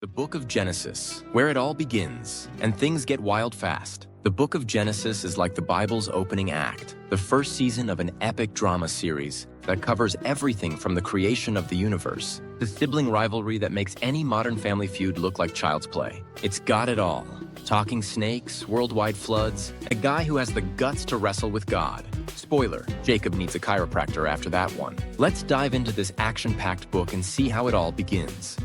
The book of Genesis, where it all begins, and things get wild fast. The book of Genesis is like the Bible's opening act, the first season of an epic drama series that covers everything from the creation of the universe, the sibling rivalry that makes any modern family feud look like child's play. It's got it all. Talking snakes, worldwide floods, a guy who has the guts to wrestle with God. Spoiler, Jacob needs a chiropractor after that one. Let's dive into this action-packed book and see how it all begins.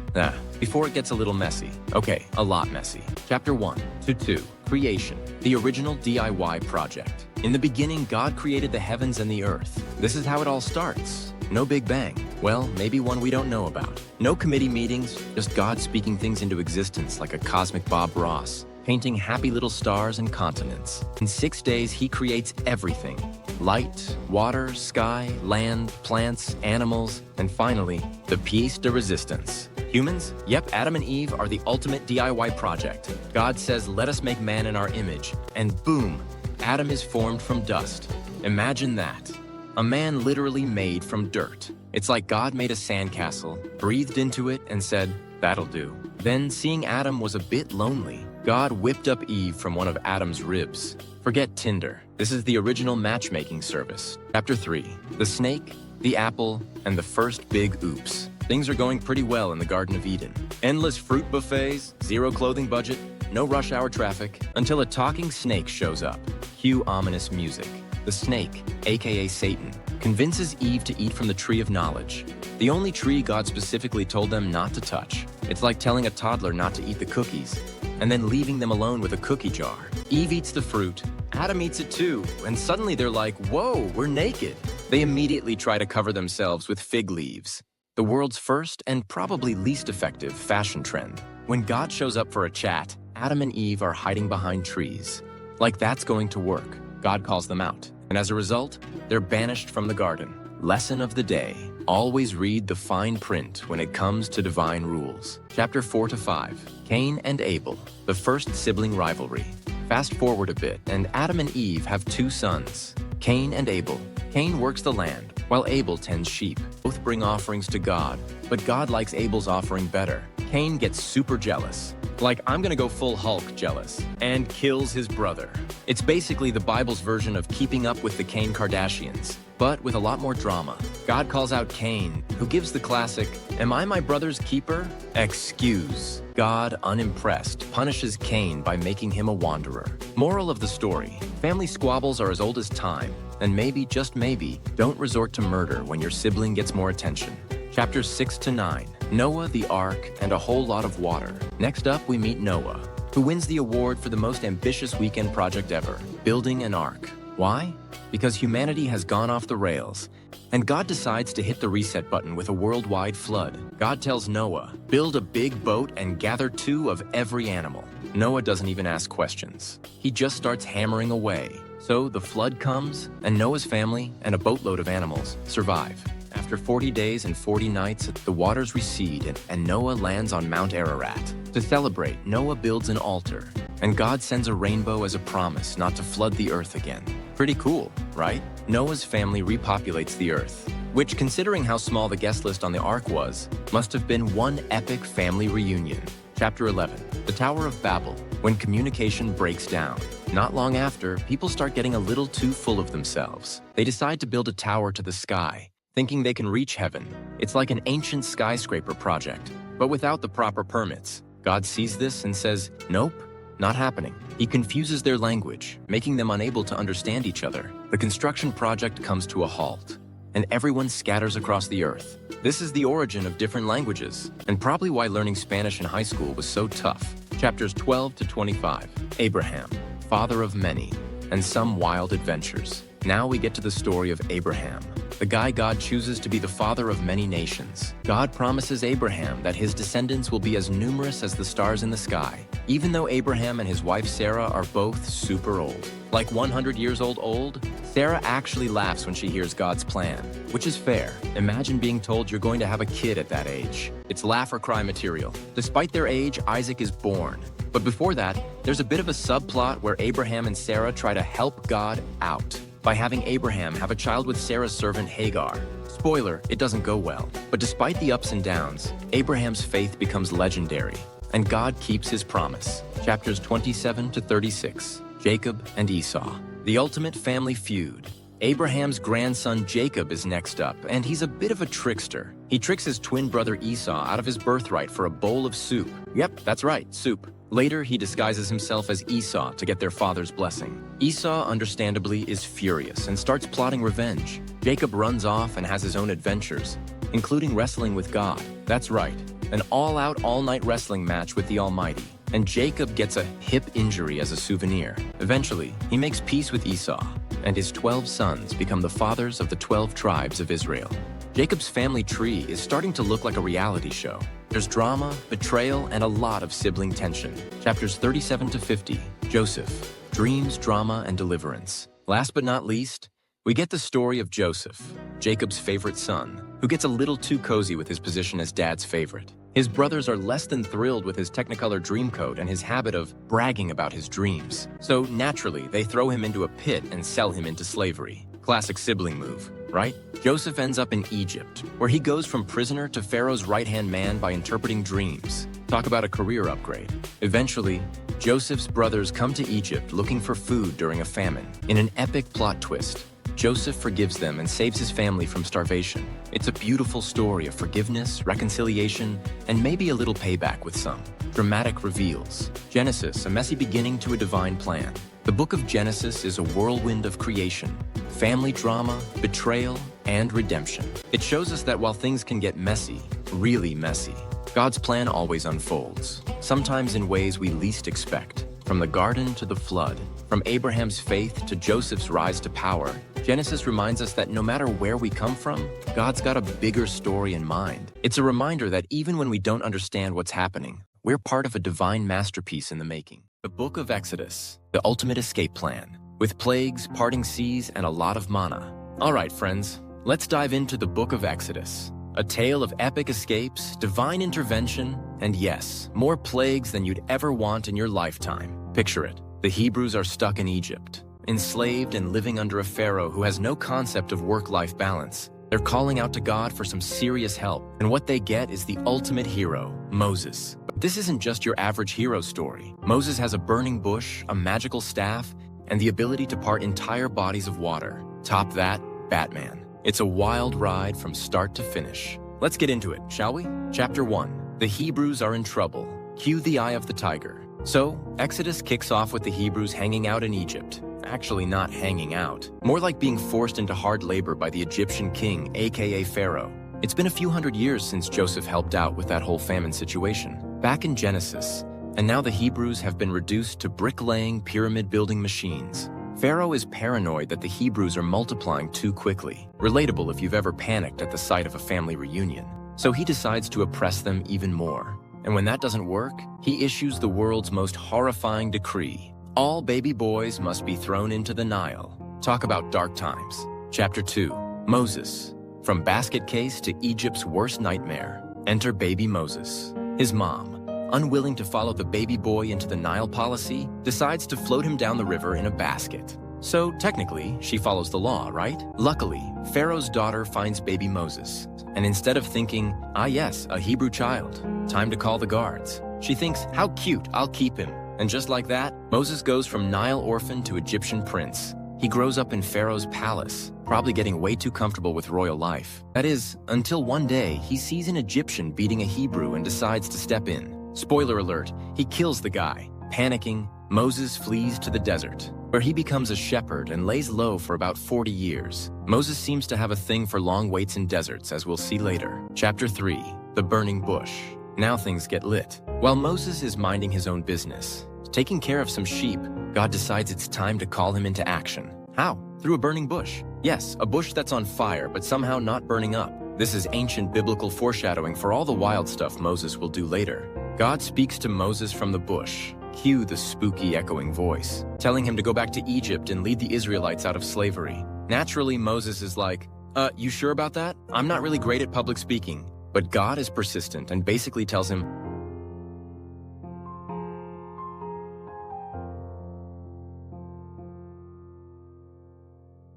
Before it gets a little messy. Okay, a lot messy. Chapter 1 to 2, Creation, the original DIY project. In the beginning, God created the heavens and the earth. This is how it all starts. No big bang. Well, maybe one we don't know about. No committee meetings, just God speaking things into existence like a cosmic Bob Ross, painting happy little stars and continents. In 6 days, he creates everything. Light, water, sky, land, plants, animals, and finally, the piece de resistance. Humans? Yep, Adam and Eve are the ultimate DIY project. God says, let us make man in our image. And boom, Adam is formed from dust. Imagine that. A man literally made from dirt. It's like God made a sandcastle, breathed into it, and said, that'll do. Then, seeing Adam was a bit lonely, God whipped up Eve from one of Adam's ribs. Forget Tinder. This is the original matchmaking service. Chapter 3, the snake, the apple, and the first big oops. Things are going pretty well in the Garden of Eden. Endless fruit buffets, zero clothing budget, no rush hour traffic, until a talking snake shows up. Cue ominous music. The snake, aka Satan, convinces Eve to eat from the tree of knowledge, the only tree God specifically told them not to touch. It's like telling a toddler not to eat the cookies, and then leaving them alone with a cookie jar. Eve eats the fruit, Adam eats it too, and suddenly they're like, whoa, we're naked. They immediately try to cover themselves with fig leaves. The world's first and probably least effective fashion trend. When God shows up for a chat, Adam and Eve are hiding behind trees. Like that's going to work. God calls them out, and as a result, they're banished from the garden. Lesson of the day. Always read the fine print when it comes to divine rules. Chapter 4 to 5, Cain and Abel, the first sibling rivalry. Fast forward a bit, and Adam and Eve have 2 sons, Cain and Abel. Cain works the land, while Abel tends sheep. Both bring offerings to God, but God likes Abel's offering better. Cain gets super jealous. Like, I'm gonna go full Hulk jealous, and kills his brother. It's basically the Bible's version of Keeping Up with the Cain Kardashians, but with a lot more drama. God calls out Cain, who gives the classic, "Am I my brother's keeper?" excuse. God, unimpressed, punishes Cain by making him a wanderer. Moral of the story, family squabbles are as old as time, and maybe, just maybe, don't resort to murder when your sibling gets more attention. Chapters 6 to 9, Noah the Ark and a whole lot of water. Next up, we meet Noah, who wins the award for the most ambitious weekend project ever, building an ark. Why? Because humanity has gone off the rails, and God decides to hit the reset button with a worldwide flood. God tells Noah, build a big boat and gather 2 of every animal. Noah doesn't even ask questions. He just starts hammering away. So the flood comes, and Noah's family and a boatload of animals survive. After 40 days and 40 nights, the waters recede and Noah lands on Mount Ararat. To celebrate, Noah builds an altar, and God sends a rainbow as a promise not to flood the earth again. Pretty cool, right? Noah's family repopulates the earth, which, considering how small the guest list on the ark was, must have been one epic family reunion. Chapter 11, the Tower of Babel, when communication breaks down. Not long after, people start getting a little too full of themselves. They decide to build a tower to the sky, thinking they can reach heaven. It's like an ancient skyscraper project, but without the proper permits. God sees this and says, nope, not happening. He confuses their language, making them unable to understand each other. The construction project comes to a halt, and everyone scatters across the earth. This is the origin of different languages, and probably why learning Spanish in high school was so tough. Chapters 12 to 25, Abraham, father of many, and some wild adventures. Now we get to the story of Abraham, the guy God chooses to be the father of many nations. God promises Abraham that his descendants will be as numerous as the stars in the sky, even though Abraham and his wife Sarah are both super old. Like 100 years old, Sarah actually laughs when she hears God's plan, which is fair. Imagine being told you're going to have a kid at that age. It's laugh or cry material. Despite their age, Isaac is born. But before that, there's a bit of a subplot where Abraham and Sarah try to help God out by having Abraham have a child with Sarah's servant Hagar. Spoiler, it doesn't go well. But despite the ups and downs, Abraham's faith becomes legendary, and God keeps his promise. Chapters 27 to 36, Jacob and Esau. The ultimate family feud. Abraham's grandson Jacob is next up, and he's a bit of a trickster. He tricks his twin brother Esau out of his birthright for a bowl of soup. Yep, that's right, soup. Later, he disguises himself as Esau to get their father's blessing. Esau, understandably, is furious and starts plotting revenge. Jacob runs off and has his own adventures, including wrestling with God. That's right, an all-out, all-night wrestling match with the Almighty. And Jacob gets a hip injury as a souvenir. Eventually, he makes peace with Esau, and his 12 sons become the fathers of the 12 tribes of Israel. Jacob's family tree is starting to look like a reality show. There's drama, betrayal, and a lot of sibling tension. Chapters 37 to 50, Joseph. Dreams, drama, and deliverance. Last but not least, we get the story of Joseph, Jacob's favorite son, who gets a little too cozy with his position as dad's favorite. His brothers are less than thrilled with his Technicolor Dreamcoat and his habit of bragging about his dreams. So naturally, they throw him into a pit and sell him into slavery. Classic sibling move, right? Joseph ends up in Egypt, where he goes from prisoner to Pharaoh's right-hand man by interpreting dreams. Talk about a career upgrade. Eventually, Joseph's brothers come to Egypt looking for food during a famine. In an epic plot twist, Joseph forgives them and saves his family from starvation. It's a beautiful story of forgiveness, reconciliation, and maybe a little payback with some. Dramatic reveals. Genesis, a messy beginning to a divine plan. The book of Genesis is a whirlwind of creation, family drama, betrayal, and redemption. It shows us that while things can get messy, really messy, God's plan always unfolds, sometimes in ways we least expect. From the garden to the flood, from Abraham's faith to Joseph's rise to power, Genesis reminds us that no matter where we come from, God's got a bigger story in mind. It's a reminder that even when we don't understand what's happening, we're part of a divine masterpiece in the making. The book of Exodus, the ultimate escape plan, with plagues, parting seas, and a lot of manna. All right, friends, let's dive into the book of Exodus. A tale of epic escapes, divine intervention, and yes, more plagues than you'd ever want in your lifetime. Picture it. The Hebrews are stuck in Egypt, enslaved and living under a pharaoh who has no concept of work-life balance. They're calling out to God for some serious help, and what they get is the ultimate hero, Moses. But this isn't just your average hero story. Moses has a burning bush, a magical staff, and the ability to part entire bodies of water. Top that, Batman. It's a wild ride from start to finish. Let's get into it, shall we? Chapter 1. The Hebrews are in trouble. Cue the eye of the tiger. So, Exodus kicks off with the Hebrews hanging out in Egypt. Actually not hanging out. More like being forced into hard labor by the Egyptian king, aka Pharaoh. It's been a few hundred years since Joseph helped out with that whole famine situation. Back in Genesis, and now the Hebrews have been reduced to bricklaying, pyramid-building machines. Pharaoh is paranoid that the Hebrews are multiplying too quickly. Relatable if you've ever panicked at the sight of a family reunion. So he decides to oppress them even more. And when that doesn't work, he issues the world's most horrifying decree. All baby boys must be thrown into the Nile. Talk about dark times. Chapter 2. Moses. From basket case to Egypt's worst nightmare. Enter baby Moses. His mom, unwilling to follow the baby boy into the Nile policy, decides to float him down the river in a basket. So technically, she follows the law, right? Luckily, Pharaoh's daughter finds baby Moses. And instead of thinking, ah yes, a Hebrew child, time to call the guards, she thinks, how cute, I'll keep him. And just like that, Moses goes from Nile orphan to Egyptian prince. He grows up in Pharaoh's palace, probably getting way too comfortable with royal life. That is, until one day he sees an Egyptian beating a Hebrew and decides to step in. Spoiler alert, he kills the guy. Panicking, Moses flees to the desert, where he becomes a shepherd and lays low for about 40 years. Moses seems to have a thing for long waits in deserts, as we'll see later. Chapter 3. The Burning Bush. Now things get lit. While Moses is minding his own business, taking care of some sheep, God decides it's time to call him into action. How? Through a burning bush. Yes, a bush that's on fire, but somehow not burning up. This is ancient biblical foreshadowing for all the wild stuff Moses will do later. God speaks to Moses from the bush. Cue the spooky echoing voice, telling him to go back to Egypt and lead the Israelites out of slavery. Naturally, Moses is like, you sure about that? I'm not really great at public speaking. But God is persistent and basically tells him,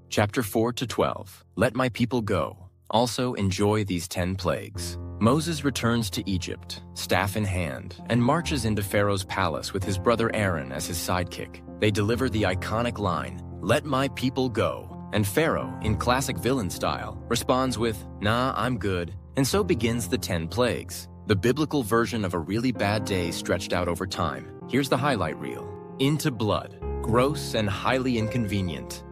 Chapter 4 to 12. Let my people go. Also enjoy these 10 plagues. Moses returns to Egypt, staff in hand, and marches into Pharaoh's palace with his brother Aaron as his sidekick. They deliver the iconic line, "Let my people go." And Pharaoh, in classic villain style, responds with, "Nah, I'm good." And so begins the 10 plagues, the biblical version of a really bad day stretched out over time. Here's the highlight reel. Into blood, gross and highly inconvenient.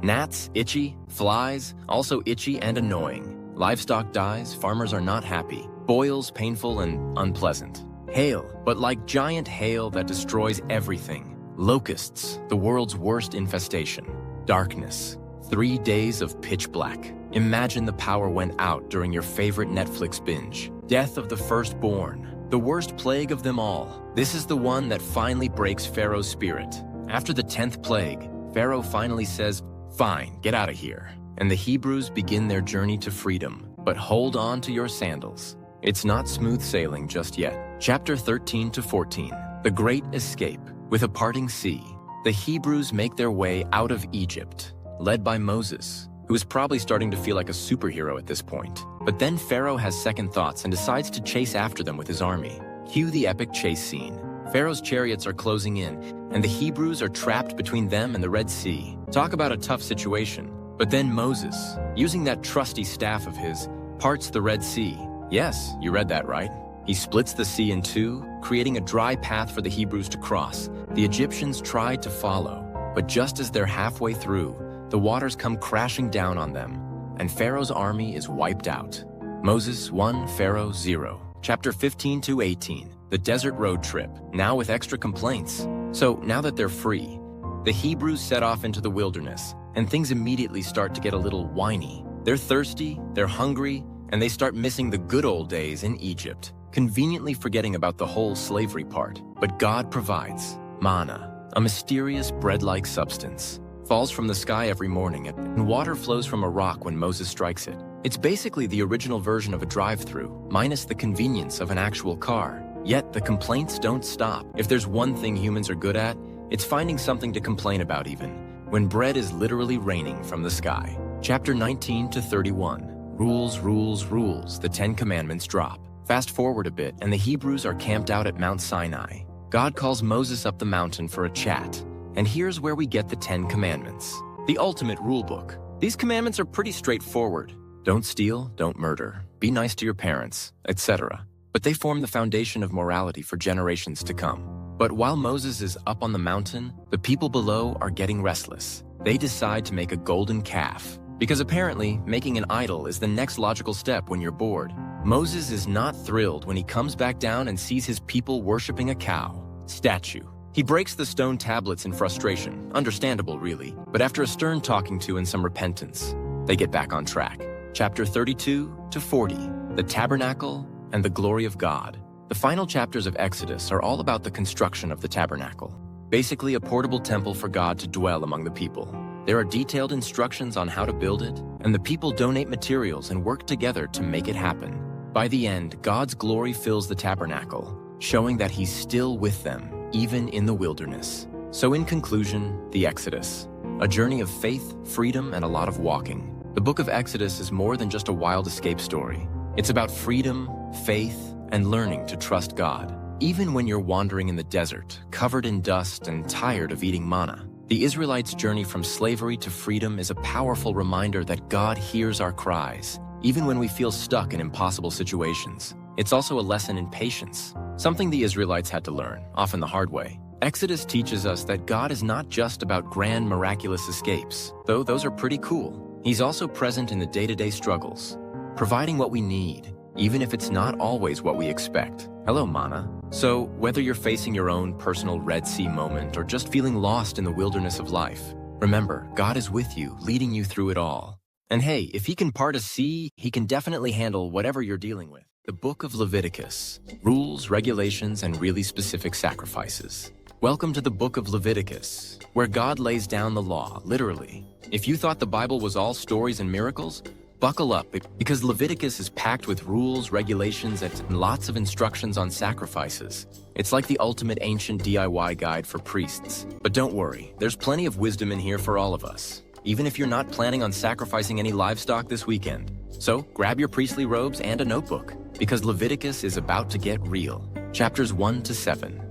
Gnats, itchy. Flies, also itchy and annoying. Livestock dies, farmers are not happy. Boils, painful and unpleasant. Hail, but like giant hail that destroys everything. Locusts, the world's worst infestation. Darkness, 3 days of pitch black. Imagine the power went out during your favorite Netflix binge. Death of the firstborn, the worst plague of them all. This is the one that finally breaks Pharaoh's spirit. After the 10th plague, Pharaoh finally says, "Fine, get out of here." And the Hebrews begin their journey to freedom. But hold on to your sandals. It's not smooth sailing just yet. Chapter 13 to 14, the Great Escape. With a parting sea, the Hebrews make their way out of Egypt, led by Moses, who is probably starting to feel like a superhero at this point. But then Pharaoh has second thoughts and decides to chase after them with his army. Cue the epic chase scene. Pharaoh's chariots are closing in, and the Hebrews are trapped between them and the Red Sea. Talk about a tough situation. But then Moses, using that trusty staff of his, parts the Red Sea. Yes, you read that right. He splits the sea in two, creating a dry path for the Hebrews to cross. The Egyptians tried to follow, but just as they're halfway through, the waters come crashing down on them, and Pharaoh's army is wiped out. Moses 1, Pharaoh 0. Chapter 15 to 18, the desert road trip, now with extra complaints. So now that they're free, the Hebrews set off into the wilderness, and things immediately start to get a little whiny. They're thirsty, they're hungry, and they start missing the good old days in Egypt, conveniently forgetting about the whole slavery part. But God provides manna, a mysterious bread-like substance. Falls from the sky every morning, and water flows from a rock when Moses strikes it. It's basically the original version of a drive-thru, minus the convenience of an actual car. Yet the complaints don't stop. If there's one thing humans are good at, it's finding something to complain about even, when bread is literally raining from the sky. Chapter 19 to 31. Rules, rules, rules, the 10 Commandments drop. Fast forward a bit, and the Hebrews are camped out at Mount Sinai. God calls Moses up the mountain for a chat, and here's where we get the 10 Commandments, the ultimate rule book. These commandments are pretty straightforward. Don't steal, don't murder, be nice to your parents, etc. But they form the foundation of morality for generations to come. But while Moses is up on the mountain, the people below are getting restless. They decide to make a golden calf, because apparently making an idol is the next logical step when you're bored. Moses is not thrilled when he comes back down and sees his people worshiping a cow statue. He breaks the stone tablets in frustration, understandable really, but after a stern talking to and some repentance, they get back on track. Chapter 32 to 40, the tabernacle and the glory of God. The final chapters of Exodus are all about the construction of the tabernacle, basically a portable temple for God to dwell among the people. There are detailed instructions on how to build it, and the people donate materials and work together to make it happen. By the end, God's glory fills the tabernacle, showing that He's still with them, even in the wilderness. So in conclusion, the Exodus. A journey of faith, freedom, and a lot of walking. The book of Exodus is more than just a wild escape story. It's about freedom, faith, and learning to trust God, even when you're wandering in the desert, covered in dust and tired of eating manna. The Israelites' journey from slavery to freedom is a powerful reminder that God hears our cries, even when we feel stuck in impossible situations. It's also a lesson in patience, something the Israelites had to learn, often the hard way. Exodus teaches us that God is not just about grand, miraculous escapes, though those are pretty cool. He's also present in the day-to-day struggles, providing what we need, even if it's not always what we expect. Hello, Mana. So, whether you're facing your own personal Red Sea moment or just feeling lost in the wilderness of life, remember, God is with you, leading you through it all. And hey, if He can part a sea, He can definitely handle whatever you're dealing with. The book of Leviticus. Rules, regulations, and really specific sacrifices. Welcome to the book of Leviticus, where God lays down the law, literally. If you thought the Bible was all stories and miracles, buckle up, because Leviticus is packed with rules, regulations, and lots of instructions on sacrifices. It's like the ultimate ancient DIY guide for priests. But don't worry, there's plenty of wisdom in here for all of us. even if you're not planning on sacrificing any livestock this weekend. So grab your priestly robes and a notebook, because Leviticus is about to get real. Chapters 1 to 7.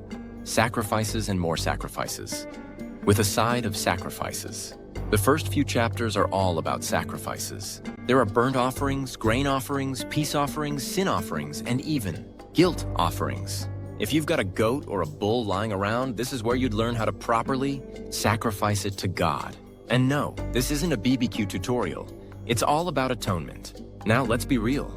Sacrifices and more sacrifices. With a side of sacrifices. The first few chapters are all about sacrifices. There are burnt offerings, grain offerings, peace offerings, sin offerings, and even guilt offerings. If you've got a goat or a bull lying around, this is where you'd learn how to properly sacrifice it to God. And no, this isn't a BBQ tutorial. It's all about atonement. Now, let's be real.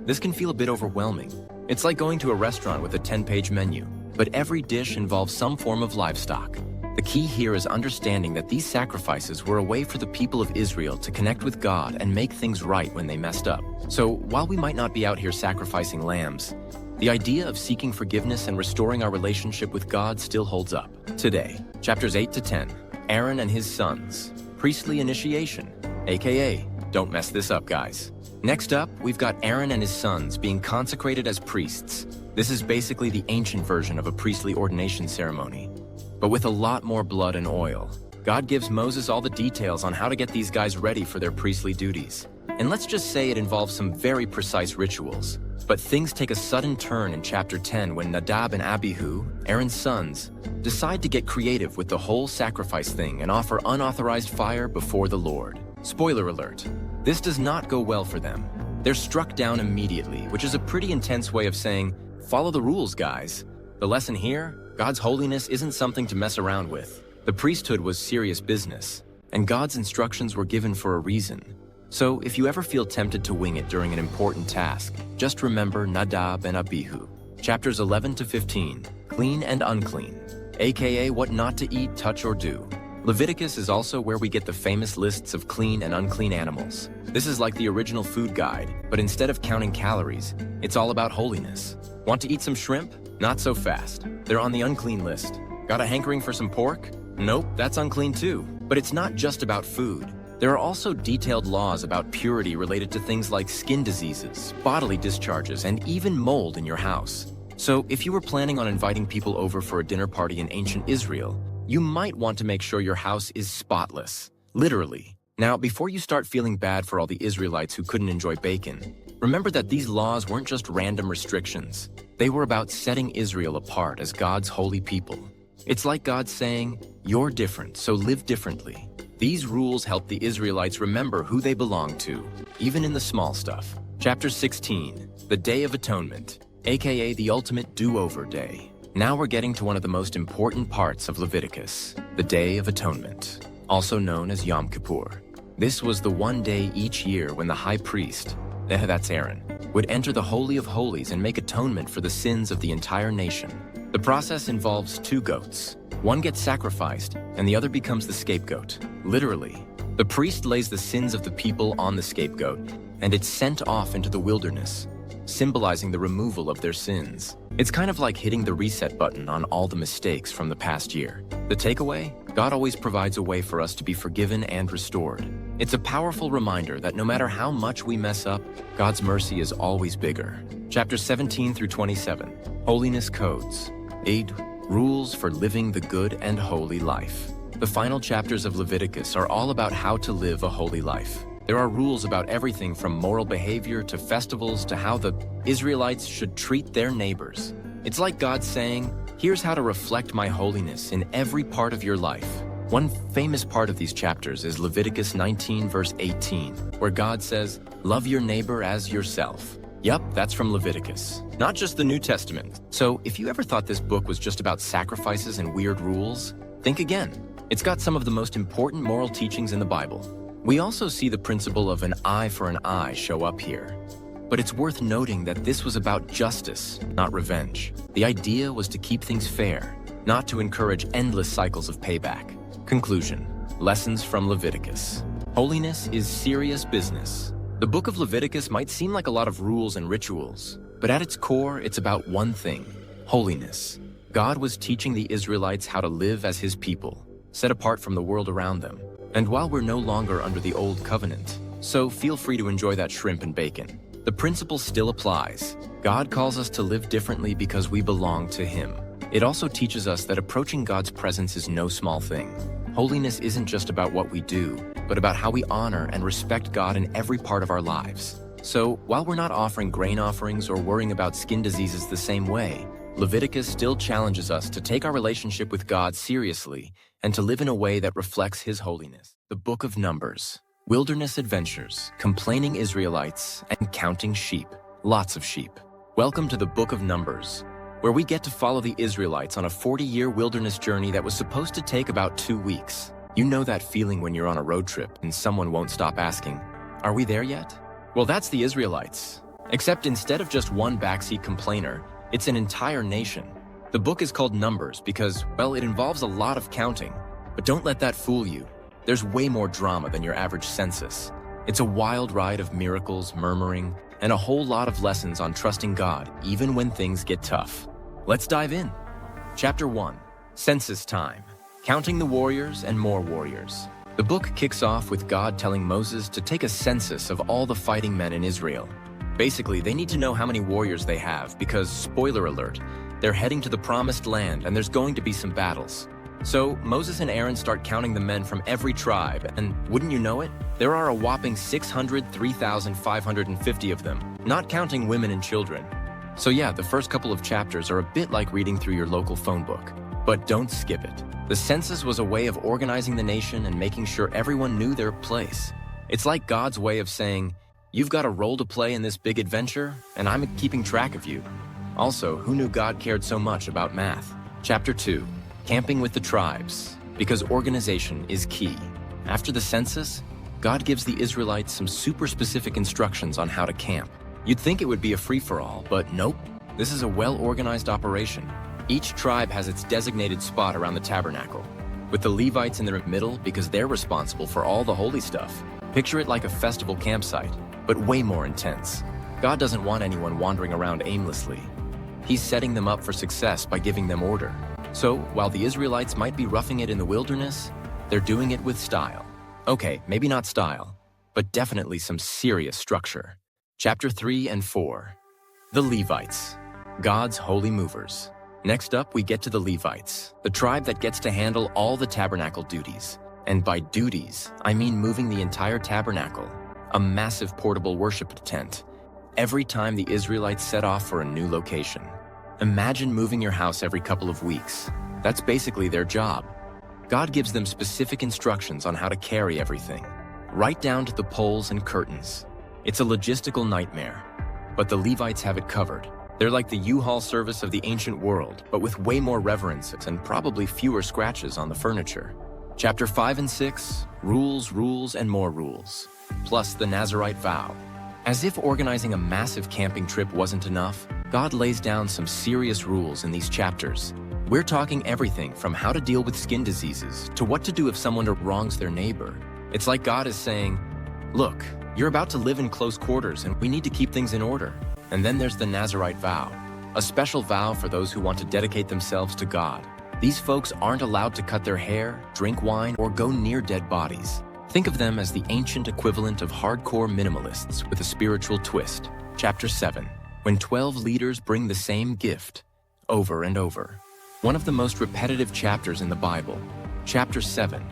This can feel a bit overwhelming. It's like going to a restaurant with a 10-page menu, but every dish involves some form of livestock. The key here is understanding that these sacrifices were a way for the people of Israel to connect with God and make things right when they messed up. So, while we might not be out here sacrificing lambs, the idea of seeking forgiveness and restoring our relationship with God still holds up. Today, chapters 8 to 10, Aaron and his sons, priestly initiation, aka, don't mess this up, guys. Next up, we've got Aaron and his sons being consecrated as priests. This is basically the ancient version of a priestly ordination ceremony, but with a lot more blood and oil. God gives Moses all the details on how to get these guys ready for their priestly duties. And let's just say it involves some very precise rituals. But things take a sudden turn in chapter 10 when Nadab and Abihu, Aaron's sons, decide to get creative with the whole sacrifice thing and offer unauthorized fire before the Lord. Spoiler alert, this does not go well for them. They're struck down immediately, which is a pretty intense way of saying, follow the rules, guys. The lesson here, God's holiness isn't something to mess around with. The priesthood was serious business, and God's instructions were given for a reason. So if you ever feel tempted to wing it during an important task, just remember Nadab and Abihu. Chapters 11 to 15, clean and unclean, aka what not to eat, touch, or do. Leviticus is also where we get the famous lists of clean and unclean animals. This is like the original food guide, but instead of counting calories, it's all about holiness. Want to eat some shrimp? Not so fast. They're on the unclean list. Got a hankering for some pork? Nope, that's unclean too. But it's not just about food. There are also detailed laws about purity related to things like skin diseases, bodily discharges, and even mold in your house. So if you were planning on inviting people over for a dinner party in ancient Israel, you might want to make sure your house is spotless, literally. Now, before you start feeling bad for all the Israelites who couldn't enjoy bacon, remember that these laws weren't just random restrictions. They were about setting Israel apart as God's holy people. It's like God saying, you're different, so live differently. These rules help the Israelites remember who they belong to, even in the small stuff. Chapter 16, the Day of Atonement, aka the ultimate do-over day. Now we're getting to one of the most important parts of Leviticus, the Day of Atonement, also known as Yom Kippur. This was the one day each year when the high priest, that's Aaron, would enter the Holy of Holies and make atonement for the sins of the entire nation. The process involves 2 goats. One gets sacrificed, and the other becomes the scapegoat. Literally, the priest lays the sins of the people on the scapegoat, and it's sent off into the wilderness, symbolizing the removal of their sins. It's kind of like hitting the reset button on all the mistakes from the past year. The takeaway? God always provides a way for us to be forgiven and restored. It's a powerful reminder that no matter how much we mess up, God's mercy is always bigger. Chapters 17 through 27, Holiness Codes, 8 Rules for Living the Good and Holy Life. The final chapters of Leviticus are all about how to live a holy life. There are rules about everything from moral behavior to festivals to how the Israelites should treat their neighbors. It's like God saying, here's how to reflect my holiness in every part of your life. One famous part of these chapters is Leviticus 19 verse 18, where God says, love your neighbor as yourself. Yup, that's from Leviticus, not just the New Testament. So if you ever thought this book was just about sacrifices and weird rules, think again. It's got some of the most important moral teachings in the Bible. We also see the principle of an eye for an eye show up here. But it's worth noting that this was about justice, not revenge. The idea was to keep things fair, not to encourage endless cycles of payback. Conclusion. Lessons from Leviticus. Holiness is serious business. The book of Leviticus might seem like a lot of rules and rituals, but at its core, it's about one thing: holiness. God was teaching the Israelites how to live as his people, set apart from the world around them. And while we're no longer under the old covenant, so feel free to enjoy that shrimp and bacon, the principle still applies. God calls us to live differently because we belong to him. It also teaches us that approaching God's presence is no small thing. Holiness isn't just about what we do, but about how we honor and respect God in every part of our lives. So, while we're not offering grain offerings or worrying about skin diseases the same way, Leviticus still challenges us to take our relationship with God seriously and to live in a way that reflects His holiness. The Book of Numbers. Wilderness adventures, complaining Israelites, and counting sheep. Lots of sheep. Welcome to the Book of Numbers, where we get to follow the Israelites on a 40-year wilderness journey that was supposed to take about 2 weeks. You know that feeling when you're on a road trip and someone won't stop asking, "Are we there yet?" Well, that's the Israelites. Except instead of just one backseat complainer, it's an entire nation. The book is called Numbers because, well, it involves a lot of counting. But don't let that fool you. There's way more drama than your average census. It's a wild ride of miracles, murmuring, and a whole lot of lessons on trusting God, even when things get tough. Let's dive in. Chapter 1. Census Time. Counting the warriors and more warriors. The book kicks off with God telling Moses to take a census of all the fighting men in Israel. Basically, they need to know how many warriors they have because, spoiler alert, they're heading to the promised land and there's going to be some battles. So Moses and Aaron start counting the men from every tribe, and wouldn't you know it, there are a whopping 603,550 of them, not counting women and children. So yeah, the first couple of chapters are a bit like reading through your local phone book. But don't skip it. The census was a way of organizing the nation and making sure everyone knew their place. It's like God's way of saying, you've got a role to play in this big adventure, and I'm keeping track of you. Also, who knew God cared so much about math? Chapter 2. Camping with the tribes, because organization is key. After the census, God gives the Israelites some super specific instructions on how to camp. You'd think it would be a free-for-all, but nope. This is a well-organized operation. Each tribe has its designated spot around the tabernacle, with the Levites in the middle because they're responsible for all the holy stuff. Picture it like a festival campsite, but way more intense. God doesn't want anyone wandering around aimlessly. He's setting them up for success by giving them order. So, while the Israelites might be roughing it in the wilderness, they're doing it with style. Okay, maybe not style, but definitely some serious structure. Chapter 3 and 4. The Levites, God's holy movers. Next up, we get to the Levites, the tribe that gets to handle all the tabernacle duties. And by duties, I mean moving the entire tabernacle, a massive portable worship tent, every time the Israelites set off for a new location. Imagine moving your house every couple of weeks. That's basically their job. God gives them specific instructions on how to carry everything, right down to the poles and curtains. It's a logistical nightmare, but the Levites have it covered. They're like the U-Haul service of the ancient world, but with way more reverence and probably fewer scratches on the furniture. Chapter 5 and 6, rules, and more rules. Plus the Nazerite vow. As if organizing a massive camping trip wasn't enough, God lays down some serious rules in these chapters. We're talking everything from how to deal with skin diseases to what to do if someone wrongs their neighbor. It's like God is saying, look, you're about to live in close quarters and we need to keep things in order. And then there's the Nazerite vow, a special vow for those who want to dedicate themselves to God. These folks aren't allowed to cut their hair, drink wine, or go near dead bodies. Think of them as the ancient equivalent of hardcore minimalists with a spiritual twist. Chapter 7. When 12 leaders bring the same gift, over and over. One of the most repetitive chapters in the Bible, Chapter 7,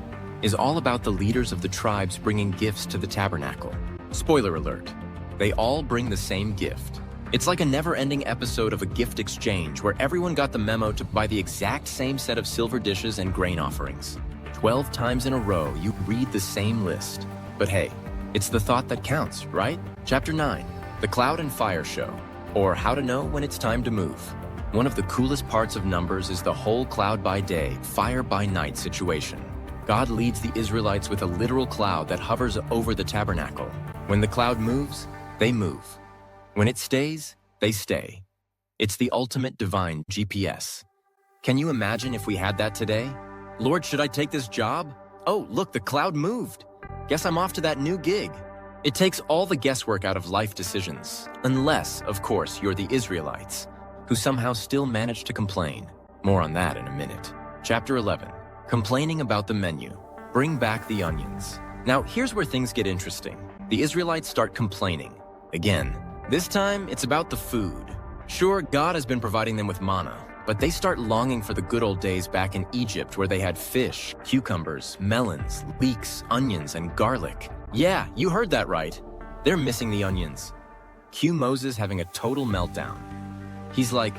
is all about the leaders of the tribes bringing gifts to the tabernacle. Spoiler alert, they all bring the same gift. It's like a never-ending episode of a gift exchange where everyone got the memo to buy the exact same set of silver dishes and grain offerings. 12 times in a row, you read the same list. But hey, it's the thought that counts, right? Chapter 9, the Cloud and Fire Show, or how to know when it's time to move. One of the coolest parts of Numbers is the whole cloud by day, fire by night situation. God leads the Israelites with a literal cloud that hovers over the tabernacle. When the cloud moves, they move. When it stays, they stay. It's the ultimate divine GPS. Can you imagine if we had that today? Lord, should I take this job? Oh, look, the cloud moved. Guess I'm off to that new gig. It takes all the guesswork out of life decisions, unless, of course, you're the Israelites, who somehow still manage to complain. More on that in a minute. Chapter 11. Complaining about the menu. Bring back the onions. Now, here's where things get interesting. The Israelites start complaining. Again, this time, it's about the food. Sure, God has been providing them with manna, but they start longing for the good old days back in Egypt where they had fish, cucumbers, melons, leeks, onions, and garlic. Yeah, you heard that right. They're missing the onions. Cue Moses having a total meltdown. He's like,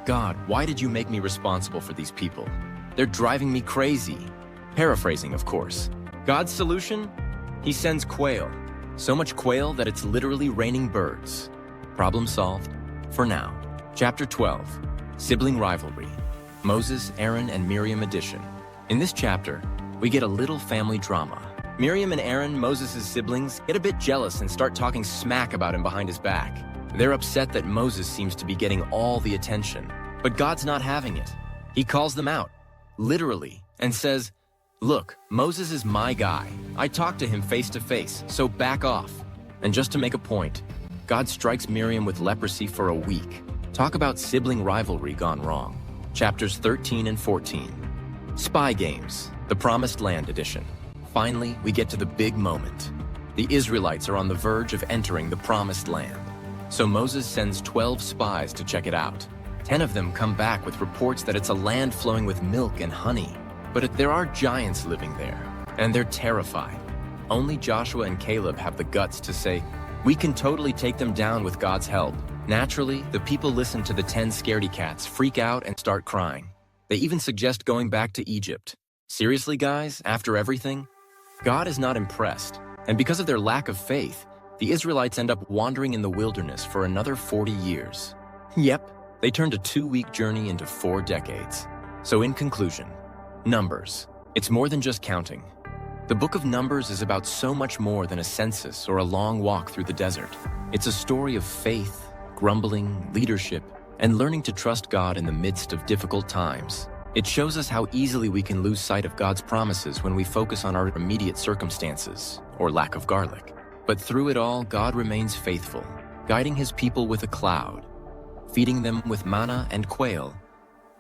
God, why did you make me responsible for these people? They're driving me crazy. Paraphrasing, of course. God's solution? He sends quail. So much quail that it's literally raining birds. Problem solved. For now. Chapter 12. Sibling rivalry. Moses, Aaron, and Miriam edition. In this chapter, we get a little family drama. Miriam and Aaron, Moses' siblings, get a bit jealous and start talking smack about him behind his back. They're upset that Moses seems to be getting all the attention. But God's not having it. He calls them out, literally, and says, look, Moses is my guy. I talked to him face to face, so back off. And just to make a point, God strikes Miriam with leprosy for a week. Talk about sibling rivalry gone wrong. Chapters 13 and 14. Spy Games, the Promised Land edition. Finally, we get to the big moment. The Israelites are on the verge of entering the Promised Land. So Moses sends 12 spies to check it out. 10 of them come back with reports that it's a land flowing with milk and honey. But there are giants living there, and they're terrified. Only Joshua and Caleb have the guts to say, we can totally take them down with God's help. Naturally, the people listen to the 10 scaredy cats, freak out, and start crying. They even suggest going back to Egypt. Seriously, guys, after everything? God is not impressed, and because of their lack of faith, the Israelites end up wandering in the wilderness for another 40 years. Yep, they turned a 2-week journey into 4 decades. So in conclusion, Numbers. It's more than just counting. The book of Numbers is about so much more than a census or a long walk through the desert. It's a story of faith, grumbling, leadership, and learning to trust God in the midst of difficult times. It shows us how easily we can lose sight of God's promises when we focus on our immediate circumstances or lack of garlic. But through it all, God remains faithful, guiding his people with a cloud, feeding them with manna and quail,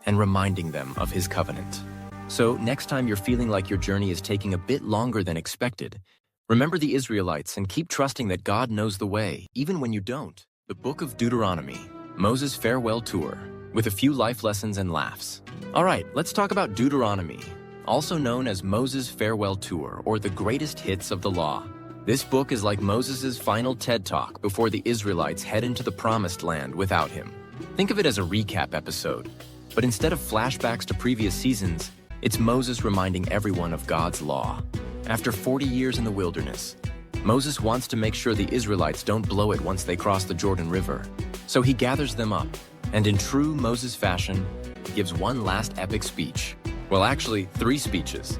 and reminding them of his covenant. So next time you're feeling like your journey is taking a bit longer than expected, remember the Israelites and keep trusting that God knows the way, even when you don't. The book of Deuteronomy, Moses' farewell tour, with a few life lessons and laughs. All right, let's talk about Deuteronomy, also known as Moses' farewell tour or the greatest hits of the law. This book is like Moses' final TED Talk before the Israelites head into the promised land without him. Think of it as a recap episode, but instead of flashbacks to previous seasons, it's Moses reminding everyone of God's law. After 40 years in the wilderness, Moses wants to make sure the Israelites don't blow it once they cross the Jordan River. So he gathers them up, and in true Moses fashion, gives one last epic speech. Well, actually, 3 speeches.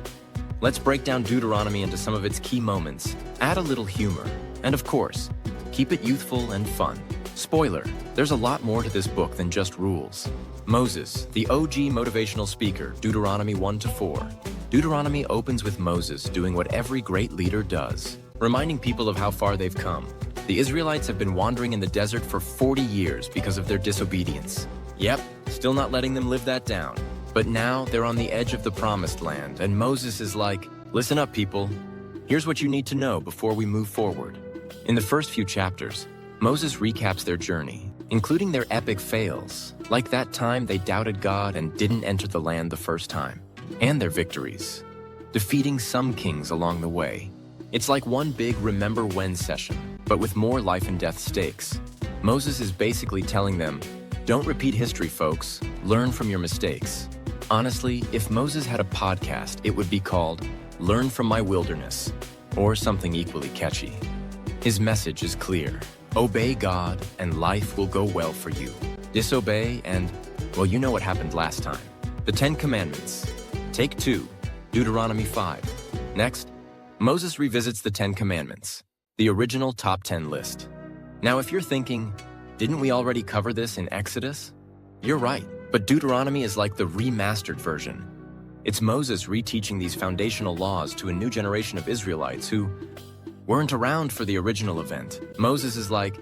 Let's break down Deuteronomy into some of its key moments, add a little humor, and of course, keep it youthful and fun. Spoiler, there's a lot more to this book than just rules. Moses, the OG motivational speaker, Deuteronomy 1-4. Deuteronomy opens with Moses doing what every great leader does, reminding people of how far they've come. The Israelites have been wandering in the desert for 40 years because of their disobedience. Yep, still not letting them live that down. But now they're on the edge of the promised land, and Moses is like, listen up, people. Here's what you need to know before we move forward. In the first few chapters, Moses recaps their journey, including their epic fails, like that time they doubted God and didn't enter the land the first time, and their victories, defeating some kings along the way. It's like one big remember when session, but with more life and death stakes. Moses is basically telling them, don't repeat history, folks. Learn from your mistakes. Honestly, if Moses had a podcast, it would be called Learn from My Wilderness, or something equally catchy. His message is clear. Obey God, and life will go well for you. Disobey, and, well, you know what happened last time. The 10 Commandments. Take 2, Deuteronomy 5. Next, Moses revisits the 10 Commandments, the original top 10 list. Now, if you're thinking, didn't we already cover this in Exodus? You're right, but Deuteronomy is like the remastered version. It's Moses reteaching these foundational laws to a new generation of Israelites who weren't around for the original event. Moses is like,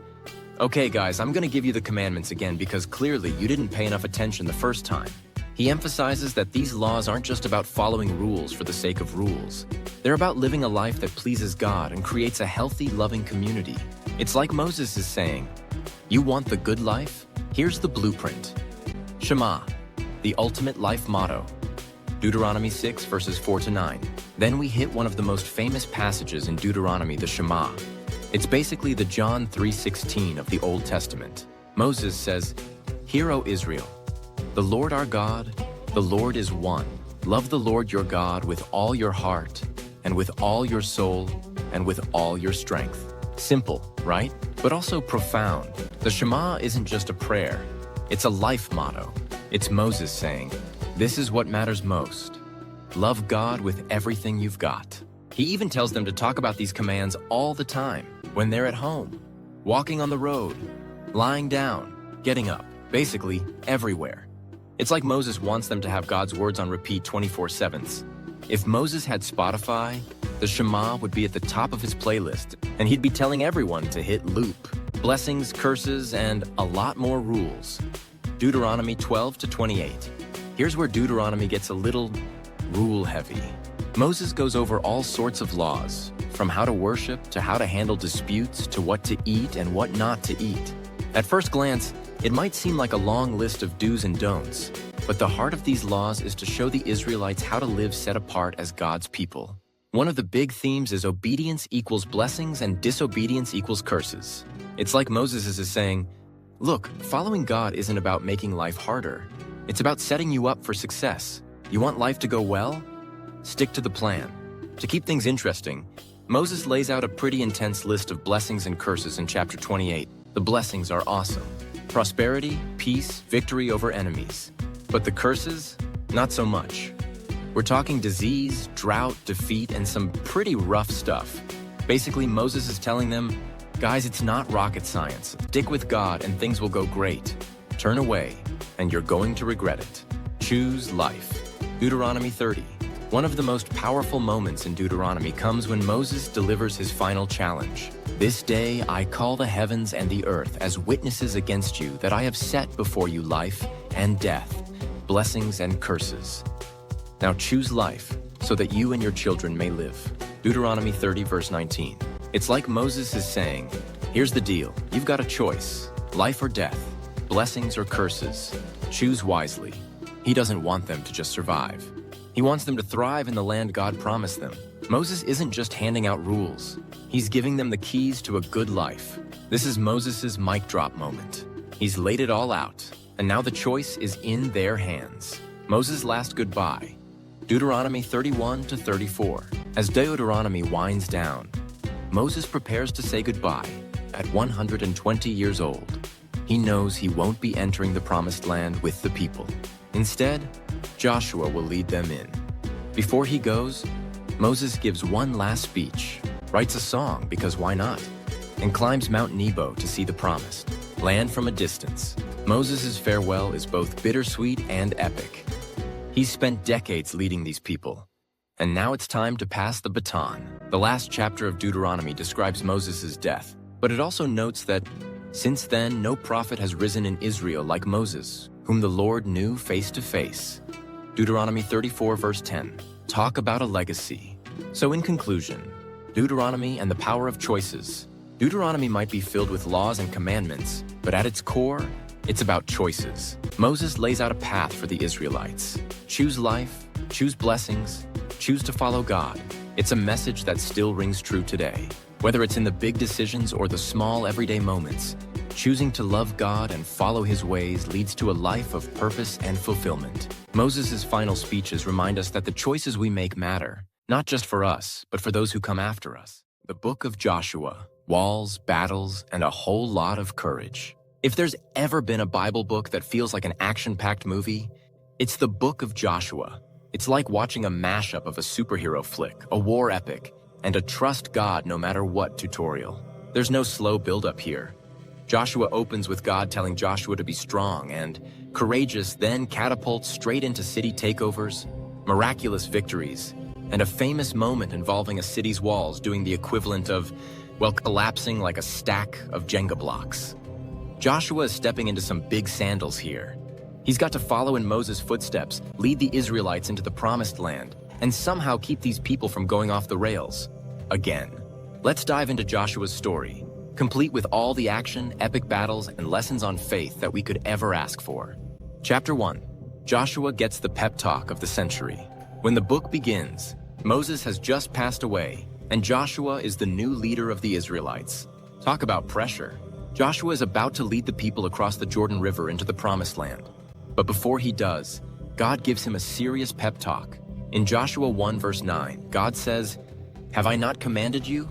okay guys, I'm gonna give you the commandments again because clearly you didn't pay enough attention the first time. He emphasizes that these laws aren't just about following rules for the sake of rules. They're about living a life that pleases God and creates a healthy, loving community. It's like Moses is saying, you want the good life? Here's the blueprint. Shama, the ultimate life motto. Deuteronomy 6 verses 4 to 9. Then we hit one of the most famous passages in Deuteronomy, the Shama. It's basically the John 3:16 of the Old Testament. Moses says, "Hear, O Israel, the Lord our God, the Lord is one. Love the Lord your God with all your heart, and with all your soul, and with all your strength." Simple, right? But also profound. The Shema isn't just a prayer. It's a life motto. It's Moses saying, this is what matters most. Love God with everything you've got. He even tells them to talk about these commands all the time, when they're at home, walking on the road, lying down, getting up, basically everywhere. It's like Moses wants them to have God's words on repeat 24/7. If Moses had Spotify, the Shema would be at the top of his playlist, and he'd be telling everyone to hit loop. Blessings, curses, and a lot more rules. Deuteronomy 12 to 28. Here's where Deuteronomy gets a little rule-heavy. Moses goes over all sorts of laws, from how to worship to how to handle disputes to what to eat and what not to eat. At first glance, it might seem like a long list of do's and don'ts, but the heart of these laws is to show the Israelites how to live set apart as God's people. One of the big themes is obedience equals blessings and disobedience equals curses. It's like Moses is saying, look, following God isn't about making life harder. It's about setting you up for success. You want life to go well? Stick to the plan. To keep things interesting, Moses lays out a pretty intense list of blessings and curses in chapter 28. The blessings are awesome. Prosperity, peace, victory over enemies. But the curses? Not so much. We're talking disease, drought, defeat, and some pretty rough stuff. Basically, Moses is telling them, guys, it's not rocket science. Stick with God and things will go great. Turn away, and you're going to regret it. Choose life. Deuteronomy 30. One of the most powerful moments in Deuteronomy comes when Moses delivers his final challenge. This day I call the heavens and the earth as witnesses against you that I have set before you life and death, blessings and curses. Now choose life so that you and your children may live. Deuteronomy 30 verse 19. It's like Moses is saying, here's the deal. You've got a choice, life or death, blessings or curses. Choose wisely. He doesn't want them to just survive. He wants them to thrive in the land God promised them. Moses isn't just handing out rules. He's giving them the keys to a good life. This is Moses' mic drop moment. He's laid it all out, and now the choice is in their hands. Moses' last goodbye. Deuteronomy 31 to 34. As Deuteronomy winds down, Moses prepares to say goodbye at 120 years old. He knows he won't be entering the promised land with the people. Instead, Joshua will lead them in. Before he goes, Moses gives one last speech, writes a song because why not, and climbs Mount Nebo to see the promised land from a distance. Moses' farewell is both bittersweet and epic. He's spent decades leading these people, and now it's time to pass the baton. The last chapter of Deuteronomy describes Moses' death, but it also notes that since then no prophet has risen in Israel like Moses, whom the Lord knew face to face. Deuteronomy 34 verse 10. Talk about a legacy. So in conclusion, Deuteronomy and the power of choices. Deuteronomy might be filled with laws and commandments, but at its core, it's about choices. Moses lays out a path for the Israelites. Choose life, choose blessings, choose to follow God. It's a message that still rings true today. Whether it's in the big decisions or the small everyday moments, choosing to love God and follow His ways leads to a life of purpose and fulfillment. Moses' final speeches remind us that the choices we make matter, not just for us, but for those who come after us. The book of Joshua, walls, battles, and a whole lot of courage. If there's ever been a Bible book that feels like an action-packed movie, it's the book of Joshua. It's like watching a mashup of a superhero flick, a war epic, and a trust God no matter what tutorial. There's no slow build-up here. Joshua opens with God telling Joshua to be strong and courageous, then catapults straight into city takeovers, miraculous victories, and a famous moment involving a city's walls doing the equivalent of, well, collapsing like a stack of Jenga blocks. Joshua is stepping into some big sandals here. He's got to follow in Moses' footsteps, lead the Israelites into the promised land, and somehow keep these people from going off the rails. Again. Let's dive into Joshua's story, complete with all the action, epic battles, and lessons on faith that we could ever ask for. Chapter 1. Joshua gets the pep talk of the century. When the book begins, Moses has just passed away, and Joshua is the new leader of the Israelites. Talk about pressure. Joshua is about to lead the people across the Jordan River into the Promised Land. But before he does, God gives him a serious pep talk. In Joshua 1 verse 9, God says, "Have I not commanded you?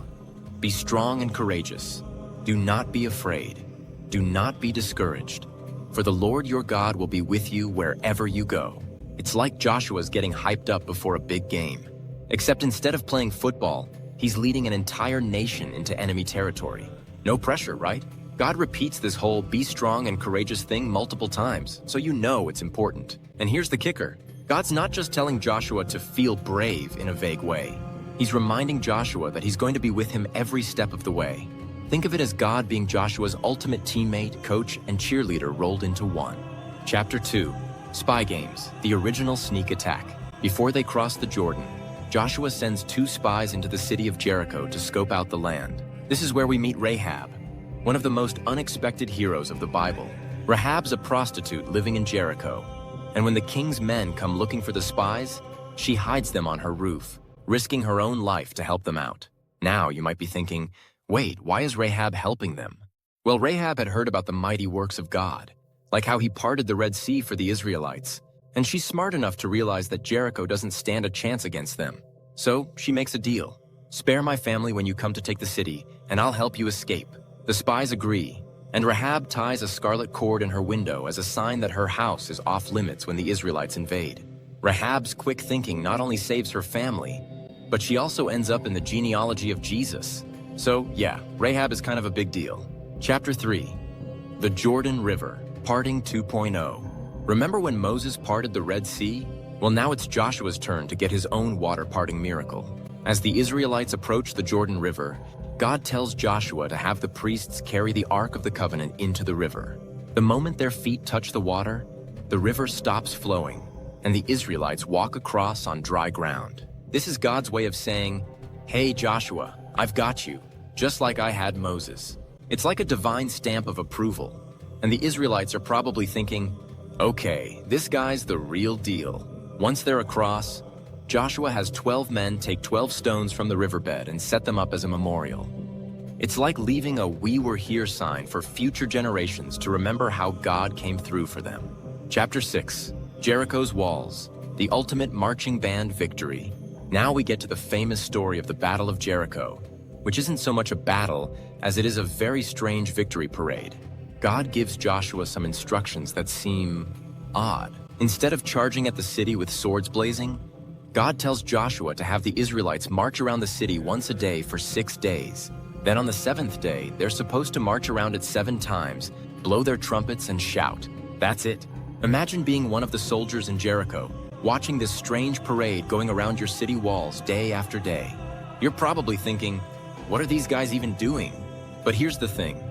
Be strong and courageous. Do not be afraid. Do not be discouraged. For the Lord your God will be with you wherever you go." It's like Joshua's getting hyped up before a big game. Except instead of playing football, he's leading an entire nation into enemy territory. No pressure, right? God repeats this whole be strong and courageous thing multiple times, so you know it's important. And here's the kicker. God's not just telling Joshua to feel brave in a vague way. He's reminding Joshua that he's going to be with him every step of the way. Think of it as God being Joshua's ultimate teammate, coach, and cheerleader rolled into one. Chapter 2. Spy Games, the original sneak attack. Before they cross the Jordan, Joshua sends 2 spies into the city of Jericho to scope out the land. This is where we meet Rahab, one of the most unexpected heroes of the Bible. Rahab's a prostitute living in Jericho, and when the king's men come looking for the spies, she hides them on her roof, risking her own life to help them out. Now you might be thinking, wait, why is Rahab helping them? Well, Rahab had heard about the mighty works of God, like how he parted the Red Sea for the Israelites, and she's smart enough to realize that Jericho doesn't stand a chance against them. So she makes a deal. Spare my family when you come to take the city, and I'll help you escape. The spies agree, and Rahab ties a scarlet cord in her window as a sign that her house is off limits when the Israelites invade. Rahab's quick thinking not only saves her family, but she also ends up in the genealogy of Jesus. So yeah, Rahab is kind of a big deal. Chapter 3. The Jordan River, Parting 2.0. Remember when Moses parted the Red Sea? Well, now it's Joshua's turn to get his own water-parting miracle. As the Israelites approach the Jordan River, God tells Joshua to have the priests carry the Ark of the Covenant into the river. The moment their feet touch the water, the river stops flowing, and the Israelites walk across on dry ground. This is God's way of saying, "Hey Joshua, I've got you, just like I had Moses." It's like a divine stamp of approval, and the Israelites are probably thinking, okay, this guy's the real deal. Once they're across, Joshua has 12 men take 12 stones from the riverbed and set them up as a memorial. It's like leaving a "we were here" sign for future generations to remember how God came through for them. Chapter 6. Jericho's Walls, the ultimate marching band victory. Now we get to the famous story of the Battle of Jericho, which isn't so much a battle as it is a very strange victory parade. God gives Joshua some instructions that seem odd. Instead of charging at the city with swords blazing, God tells Joshua to have the Israelites march around the city once a day for 6 days. Then on the 7th day, they're supposed to march around it 7 times, blow their trumpets, and shout. That's it. Imagine being one of the soldiers in Jericho, watching this strange parade going around your city walls day after day. You're probably thinking, what are these guys even doing? But here's the thing.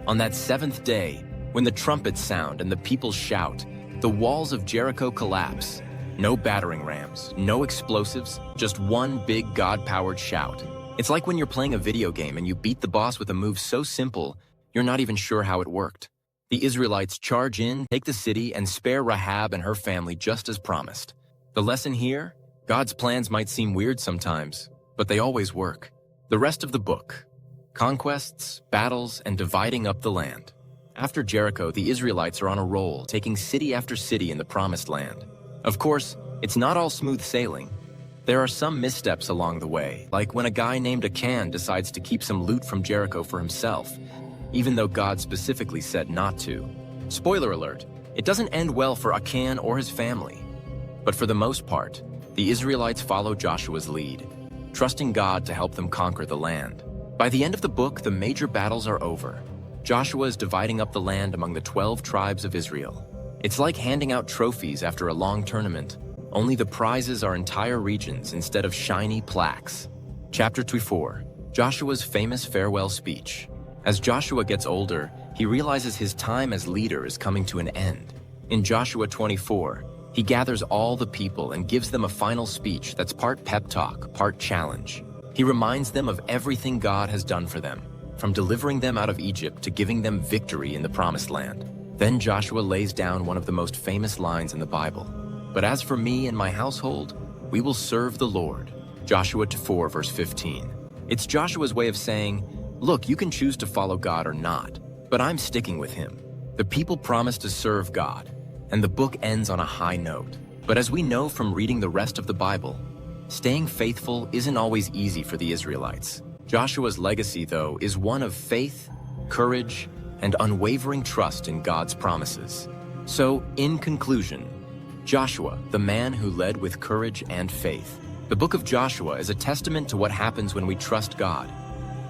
On that 7th day, when the trumpets sound and the people shout, the walls of Jericho collapse. No battering rams, no explosives, just one big God-powered shout. It's like when you're playing a video game and you beat the boss with a move so simple, you're not even sure how it worked. The Israelites charge in, take the city, and spare Rahab and her family just as promised. The lesson here? God's plans might seem weird sometimes, but they always work. The rest of the book. Conquests, battles, and dividing up the land. After Jericho, the Israelites are on a roll, taking city after city in the Promised Land. Of course, it's not all smooth sailing. There are some missteps along the way, like when a guy named Achan decides to keep some loot from Jericho for himself, even though God specifically said not to. Spoiler alert, it doesn't end well for Achan or his family. But for the most part, the Israelites follow Joshua's lead, trusting God to help them conquer the land. By the end of the book, the major battles are over. Joshua is dividing up the land among the 12 tribes of Israel. It's like handing out trophies after a long tournament, only the prizes are entire regions instead of shiny plaques. Chapter 24. Joshua's famous farewell speech. As Joshua gets older, he realizes his time as leader is coming to an end. In Joshua 24, he gathers all the people and gives them a final speech that's part pep talk, part challenge. He reminds them of everything God has done for them, from delivering them out of Egypt to giving them victory in the Promised Land. Then Joshua lays down one of the most famous lines in the Bible. "But as for me and my household, we will serve the Lord." Joshua 4, verse 15. It's Joshua's way of saying, look, you can choose to follow God or not, but I'm sticking with him. The people promise to serve God, and the book ends on a high note. But as we know from reading the rest of the Bible, staying faithful isn't always easy for the Israelites. Joshua's legacy, though, is one of faith, courage, and unwavering trust in God's promises. So, in conclusion, Joshua, the man who led with courage and faith. The book of Joshua is a testament to what happens when we trust God,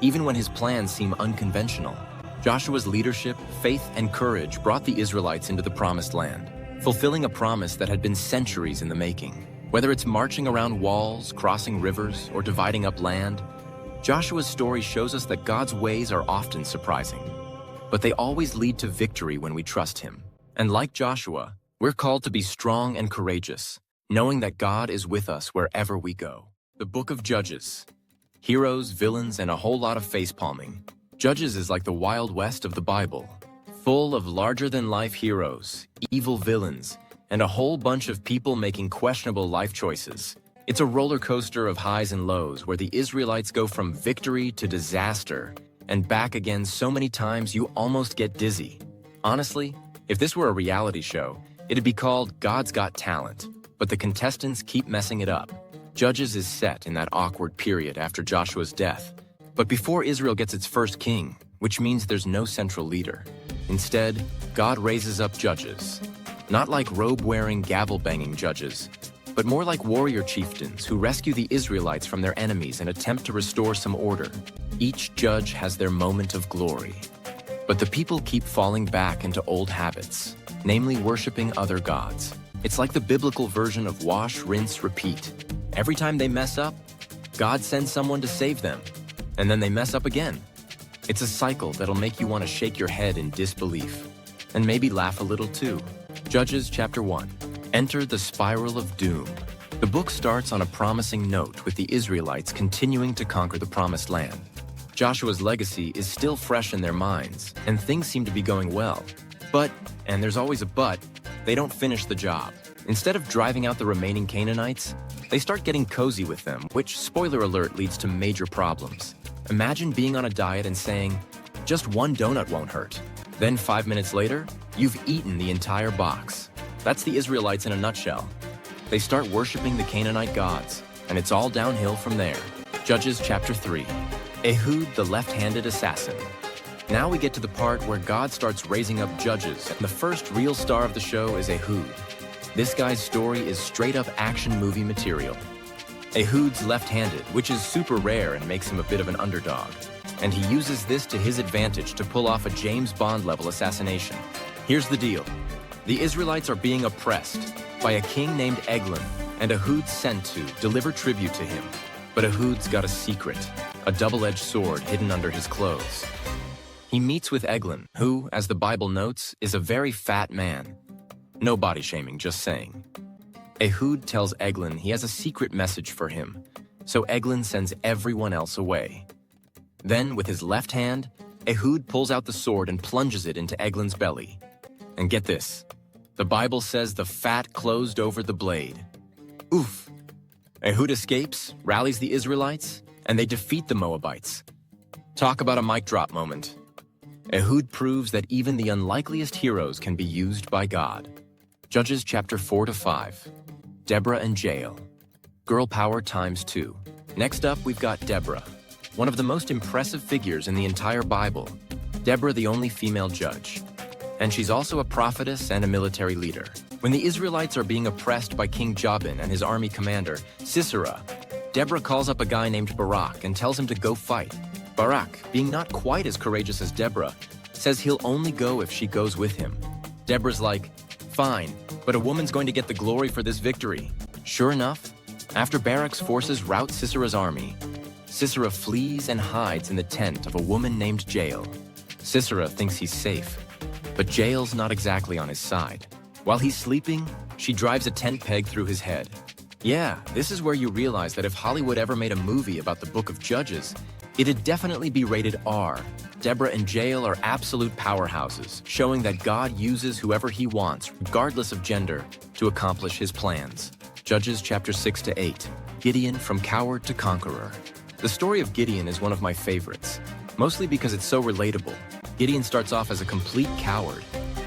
even when his plans seem unconventional. Joshua's leadership, faith, and courage brought the Israelites into the Promised Land, fulfilling a promise that had been centuries in the making. Whether it's marching around walls, crossing rivers, or dividing up land, Joshua's story shows us that God's ways are often surprising, but they always lead to victory when we trust him. And like Joshua, we're called to be strong and courageous, knowing that God is with us wherever we go. The book of Judges. Heroes, villains, and a whole lot of face-palming. Judges is like the Wild West of the Bible, full of larger-than-life heroes, evil villains, and a whole bunch of people making questionable life choices. It's a roller coaster of highs and lows where the Israelites go from victory to disaster and back again so many times you almost get dizzy. Honestly, if this were a reality show, it'd be called God's Got Talent, but the contestants keep messing it up. Judges is set in that awkward period after Joshua's death, but before Israel gets its first king, which means there's no central leader. Instead, God raises up judges. Not like robe-wearing, gavel-banging judges, but more like warrior chieftains who rescue the Israelites from their enemies and attempt to restore some order. Each judge has their moment of glory. But the people keep falling back into old habits, namely worshiping other gods. It's like the biblical version of wash, rinse, repeat. Every time they mess up, God sends someone to save them, and then they mess up again. It's a cycle that'll make you want to shake your head in disbelief, and maybe laugh a little too. Judges chapter 1. Enter the spiral of doom. The book starts on a promising note with the Israelites continuing to conquer the Promised Land. Joshua's legacy is still fresh in their minds, and things seem to be going well. But, and there's always a but, they don't finish the job. Instead of driving out the remaining Canaanites, they start getting cozy with them, which, spoiler alert, leads to major problems. Imagine being on a diet and saying, just one donut won't hurt. Then 5 minutes later, you've eaten the entire box. That's the Israelites in a nutshell. They start worshiping the Canaanite gods, and it's all downhill from there. Judges chapter 3. Ehud, the left-handed assassin. Now we get to the part where God starts raising up judges, and the first real star of the show is Ehud. This guy's story is straight-up action movie material. Ehud's left-handed, which is super rare and makes him a bit of an underdog, and he uses this to his advantage to pull off a James Bond-level assassination. Here's the deal. The Israelites are being oppressed by a king named Eglon, and Ehud's sent to deliver tribute to him. But Ehud's got a secret, a double-edged sword hidden under his clothes. He meets with Eglon, who, as the Bible notes, is a very fat man. No body shaming, just saying. Ehud tells Eglon he has a secret message for him, so Eglon sends everyone else away. Then, with his left hand, Ehud pulls out the sword and plunges it into Eglon's belly. And get this, the Bible says the fat closed over the blade. Oof! Ehud escapes, rallies the Israelites, and they defeat the Moabites. Talk about a mic drop moment. Ehud proves that even the unlikeliest heroes can be used by God. Judges chapter 4-5. Deborah and Jael. Girl power times 2. Next up, we've got Deborah, one of the most impressive figures in the entire Bible. Deborah, the only female judge. And she's also a prophetess and a military leader. When the Israelites are being oppressed by King Jabin and his army commander, Sisera, Deborah calls up a guy named Barak and tells him to go fight. Barak, being not quite as courageous as Deborah, says he'll only go if she goes with him. Deborah's like, fine, but a woman's going to get the glory for this victory. Sure enough, after Barak's forces rout Sisera's army, Sisera flees and hides in the tent of a woman named Jael. Sisera thinks he's safe, but Jael's not exactly on his side. While he's sleeping, she drives a tent peg through his head. Yeah, this is where you realize that if Hollywood ever made a movie about the Book of Judges, it'd definitely be rated R, Deborah, and Jael are absolute powerhouses, showing that God uses whoever he wants, regardless of gender, to accomplish his plans. Judges chapter 6 to 8. Gideon from coward to conqueror. The story of Gideon is one of my favorites, mostly because it's so relatable. Gideon starts off as a complete coward.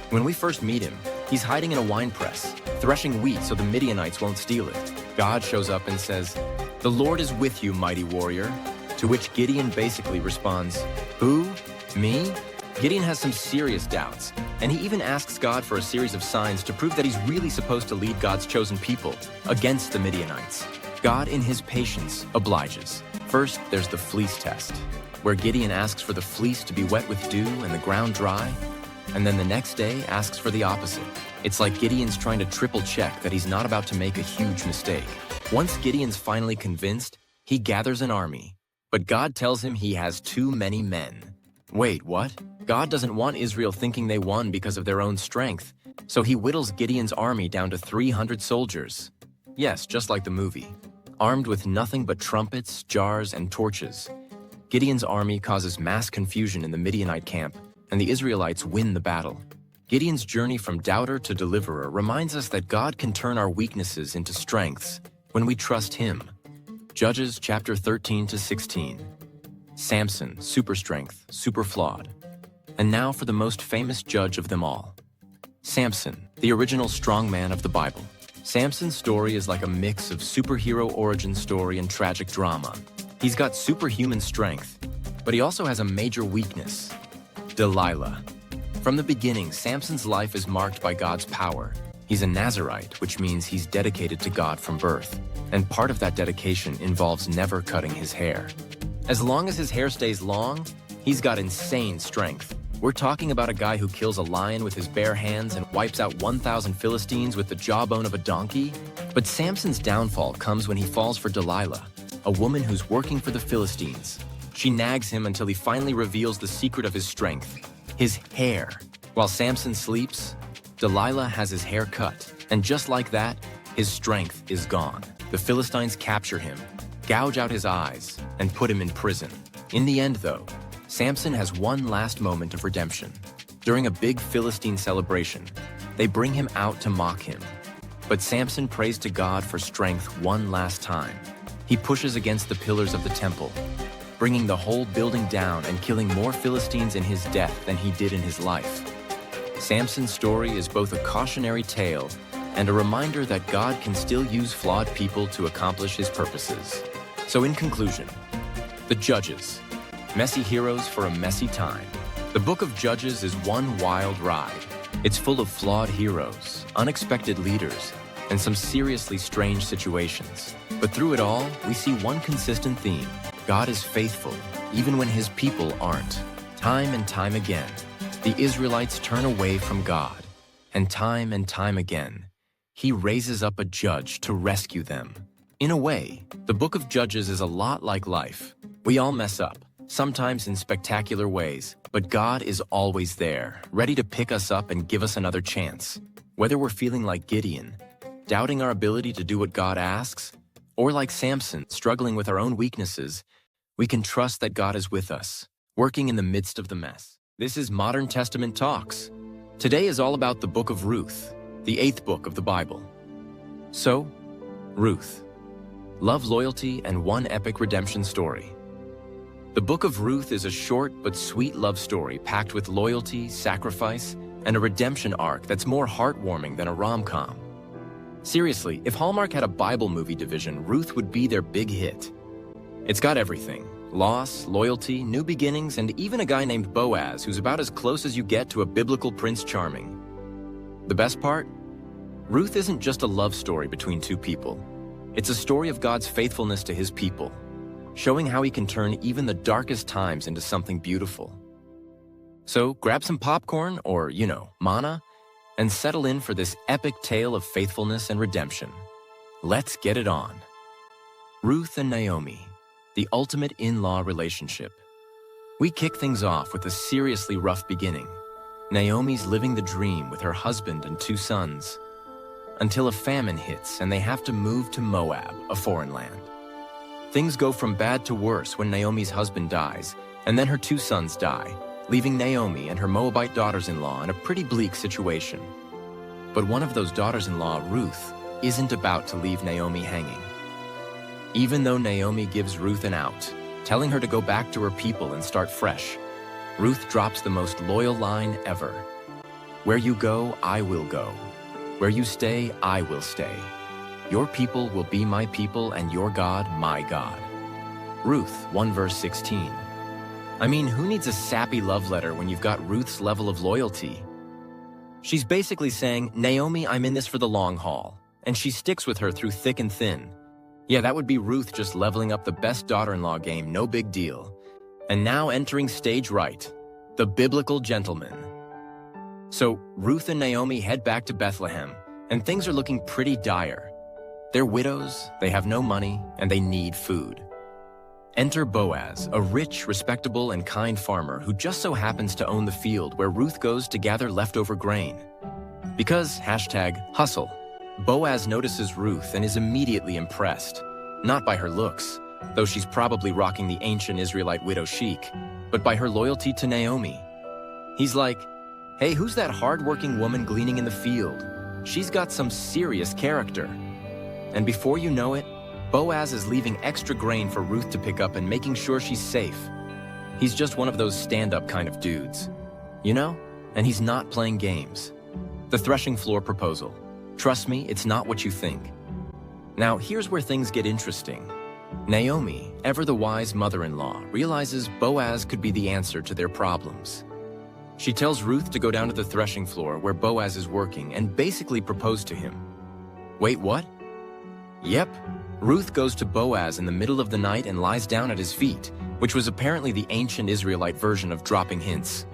When we first meet him, he's hiding in a wine press, threshing wheat so the Midianites won't steal it. God shows up and says, "The Lord is with you, mighty warrior." To which Gideon basically responds, "Who? Me?" Gideon has some serious doubts, and he even asks God for a series of signs to prove that he's really supposed to lead God's chosen people against the Midianites. God, in his patience, obliges. First, there's the fleece test, where Gideon asks for the fleece to be wet with dew and the ground dry, and then the next day asks for the opposite. It's like Gideon's trying to triple check that he's not about to make a huge mistake. Once Gideon's finally convinced, he gathers an army, but God tells him he has too many men. Wait, what? God doesn't want Israel thinking they won because of their own strength, so he whittles Gideon's army down to 300 soldiers. Yes, just like the movie. Armed with nothing but trumpets, jars, and torches, Gideon's army causes mass confusion in the Midianite camp, and the Israelites win the battle. Gideon's journey from doubter to deliverer reminds us that God can turn our weaknesses into strengths when we trust him. Judges chapter 13 to 16. Samson, super strength, super flawed. And now for the most famous judge of them all. Samson, the original strongman of the Bible. Samson's story is like a mix of superhero origin story and tragic drama. He's got superhuman strength, but he also has a major weakness: Delilah. From the beginning, Samson's life is marked by God's power. He's a Nazerite, which means he's dedicated to God from birth, and part of that dedication involves never cutting his hair. As long as his hair stays long, he's got insane strength. We're talking about a guy who kills a lion with his bare hands and wipes out 1,000 Philistines with the jawbone of a donkey. But Samson's downfall comes when he falls for Delilah, a woman who's working for the Philistines. She nags him until he finally reveals the secret of his strength: his hair. While Samson sleeps, Delilah has his hair cut, and just like that, his strength is gone. The Philistines capture him, gouge out his eyes, and put him in prison. In the end, though, Samson has one last moment of redemption. During a big Philistine celebration, they bring him out to mock him. But Samson prays to God for strength one last time. He pushes against the pillars of the temple, bringing the whole building down and killing more Philistines in his death than he did in his life. Samson's story is both a cautionary tale and a reminder that God can still use flawed people to accomplish his purposes. So in conclusion, the Judges. Messy heroes for a messy time. The book of Judges is one wild ride. It's full of flawed heroes, unexpected leaders, and some seriously strange situations. But through it all, we see one consistent theme: God is faithful, even when his people aren't. Time and time again, the Israelites turn away from God, and time again, he raises up a judge to rescue them. In a way, the book of Judges is a lot like life. We all mess up, sometimes in spectacular ways, but God is always there, ready to pick us up and give us another chance. Whether we're feeling like Gideon, doubting our ability to do what God asks, or like Samson, struggling with our own weaknesses, we can trust that God is with us, working in the midst of the mess. This is Modern Testament Talks. Today is all about the book of Ruth, the 8th book of the Bible. So, Ruth. Love, loyalty, and one epic redemption story. The book of Ruth is a short but sweet love story packed with loyalty, sacrifice, and a redemption arc that's more heartwarming than a rom-com. Seriously, if Hallmark had a Bible movie division, Ruth would be their big hit. It's got everything: loss, loyalty, new beginnings, and even a guy named Boaz who's about as close as you get to a biblical Prince Charming. The best part? Ruth isn't just a love story between two people. It's a story of God's faithfulness to his people, showing how he can turn even the darkest times into something beautiful. So grab some popcorn or, manna, and settle in for this epic tale of faithfulness and redemption. Let's get it on. Ruth and Naomi, the ultimate in-law relationship. We kick things off with a seriously rough beginning. Naomi's living the dream with her husband and 2 sons, until a famine hits and they have to move to Moab, a foreign land. Things go from bad to worse when Naomi's husband dies, And then her 2 sons die, leaving Naomi and her Moabite daughters-in-law in a pretty bleak situation. But one of those daughters-in-law, Ruth, isn't about to leave Naomi hanging. Even though Naomi gives Ruth an out, telling her to go back to her people and start fresh, Ruth drops the most loyal line ever. "Where you go, I will go. Where you stay, I will stay. Your people will be my people and your God, my God." Ruth 1 verse 16. I mean, who needs a sappy love letter when you've got Ruth's level of loyalty? She's basically saying, "Naomi, I'm in this for the long haul," and she sticks with her through thick and thin. Yeah, that would be Ruth just leveling up the best daughter-in-law game, no big deal. And now entering stage right, the biblical gentleman. So Ruth and Naomi head back to Bethlehem, and things are looking pretty dire. They're widows, they have no money, and they need food. Enter Boaz, a rich, respectable, and kind farmer who just so happens to own the field where Ruth goes to gather leftover grain. Because, #hustle, Boaz notices Ruth and is immediately impressed, not by her looks, though she's probably rocking the ancient Israelite widow chic, but by her loyalty to Naomi. He's like, "Hey, who's that hard-working woman gleaning in the field? She's got some serious character." And before you know it, Boaz is leaving extra grain for Ruth to pick up and making sure she's safe. He's just one of those stand-up kind of dudes, you know? And he's not playing games. The threshing floor proposal. Trust me, it's not what you think. Now, here's where things get interesting. Naomi, ever the wise mother-in-law, realizes Boaz could be the answer to their problems. She tells Ruth to go down to the threshing floor where Boaz is working and basically propose to him. Wait, what? Yep. Ruth goes to Boaz in the middle of the night and lies down at his feet, which was apparently the ancient Israelite version of dropping hints.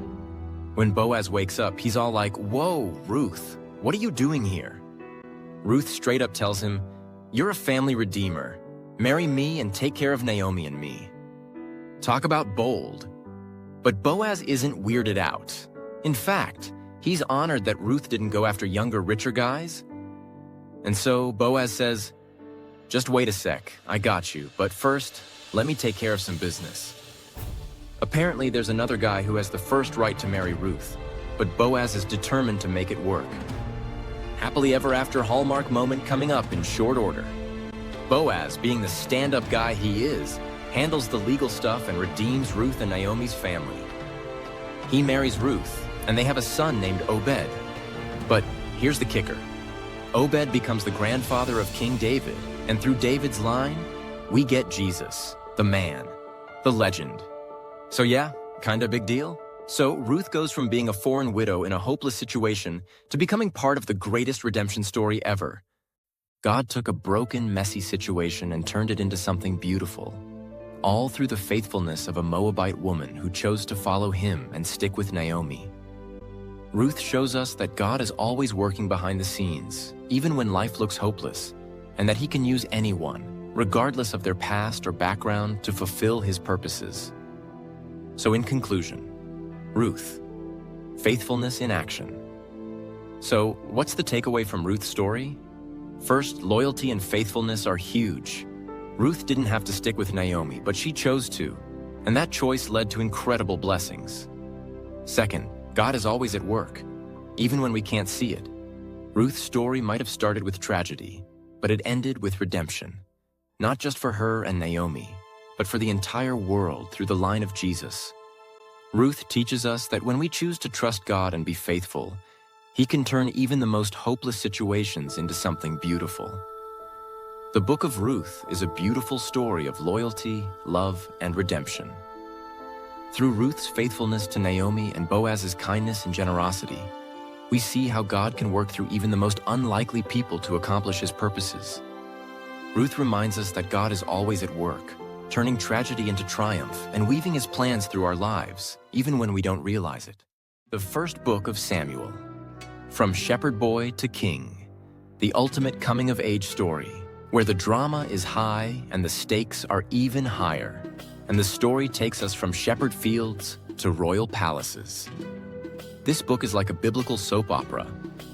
When Boaz wakes up, he's all like, "Whoa, Ruth, what are you doing here?" Ruth straight up tells him, "You're a family redeemer. Marry me and take care of Naomi and me." Talk about bold. But Boaz isn't weirded out. In fact, he's honored that Ruth didn't go after younger, richer guys. And so Boaz says, "Just wait a sec, I got you, but first, let me take care of some business." Apparently, there's another guy who has the first right to marry Ruth, but Boaz is determined to make it work. Happily ever after Hallmark moment coming up in short order. Boaz, being the stand-up guy he is, handles the legal stuff and redeems Ruth and Naomi's family. He marries Ruth, and they have a son named Obed. But here's the kicker. Obed becomes the grandfather of King David, and through David's line, we get Jesus, the man, the legend. So yeah, kinda big deal. So Ruth goes from being a foreign widow in a hopeless situation to becoming part of the greatest redemption story ever. God took a broken, messy situation and turned it into something beautiful, all through the faithfulness of a Moabite woman who chose to follow him and stick with Naomi. Ruth shows us that God is always working behind the scenes, even when life looks hopeless, and that he can use anyone, regardless of their past or background, to fulfill his purposes. So in conclusion, Ruth, faithfulness in action. So what's the takeaway from Ruth's story? First, loyalty and faithfulness are huge. Ruth didn't have to stick with Naomi, but she chose to, and that choice led to incredible blessings. Second, God is always at work, even when we can't see it. Ruth's story might have started with tragedy, but it ended with redemption, not just for her and Naomi, but for the entire world through the line of Jesus. Ruth teaches us that when we choose to trust God and be faithful, he can turn even the most hopeless situations into something beautiful. The book of Ruth is a beautiful story of loyalty, love, and redemption. Through Ruth's faithfulness to Naomi and Boaz's kindness and generosity, we see how God can work through even the most unlikely people to accomplish his purposes. Ruth reminds us that God is always at work, turning tragedy into triumph and weaving his plans through our lives, even when we don't realize it. The first book of Samuel. From shepherd boy to king, the ultimate coming-of-age story, where the drama is high and the stakes are even higher, and the story takes us from shepherd fields to royal palaces. This book is like a biblical soap opera,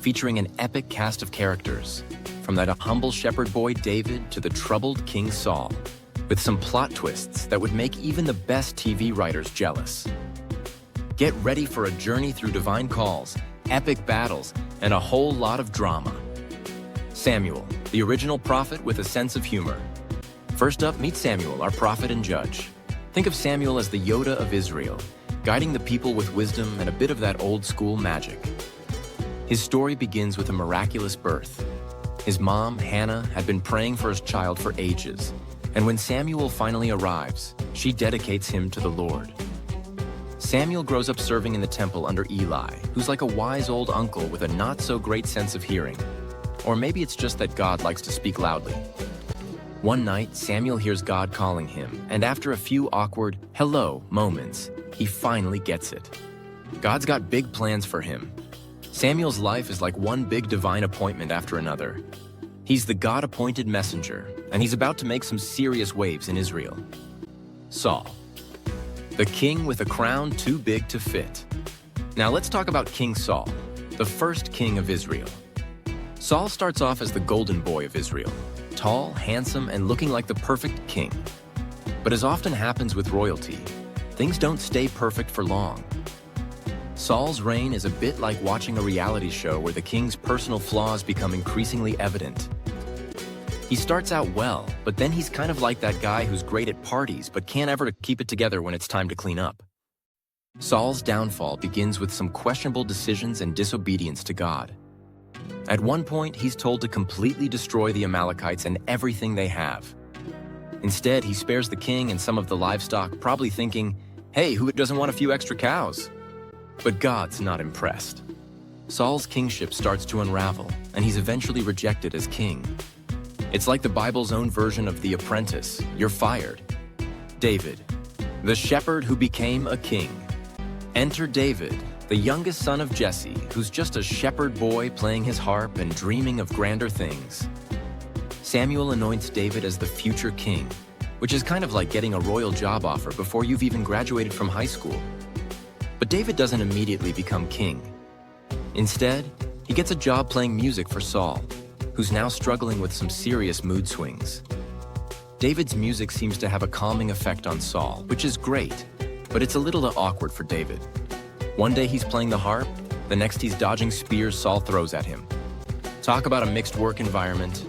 featuring an epic cast of characters, from that humble shepherd boy David to the troubled King Saul. with some plot twists that would make even the best TV writers jealous. Get ready for a journey through divine calls, epic battles, and a whole lot of drama. Samuel, the original prophet with a sense of humor. First up, meet Samuel, our prophet and judge. Think of Samuel as the Yoda of Israel, guiding the people with wisdom and a bit of that old-school magic. His story begins with a miraculous birth. His mom, Hannah, had been praying for his child for ages, and when Samuel finally arrives, she dedicates him to the Lord. Samuel grows up serving in the temple under Eli, who's like a wise old uncle with a not-so-great sense of hearing. Or maybe it's just that God likes to speak loudly. One night, Samuel hears God calling him, and after a few awkward hello moments, he finally gets it. God's got big plans for him. Samuel's life is like one big divine appointment after another. He's the God-appointed messenger, and he's about to make some serious waves in Israel. Saul, the king with a crown too big to fit. Now let's talk about King Saul, the first king of Israel. Saul starts off as the golden boy of Israel, tall, handsome, and looking like the perfect king. But as often happens with royalty, things don't stay perfect for long. Saul's reign is a bit like watching a reality show where the king's personal flaws become increasingly evident. He starts out well, but then he's kind of like that guy who's great at parties but can't ever keep it together when it's time to clean up. Saul's downfall begins with some questionable decisions and disobedience to God. At one point, he's told to completely destroy the Amalekites and everything they have. Instead, he spares the king and some of the livestock, probably thinking, hey, who doesn't want a few extra cows? But God's not impressed. Saul's kingship starts to unravel, and he's eventually rejected as king. It's like the Bible's own version of The Apprentice. You're fired. David, the shepherd who became a king. Enter David, the youngest son of Jesse, who's just a shepherd boy playing his harp and dreaming of grander things. Samuel anoints David as the future king, which is kind of like getting a royal job offer before you've even graduated from high school. But David doesn't immediately become king. Instead, he gets a job playing music for Saul, who's now struggling with some serious mood swings. David's music seems to have a calming effect on Saul, which is great, but it's a little awkward for David. One day he's playing the harp, the next he's dodging spears Saul throws at him. Talk about a mixed work environment.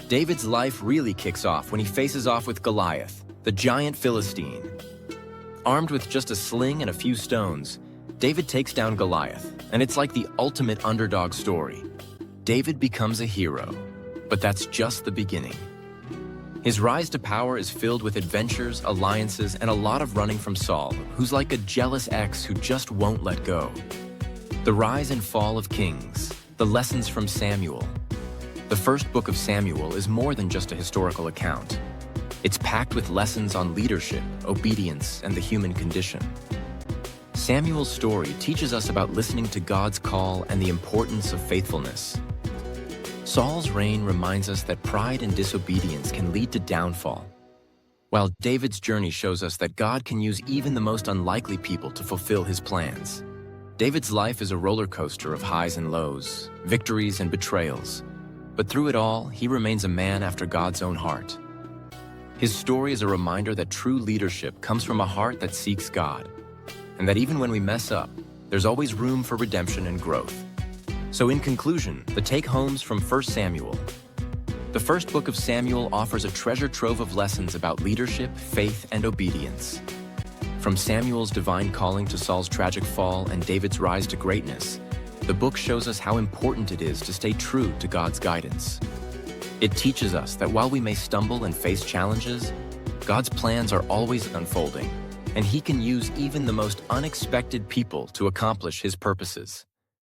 David's life really kicks off when he faces off with Goliath, the giant Philistine. Armed with just a sling and a few stones, David takes down Goliath, and it's like the ultimate underdog story. David becomes a hero, but that's just the beginning. His rise to power is filled with adventures, alliances, and a lot of running from Saul, who's like a jealous ex who just won't let go. The rise and fall of kings, the lessons from Samuel. The first book of Samuel is more than just a historical account. It's packed with lessons on leadership, obedience, and the human condition. Samuel's story teaches us about listening to God's call and the importance of faithfulness. Saul's reign reminds us that pride and disobedience can lead to downfall, while David's journey shows us that God can use even the most unlikely people to fulfill his plans. David's life is a roller coaster of highs and lows, victories and betrayals, but through it all, he remains a man after God's own heart. His story is a reminder that true leadership comes from a heart that seeks God, and that even when we mess up, there's always room for redemption and growth. So in conclusion, the take-homes from 1 Samuel. The first book of Samuel offers a treasure trove of lessons about leadership, faith, and obedience. From Samuel's divine calling to Saul's tragic fall and David's rise to greatness, the book shows us how important it is to stay true to God's guidance. It teaches us that while we may stumble and face challenges, God's plans are always unfolding, and He can use even the most unexpected people to accomplish His purposes.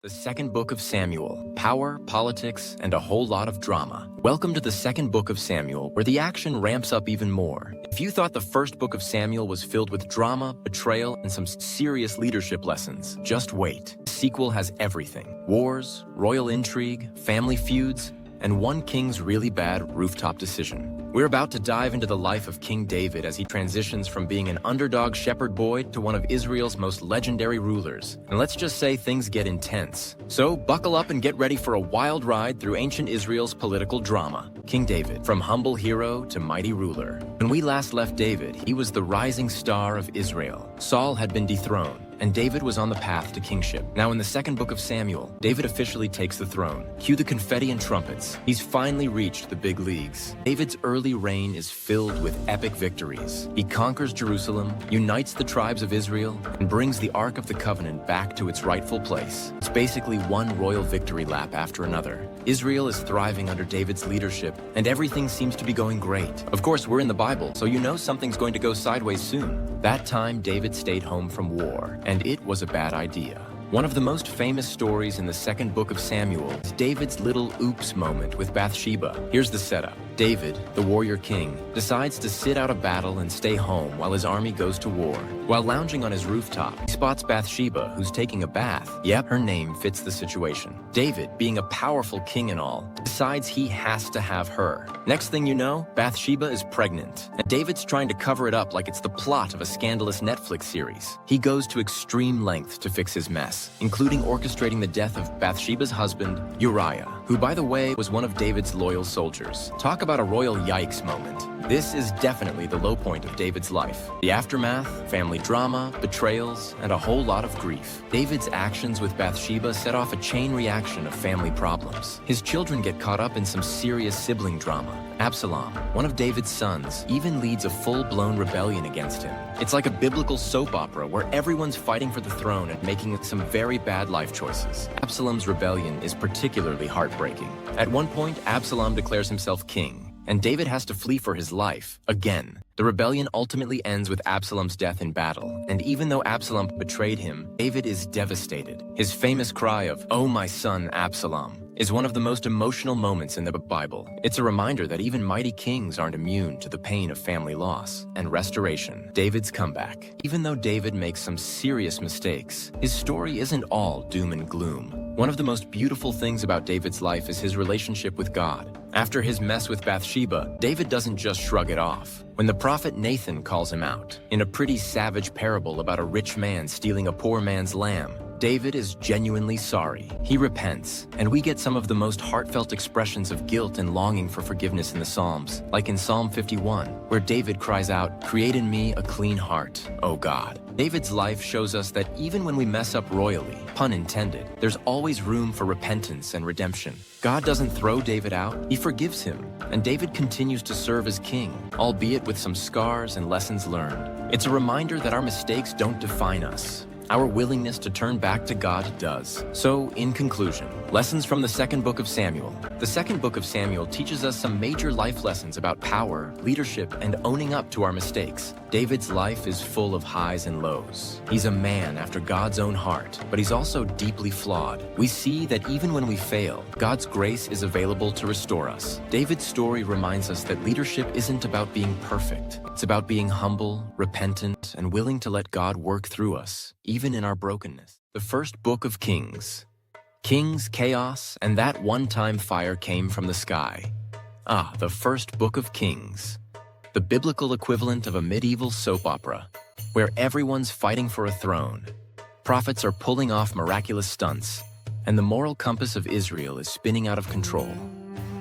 The second book of Samuel, power, politics, and a whole lot of drama. Welcome to the second book of Samuel, where the action ramps up even more. If you thought the first book of Samuel was filled with drama, betrayal, and some serious leadership lessons, just wait. The sequel has everything: wars, royal intrigue, family feuds, and one king's really bad rooftop decision. We're about to dive into the life of King David as he transitions from being an underdog shepherd boy to one of Israel's most legendary rulers. And let's just say things get intense. So buckle up and get ready for a wild ride through ancient Israel's political drama. King David, from humble hero to mighty ruler. When we last left David, he was the rising star of Israel. Saul had been dethroned, and David was on the path to kingship. Now in the second book of Samuel, David officially takes the throne. Cue the confetti and trumpets. He's finally reached the big leagues. David's early reign is filled with epic victories. He conquers Jerusalem, unites the tribes of Israel, and brings the Ark of the Covenant back to its rightful place. It's basically one royal victory lap after another. Israel is thriving under David's leadership, and everything seems to be going great. Of course, we're in the Bible, so you know something's going to go sideways soon. That time, David stayed home from war, and it was a bad idea. One of the most famous stories in the second book of Samuel is David's little oops moment with Bathsheba. Here's the setup. David, the warrior king, decides to sit out a battle and stay home while his army goes to war. While lounging on his rooftop, he spots Bathsheba, who's taking a bath. Yep, her name fits the situation. David, being a powerful king and all, decides he has to have her. Next thing you know, Bathsheba is pregnant, and David's trying to cover it up like it's the plot of a scandalous Netflix series. He goes to extreme lengths to fix his mess, including orchestrating the death of Bathsheba's husband, Uriah, who, by the way, was one of David's loyal soldiers. Talk about a royal yikes moment. This is definitely the low point of David's life. The aftermath, family drama, betrayals, and a whole lot of grief. David's actions with Bathsheba set off a chain reaction of family problems. His children get caught up in some serious sibling drama. Absalom, one of David's sons, even leads a full-blown rebellion against him. It's like a biblical soap opera where everyone's fighting for the throne and making some very bad life choices. Absalom's rebellion is particularly heartbreaking. At one point, Absalom declares himself king, and David has to flee for his life, again. The rebellion ultimately ends with Absalom's death in battle, and even though Absalom betrayed him, David is devastated. His famous cry of, "Oh my son, Absalom," is one of the most emotional moments in the Bible. It's a reminder that even mighty kings aren't immune to the pain of family loss and restoration. David's comeback. Even though David makes some serious mistakes, his story isn't all doom and gloom. One of the most beautiful things about David's life is his relationship with God. After his mess with Bathsheba, David doesn't just shrug it off. When the prophet Nathan calls him out, in a pretty savage parable about a rich man stealing a poor man's lamb, David is genuinely sorry. He repents, and we get some of the most heartfelt expressions of guilt and longing for forgiveness in the Psalms, like in Psalm 51, where David cries out, "Create in me a clean heart, O God." David's life shows us that even when we mess up royally, pun intended, there's always room for repentance and redemption. God doesn't throw David out, he forgives him, and David continues to serve as king, albeit with some scars and lessons learned. It's a reminder that our mistakes don't define us. Our willingness to turn back to God does. So, in conclusion, lessons from the second book of Samuel. The second book of Samuel teaches us some major life lessons about power, leadership, and owning up to our mistakes. David's life is full of highs and lows. He's a man after God's own heart, but he's also deeply flawed. We see that even when we fail, God's grace is available to restore us. David's story reminds us that leadership isn't about being perfect. It's about being humble, repentant, and willing to let God work through us, even in our brokenness. The first book of Kings. Kings, chaos, and that one-time fire came from the sky. The first book of Kings. The biblical equivalent of a medieval soap opera, where everyone's fighting for a throne. Prophets are pulling off miraculous stunts, and the moral compass of Israel is spinning out of control.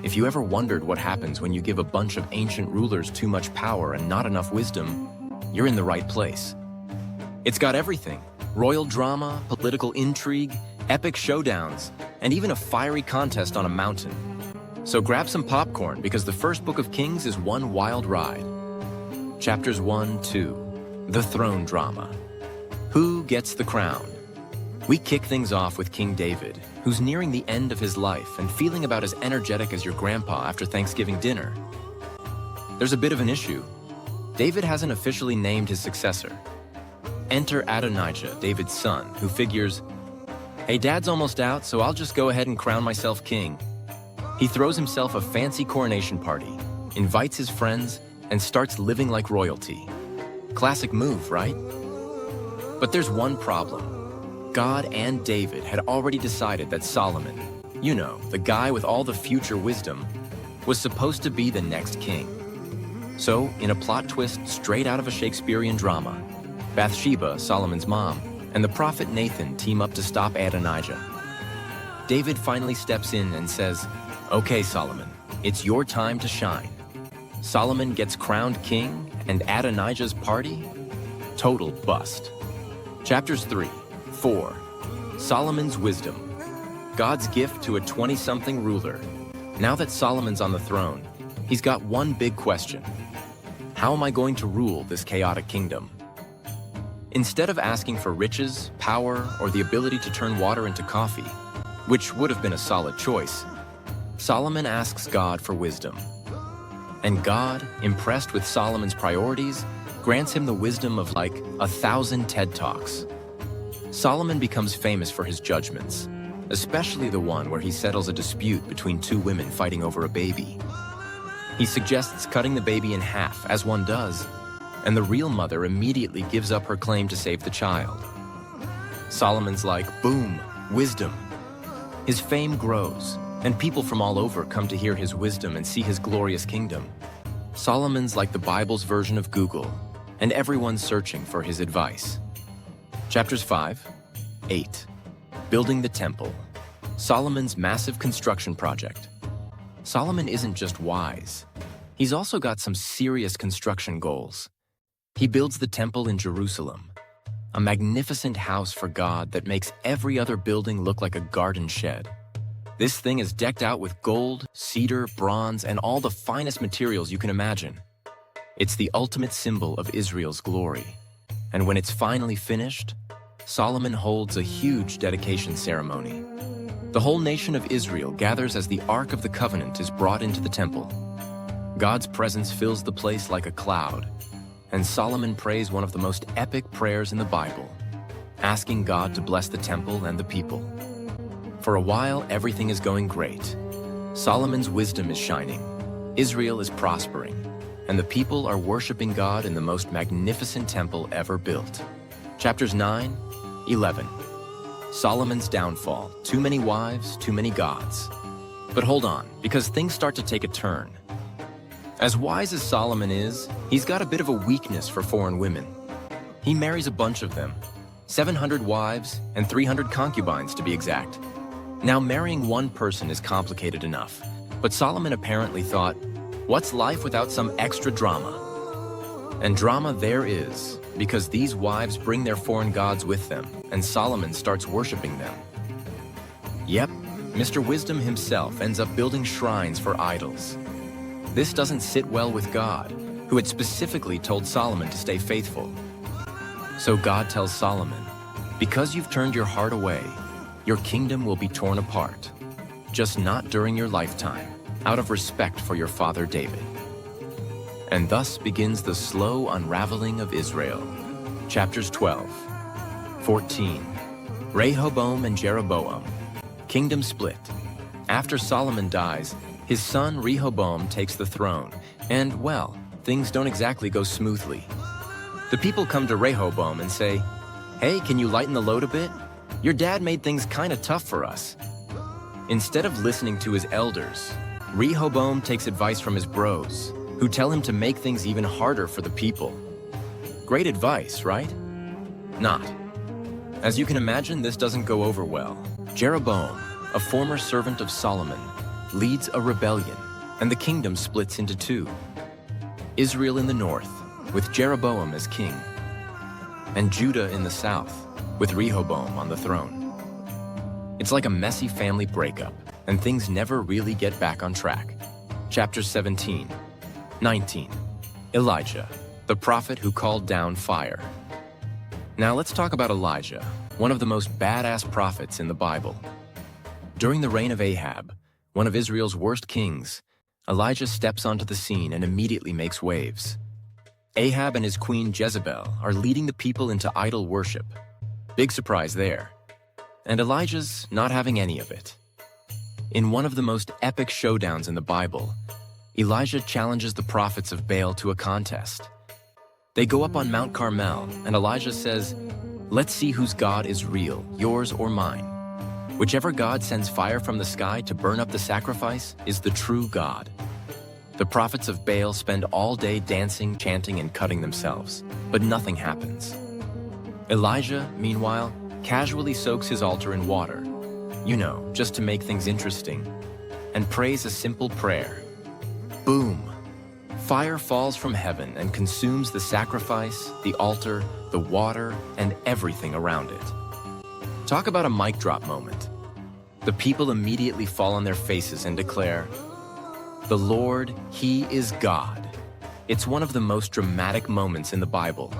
If you ever wondered what happens when you give a bunch of ancient rulers too much power and not enough wisdom, you're in the right place. It's got everything: royal drama, political intrigue, epic showdowns, and even a fiery contest on a mountain. So grab some popcorn, because the first book of Kings is one wild ride. Chapters 1-2, the throne drama. Who gets the crown? We kick things off with King David, who's nearing the end of his life and feeling about as energetic as your grandpa after Thanksgiving dinner. There's a bit of an issue. David hasn't officially named his successor. Enter Adonijah, David's son, who figures, "Hey, Dad's almost out, so I'll just go ahead and crown myself king." He throws himself a fancy coronation party, invites his friends, and starts living like royalty. Classic move, right? But there's one problem. God and David had already decided that Solomon, you know, the guy with all the future wisdom, was supposed to be the next king. So, in a plot twist straight out of a Shakespearean drama, Bathsheba, Solomon's mom, and the prophet Nathan team up to stop Adonijah. David finally steps in and says, "Okay, Solomon, it's your time to shine." Solomon gets crowned king, and Adonijah's party? Total bust. Chapters 3, 4. Solomon's wisdom. God's gift to a 20-something ruler. Now that Solomon's on the throne, he's got one big question. How am I going to rule this chaotic kingdom? Instead of asking for riches, power, or the ability to turn water into coffee, which would have been a solid choice, Solomon asks God for wisdom. And God, impressed with Solomon's priorities, grants him the wisdom of like 1,000 TED Talks. Solomon becomes famous for his judgments, especially the one where he settles a dispute between two women fighting over a baby. He suggests cutting the baby in half, as one does, and the real mother immediately gives up her claim to save the child. Solomon's like, boom, wisdom. His fame grows, and people from all over come to hear his wisdom and see his glorious kingdom. Solomon's like the Bible's version of Google, and everyone's searching for his advice. Chapters 5, 8. Building the Temple. Solomon's massive construction project. Solomon isn't just wise. He's also got some serious construction goals. He builds the temple in Jerusalem, a magnificent house for God that makes every other building look like a garden shed. This thing is decked out with gold, cedar, bronze, and all the finest materials you can imagine. It's the ultimate symbol of Israel's glory. And when it's finally finished, Solomon holds a huge dedication ceremony. The whole nation of Israel gathers as the Ark of the Covenant is brought into the temple. God's presence fills the place like a cloud, and Solomon prays one of the most epic prayers in the Bible, asking God to bless the temple and the people. For a while, everything is going great. Solomon's wisdom is shining, Israel is prospering, and the people are worshiping God in the most magnificent temple ever built. Chapters 9, 11. Solomon's downfall. Too many wives, too many gods. But hold on, because things start to take a turn. As wise as Solomon is, he's got a bit of a weakness for foreign women. He marries a bunch of them, 700 wives and 300 concubines to be exact. Now, marrying one person is complicated enough, but Solomon apparently thought, what's life without some extra drama? And drama there is, because these wives bring their foreign gods with them, and Solomon starts worshiping them. Yep, Mr. Wisdom himself ends up building shrines for idols. This doesn't sit well with God, who had specifically told Solomon to stay faithful. So God tells Solomon, because you've turned your heart away, your kingdom will be torn apart, just not during your lifetime, out of respect for your father David. And thus begins the slow unraveling of Israel. Chapters 12, 14. Rehoboam and Jeroboam. Kingdom split. After Solomon dies, his son Rehoboam takes the throne, and, well, things don't exactly go smoothly. The people come to Rehoboam and say, hey, can you lighten the load a bit? Your dad made things kind of tough for us. Instead of listening to his elders, Rehoboam takes advice from his bros, who tell him to make things even harder for the people. Great advice, right? Not. As you can imagine, this doesn't go over well. Jeroboam, a former servant of Solomon, leads a rebellion, and the kingdom splits into two. Israel in the north, with Jeroboam as king, and Judah in the south, with Rehoboam on the throne. It's like a messy family breakup, and things never really get back on track. Chapters 17, 19. Elijah, the prophet who called down fire. Now let's talk about Elijah, one of the most badass prophets in the Bible. During the reign of Ahab, one of Israel's worst kings, Elijah steps onto the scene and immediately makes waves. Ahab and his queen Jezebel are leading the people into idol worship. Big surprise there. And Elijah's not having any of it. In one of the most epic showdowns in the Bible, Elijah challenges the prophets of Baal to a contest. They go up on Mount Carmel, and Elijah says, let's see whose God is real, yours or mine. Whichever God sends fire from the sky to burn up the sacrifice is the true God. The prophets of Baal spend all day dancing, chanting, and cutting themselves, but nothing happens. Elijah, meanwhile, casually soaks his altar in water, just to make things interesting, and prays a simple prayer. Boom! Fire falls from heaven and consumes the sacrifice, the altar, the water, and everything around it. Talk about a mic drop moment. The people immediately fall on their faces and declare, "The Lord, He is God." It's one of the most dramatic moments in the Bible,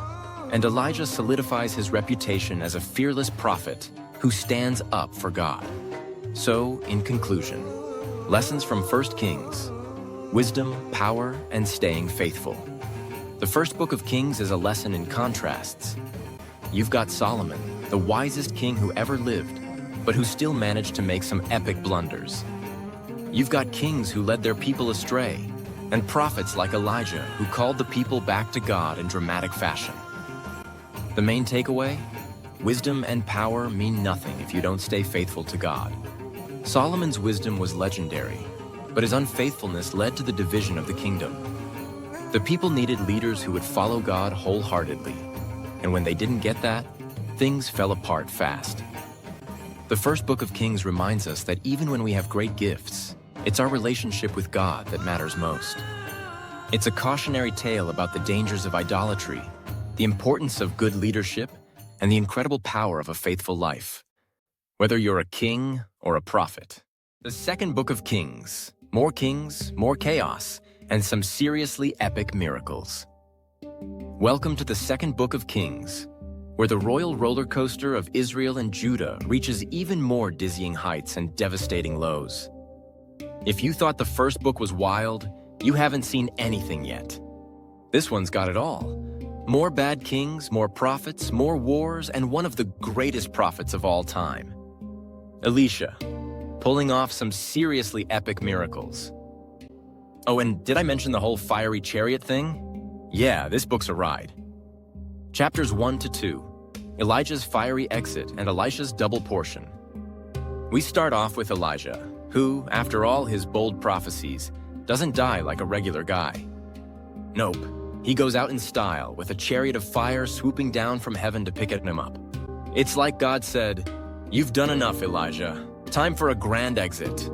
and Elijah solidifies his reputation as a fearless prophet who stands up for God. So, in conclusion, lessons from 1 Kings: wisdom, power, and staying faithful. The first book of Kings is a lesson in contrasts. You've got Solomon, the wisest king who ever lived, but who still managed to make some epic blunders. You've got kings who led their people astray, and prophets like Elijah who called the people back to God in dramatic fashion. The main takeaway? Wisdom and power mean nothing if you don't stay faithful to God. Solomon's wisdom was legendary, but his unfaithfulness led to the division of the kingdom. The people needed leaders who would follow God wholeheartedly, and when they didn't get that, things fell apart fast. The first book of Kings reminds us that even when we have great gifts, it's our relationship with God that matters most. It's a cautionary tale about the dangers of idolatry, the importance of good leadership, and the incredible power of a faithful life. Whether you're a king or a prophet. The second book of Kings: more chaos, and some seriously epic miracles. Welcome to the second book of Kings, where the royal roller coaster of Israel and Judah reaches even more dizzying heights and devastating lows. If you thought the first book was wild, you haven't seen anything yet. This one's got it all. More bad kings, more prophets, more wars, and one of the greatest prophets of all time. Elisha, pulling off some seriously epic miracles. Oh, and did I mention the whole fiery chariot thing? Yeah, this book's a ride. Chapters 1 to 2, Elijah's fiery exit and Elisha's double portion. We start off with Elijah, who, after all his bold prophecies, doesn't die like a regular guy. Nope, he goes out in style with a chariot of fire swooping down from heaven to pick him up. It's like God said, "You've done enough, Elijah. Time for a grand exit."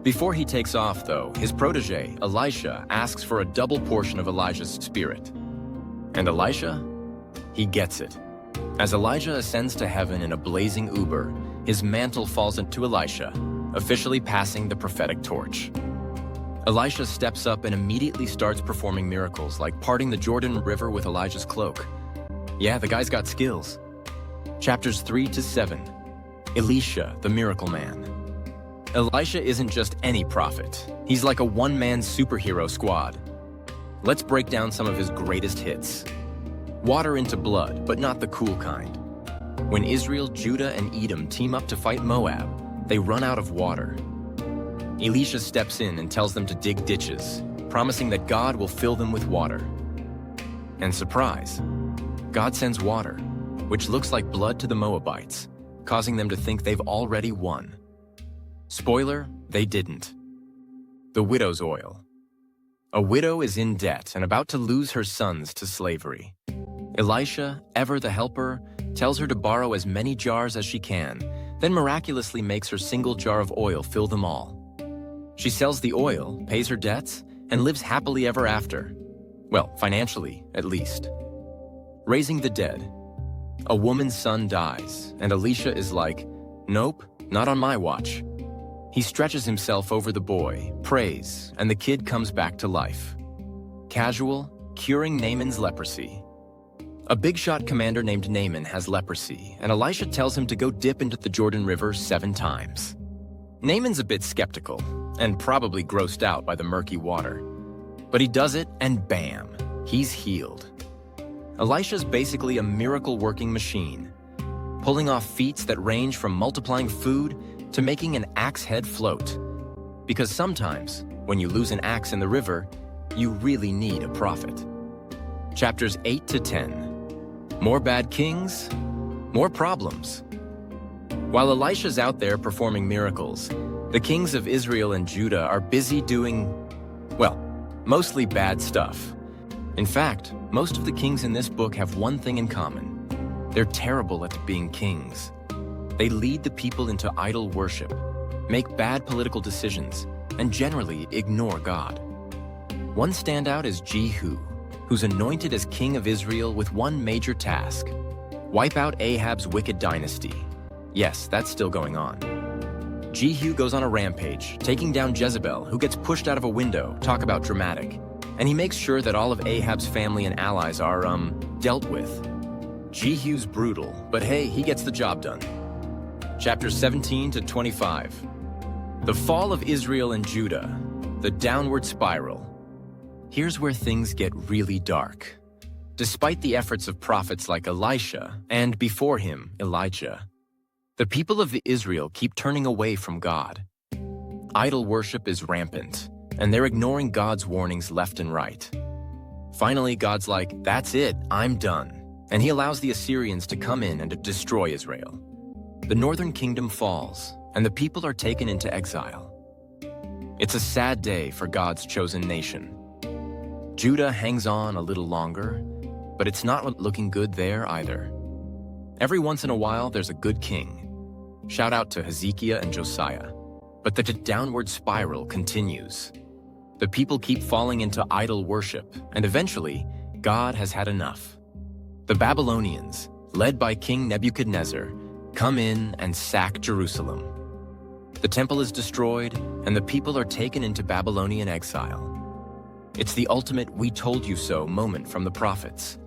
Before he takes off, though, his protege, Elisha, asks for a double portion of Elijah's spirit. And Elisha? He gets it. As Elijah ascends to heaven in a blazing Uber, his mantle falls into Elisha, officially passing the prophetic torch. Elisha steps up and immediately starts performing miracles like parting the Jordan River with Elijah's cloak. Yeah, the guy's got skills. Chapters 3 to 7, Elisha, the miracle man. Elisha isn't just any prophet. He's like a one-man superhero squad. Let's break down some of his greatest hits. Water into blood, but not the cool kind. When Israel, Judah, and Edom team up to fight Moab, they run out of water. Elisha steps in and tells them to dig ditches, promising that God will fill them with water. And surprise, God sends water, which looks like blood to the Moabites, causing them to think they've already won. Spoiler, they didn't. The widow's oil. A widow is in debt and about to lose her sons to slavery. Elisha, ever the helper, tells her to borrow as many jars as she can, then miraculously makes her single jar of oil fill them all. She sells the oil, pays her debts, and lives happily ever after. Well, financially, at least. Raising the dead. A woman's son dies, and Elisha is like, "Nope, not on my watch." He stretches himself over the boy, prays, and the kid comes back to life. Casual, curing Naaman's leprosy. A big-shot commander named Naaman has leprosy, and Elisha tells him to go dip into the Jordan River 7 times. Naaman's a bit skeptical, and probably grossed out by the murky water. But he does it, and bam, he's healed. Elisha's basically a miracle-working machine, pulling off feats that range from multiplying food to making an axe head float. Because sometimes, when you lose an axe in the river, you really need a prophet. Chapters 8 to 10. More bad kings, more problems. While Elisha's out there performing miracles, the kings of Israel and Judah are busy doing, well, mostly bad stuff. In fact, most of the kings in this book have one thing in common. They're terrible at being kings. They lead the people into idol worship, make bad political decisions, and generally ignore God. One standout is Jehu, who's anointed as king of Israel with one major task: wipe out Ahab's wicked dynasty. Yes, that's still going on. Jehu goes on a rampage, taking down Jezebel, who gets pushed out of a window. Talk about dramatic. And he makes sure that all of Ahab's family and allies are, dealt with. Jehu's brutal, but hey, he gets the job done. Chapters 17 to 25. The fall of Israel and Judah, the downward spiral. Here's where things get really dark. Despite the efforts of prophets like Elisha, and before him, Elijah, the people of Israel keep turning away from God. Idol worship is rampant, and they're ignoring God's warnings left and right. Finally, God's like, that's it, I'm done. And he allows the Assyrians to come in and to destroy Israel. The northern kingdom falls, and the people are taken into exile. It's a sad day for God's chosen nation. Judah hangs on a little longer, but it's not looking good there either. Every once in a while, there's a good king. Shout out to Ezekiel and Josiah. But the downward spiral continues. The people keep falling into idol worship, and eventually, God has had enough. The Babylonians, led by King Nebuchadnezzar, come in and sack Jerusalem. The temple is destroyed, and the people are taken into Babylonian exile. It's the ultimate "we told you so" moment from the prophets.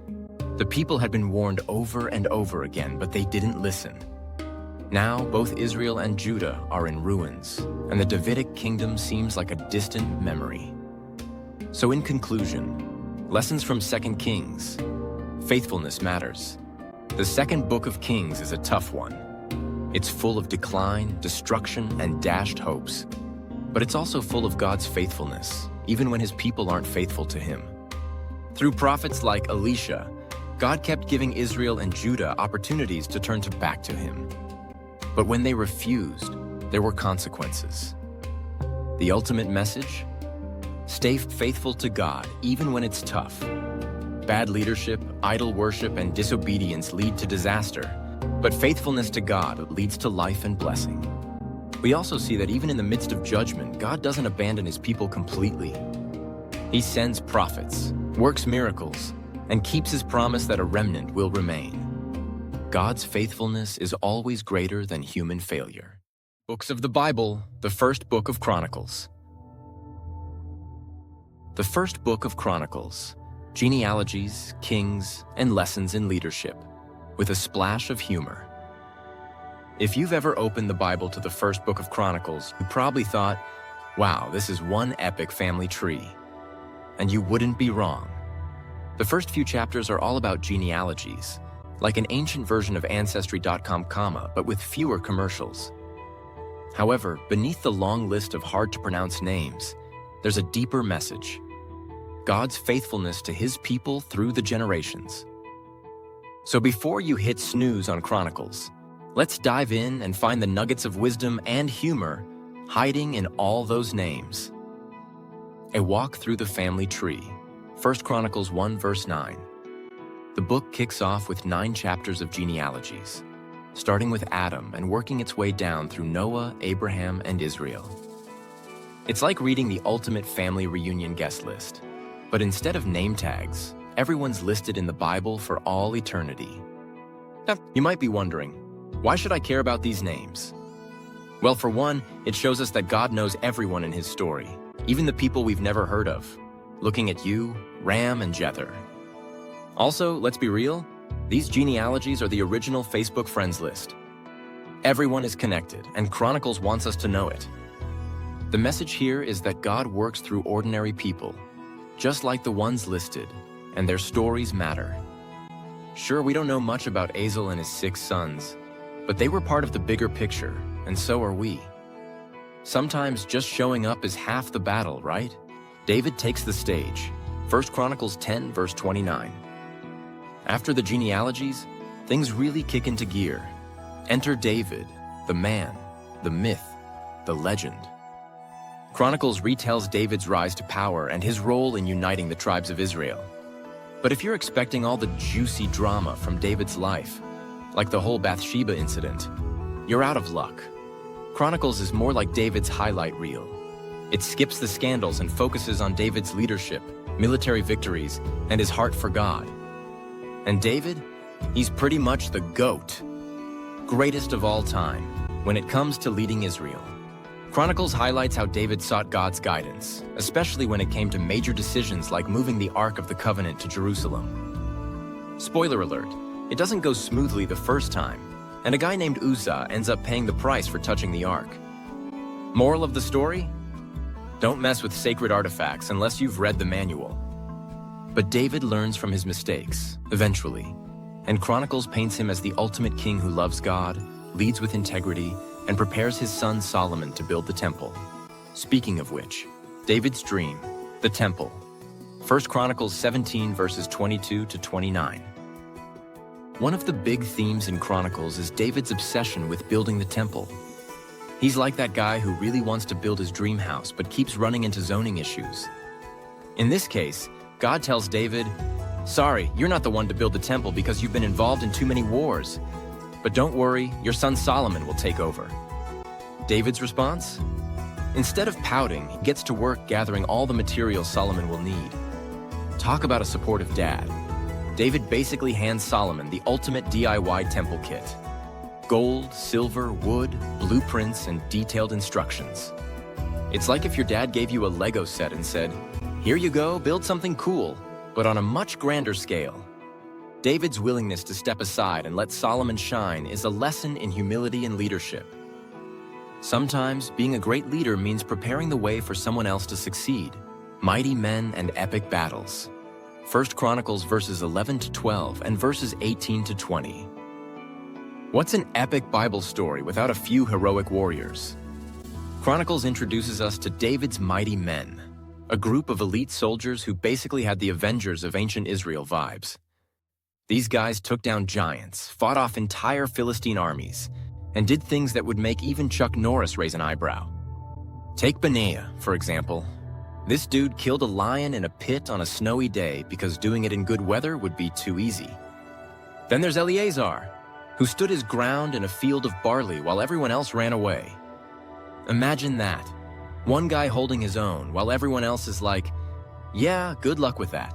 The people had been warned over and over again, but they didn't listen. Now, both Israel and Judah are in ruins, and the Davidic kingdom seems like a distant memory. So in conclusion, lessons from 2 Kings. Faithfulness matters. The second book of Kings is a tough one. It's full of decline, destruction, and dashed hopes. But it's also full of God's faithfulness, even when his people aren't faithful to him. Through prophets like Elisha, God kept giving Israel and Judah opportunities to turn back to him. But when they refused, there were consequences. The ultimate message? Stay faithful to God, even when it's tough. Bad leadership, idol worship, and disobedience lead to disaster, but faithfulness to God leads to life and blessing. We also see that even in the midst of judgment, God doesn't abandon his people completely. He sends prophets, works miracles, and keeps his promise that a remnant will remain. God's faithfulness is always greater than human failure. Books of the Bible, the first book of Chronicles. The first book of Chronicles, genealogies, kings, and lessons in leadership, with a splash of humor. If you've ever opened the Bible to the first book of Chronicles, you probably thought, wow, this is one epic family tree. And you wouldn't be wrong. The first few chapters are all about genealogies, like an ancient version of Ancestry.com, but with fewer commercials. However, beneath the long list of hard-to-pronounce names, there's a deeper message: God's faithfulness to his people through the generations. So before you hit snooze on Chronicles, let's dive in and find the nuggets of wisdom and humor hiding in all those names. A walk through the family tree. 1 Chronicles 1 verse 9. The book kicks off with 9 chapters of genealogies, starting with Adam and working its way down through Noah, Abraham, and Israel. It's like reading the ultimate family reunion guest list, but instead of name tags, everyone's listed in the Bible for all eternity. Now, you might be wondering, why should I care about these names? Well, for one, it shows us that God knows everyone in his story, even the people we've never heard of. Looking at you, Ram, and Jether. Also, let's be real, these genealogies are the original Facebook friends list. Everyone is connected, and Chronicles wants us to know it. The message here is that God works through ordinary people, just like the ones listed, and their stories matter. Sure, we don't know much about Azel and his 6 sons, but they were part of the bigger picture, and so are we. Sometimes just showing up is half the battle, right? David takes the stage. 1 Chronicles 10 verse 29. After the genealogies, things really kick into gear. Enter David, the man, the myth, the legend. Chronicles retells David's rise to power and his role in uniting the tribes of Israel. But if you're expecting all the juicy drama from David's life, like the whole Bathsheba incident, you're out of luck. Chronicles is more like David's highlight reel. It skips the scandals and focuses on David's leadership, military victories, and his heart for God. And David? He's pretty much the GOAT. Greatest of all time when it comes to leading Israel. Chronicles highlights how David sought God's guidance, especially when it came to major decisions like moving the Ark of the Covenant to Jerusalem. Spoiler alert, it doesn't go smoothly the first time, and a guy named Uzzah ends up paying the price for touching the Ark. Moral of the story? Don't mess with sacred artifacts unless you've read the manual. But David learns from his mistakes, eventually, and Chronicles paints him as the ultimate king who loves God, leads with integrity, and prepares his son Solomon to build the temple. Speaking of which, David's dream, the temple. 1 Chronicles 17 verses 22 to 29. One of the big themes in Chronicles is David's obsession with building the temple. He's like that guy who really wants to build his dream house but keeps running into zoning issues. In this case, God tells David, "Sorry, you're not the one to build the temple because you've been involved in too many wars. But don't worry, your son Solomon will take over." David's response? Instead of pouting, he gets to work gathering all the materials Solomon will need. Talk about a supportive dad. David basically hands Solomon the ultimate DIY temple kit. Gold, silver, wood, blueprints, and detailed instructions. It's like if your dad gave you a Lego set and said, "Here you go, build something cool," but on a much grander scale. David's willingness to step aside and let Solomon shine is a lesson in humility and leadership. Sometimes, being a great leader means preparing the way for someone else to succeed. Mighty men and epic battles. 1 Chronicles verses 11 to 12 and verses 18 to 20. What's an epic Bible story without a few heroic warriors? Chronicles introduces us to David's mighty men, a group of elite soldiers who basically had the Avengers of ancient Israel vibes. These guys took down giants, fought off entire Philistine armies, and did things that would make even Chuck Norris raise an eyebrow. Take Benaiah, for example. This dude killed a lion in a pit on a snowy day because doing it in good weather would be too easy. Then there's Eleazar, who stood his ground in a field of barley while everyone else ran away. Imagine that. One guy holding his own while everyone else is like, "Yeah, good luck with that."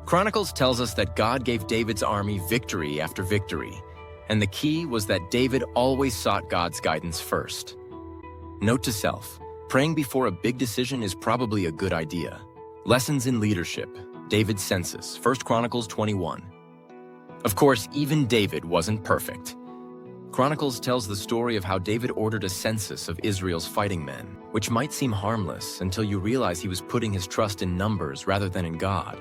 Chronicles tells us that God gave David's army victory after victory, and the key was that David always sought God's guidance first. Note to self, praying before a big decision is probably a good idea. Lessons in leadership, David's census, 1 Chronicles 21. Of course, even David wasn't perfect. Chronicles tells the story of how David ordered a census of Israel's fighting men, which might seem harmless until you realize he was putting his trust in numbers rather than in God.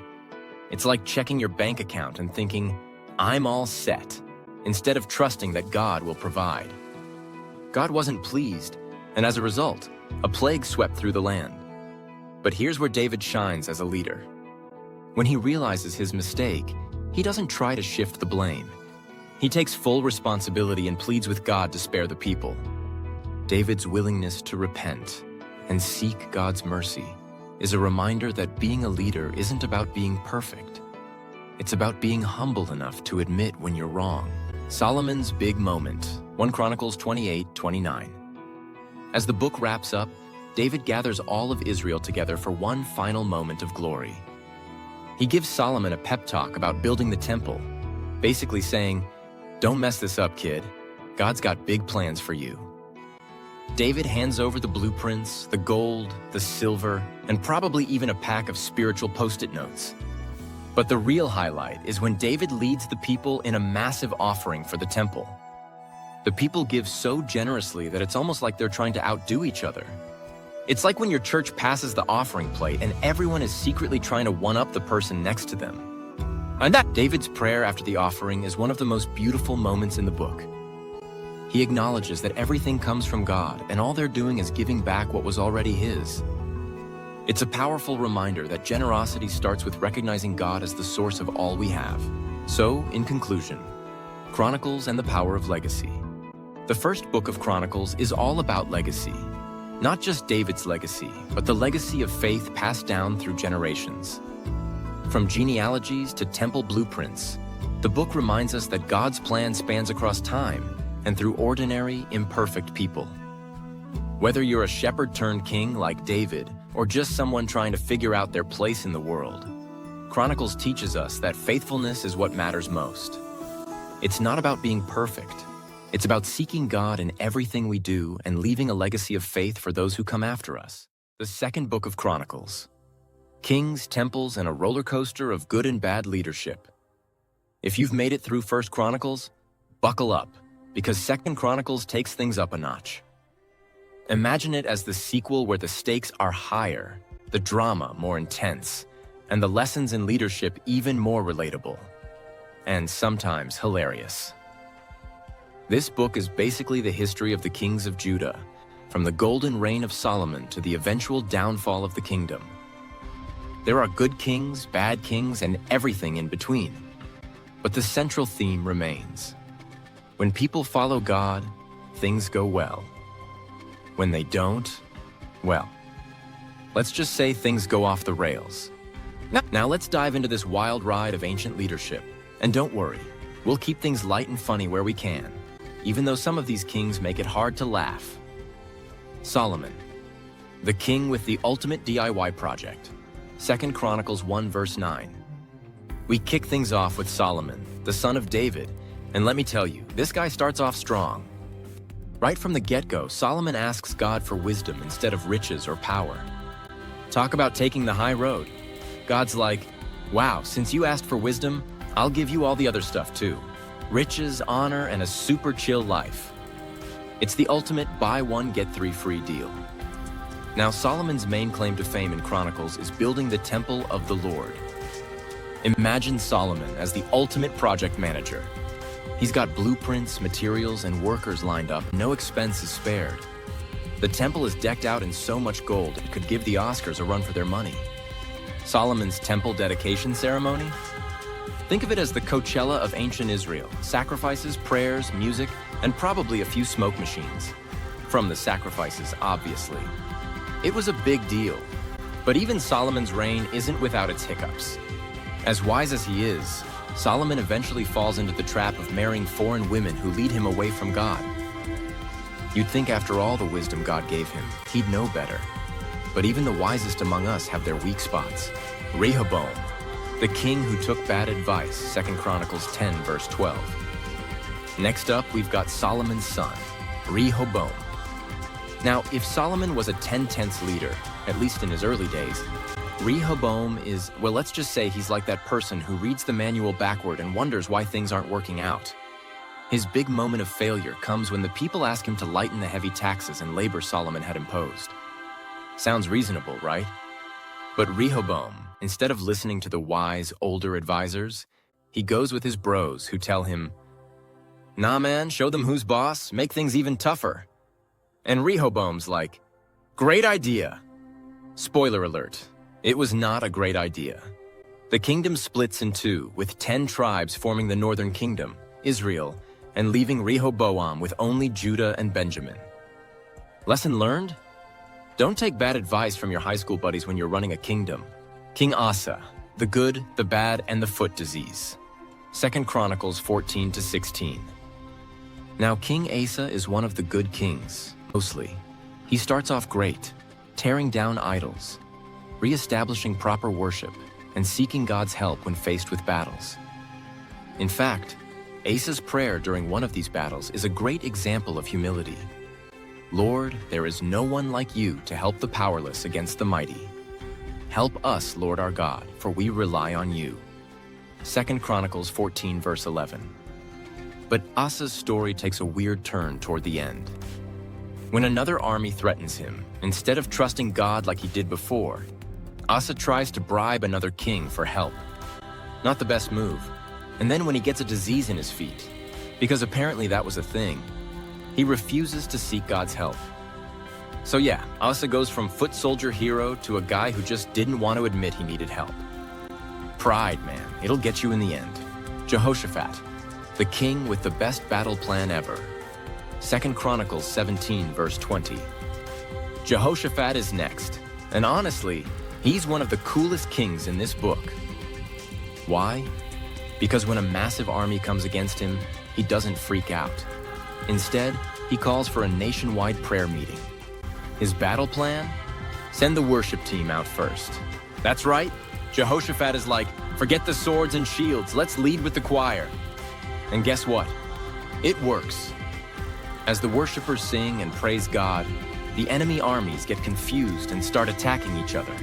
It's like checking your bank account and thinking, "I'm all set," instead of trusting that God will provide. God wasn't pleased, and as a result, a plague swept through the land. But here's where David shines as a leader. When he realizes his mistake, he doesn't try to shift the blame. He takes full responsibility and pleads with God to spare the people. David's willingness to repent and seek God's mercy is a reminder that being a leader isn't about being perfect. It's about being humble enough to admit when you're wrong. Solomon's big moment, 1 Chronicles 28:29. As the book wraps up, David gathers all of Israel together for one final moment of glory. He gives Solomon a pep talk about building the temple, basically saying, "Don't mess this up, kid. God's got big plans for you." David hands over the blueprints, the gold, the silver, and probably even a pack of spiritual post-it notes. But the real highlight is when David leads the people in a massive offering for the temple. The people give so generously that it's almost like they're trying to outdo each other. It's like when your church passes the offering plate and everyone is secretly trying to one-up the person next to them. And that David's prayer after the offering is one of the most beautiful moments in the book. He acknowledges that everything comes from God and all they're doing is giving back what was already his. It's a powerful reminder that generosity starts with recognizing God as the source of all we have. So, in conclusion, Chronicles and the Power of Legacy. The first book of Chronicles is all about legacy. Not just David's legacy, but the legacy of faith passed down through generations. From genealogies to temple blueprints, the book reminds us that God's plan spans across time and through ordinary, imperfect people. Whether you're a shepherd turned king like David, or just someone trying to figure out their place in the world, Chronicles teaches us that faithfulness is what matters most. It's not about being perfect. It's about seeking God in everything we do and leaving a legacy of faith for those who come after us. The second book of Chronicles. Kings, temples, and a roller coaster of good and bad leadership. If you've made it through First Chronicles, buckle up, because Second Chronicles takes things up a notch. Imagine it as the sequel where the stakes are higher, the drama more intense, and the lessons in leadership even more relatable, and sometimes hilarious. This book is basically the history of the kings of Judah, from the golden reign of Solomon to the eventual downfall of the kingdom. There are good kings, bad kings, and everything in between. But the central theme remains. When people follow God, things go well. When they don't, well, let's just say things go off the rails. Now let's dive into this wild ride of ancient leadership. And don't worry, we'll keep things light and funny where we can, even though some of these kings make it hard to laugh. Solomon, the king with the ultimate DIY project. 2 Chronicles 1 verse 9. We kick things off with Solomon, the son of David, and let me tell you, this guy starts off strong. Right from the get-go, Solomon asks God for wisdom instead of riches or power. Talk about taking the high road. God's like, wow, since you asked for wisdom, I'll give you all the other stuff too. Riches, honor, and a super chill life. It's the ultimate buy one, get three free deal. Now, Solomon's main claim to fame in Chronicles is building the temple of the Lord. Imagine Solomon as the ultimate project manager. He's got blueprints, materials, and workers lined up. No expense is spared. The temple is decked out in so much gold it could give the Oscars a run for their money. Solomon's temple dedication ceremony? Think of it as the Coachella of ancient Israel. Sacrifices, prayers, music, and probably a few smoke machines. From the sacrifices, obviously. It was a big deal. But even Solomon's reign isn't without its hiccups. As wise as he is, Solomon eventually falls into the trap of marrying foreign women who lead him away from God. You'd think after all the wisdom God gave him, he'd know better. But even the wisest among us have their weak spots. Rehoboam, the king who took bad advice, 2 Chronicles 10 verse 12. Next up, we've got Solomon's son, Rehoboam. Now, if Solomon was a 10-tenths leader, at least in his early days, Rehoboam is, well, let's just say he's like that person who reads the manual backward and wonders why things aren't working out. His big moment of failure comes when the people ask him to lighten the heavy taxes and labor Solomon had imposed. Sounds reasonable, right? But Rehoboam, instead of listening to the wise, older advisors, he goes with his bros who tell him, "Nah man, show them who's boss, make things even tougher." And Rehoboam's like, "Great idea." Spoiler alert, it was not a great idea. The kingdom splits in two, with 10 tribes forming the northern kingdom, Israel, and leaving Rehoboam with only Judah and Benjamin. Lesson learned? Don't take bad advice from your high school buddies when you're running a kingdom. King Asa, the good, the bad, and the foot disease. 2 Chronicles 14 to 16. Now King Asa is one of the good kings, mostly. He starts off great, tearing down idols, re-establishing proper worship, and seeking God's help when faced with battles. In fact, Asa's prayer during one of these battles is a great example of humility. Lord, there is no one like you to help the powerless against the mighty. Help us, Lord our God, for we rely on you. 2 Chronicles 14 verse 11. But Asa's story takes a weird turn toward the end. When another army threatens him, instead of trusting God like he did before, Asa tries to bribe another king for help. Not the best move. And then when he gets a disease in his feet, because apparently that was a thing, he refuses to seek God's help. So yeah, Asa goes from foot soldier hero to a guy who just didn't want to admit he needed help. Pride, man, it'll get you in the end. Jehoshaphat, the king with the best battle plan ever. 2 Chronicles 17, verse 20. Jehoshaphat is next, and honestly, he's one of the coolest kings in this book. Why? Because when a massive army comes against him, he doesn't freak out. Instead, he calls for a nationwide prayer meeting. His battle plan? Send the worship team out first. That's right, Jehoshaphat is like, forget the swords and shields, let's lead with the choir. And guess what? It works. As the worshipers sing and praise God, the enemy armies get confused and start attacking each other.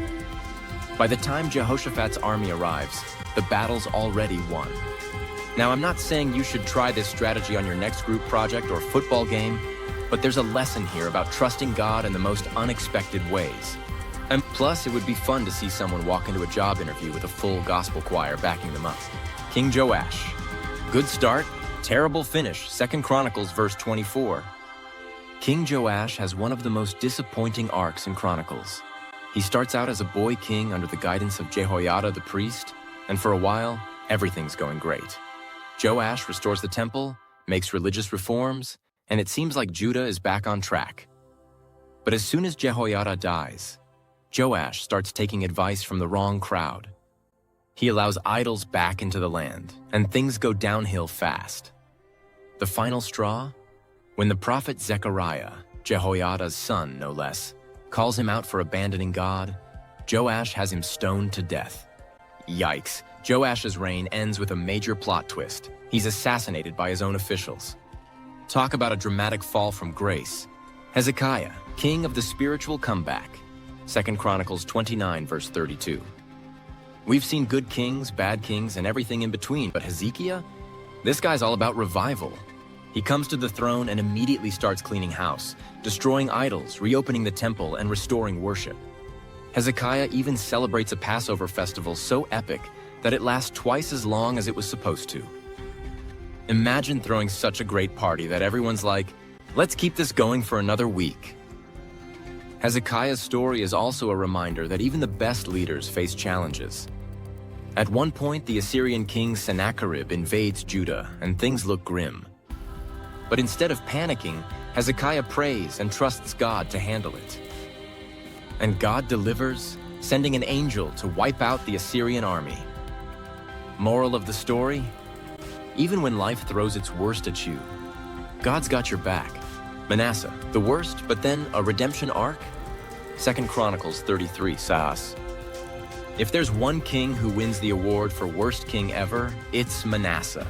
By the time Jehoshaphat's army arrives, the battle's already won. Now, I'm not saying you should try this strategy on your next group project or football game, but there's a lesson here about trusting God in the most unexpected ways. And plus, it would be fun to see someone walk into a job interview with a full gospel choir backing them up. King Joash. Good start, terrible finish. 2 Chronicles verse 24. King Joash has one of the most disappointing arcs in Chronicles. He starts out as a boy king under the guidance of Jehoiada the priest, and for a while, everything's going great. Joash restores the temple, makes religious reforms, and it seems like Judah is back on track. But as soon as Jehoiada dies, Joash starts taking advice from the wrong crowd. He allows idols back into the land, and things go downhill fast. The final straw? When the prophet Zechariah, Jehoiada's son no less, calls him out for abandoning God, Joash has him stoned to death. Yikes, Joash's reign ends with a major plot twist. He's assassinated by his own officials. Talk about a dramatic fall from grace. Hezekiah, king of the spiritual comeback. 2 Chronicles 29, verse 32. We've seen good kings, bad kings, and everything in between, but Hezekiah? This guy's all about revival. He comes to the throne and immediately starts cleaning house, destroying idols, reopening the temple, and restoring worship. Hezekiah even celebrates a Passover festival so epic that it lasts twice as long as it was supposed to. Imagine throwing such a great party that everyone's like, let's keep this going for another week. Hezekiah's story is also a reminder that even the best leaders face challenges. At one point, the Assyrian king Sennacherib invades Judah, and things look grim. But instead of panicking, Hezekiah prays and trusts God to handle it. And God delivers, sending an angel to wipe out the Assyrian army. Moral of the story? Even when life throws its worst at you, God's got your back. Manasseh, the worst, but then a redemption arc? 2 Chronicles 33 says, if there's one king who wins the award for worst king ever, it's Manasseh.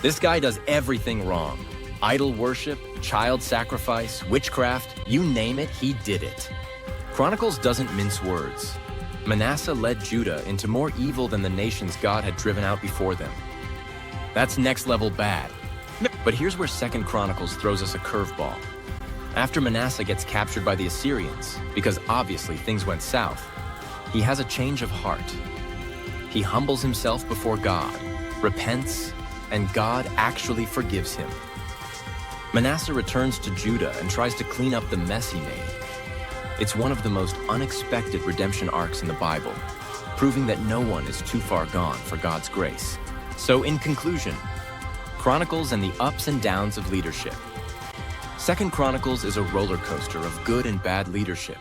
This guy does everything wrong. Idol worship, child sacrifice, witchcraft, you name it, he did it. Chronicles doesn't mince words. Manasseh led Judah into more evil than the nations God had driven out before them. That's next level bad. But here's where 2 Chronicles throws us a curveball. After Manasseh gets captured by the Assyrians, because obviously things went south, he has a change of heart. He humbles himself before God, repents, and God actually forgives him. Manasseh returns to Judah and tries to clean up the mess he made. It's one of the most unexpected redemption arcs in the Bible, proving that no one is too far gone for God's grace. So in conclusion, Chronicles and the ups and downs of leadership. 2 Chronicles is a roller coaster of good and bad leadership,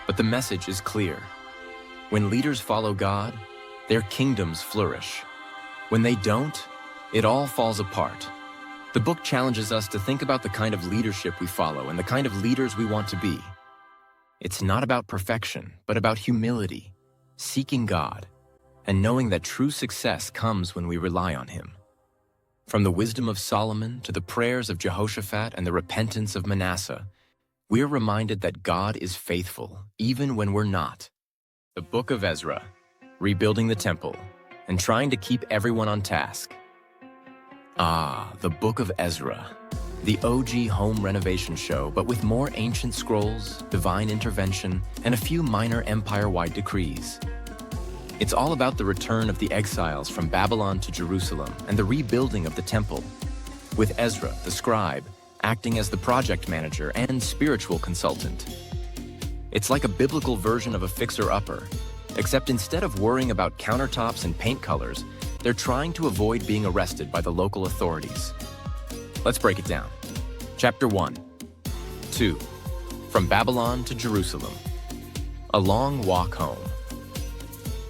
but the message is clear. When leaders follow God, their kingdoms flourish. When they don't, it all falls apart. The book challenges us to think about the kind of leadership we follow and the kind of leaders we want to be. It's not about perfection, but about humility, seeking God, and knowing that true success comes when we rely on Him. From the wisdom of Solomon to the prayers of Jehoshaphat and the repentance of Manasseh, we're reminded that God is faithful, even when we're not. The book of Ezra, rebuilding the temple, and trying to keep everyone on task. Ah, the book of Ezra, the OG home renovation show, but with more ancient scrolls, divine intervention, and a few minor empire-wide decrees. It's all about the return of the exiles from Babylon to Jerusalem and the rebuilding of the temple, with Ezra, the scribe, acting as the project manager and spiritual consultant. It's like a biblical version of a fixer-upper, except instead of worrying about countertops and paint colors, they're trying to avoid being arrested by the local authorities. Let's break it down. Chapter 1. 2. From Babylon to Jerusalem. A long walk home.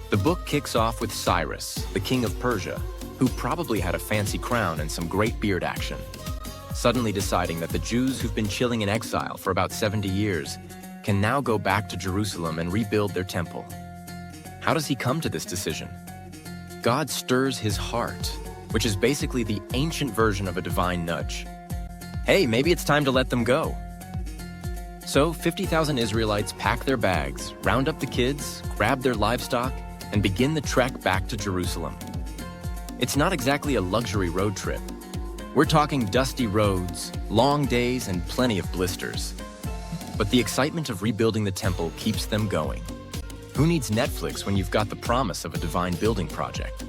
The book kicks off with Cyrus, the king of Persia, who probably had a fancy crown and some great beard action, suddenly deciding that the Jews who've been chilling in exile for about 70 years can now go back to Jerusalem and rebuild their temple. How does he come to this decision? God stirs his heart, which is basically the ancient version of a divine nudge. Hey, maybe it's time to let them go. So 50,000 Israelites pack their bags, round up the kids, grab their livestock, and begin the trek back to Jerusalem. It's not exactly a luxury road trip. We're talking dusty roads, long days, and plenty of blisters. But the excitement of rebuilding the temple keeps them going. Who needs Netflix when you've got the promise of a divine building project?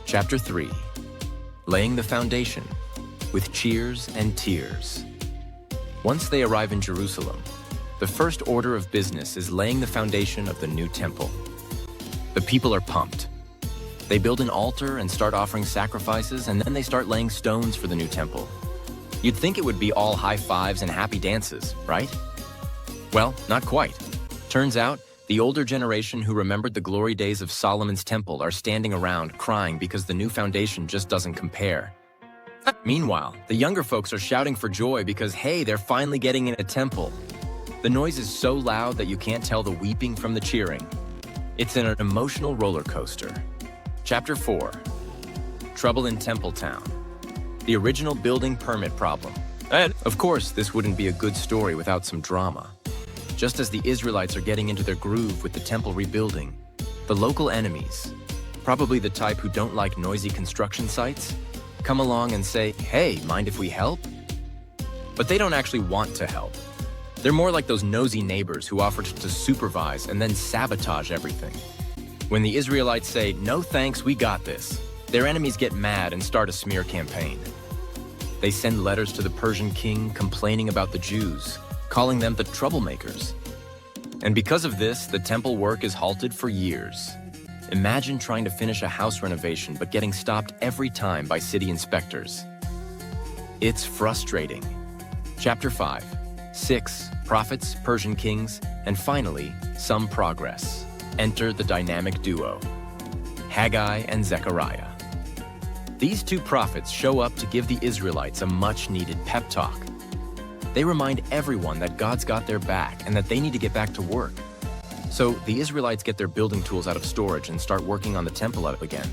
Chapter 3. Laying the foundation, with cheers and tears. Once they arrive in Jerusalem, the first order of business is laying the foundation of the new temple. The people are pumped. They build an altar and start offering sacrifices, and then they start laying stones for the new temple. You'd think it would be all high fives and happy dances, right? Well, not quite. Turns out, the older generation who remembered the glory days of Solomon's temple are standing around crying because the new foundation just doesn't compare. Meanwhile, the younger folks are shouting for joy because, hey, they're finally getting in a temple. The noise is so loud that you can't tell the weeping from the cheering. It's an emotional roller coaster. Chapter 4. Trouble in Temple Town. The original building permit problem. And, of course, this wouldn't be a good story without some drama. Just as the Israelites are getting into their groove with the temple rebuilding, the local enemies, probably the type who don't like noisy construction sites, come along and say, hey, mind if we help? But they don't actually want to help. They're more like those nosy neighbors who offer to supervise and then sabotage everything. When the Israelites say, no thanks, we got this, their enemies get mad and start a smear campaign. They send letters to the Persian king complaining about the Jews, calling them the troublemakers. And because of this, the temple work is halted for years. Imagine trying to finish a house renovation but getting stopped every time by city inspectors. It's frustrating. Chapter 5. 6. Prophets, Persian kings, and finally, some progress. Enter the dynamic duo, Haggai and Zechariah. These two prophets show up to give the Israelites a much-needed pep talk. They remind everyone that God's got their back and that they need to get back to work. So the Israelites get their building tools out of storage and start working on the temple up again.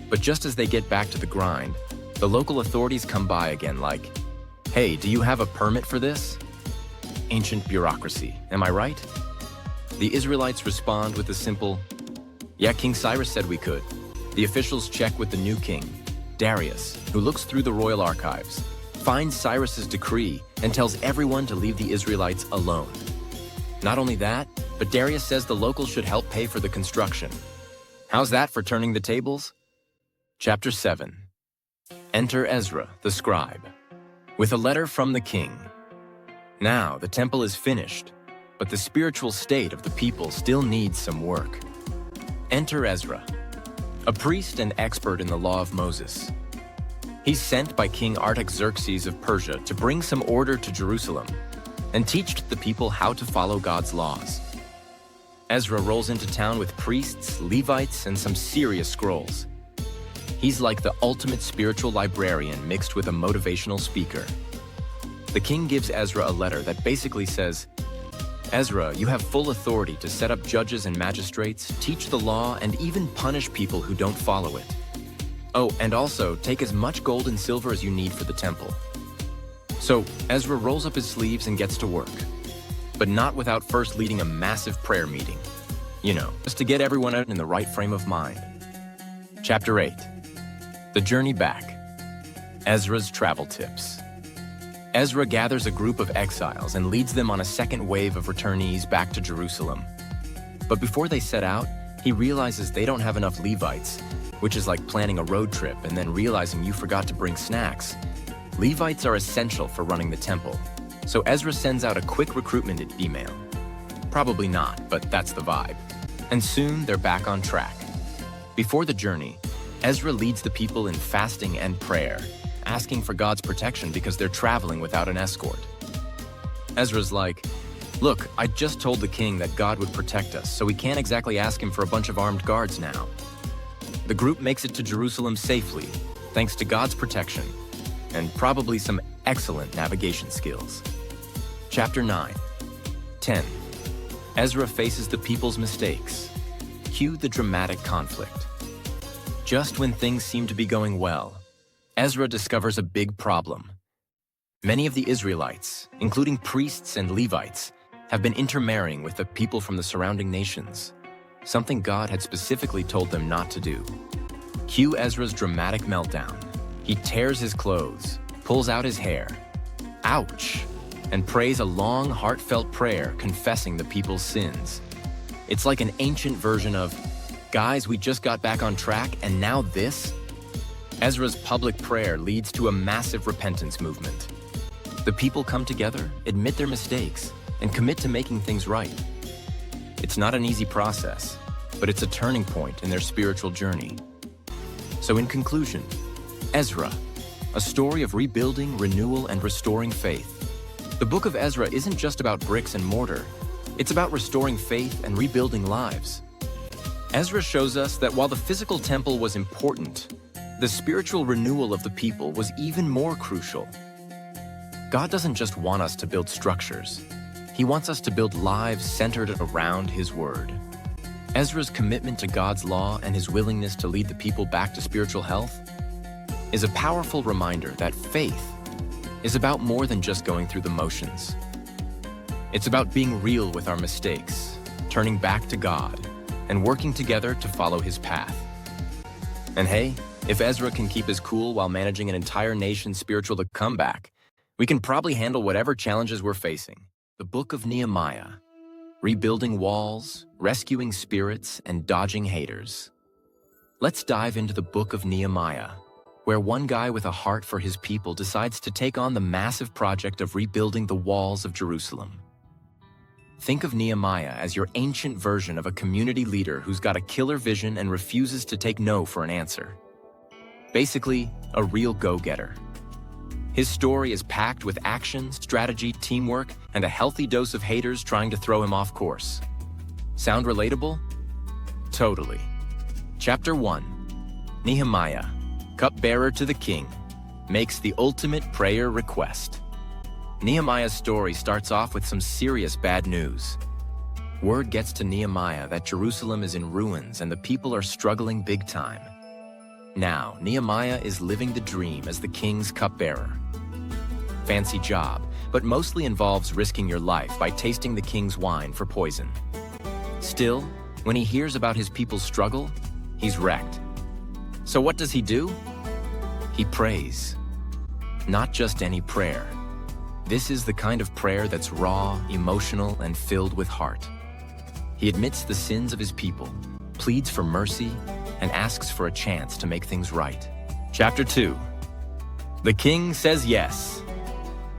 But just as they get back to the grind, the local authorities come by again like, hey, do you have a permit for this? Ancient bureaucracy, am I right? The Israelites respond with a simple, yeah, King Cyrus said we could. The officials check with the new king, Darius, who looks through the royal archives, finds Cyrus's decree, and tells everyone to leave the Israelites alone. Not only that, but Darius says the locals should help pay for the construction. How's that for turning the tables? Chapter 7. Enter Ezra, the scribe, with a letter from the king. Now the temple is finished, but the spiritual state of the people still needs some work. Enter Ezra, a priest and expert in the law of Moses. He's sent by King Artaxerxes of Persia to bring some order to Jerusalem and teach the people how to follow God's laws. Ezra rolls into town with priests, Levites, and some serious scrolls. He's like the ultimate spiritual librarian mixed with a motivational speaker. The king gives Ezra a letter that basically says, Ezra, you have full authority to set up judges and magistrates, teach the law, and even punish people who don't follow it. Oh, and also take as much gold and silver as you need for the temple. So Ezra rolls up his sleeves and gets to work, but not without first leading a massive prayer meeting. You know, just to get everyone in the right frame of mind. Chapter 8. The journey back. Ezra's travel tips. Ezra gathers a group of exiles and leads them on a second wave of returnees back to Jerusalem. But before they set out, he realizes they don't have enough Levites, which is like planning a road trip and then realizing you forgot to bring snacks. Levites are essential for running the temple, so Ezra sends out a quick recruitment email. Probably not, but that's the vibe. And soon they're back on track. Before the journey, Ezra leads the people in fasting and prayer, asking for God's protection because they're traveling without an escort. Ezra's like, look, I just told the king that God would protect us, so we can't exactly ask him for a bunch of armed guards now. The group makes it to Jerusalem safely, thanks to God's protection, and probably some excellent navigation skills. Chapter 9. 10. Ezra faces the people's mistakes. Cue the dramatic conflict. Just when things seem to be going well, Ezra discovers a big problem. Many of the Israelites, including priests and Levites, have been intermarrying with the people from the surrounding nations, something God had specifically told them not to do. Cue Ezra's dramatic meltdown. He tears his clothes, pulls out his hair, ouch, and prays a long, heartfelt prayer confessing the people's sins. It's like an ancient version of, guys, we just got back on track and now this? Ezra's public prayer leads to a massive repentance movement. The people come together, admit their mistakes, and commit to making things right. It's not an easy process, but it's a turning point in their spiritual journey. So in conclusion, Ezra, a story of rebuilding, renewal, and restoring faith. The book of Ezra isn't just about bricks and mortar. It's about restoring faith and rebuilding lives. Ezra shows us that while the physical temple was important, the spiritual renewal of the people was even more crucial. God doesn't just want us to build structures. He wants us to build lives centered around His Word. Ezra's commitment to God's law and his willingness to lead the people back to spiritual health is a powerful reminder that faith is about more than just going through the motions. It's about being real with our mistakes, turning back to God, and working together to follow His path. And hey, if Ezra can keep his cool while managing an entire nation's spiritual comeback, we can probably handle whatever challenges we're facing. The book of Nehemiah. Rebuilding walls, rescuing spirits, and dodging haters. Let's dive into the book of Nehemiah, where one guy with a heart for his people decides to take on the massive project of rebuilding the walls of Jerusalem. Think of Nehemiah as your ancient version of a community leader who's got a killer vision and refuses to take no for an answer. Basically, a real go-getter. His story is packed with action, strategy, teamwork, and a healthy dose of haters trying to throw him off course. Sound relatable? Totally. Chapter 1. Nehemiah, cupbearer to the king, makes the ultimate prayer request. Nehemiah's story starts off with some serious bad news. Word gets to Nehemiah that Jerusalem is in ruins and the people are struggling big time. Now, Nehemiah is living the dream as the king's cupbearer. Fancy job, but mostly involves risking your life by tasting the king's wine for poison. Still, when he hears about his people's struggle, he's wrecked. So what does he do? He prays. Not just any prayer. This is the kind of prayer that's raw, emotional, and filled with heart. He admits the sins of his people, pleads for mercy, and asks for a chance to make things right. Chapter 2. The king says yes,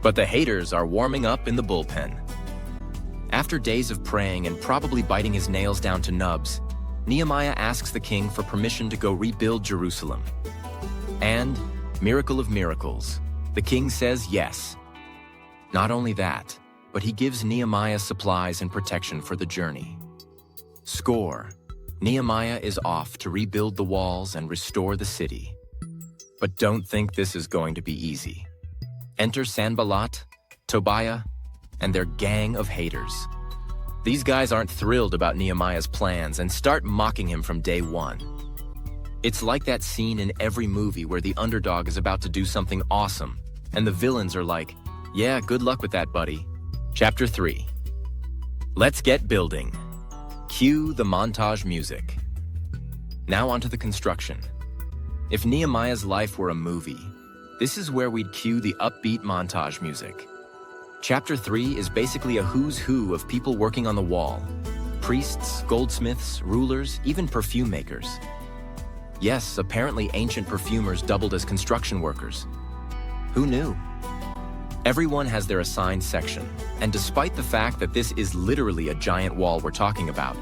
but the haters are warming up in the bullpen. After days of praying and probably biting his nails down to nubs, Nehemiah asks the king for permission to go rebuild Jerusalem. And, miracle of miracles, the king says yes. Not only that, but he gives Nehemiah supplies and protection for the journey. Score. Nehemiah is off to rebuild the walls and restore the city. But don't think this is going to be easy. Enter Sanballat, Tobiah, and their gang of haters. These guys aren't thrilled about Nehemiah's plans and start mocking him from day one. It's like that scene in every movie where the underdog is about to do something awesome, and the villains are like, yeah, good luck with that, buddy. Chapter 3. Let's get building. Cue the montage music. Now onto the construction. If Nehemiah's life were a movie, this is where we'd cue the upbeat montage music. Chapter 3 is basically a who's who of people working on the wall. Priests, goldsmiths, rulers, even perfume makers. Yes, apparently ancient perfumers doubled as construction workers. Who knew? Everyone has their assigned section, and despite the fact that this is literally a giant wall we're talking about,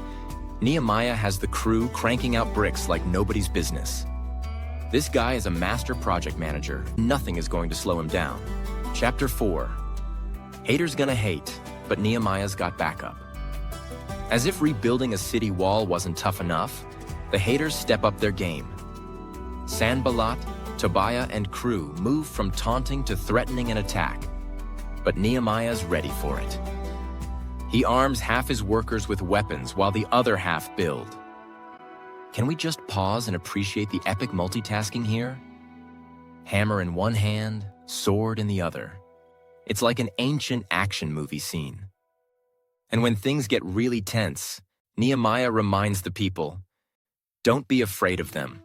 Nehemiah has the crew cranking out bricks like nobody's business. This guy is a master project manager. Nothing is going to slow him down. Chapter 4. Haters gonna hate, but Nehemiah's got backup. As if rebuilding a city wall wasn't tough enough, the haters step up their game. Sanballat, Tobiah, and crew move from taunting to threatening an attack, but Nehemiah's ready for it. He arms half his workers with weapons while the other half build. Can we just pause and appreciate the epic multitasking here? Hammer in one hand, sword in the other. It's like an ancient action movie scene. And when things get really tense, Nehemiah reminds the people, don't be afraid of them.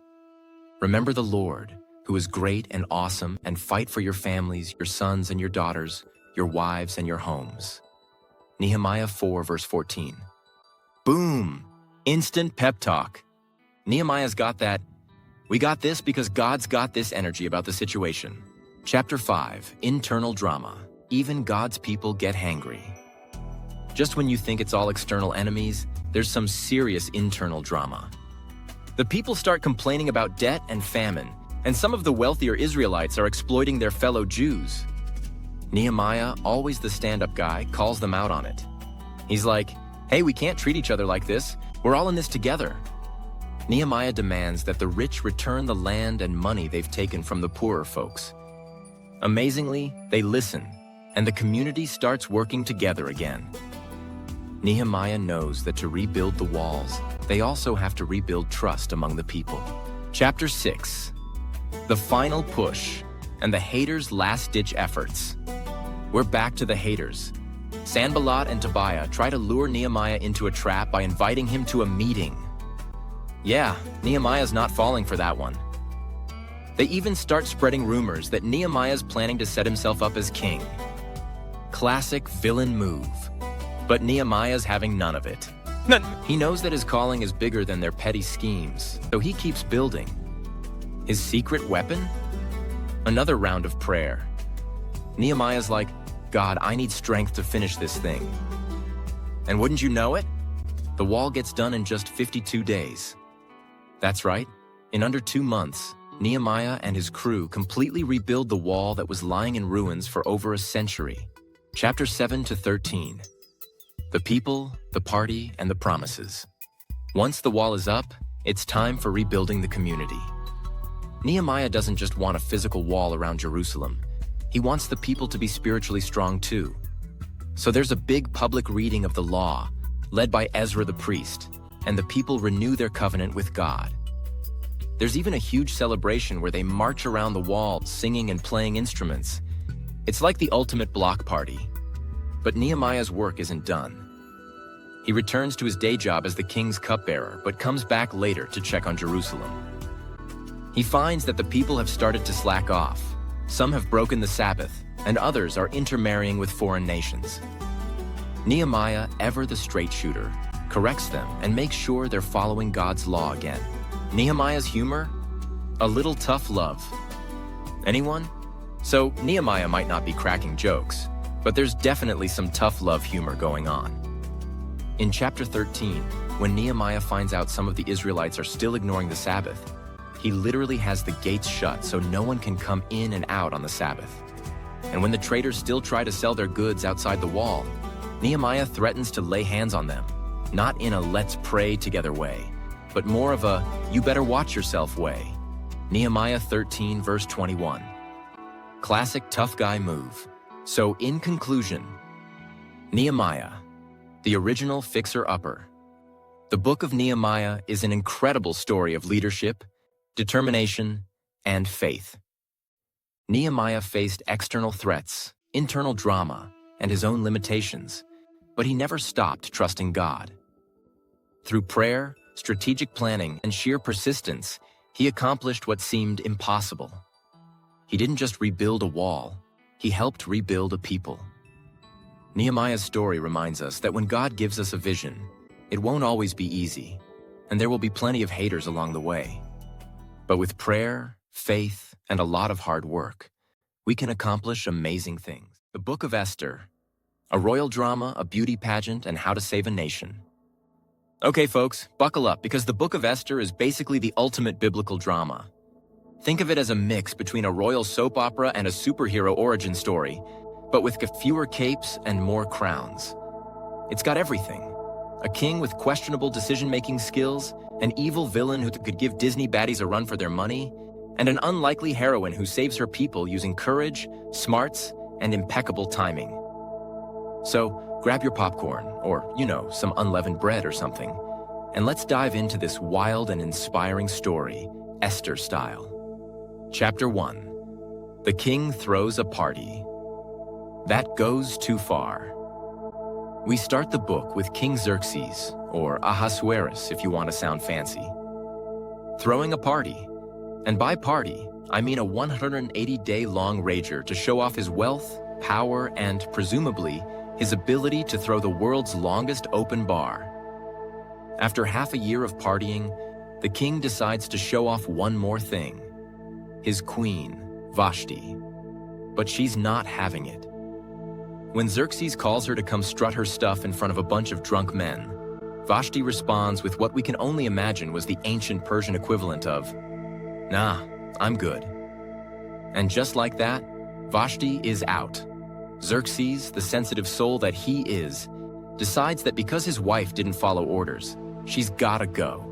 Remember the Lord, who is great and awesome, and fight for your families, your sons and your daughters, your wives and your homes. Nehemiah 4, verse 14. Boom! Instant pep talk. Nehemiah's got that, we got this because God's got this energy about the situation. Chapter 5, internal drama. Even God's people get hangry. Just when you think it's all external enemies, there's some serious internal drama. The people start complaining about debt and famine, and some of the wealthier Israelites are exploiting their fellow Jews. Nehemiah, always the stand-up guy, calls them out on it. He's like, hey, we can't treat each other like this. We're all in this together. Nehemiah demands that the rich return the land and money they've taken from the poorer folks. Amazingly, they listen, and the community starts working together again. Nehemiah knows that to rebuild the walls, they also have to rebuild trust among the people. Chapter 6. The final push and the haters' last-ditch efforts. We're back to the haters. Sanballat and Tobiah try to lure Nehemiah into a trap by inviting him to a meeting. Yeah, Nehemiah's not falling for that one. They even start spreading rumors that Nehemiah's planning to set himself up as king. Classic villain move. But Nehemiah's having none of it. He knows that his calling is bigger than their petty schemes, so he keeps building. His secret weapon? Another round of prayer. Nehemiah's like, God, I need strength to finish this thing. And wouldn't you know it? The wall gets done in just 52 days. That's right. In under 2 months, Nehemiah and his crew completely rebuild the wall that was lying in ruins for over a century. Chapter 7 to 13. The people, the party, and the promises. Once the wall is up, it's time for rebuilding the community. Nehemiah doesn't just want a physical wall around Jerusalem. He wants the people to be spiritually strong too. So there's a big public reading of the law, led by Ezra the priest, and the people renew their covenant with God. There's even a huge celebration where they march around the wall singing and playing instruments. It's like the ultimate block party. But Nehemiah's work isn't done. He returns to his day job as the king's cupbearer, but comes back later to check on Jerusalem. He finds that the people have started to slack off. Some have broken the Sabbath, and others are intermarrying with foreign nations. Nehemiah, ever the straight shooter, corrects them and makes sure they're following God's law again. Nehemiah's humor? A little tough love. Anyone? So Nehemiah might not be cracking jokes, but there's definitely some tough love humor going on. In chapter 13, when Nehemiah finds out some of the Israelites are still ignoring the Sabbath, he literally has the gates shut so no one can come in and out on the Sabbath. And when the traders still try to sell their goods outside the wall, Nehemiah threatens to lay hands on them, not in a let's pray together way, but more of a you better watch yourself way. Nehemiah 13, verse 21. Classic tough guy move. So in conclusion, Nehemiah, the original fixer-upper. The book of Nehemiah is an incredible story of leadership, determination, and faith. Nehemiah faced external threats, internal drama, and his own limitations, but he never stopped trusting God. Through prayer, strategic planning, and sheer persistence, he accomplished what seemed impossible. He didn't just rebuild a wall, he helped rebuild a people. Nehemiah's story reminds us that when God gives us a vision, it won't always be easy, and there will be plenty of haters along the way. But with prayer, faith, and a lot of hard work, we can accomplish amazing things. The Book of Esther, a royal drama, a beauty pageant, and how to save a nation. Okay, folks, buckle up, because the Book of Esther is basically the ultimate biblical drama. Think of it as a mix between a royal soap opera and a superhero origin story, but with fewer capes and more crowns. It's got everything. A king with questionable decision-making skills, an evil villain who could give Disney baddies a run for their money, and an unlikely heroine who saves her people using courage, smarts, and impeccable timing. So, grab your popcorn, or, some unleavened bread or something, and let's dive into this wild and inspiring story, Esther style. Chapter 1. The King Throws a Party. That goes too far. We start the book with King Xerxes, or Ahasuerus if you want to sound fancy, throwing a party. And by party, I mean a 180-day-long rager to show off his wealth, power, and, presumably, his ability to throw the world's longest open bar. After half a year of partying, the king decides to show off one more thing: his queen, Vashti. But she's not having it. When Xerxes calls her to come strut her stuff in front of a bunch of drunk men, Vashti responds with what we can only imagine was the ancient Persian equivalent of, "Nah, I'm good." And just like that, Vashti is out. Xerxes, the sensitive soul that he is, decides that because his wife didn't follow orders, she's gotta go.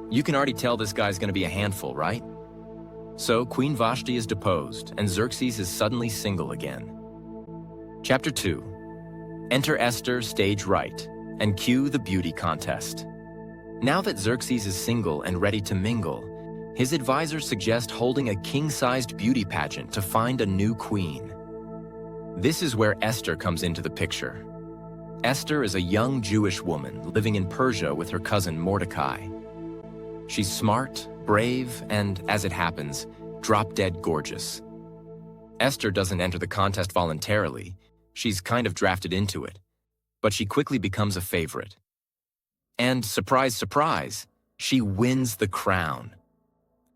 You can already tell this guy's gonna be a handful, right? So Queen Vashti is deposed, and Xerxes is suddenly single again. Chapter 2. Enter Esther stage right, and cue the beauty contest. Now that Xerxes is single and ready to mingle, his advisors suggest holding a king-sized beauty pageant to find a new queen. This is where Esther comes into the picture. Esther is a young Jewish woman living in Persia with her cousin Mordecai. She's smart, brave, and, as it happens, drop-dead gorgeous. Esther doesn't enter the contest voluntarily. She's kind of drafted into it. But she quickly becomes a favorite. And, surprise, surprise, she wins the crown.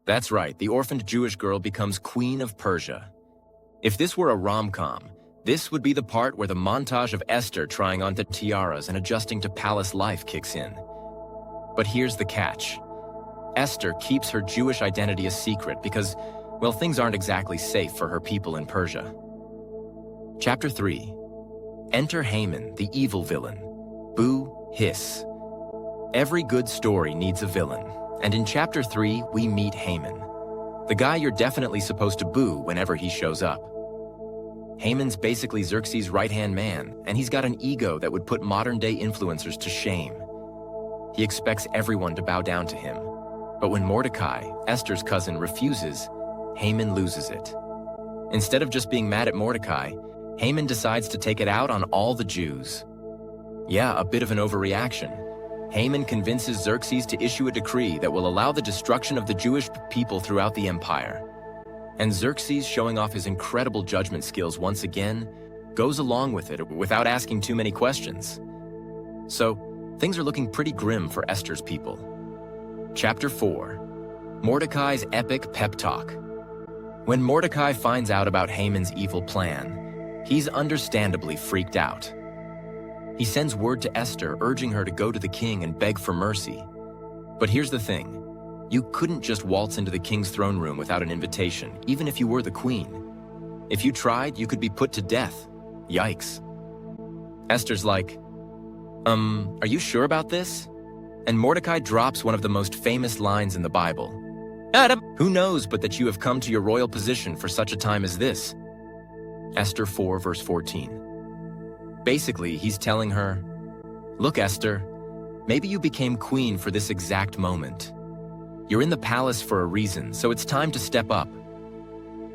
That's right, the orphaned Jewish girl becomes Queen of Persia. If this were a rom-com, this would be the part where the montage of Esther trying on the tiaras and adjusting to palace life kicks in. But here's the catch. Esther keeps her Jewish identity a secret because, well, things aren't exactly safe for her people in Persia. Chapter 3. Enter Haman, the evil villain. Boo, hiss. Every good story needs a villain, and in Chapter 3, we meet Haman, the guy you're definitely supposed to boo whenever he shows up. Haman's basically Xerxes' right-hand man, and he's got an ego that would put modern-day influencers to shame. He expects everyone to bow down to him. But when Mordecai, Esther's cousin, refuses, Haman loses it. Instead of just being mad at Mordecai, Haman decides to take it out on all the Jews. Yeah, a bit of an overreaction. Haman convinces Xerxes to issue a decree that will allow the destruction of the Jewish people throughout the empire. And Xerxes, showing off his incredible judgment skills once again, goes along with it without asking too many questions. So, things are looking pretty grim for Esther's people. Chapter 4. Mordecai's epic pep talk. When Mordecai finds out about Haman's evil plan, he's understandably freaked out. He sends word to Esther urging her to go to the king and beg for mercy. But here's the thing. You couldn't just waltz into the king's throne room without an invitation, even if you were the queen. If you tried, you could be put to death. Yikes. Esther's like, are you sure about this? And Mordecai drops one of the most famous lines in the Bible. Who knows but that you have come to your royal position for such a time as this? Esther 4, verse 14. Basically, he's telling her, look, Esther, maybe you became queen for this exact moment. You're in the palace for a reason, so it's time to step up.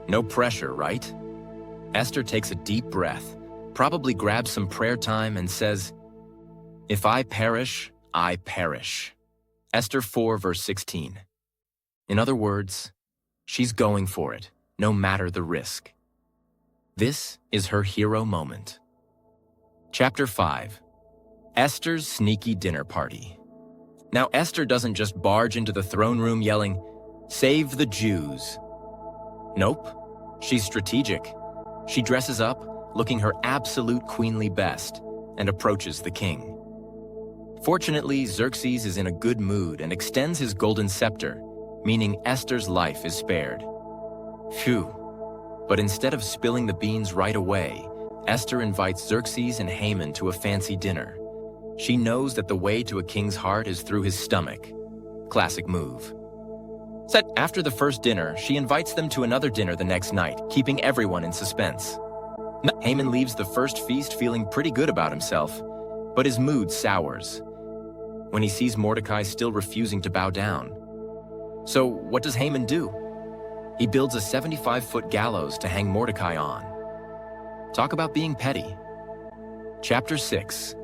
No pressure, right? Esther takes a deep breath, probably grabs some prayer time and says, if I perish, I perish. Esther 4, verse 16. In other words, she's going for it, no matter the risk. This is her hero moment. Chapter 5. Esther's sneaky dinner party. Now, Esther doesn't just barge into the throne room yelling, "Save the Jews." Nope, she's strategic. She dresses up, looking her absolute queenly best, and approaches the king. Fortunately, Xerxes is in a good mood and extends his golden scepter, meaning Esther's life is spared. Phew. But instead of spilling the beans right away, Esther invites Xerxes and Haman to a fancy dinner. She knows that the way to a king's heart is through his stomach. Classic move. After the first dinner, she invites them to another dinner the next night, keeping everyone in suspense. Haman leaves the first feast feeling pretty good about himself, but his mood sours when he sees Mordecai still refusing to bow down. So what does Haman do? He builds a 75-foot gallows to hang Mordecai on. Talk about being petty. Chapter 6.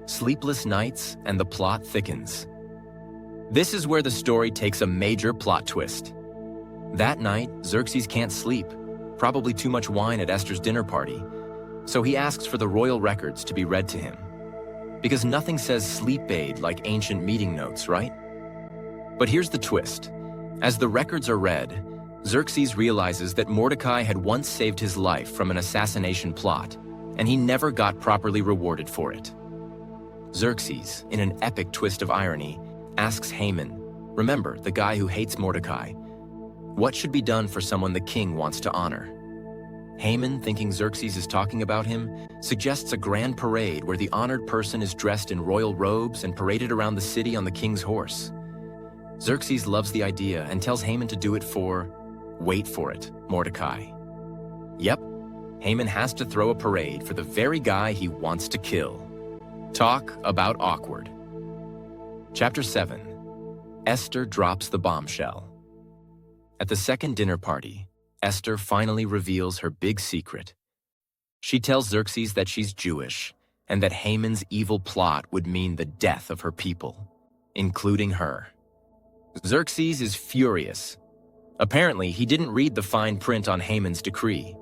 Sleepless nights and the plot thickens. This is where the story takes a major plot twist. That night, Xerxes can't sleep, probably too much wine at Esther's dinner party, so he asks for the royal records to be read to him. Because nothing says sleep aid like ancient meeting notes, right? But here's the twist. As the records are read, Xerxes realizes that Mordecai had once saved his life from an assassination plot, and he never got properly rewarded for it. Xerxes, in an epic twist of irony, asks Haman, remember, the guy who hates Mordecai, what should be done for someone the king wants to honor? Haman, thinking Xerxes is talking about him, suggests a grand parade where the honored person is dressed in royal robes and paraded around the city on the king's horse. Xerxes loves the idea and tells Haman to do it for, wait for it, Mordecai. Yep, Haman has to throw a parade for the very guy he wants to kill. Talk about awkward. Chapter 7. Esther drops the bombshell. At the second dinner party, Esther finally reveals her big secret. She tells Xerxes that she's Jewish and that Haman's evil plot would mean the death of her people, including her. Xerxes is furious. Apparently, he didn't read the fine print on Haman's decree.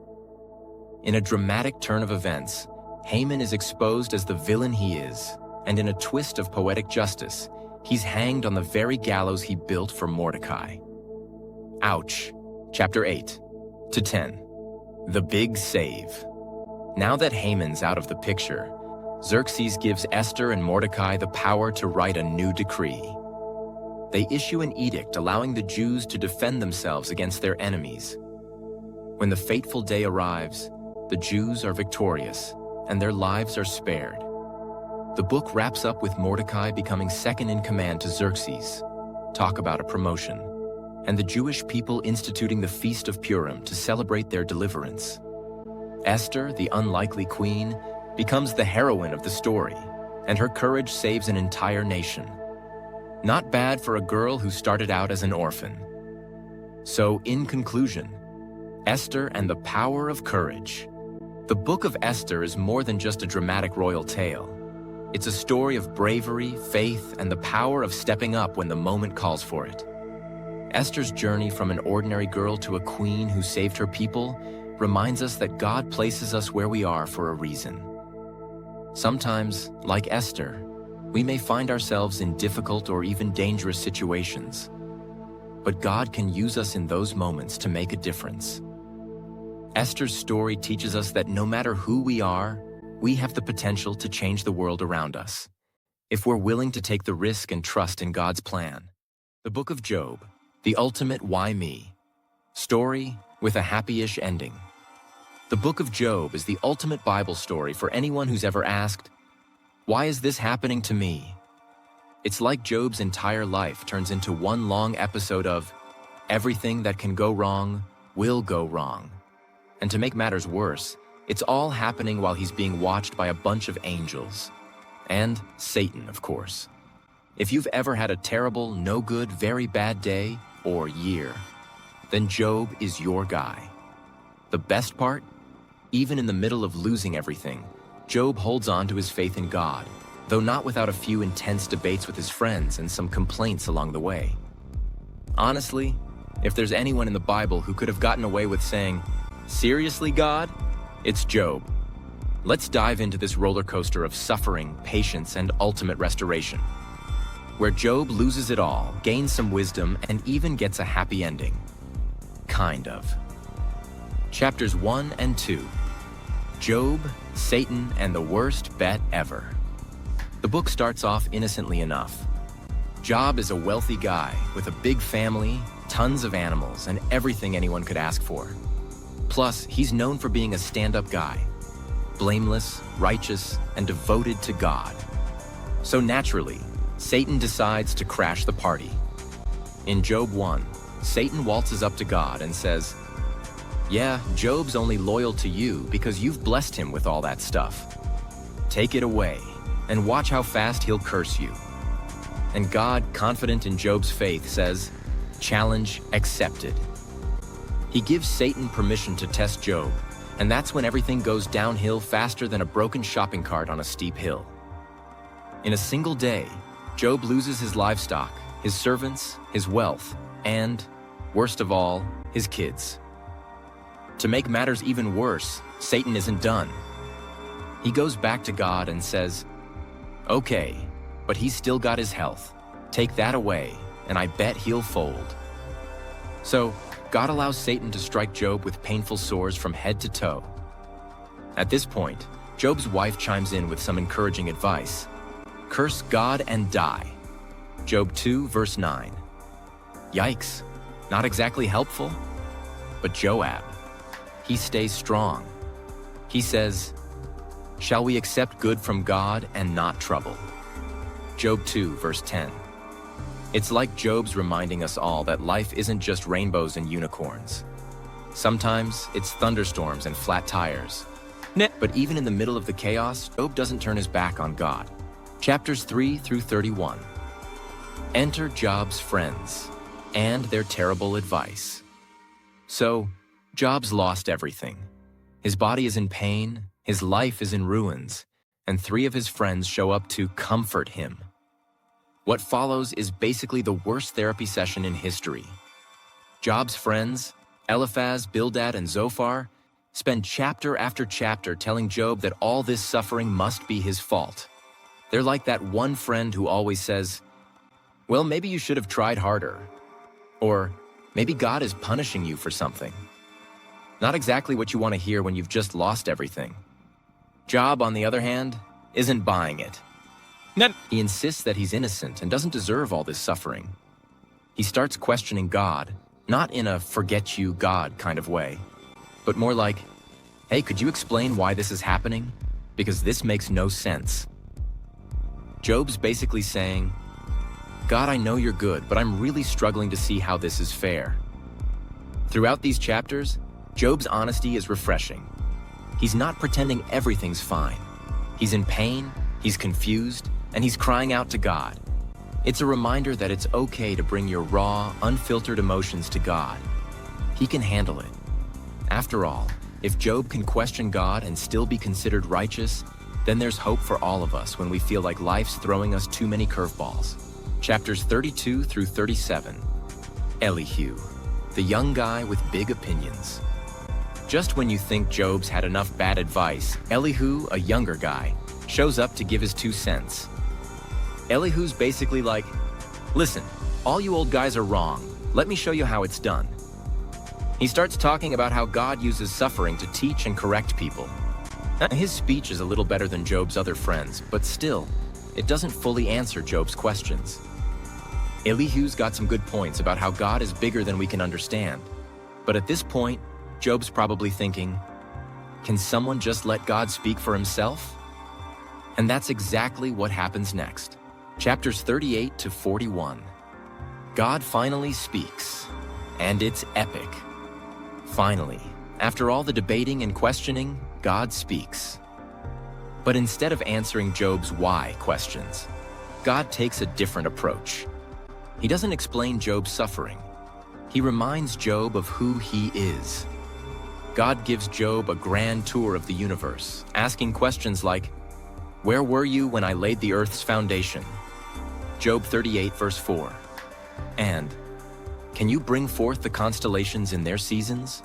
In a dramatic turn of events, Haman is exposed as the villain he is, and in a twist of poetic justice, he's hanged on the very gallows he built for Mordecai. Ouch. Chapter 8 to 10. The Big Save. Now that Haman's out of the picture, Xerxes gives Esther and Mordecai the power to write a new decree. They issue an edict allowing the Jews to defend themselves against their enemies. When the fateful day arrives, the Jews are victorious, and their lives are spared. The book wraps up with Mordecai becoming second in command to Xerxes. Talk about a promotion. And the Jewish people instituting the Feast of Purim to celebrate their deliverance. Esther, the unlikely queen, becomes the heroine of the story, and her courage saves an entire nation. Not bad for a girl who started out as an orphan. So, in conclusion, Esther and the power of courage. The book of Esther is more than just a dramatic royal tale. It's a story of bravery, faith, and the power of stepping up when the moment calls for it. Esther's journey from an ordinary girl to a queen who saved her people reminds us that God places us where we are for a reason. Sometimes, like Esther, we may find ourselves in difficult or even dangerous situations. But God can use us in those moments to make a difference. Esther's story teaches us that no matter who we are, we have the potential to change the world around us, if we're willing to take the risk and trust in God's plan. The Book of Job, the ultimate why me story with a happy-ish ending. The Book of Job is the ultimate Bible story for anyone who's ever asked, why is this happening to me? It's like Job's entire life turns into one long episode of everything that can go wrong will go wrong. And to make matters worse, it's all happening while he's being watched by a bunch of angels. And Satan, of course. If you've ever had a terrible, no good, very bad day or year, then Job is your guy. The best part? Even in the middle of losing everything, Job holds on to his faith in God, though not without a few intense debates with his friends and some complaints along the way. Honestly, if there's anyone in the Bible who could have gotten away with saying, seriously, God? It's Job. Let's dive into this roller coaster of suffering, patience, and ultimate restoration, where Job loses it all, gains some wisdom, and even gets a happy ending. Kind of. Chapters 1 and 2. Job, Satan, and the worst bet ever. The book starts off innocently enough. Job is a wealthy guy with a big family, tons of animals, and everything anyone could ask for. Plus, he's known for being a stand-up guy, blameless, righteous, and devoted to God. So naturally, Satan decides to crash the party. In Job 1, Satan waltzes up to God and says, "Yeah, Job's only loyal to you because you've blessed him with all that stuff. Take it away, and watch how fast he'll curse you." And God, confident in Job's faith, says, "Challenge accepted." He gives Satan permission to test Job, and that's when everything goes downhill faster than a broken shopping cart on a steep hill. In a single day, Job loses his livestock, his servants, his wealth, and, worst of all, his kids. To make matters even worse, Satan isn't done. He goes back to God and says, "Okay, but he's still got his health. Take that away, and I bet he'll fold." So, God allows Satan to strike Job with painful sores from head to toe. At this point, Job's wife chimes in with some encouraging advice. Curse God and die. Job 2, verse 9. Yikes, not exactly helpful. But Joab, he stays strong. He says, "Shall we accept good from God and not trouble?" Job 2, verse 10. It's like Job's reminding us all that life isn't just rainbows and unicorns. Sometimes it's thunderstorms and flat tires. But even in the middle of the chaos, Job doesn't turn his back on God. Chapters 3 through 31. Enter Job's friends and their terrible advice. So, Job's lost everything. His body is in pain, his life is in ruins, and 3 of his friends show up to comfort him. What follows is basically the worst therapy session in history. Job's friends, Eliphaz, Bildad, and Zophar, spend chapter after chapter telling Job that all this suffering must be his fault. They're like that one friend who always says, "Well, maybe you should have tried harder." Or, "Maybe God is punishing you for something." Not exactly what you want to hear when you've just lost everything. Job, on the other hand, isn't buying it. He insists that he's innocent and doesn't deserve all this suffering. He starts questioning God, not in a "forget you, God" kind of way, but more like, "Hey, could you explain why this is happening? Because this makes no sense." Job's basically saying, "God, I know you're good, but I'm really struggling to see how this is fair." Throughout these chapters, Job's honesty is refreshing. He's not pretending everything's fine. He's in pain, he's confused, and he's crying out to God. It's a reminder that it's okay to bring your raw, unfiltered emotions to God. He can handle it. After all, if Job can question God and still be considered righteous, then there's hope for all of us when we feel like life's throwing us too many curveballs. Chapters 32 through 37. Elihu, the young guy with big opinions. Just when you think Job's had enough bad advice, Elihu, a younger guy, shows up to give his 2 cents. Elihu's basically like, "Listen, all you old guys are wrong. Let me show you how it's done." He starts talking about how God uses suffering to teach and correct people. His speech is a little better than Job's other friends, but still, it doesn't fully answer Job's questions. Elihu's got some good points about how God is bigger than we can understand. But at this point, Job's probably thinking, can someone just let God speak for himself? And that's exactly what happens next. Chapters 38 to 41. God finally speaks, and it's epic. Finally, after all the debating and questioning, God speaks. But instead of answering Job's why questions, God takes a different approach. He doesn't explain Job's suffering. He reminds Job of who he is. God gives Job a grand tour of the universe, asking questions like, "Where were you when I laid the earth's foundation?" Job 38, verse 4. And, "Can you bring forth the constellations in their seasons?"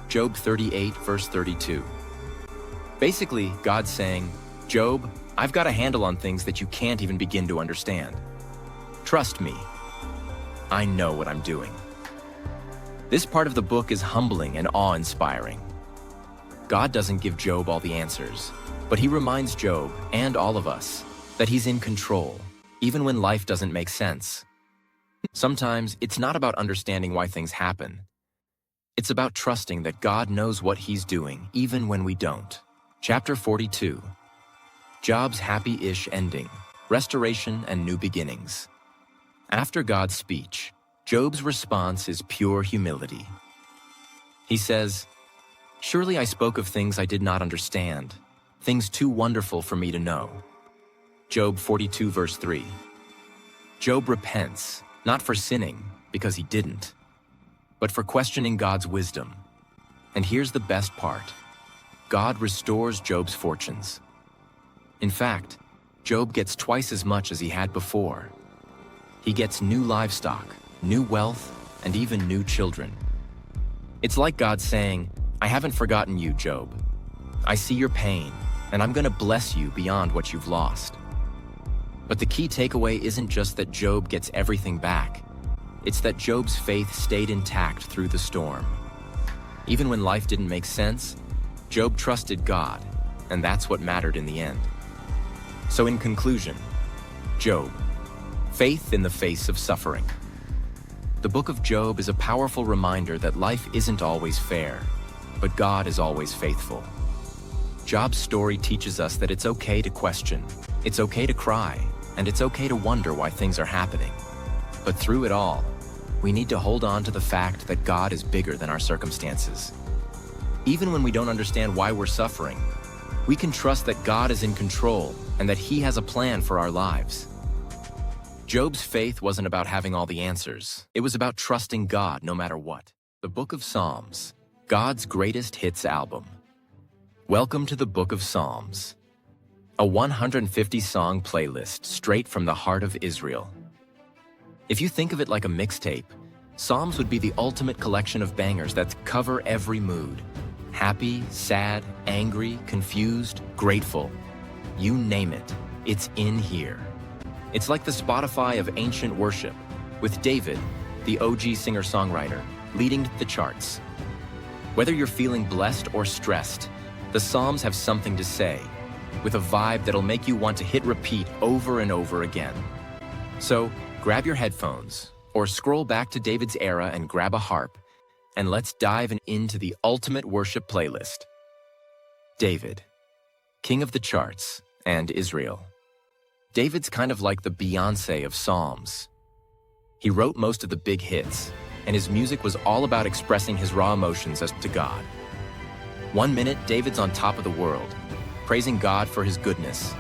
Job 38, verse 32. Basically, God's saying, "Job, I've got a handle on things that you can't even begin to understand. Trust me. I know what I'm doing." This part of the book is humbling and awe-inspiring. God doesn't give Job all the answers, but he reminds Job, and all of us, that he's in control, even when life doesn't make sense. Sometimes it's not about understanding why things happen. It's about trusting that God knows what He's doing, even when we don't. Chapter 42. Job's happy-ish ending, restoration and new beginnings. After God's speech, Job's response is pure humility. He says, "Surely I spoke of things I did not understand, things too wonderful for me to know." Job 42 verse 3. Job repents, not for sinning, because he didn't, but for questioning God's wisdom. And here's the best part. God restores Job's fortunes. In fact, Job gets twice as much as he had before. He gets new livestock, new wealth, and even new children. It's like God saying, "I haven't forgotten you, Job. I see your pain, and I'm going to bless you beyond what you've lost." But the key takeaway isn't just that Job gets everything back. It's that Job's faith stayed intact through the storm. Even when life didn't make sense, Job trusted God, and that's what mattered in the end. So in conclusion, Job, faith in the face of suffering. The book of Job is a powerful reminder that life isn't always fair, but God is always faithful. Job's story teaches us that it's okay to question, it's okay to cry, and it's okay to wonder why things are happening. But through it all, we need to hold on to the fact that God is bigger than our circumstances. Even when we don't understand why we're suffering, we can trust that God is in control and that He has a plan for our lives. Job's faith wasn't about having all the answers. It was about trusting God no matter what. The Book of Psalms, God's greatest hits album. Welcome to the Book of Psalms, a 150-song playlist straight from the heart of Israel. If you think of it like a mixtape, Psalms would be the ultimate collection of bangers that cover every mood. Happy, sad, angry, confused, grateful. You name it, it's in here. It's like the Spotify of ancient worship, with David, the OG singer-songwriter, leading the charts. Whether you're feeling blessed or stressed, the Psalms have something to say, with a vibe that'll make you want to hit repeat over and over again. So, grab your headphones, or scroll back to David's era and grab a harp, and let's dive into the ultimate worship playlist. David, king of the charts and Israel. David's kind of like the Beyoncé of Psalms. He wrote most of the big hits, and his music was all about expressing his raw emotions as to God. One minute, David's on top of the world, praising God for His goodness.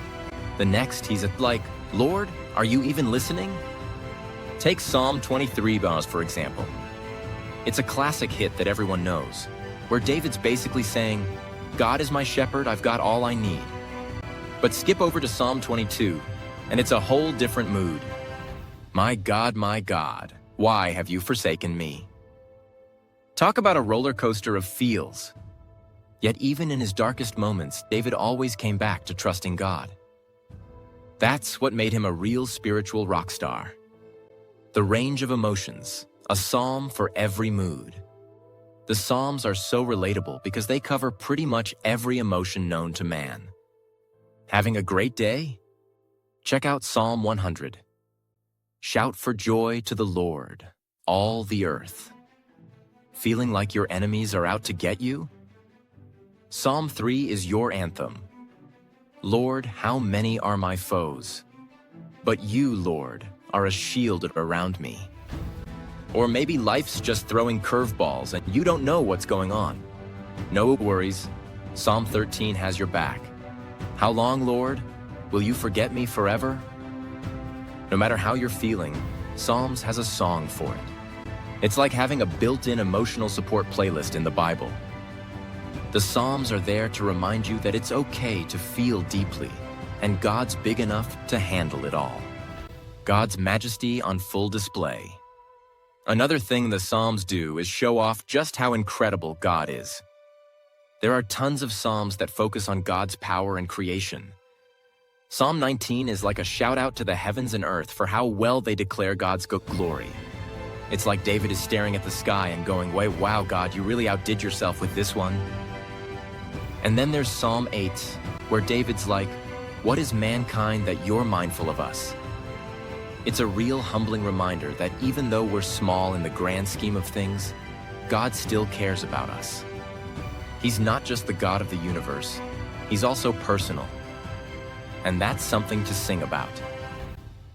The next, he's like, "Lord, are you even listening?" Take Psalm 23, for example. It's a classic hit that everyone knows, where David's basically saying, "God is my shepherd, I've got all I need." But skip over to Psalm 22, and it's a whole different mood. My God, why have you forsaken me?" Talk about a roller coaster of feels. Yet even in his darkest moments, David always came back to trusting God. That's what made him a real spiritual rock star. The range of emotions, a psalm for every mood. The Psalms are so relatable because they cover pretty much every emotion known to man. Having a great day? Check out Psalm 100. Shout for joy to the Lord, all the earth. Feeling like your enemies are out to get you? Psalm 3 is your anthem. Lord, how many are my foes? But you, Lord, are a shield around me. Or maybe life's just throwing curveballs and you don't know what's going on. No worries. Psalm 13 has your back. How long, Lord? Will you forget me forever? No matter how you're feeling, Psalms has a song for it. It's like having a built-in emotional support playlist in the Bible. The Psalms are there to remind you that it's okay to feel deeply, and God's big enough to handle it all. God's majesty on full display. Another thing the Psalms do is show off just how incredible God is. There are tons of Psalms that focus on God's power and creation. Psalm 19 is like a shout-out to the heavens and earth for how well they declare God's glory. It's like David is staring at the sky and going, wow, God, you really outdid yourself with this one. And then there's Psalm 8, where David's like, what is mankind that you're mindful of us? It's a real humbling reminder that even though we're small in the grand scheme of things, God still cares about us. He's not just the God of the universe, He's also personal. And that's something to sing about.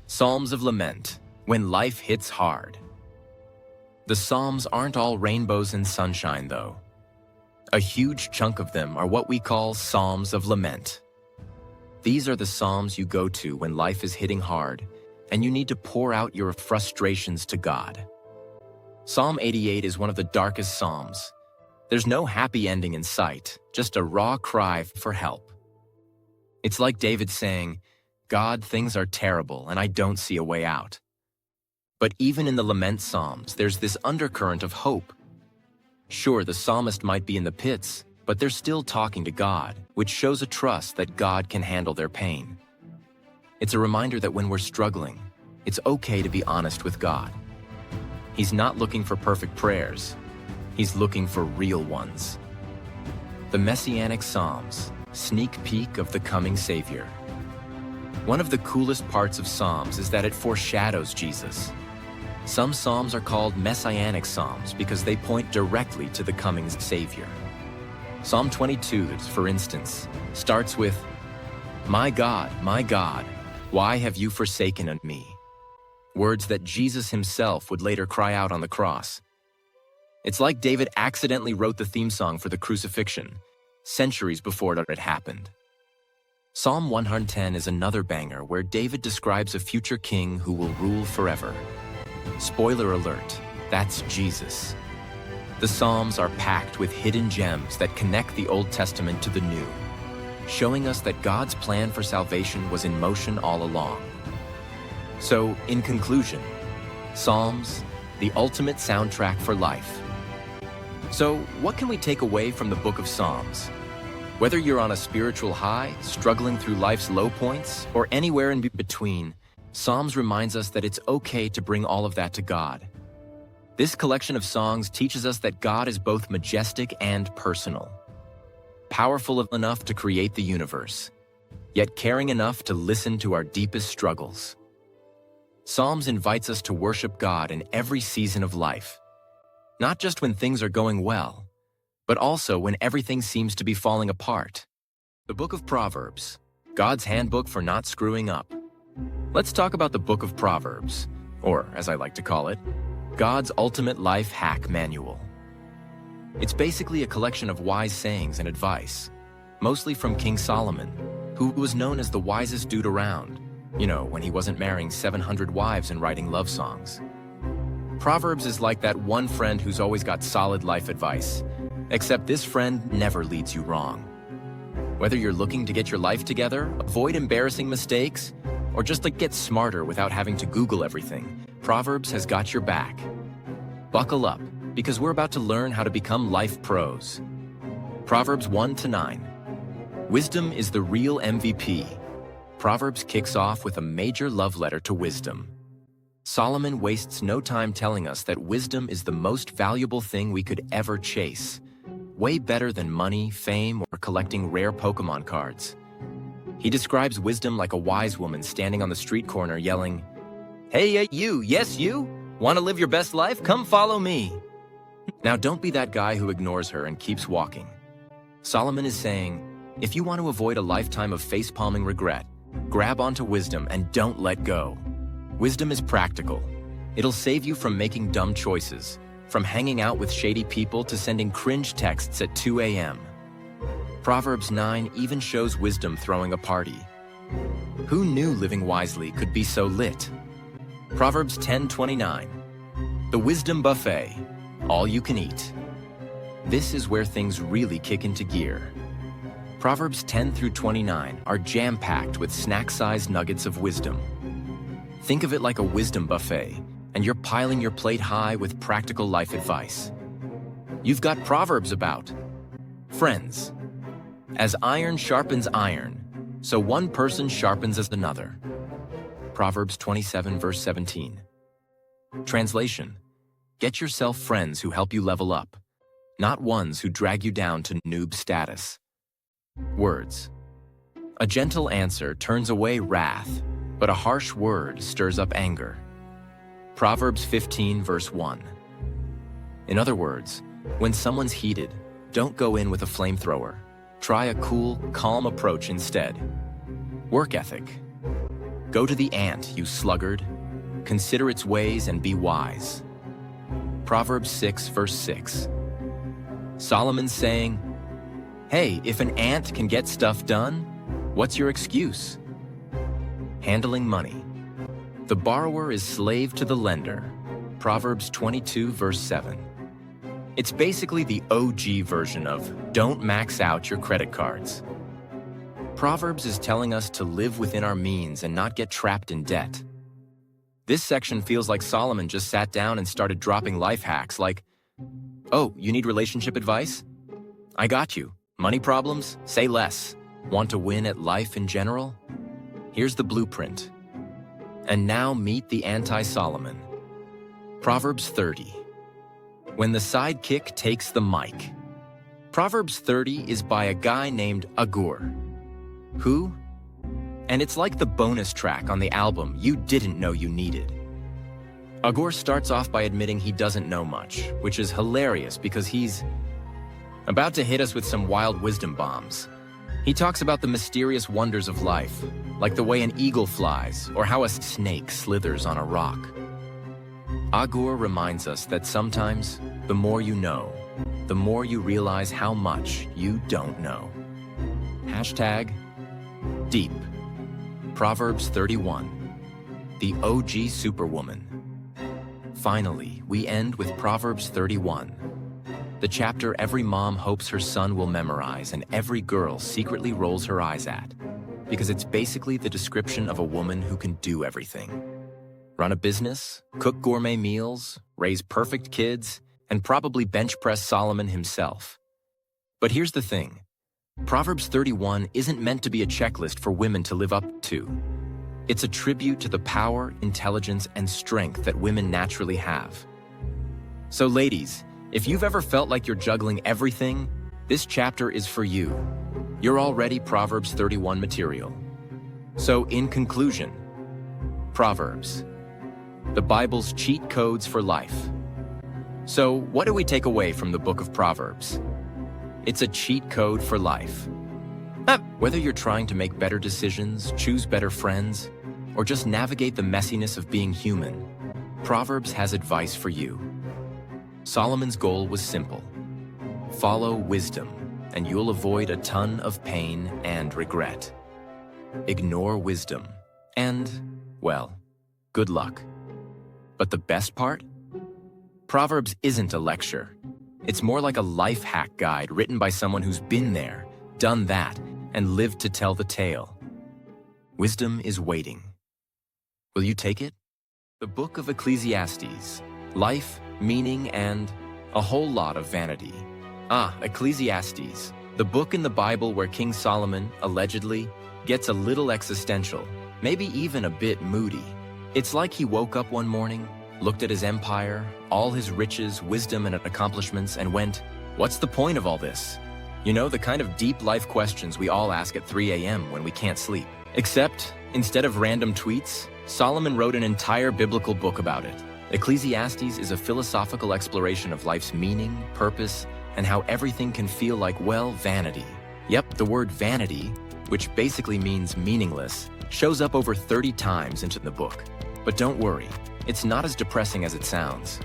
Psalms of Lament, when life hits hard. The Psalms aren't all rainbows and sunshine, though. A huge chunk of them are what we call Psalms of Lament. These are the Psalms you go to when life is hitting hard and you need to pour out your frustrations to God. Psalm 88 is one of the darkest Psalms. There's no happy ending in sight, just a raw cry for help. It's like David saying, "God, things are terrible and I don't see a way out." But even in the lament Psalms, there's this undercurrent of hope. Sure, the psalmist might be in the pits, but they're still talking to God, which shows a trust that God can handle their pain. It's a reminder that when we're struggling, it's okay to be honest with God. He's not looking for perfect prayers. He's looking for real ones. The Messianic Psalms, sneak peek of the coming Savior. One of the coolest parts of Psalms is that it foreshadows Jesus. Some Psalms are called Messianic Psalms because they point directly to the coming Savior. Psalm 22, for instance, starts with, my God, why have you forsaken me?" Words that Jesus himself would later cry out on the cross. It's like David accidentally wrote the theme song for the crucifixion, centuries before it had happened. Psalm 110 is another banger where David describes a future king who will rule forever. Spoiler alert, that's Jesus. The Psalms are packed with hidden gems that connect the Old Testament to the New, showing us that God's plan for salvation was in motion all along. So, in conclusion, Psalms, the ultimate soundtrack for life. So, what can we take away from the book of Psalms? Whether you're on a spiritual high, struggling through life's low points, or anywhere in between, Psalms reminds us that it's okay to bring all of that to God. This collection of songs teaches us that God is both majestic and personal, powerful enough to create the universe, yet caring enough to listen to our deepest struggles. Psalms invites us to worship God in every season of life, not just when things are going well, but also when everything seems to be falling apart. The book of Proverbs, God's handbook for not screwing up. Let's talk about the book of Proverbs, or as I like to call it, God's ultimate life hack manual. It's basically a collection of wise sayings and advice, mostly from King Solomon, who was known as the wisest dude around, when he wasn't marrying 700 wives and writing love songs. Proverbs is like that one friend who's always got solid life advice, except this friend never leads you wrong. Whether you're looking to get your life together, avoid embarrassing mistakes, or just to get smarter without having to Google everything, Proverbs has got your back. Buckle up, because we're about to learn how to become life pros. Proverbs 1-9. Wisdom is the real MVP. Proverbs kicks off with a major love letter to wisdom. Solomon wastes no time telling us that wisdom is the most valuable thing we could ever chase, way better than money, fame, or collecting rare Pokemon cards. He describes wisdom like a wise woman standing on the street corner yelling, "Hey, you, yes you? Want to live your best life? Come follow me." Now don't be that guy who ignores her and keeps walking. Solomon is saying, if you want to avoid a lifetime of face-palming regret, grab onto wisdom and don't let go. Wisdom is practical. It'll save you from making dumb choices, from hanging out with shady people to sending cringe texts at 2 a.m. Proverbs 9 even shows wisdom throwing a party. Who knew living wisely could be so lit? Proverbs 10:29. The wisdom buffet, all you can eat. This is where things really kick into gear. Proverbs 10-29 are jam-packed with snack-sized nuggets of wisdom. Think of it like a wisdom buffet, and you're piling your plate high with practical life advice. You've got Proverbs about friends. As iron sharpens iron, so one person sharpens as another. Proverbs 27:17. Translation: get yourself friends who help you level up, not ones who drag you down to noob status. Words: a gentle answer turns away wrath, but a harsh word stirs up anger. Proverbs 15, verse 1. In other words, when someone's heated, don't go in with a flamethrower. Try a cool, calm approach instead. Work ethic. Go to the ant, you sluggard. Consider its ways and be wise. Proverbs 6, verse 6. Solomon's saying, hey, if an ant can get stuff done, what's your excuse? Handling money. The borrower is slave to the lender. Proverbs 22, verse 7. It's basically the OG version of don't max out your credit cards. Proverbs is telling us to live within our means and not get trapped in debt. This section feels like Solomon just sat down and started dropping life hacks like, oh, you need relationship advice? I got you. Money problems? Say less. Want to win at life in general? Here's the blueprint. And now meet the anti-Solomon. Proverbs 30. When the sidekick takes the mic. Proverbs 30 is by a guy named Agur. Who? And it's like the bonus track on the album you didn't know you needed. Agur starts off by admitting he doesn't know much, which is hilarious because he's about to hit us with some wild wisdom bombs. He talks about the mysterious wonders of life, like the way an eagle flies or how a snake slithers on a rock. Agur reminds us that sometimes, the more you know, the more you realize how much you don't know. Hashtag deep. Proverbs 31. The OG Superwoman. Finally, we end with Proverbs 31. The chapter every mom hopes her son will memorize and every girl secretly rolls her eyes at, because it's basically the description of a woman who can do everything. Run a business, cook gourmet meals, raise perfect kids, and probably bench press Solomon himself. But here's the thing. Proverbs 31 isn't meant to be a checklist for women to live up to. It's a tribute to the power, intelligence, and strength that women naturally have. So ladies, if you've ever felt like you're juggling everything, this chapter is for you. You're already Proverbs 31 material. So in conclusion, Proverbs, the Bible's cheat codes for life. So what do we take away from the book of Proverbs? It's a cheat code for life. Whether you're trying to make better decisions, choose better friends, or just navigate the messiness of being human, Proverbs has advice for you. Solomon's goal was simple. Follow wisdom, and you'll avoid a ton of pain and regret. Ignore wisdom, and, well, good luck. But the best part? Proverbs isn't a lecture. It's more like a life hack guide written by someone who's been there, done that, and lived to tell the tale. Wisdom is waiting. Will you take it? The book of Ecclesiastes. Life, meaning, and a whole lot of vanity. Ecclesiastes, the book in the Bible where King Solomon, allegedly, gets a little existential, maybe even a bit moody. It's like he woke up one morning, looked at his empire, all his riches, wisdom, and accomplishments, and went, what's the point of all this? You know, the kind of deep life questions we all ask at 3 a.m. when we can't sleep. Except, instead of random tweets, Solomon wrote an entire biblical book about it. Ecclesiastes is a philosophical exploration of life's meaning, purpose, and how everything can feel like, well, vanity. Yep, the word vanity, which basically means meaningless, shows up over 30 times into the book. But don't worry, it's not as depressing as it sounds.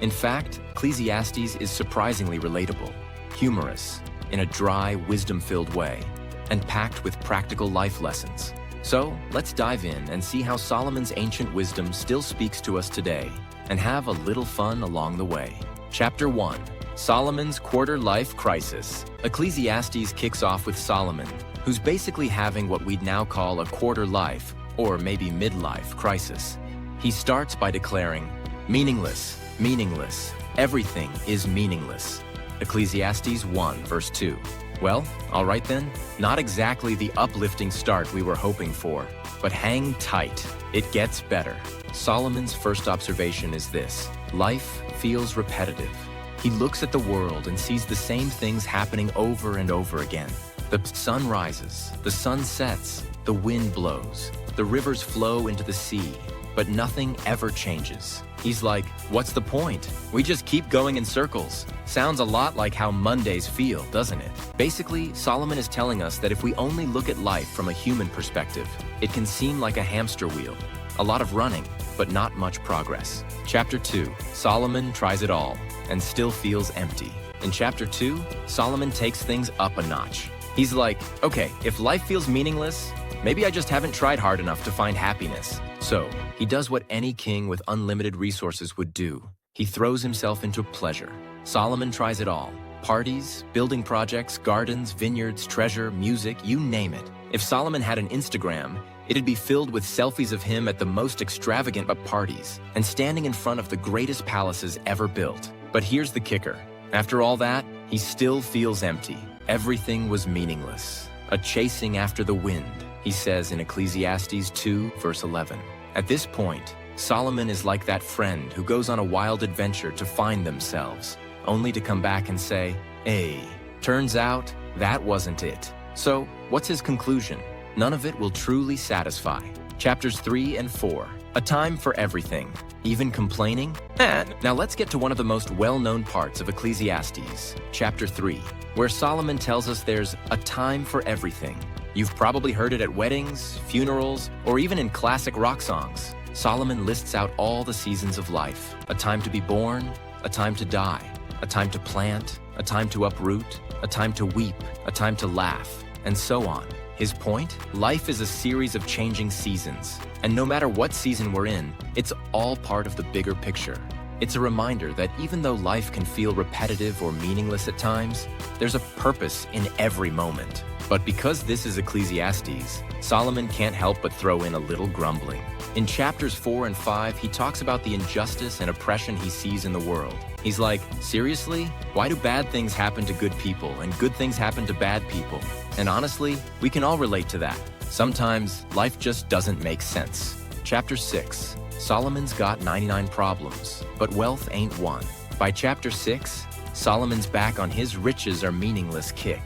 In fact, Ecclesiastes is surprisingly relatable, humorous, in a dry, wisdom-filled way, and packed with practical life lessons. So, let's dive in and see how Solomon's ancient wisdom still speaks to us today, and have a little fun along the way. Chapter 1. Solomon's quarter-life crisis. Ecclesiastes kicks off with Solomon, who's basically having what we'd now call a quarter-life, or maybe midlife, crisis. He starts by declaring, meaningless, meaningless, everything is meaningless. Ecclesiastes 1, verse 2. Well, all right then, not exactly the uplifting start we were hoping for, but hang tight, it gets better. Solomon's first observation is this: life feels repetitive. He looks at the world and sees the same things happening over and over again. The sun rises, the sun sets, the wind blows, the rivers flow into the sea, but nothing ever changes. He's like, what's the point? We just keep going in circles. Sounds a lot like how Mondays feel, doesn't it? Basically, Solomon is telling us that if we only look at life from a human perspective, it can seem like a hamster wheel. A lot of running, but not much progress. Chapter 2, Solomon tries it all and still feels empty. In chapter 2, Solomon takes things up a notch. He's like, okay, if life feels meaningless, maybe I just haven't tried hard enough to find happiness. So, he does what any king with unlimited resources would do. He throws himself into pleasure. Solomon tries it all. Parties, building projects, gardens, vineyards, treasure, music, you name it. If Solomon had an Instagram, it'd be filled with selfies of him at the most extravagant of parties and standing in front of the greatest palaces ever built. But here's the kicker. After all that, he still feels empty. Everything was meaningless. A chasing after the wind, he says in Ecclesiastes 2, verse 11. At this point, Solomon is like that friend who goes on a wild adventure to find themselves, only to come back and say, hey, turns out that wasn't it. So, what's his conclusion? None of it will truly satisfy. Chapters 3 and 4, a time for everything, even complaining? Now let's get to one of the most well-known parts of Ecclesiastes, chapter 3, where Solomon tells us there's a time for everything. You've probably heard it at weddings, funerals, or even in classic rock songs. Solomon lists out all the seasons of life. A time to be born, a time to die, a time to plant, a time to uproot, a time to weep, a time to laugh, and so on. His point? Life is a series of changing seasons. And no matter what season we're in, it's all part of the bigger picture. It's a reminder that even though life can feel repetitive or meaningless at times, there's a purpose in every moment. But because this is Ecclesiastes, Solomon can't help but throw in a little grumbling. In chapters 4 and 5, he talks about the injustice and oppression he sees in the world. He's like, seriously? Why do bad things happen to good people and good things happen to bad people? And honestly, we can all relate to that. Sometimes, life just doesn't make sense. Chapter 6, Solomon's got 99 problems, but wealth ain't one. By chapter 6, Solomon's back on his riches are meaningless kick.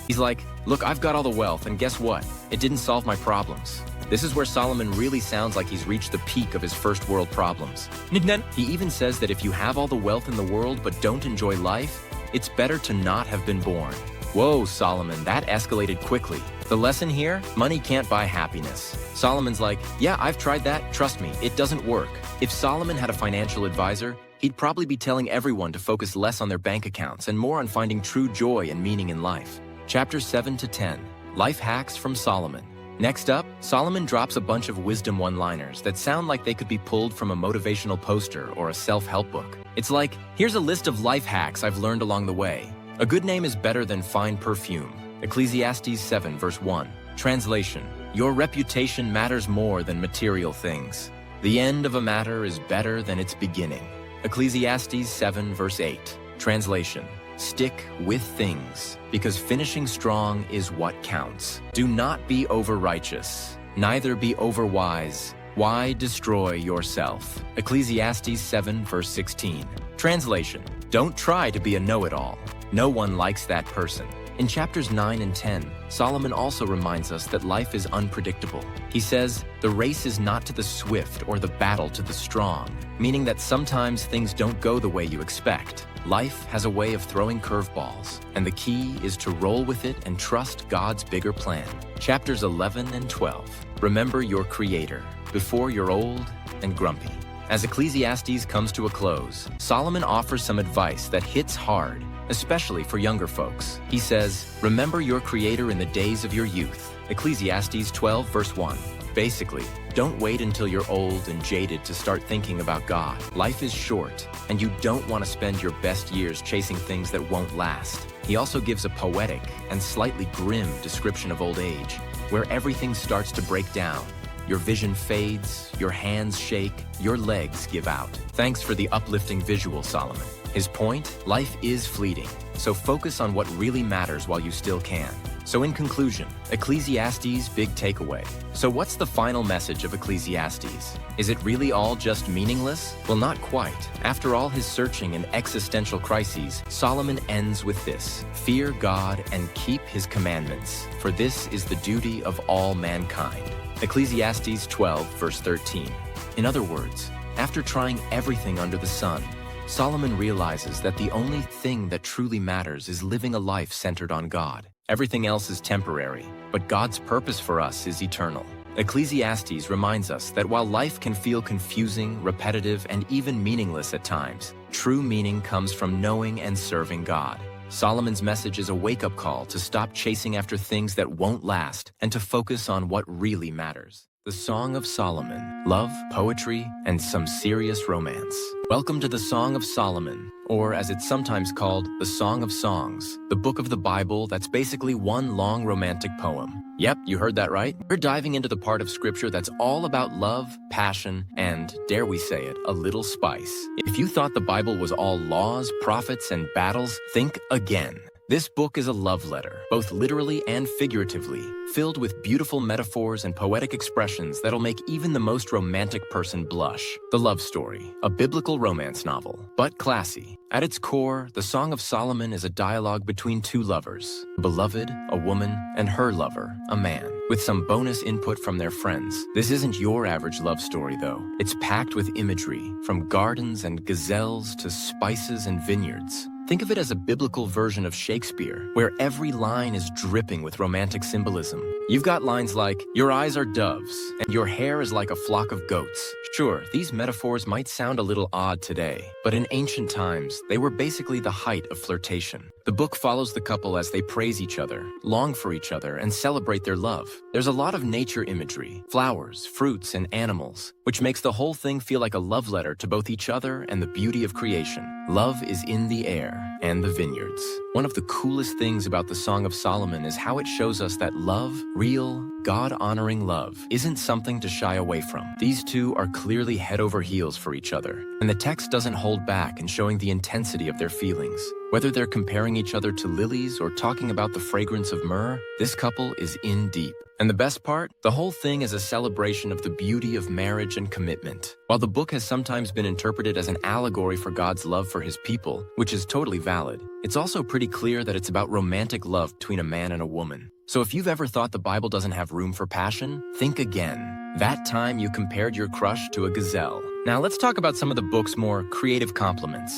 He's like, look, I've got all the wealth, and guess what? It didn't solve my problems. This is where Solomon really sounds like he's reached the peak of his first world problems. He even says that if you have all the wealth in the world but don't enjoy life, it's better to not have been born. Whoa, Solomon, that escalated quickly. The lesson here? Money can't buy happiness. Solomon's like, yeah, I've tried that. Trust me, it doesn't work. If Solomon had a financial advisor, he'd probably be telling everyone to focus less on their bank accounts and more on finding true joy and meaning in life. Chapters 7 to 10, Life Hacks from Solomon. Next up, Solomon drops a bunch of wisdom one-liners that sound like they could be pulled from a motivational poster or a self-help book. It's like, here's a list of life hacks I've learned along the way. A good name is better than fine perfume. Ecclesiastes 7, verse 1. Translation: Your reputation matters more than material things. The end of a matter is better than its beginning. Ecclesiastes 7, verse 8. Translation: Stick with things, because finishing strong is what counts. Do not be over-righteous, neither be over-wise. Why destroy yourself? Ecclesiastes 7, verse 16. Translation: Don't try to be a know-it-all. No one likes that person. In chapters 9 and 10, Solomon also reminds us that life is unpredictable. He says, the race is not to the swift or the battle to the strong, meaning that sometimes things don't go the way you expect. Life has a way of throwing curveballs, and the key is to roll with it and trust God's bigger plan. Chapters 11 and 12. Remember your Creator before you're old and grumpy. As Ecclesiastes comes to a close, Solomon offers some advice that hits hard, especially for younger folks. He says, remember your Creator in the days of your youth. Ecclesiastes 12, verse 1. Basically, don't wait until you're old and jaded to start thinking about God. Life is short, and you don't want to spend your best years chasing things that won't last. He also gives a poetic and slightly grim description of old age, where everything starts to break down. Your vision fades, your hands shake, your legs give out. Thanks for the uplifting visual, Solomon. His point? Life is fleeting, so focus on what really matters while you still can. So in conclusion, Ecclesiastes' big takeaway. So what's the final message of Ecclesiastes? Is it really all just meaningless? Well, not quite. After all his searching and existential crises, Solomon ends with this: fear God and keep his commandments, for this is the duty of all mankind. Ecclesiastes 12, verse 13. In other words, after trying everything under the sun, Solomon realizes that the only thing that truly matters is living a life centered on God. Everything else is temporary, but God's purpose for us is eternal. Ecclesiastes reminds us that while life can feel confusing, repetitive, and even meaningless at times, true meaning comes from knowing and serving God. Solomon's message is a wake-up call to stop chasing after things that won't last and to focus on what really matters. The Song of Solomon: love, poetry, and some serious romance. Welcome to the Song of Solomon, or as it's sometimes called, the Song of Songs, the book of the Bible that's basically one long romantic poem. Yep, you heard that right. We're diving into the part of Scripture that's all about love, passion, and, dare we say it, a little spice. If you thought the Bible was all laws, prophets, and battles, think again. This book is a love letter, both literally and figuratively, filled with beautiful metaphors and poetic expressions that'll make even the most romantic person blush. The Love Story, a biblical romance novel, but classy. At its core, the Song of Solomon is a dialogue between two lovers, a beloved, a woman, and her lover, a man, with some bonus input from their friends. This isn't your average love story, though. It's packed with imagery, from gardens and gazelles to spices and vineyards. Think of it as a biblical version of Shakespeare, where every line is dripping with romantic symbolism. You've got lines like, "Your eyes are doves, and your hair is like a flock of goats." Sure, these metaphors might sound a little odd today, but in ancient times, they were basically the height of flirtation. The book follows the couple as they praise each other, long for each other, and celebrate their love. There's a lot of nature imagery, flowers, fruits, and animals, which makes the whole thing feel like a love letter to both each other and the beauty of creation. Love is in the air and the vineyards. One of the coolest things about the Song of Solomon is how it shows us that love, real, God-honoring love, isn't something to shy away from. These two are clearly head over heels for each other, and the text doesn't hold back in showing the intensity of their feelings. Whether they're comparing each other to lilies or talking about the fragrance of myrrh, this couple is in deep. And the best part? The whole thing is a celebration of the beauty of marriage and commitment. While the book has sometimes been interpreted as an allegory for God's love for his people, which is totally valid, it's also pretty clear that it's about romantic love between a man and a woman. So if you've ever thought the Bible doesn't have room for passion, think again. That time you compared your crush to a gazelle. Now let's talk about some of the book's more creative compliments.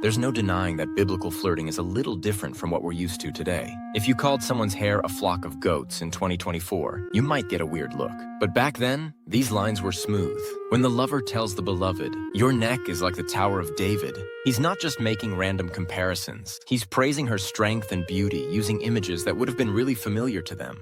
There's no denying that biblical flirting is a little different from what we're used to today. If you called someone's hair a flock of goats in 2024, you might get a weird look. But back then, these lines were smooth. When the lover tells the beloved, "Your neck is like the Tower of David," he's not just making random comparisons. He's praising her strength and beauty using images that would have been really familiar to them.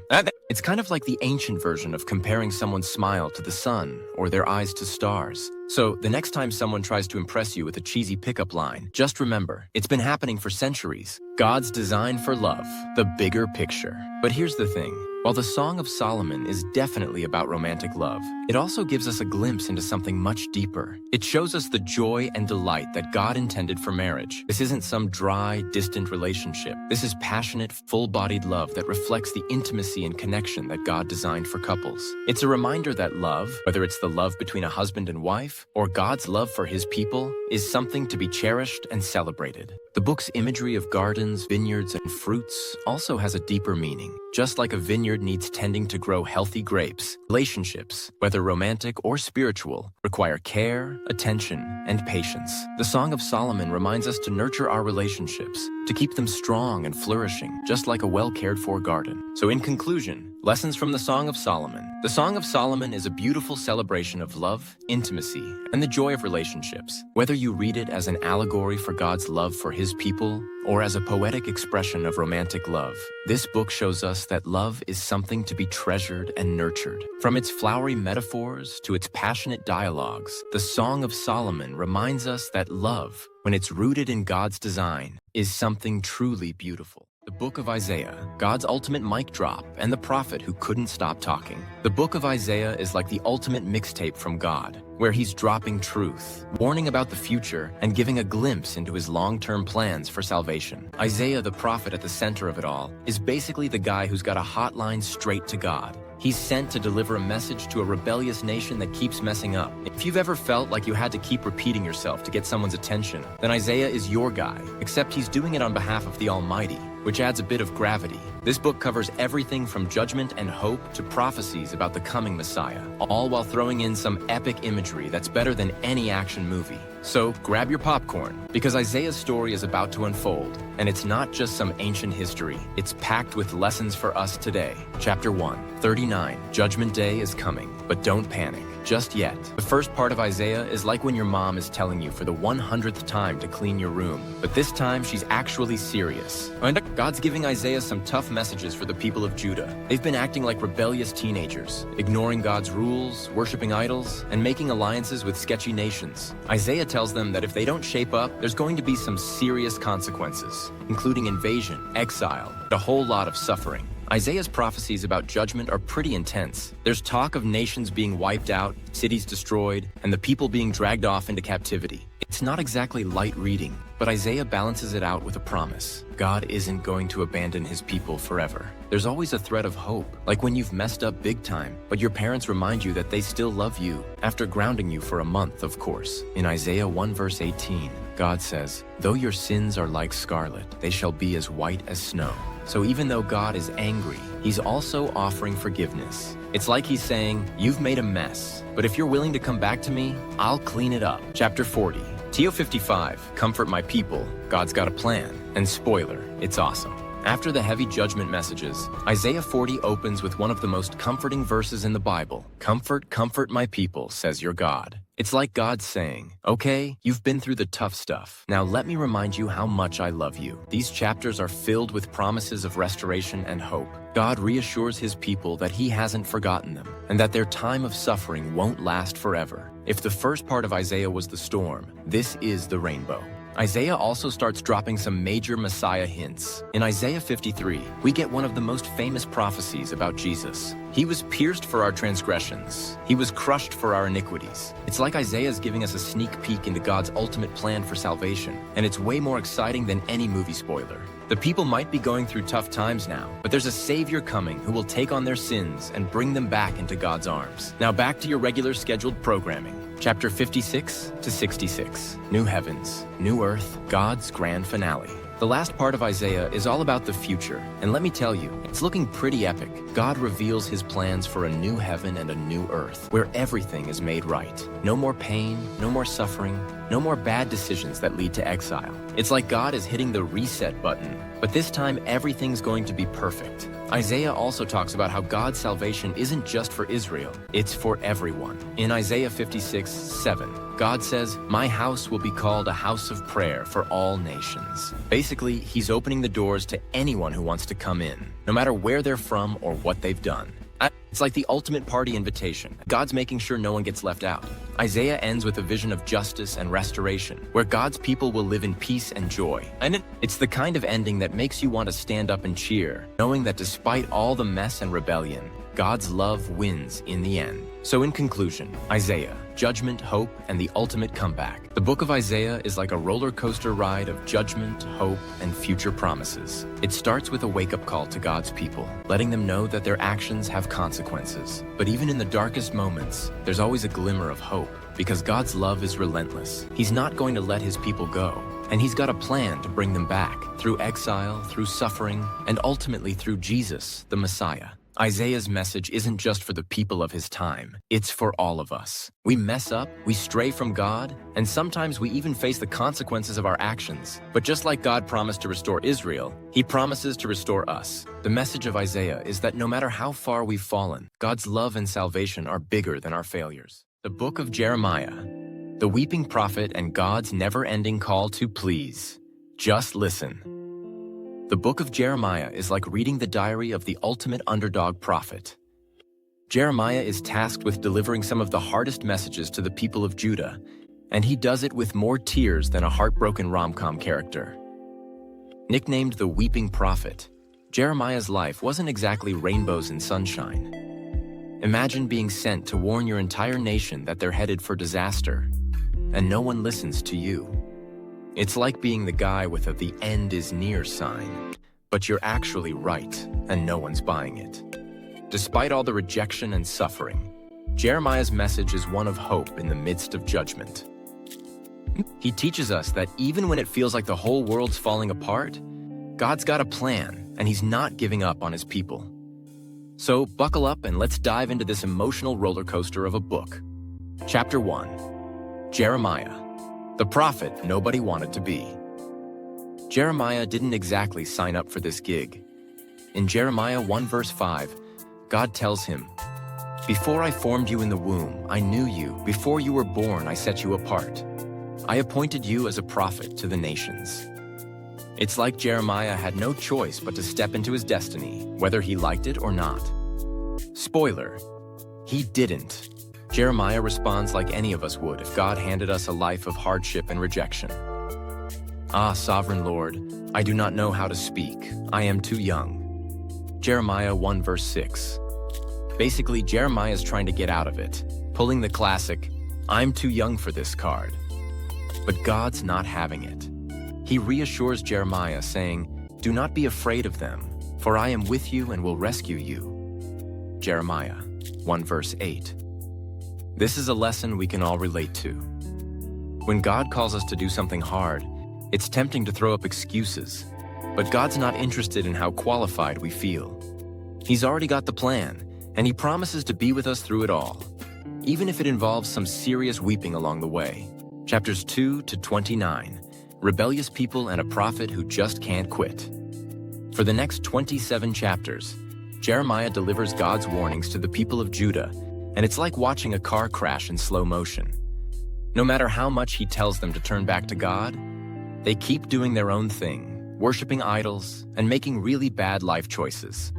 It's kind of like the ancient version of comparing someone's smile to the sun or their eyes to stars. So the next time someone tries to impress you with a cheesy pickup line, just remember, it's been happening for centuries. God's design for love, the bigger picture. But here's the thing. While the Song of Solomon is definitely about romantic love, it also gives us a glimpse into something much deeper. It shows us the joy and delight that God intended for marriage. This isn't some dry, distant relationship. This is passionate, full-bodied love that reflects the intimacy and connection that God designed for couples. It's a reminder that love, whether it's the love between a husband and wife, or God's love for his people, is something to be cherished and celebrated. The book's imagery of gardens, vineyards, and fruits also has a deeper meaning. Just like a vineyard needs tending to grow healthy grapes, relationships, whether romantic or spiritual, require care, attention, and patience. The Song of Solomon reminds us to nurture our relationships, to keep them strong and flourishing, just like a well-cared-for garden. So in conclusion, lessons from the Song of Solomon. The Song of Solomon is a beautiful celebration of love, intimacy, and the joy of relationships. Whether you read it as an allegory for God's love for his people, or as a poetic expression of romantic love, this book shows us that love is something to be treasured and nurtured. From its flowery metaphors to its passionate dialogues, the Song of Solomon reminds us that love, when it's rooted in God's design, is something truly beautiful. The book of Isaiah, God's ultimate mic drop and the prophet who couldn't stop talking. The book of Isaiah is like the ultimate mixtape from God, where he's dropping truth, warning about the future, and giving a glimpse into his long-term plans for salvation. Isaiah, the prophet at the center of it all, is basically the guy who's got a hotline straight to God. He's sent to deliver a message to a rebellious nation that keeps messing up. If you've ever felt like you had to keep repeating yourself to get someone's attention, then Isaiah is your guy, except he's doing it on behalf of the Almighty, which adds a bit of gravity. This book covers everything from judgment and hope to prophecies about the coming Messiah, all while throwing in some epic imagery that's better than any action movie. So grab your popcorn, because Isaiah's story is about to unfold, and it's not just some ancient history. It's packed with lessons for us today. Chapter 1, 39. Judgment Day is coming, but don't panic just yet. The first part of Isaiah is like when your mom is telling you for the 100th time to clean your room, but this time she's actually serious. And God's giving Isaiah some tough messages for the people of Judah. They've been acting like rebellious teenagers, ignoring God's rules, worshiping idols, and making alliances with sketchy nations. Isaiah tells them that if they don't shape up, there's going to be some serious consequences, including invasion, exile, and a whole lot of suffering. Isaiah's prophecies about judgment are pretty intense. There's talk of nations being wiped out, cities destroyed, and the people being dragged off into captivity. It's not exactly light reading, but Isaiah balances it out with a promise. God isn't going to abandon his people forever. There's always a thread of hope, like when you've messed up big time, but your parents remind you that they still love you, after grounding you for a month, of course. In Isaiah 1 verse 18, God says, "Though your sins are like scarlet, they shall be as white as snow." So even though God is angry, he's also offering forgiveness. It's like he's saying, you've made a mess, but if you're willing to come back to me, I'll clean it up. Chapter 40. TO55, comfort my people, God's got a plan. And spoiler, it's awesome. After the heavy judgment messages, Isaiah 40 opens with one of the most comforting verses in the Bible. Comfort, comfort my people, says your God. It's like God saying, okay, you've been through the tough stuff. Now let me remind you how much I love you. These chapters are filled with promises of restoration and hope. God reassures his people that he hasn't forgotten them, and that their time of suffering won't last forever. If the first part of Isaiah was the storm, this is the rainbow. Isaiah also starts dropping some major Messiah hints. In Isaiah 53, we get one of the most famous prophecies about Jesus. He was pierced for our transgressions. He was crushed for our iniquities. It's like Isaiah's giving us a sneak peek into God's ultimate plan for salvation, and it's way more exciting than any movie spoiler. The people might be going through tough times now, but there's a Savior coming who will take on their sins and bring them back into God's arms. Now back to your regular scheduled programming. Chapter 56 to 66. New heavens, new earth, God's grand finale. The last part of Isaiah is all about the future, and let me tell you, it's looking pretty epic. God reveals his plans for a new heaven and a new earth, where everything is made right. No more pain, no more suffering, no more bad decisions that lead to exile. It's like God is hitting the reset button, but this time everything's going to be perfect. Isaiah also talks about how God's salvation isn't just for Israel, it's for everyone. In Isaiah 56:7, God says, "My house will be called a house of prayer for all nations." Basically, he's opening the doors to anyone who wants to come in, no matter where they're from or what they've done. It's like the ultimate party invitation. God's making sure no one gets left out. Isaiah ends with a vision of justice and restoration, where God's people will live in peace and joy. And it's the kind of ending that makes you want to stand up and cheer, knowing that despite all the mess and rebellion, God's love wins in the end. So in conclusion, Isaiah, judgment, hope, and the ultimate comeback. The book of Isaiah is like a roller coaster ride of judgment, hope, and future promises. It starts with a wake-up call to God's people, letting them know that their actions have consequences. But even in the darkest moments, there's always a glimmer of hope, because God's love is relentless. He's not going to let his people go, and he's got a plan to bring them back, through exile, through suffering, and ultimately through Jesus, the Messiah. Isaiah's message isn't just for the people of his time, it's for all of us. We mess up, we stray from God, and sometimes we even face the consequences of our actions. But just like God promised to restore Israel, he promises to restore us. The message of Isaiah is that no matter how far we've fallen, God's love and salvation are bigger than our failures. The book of Jeremiah, the weeping prophet and God's never-ending call to please. Just listen. The book of Jeremiah is like reading the diary of the ultimate underdog prophet. Jeremiah is tasked with delivering some of the hardest messages to the people of Judah, and he does it with more tears than a heartbroken rom-com character. Nicknamed the Weeping Prophet, Jeremiah's life wasn't exactly rainbows and sunshine. Imagine being sent to warn your entire nation that they're headed for disaster, and no one listens to you. It's like being the guy with a "the end is near" sign, but you're actually right, and no one's buying it. Despite all the rejection and suffering, Jeremiah's message is one of hope in the midst of judgment. He teaches us that even when it feels like the whole world's falling apart, God's got a plan, and He's not giving up on His people. So buckle up and let's dive into this emotional roller coaster of a book. Chapter 1. Jeremiah, the prophet nobody wanted to be. Jeremiah didn't exactly sign up for this gig. In Jeremiah 1 verse 5, God tells him, "Before I formed you in the womb, I knew you. Before you were born, I set you apart. I appointed you as a prophet to the nations." It's like Jeremiah had no choice but to step into his destiny, whether he liked it or not. Spoiler, he didn't. Jeremiah responds like any of us would if God handed us a life of hardship and rejection. "Ah, sovereign Lord, I do not know how to speak. I am too young." Jeremiah 1 verse 6. Basically, Jeremiah is trying to get out of it, pulling the classic, "I'm too young for this" card. But God's not having it. He reassures Jeremiah, saying, "Do not be afraid of them, for I am with you and will rescue you." Jeremiah 1 verse 8. This is a lesson we can all relate to. When God calls us to do something hard, it's tempting to throw up excuses, but God's not interested in how qualified we feel. He's already got the plan, and He promises to be with us through it all, even if it involves some serious weeping along the way. Chapters 2 to 29, rebellious people and a prophet who just can't quit. For the next 27 chapters, Jeremiah delivers God's warnings to the people of Judah, and it's like watching a car crash in slow motion. No matter how much he tells them to turn back to God, they keep doing their own thing, worshiping idols, and making really bad life choices.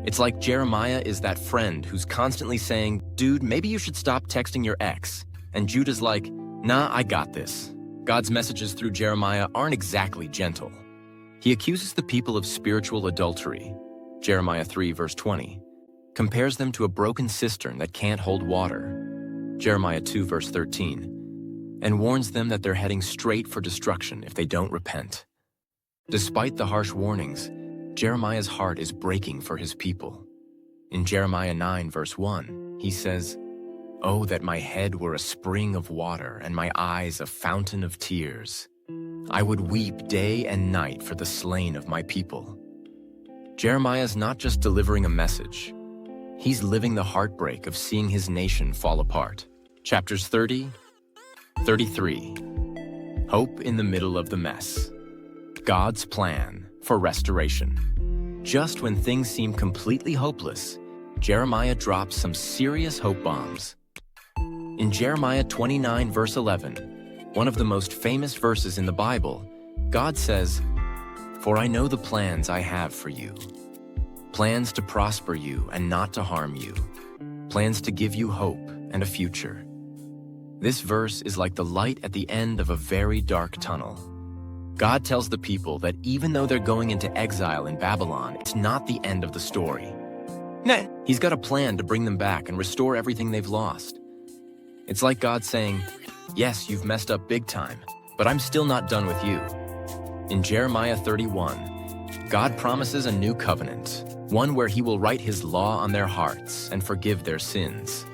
It's like Jeremiah is that friend who's constantly saying, "Dude, maybe you should stop texting your ex," and Judah's like, "Nah, I got this." God's messages through Jeremiah aren't exactly gentle. He accuses the people of spiritual adultery, Jeremiah 3 verse 20, compares them to a broken cistern that can't hold water, Jeremiah 2 verse 13, and warns them that they're heading straight for destruction if they don't repent. Despite the harsh warnings, Jeremiah's heart is breaking for his people. In Jeremiah 9 verse 1, he says, "Oh, that my head were a spring of water and my eyes a fountain of tears. I would weep day and night for the slain of my people." Jeremiah's not just delivering a message. He's living the heartbreak of seeing his nation fall apart. Chapters 30, 33. Hope in the middle of the mess. God's plan for restoration. Just when things seem completely hopeless, Jeremiah drops some serious hope bombs. In Jeremiah 29 verse 11, one of the most famous verses in the Bible, God says, "For I know the plans I have for you, plans to prosper you and not to harm you, plans to give you hope and a future." This verse is like the light at the end of a very dark tunnel. God tells the people that even though they're going into exile in Babylon, it's not the end of the story. Nah, He's got a plan to bring them back and restore everything they've lost. It's like God saying, "Yes, you've messed up big time, but I'm still not done with you." In Jeremiah 31, God promises a new covenant, one where He will write His law on their hearts and forgive their sins.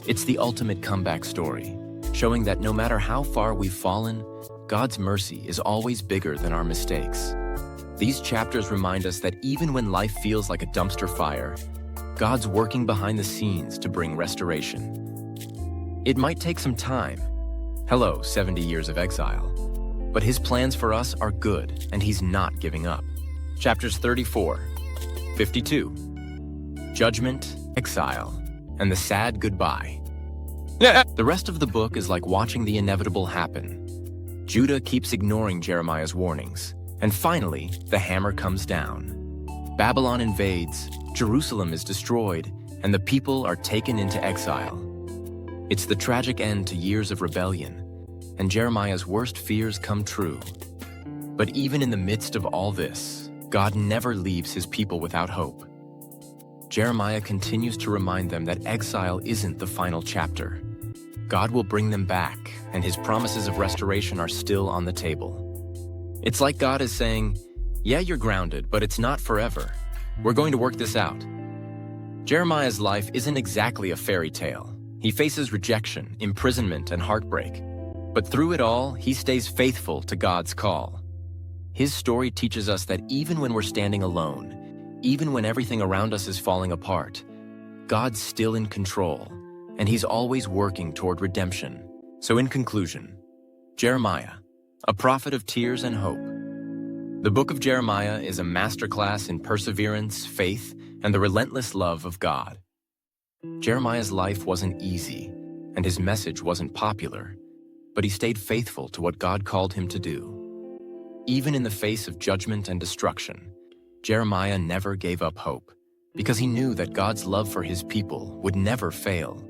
It's the ultimate comeback story, showing that no matter how far we've fallen, God's mercy is always bigger than our mistakes. These chapters remind us that even when life feels like a dumpster fire, God's working behind the scenes to bring restoration. It might take some time. Hello, 70 years of exile. But His plans for us are good, and He's not giving up. Chapters 34, 52. Judgment, exile, and the sad goodbye. The rest of the book is like watching the inevitable happen. Judah keeps ignoring Jeremiah's warnings, and finally, the hammer comes down. Babylon invades, Jerusalem is destroyed, and the people are taken into exile. It's the tragic end to years of rebellion, and Jeremiah's worst fears come true. But even in the midst of all this, God never leaves his people without hope. Jeremiah continues to remind them that exile isn't the final chapter. God will bring them back, and his promises of restoration are still on the table. It's like God is saying, yeah, you're grounded, but it's not forever. We're going to work this out. Jeremiah's life isn't exactly a fairy tale. He faces rejection, imprisonment, and heartbreak. But through it all, he stays faithful to God's call. His story teaches us that even when we're standing alone, even when everything around us is falling apart, God's still in control, and he's always working toward redemption. So in conclusion, Jeremiah, a prophet of tears and hope. The book of Jeremiah is a masterclass in perseverance, faith, and the relentless love of God. Jeremiah's life wasn't easy, and his message wasn't popular, but he stayed faithful to what God called him to do. Even in the face of judgment and destruction, Jeremiah never gave up hope, because he knew that God's love for his people would never fail.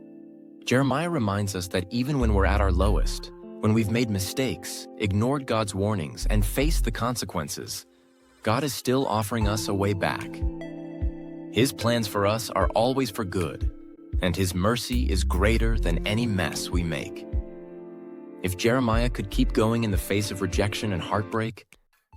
Jeremiah reminds us that even when we're at our lowest, when we've made mistakes, ignored God's warnings, and faced the consequences, God is still offering us a way back. His plans for us are always for good, and his mercy is greater than any mess we make. If Jeremiah could keep going in the face of rejection and heartbreak,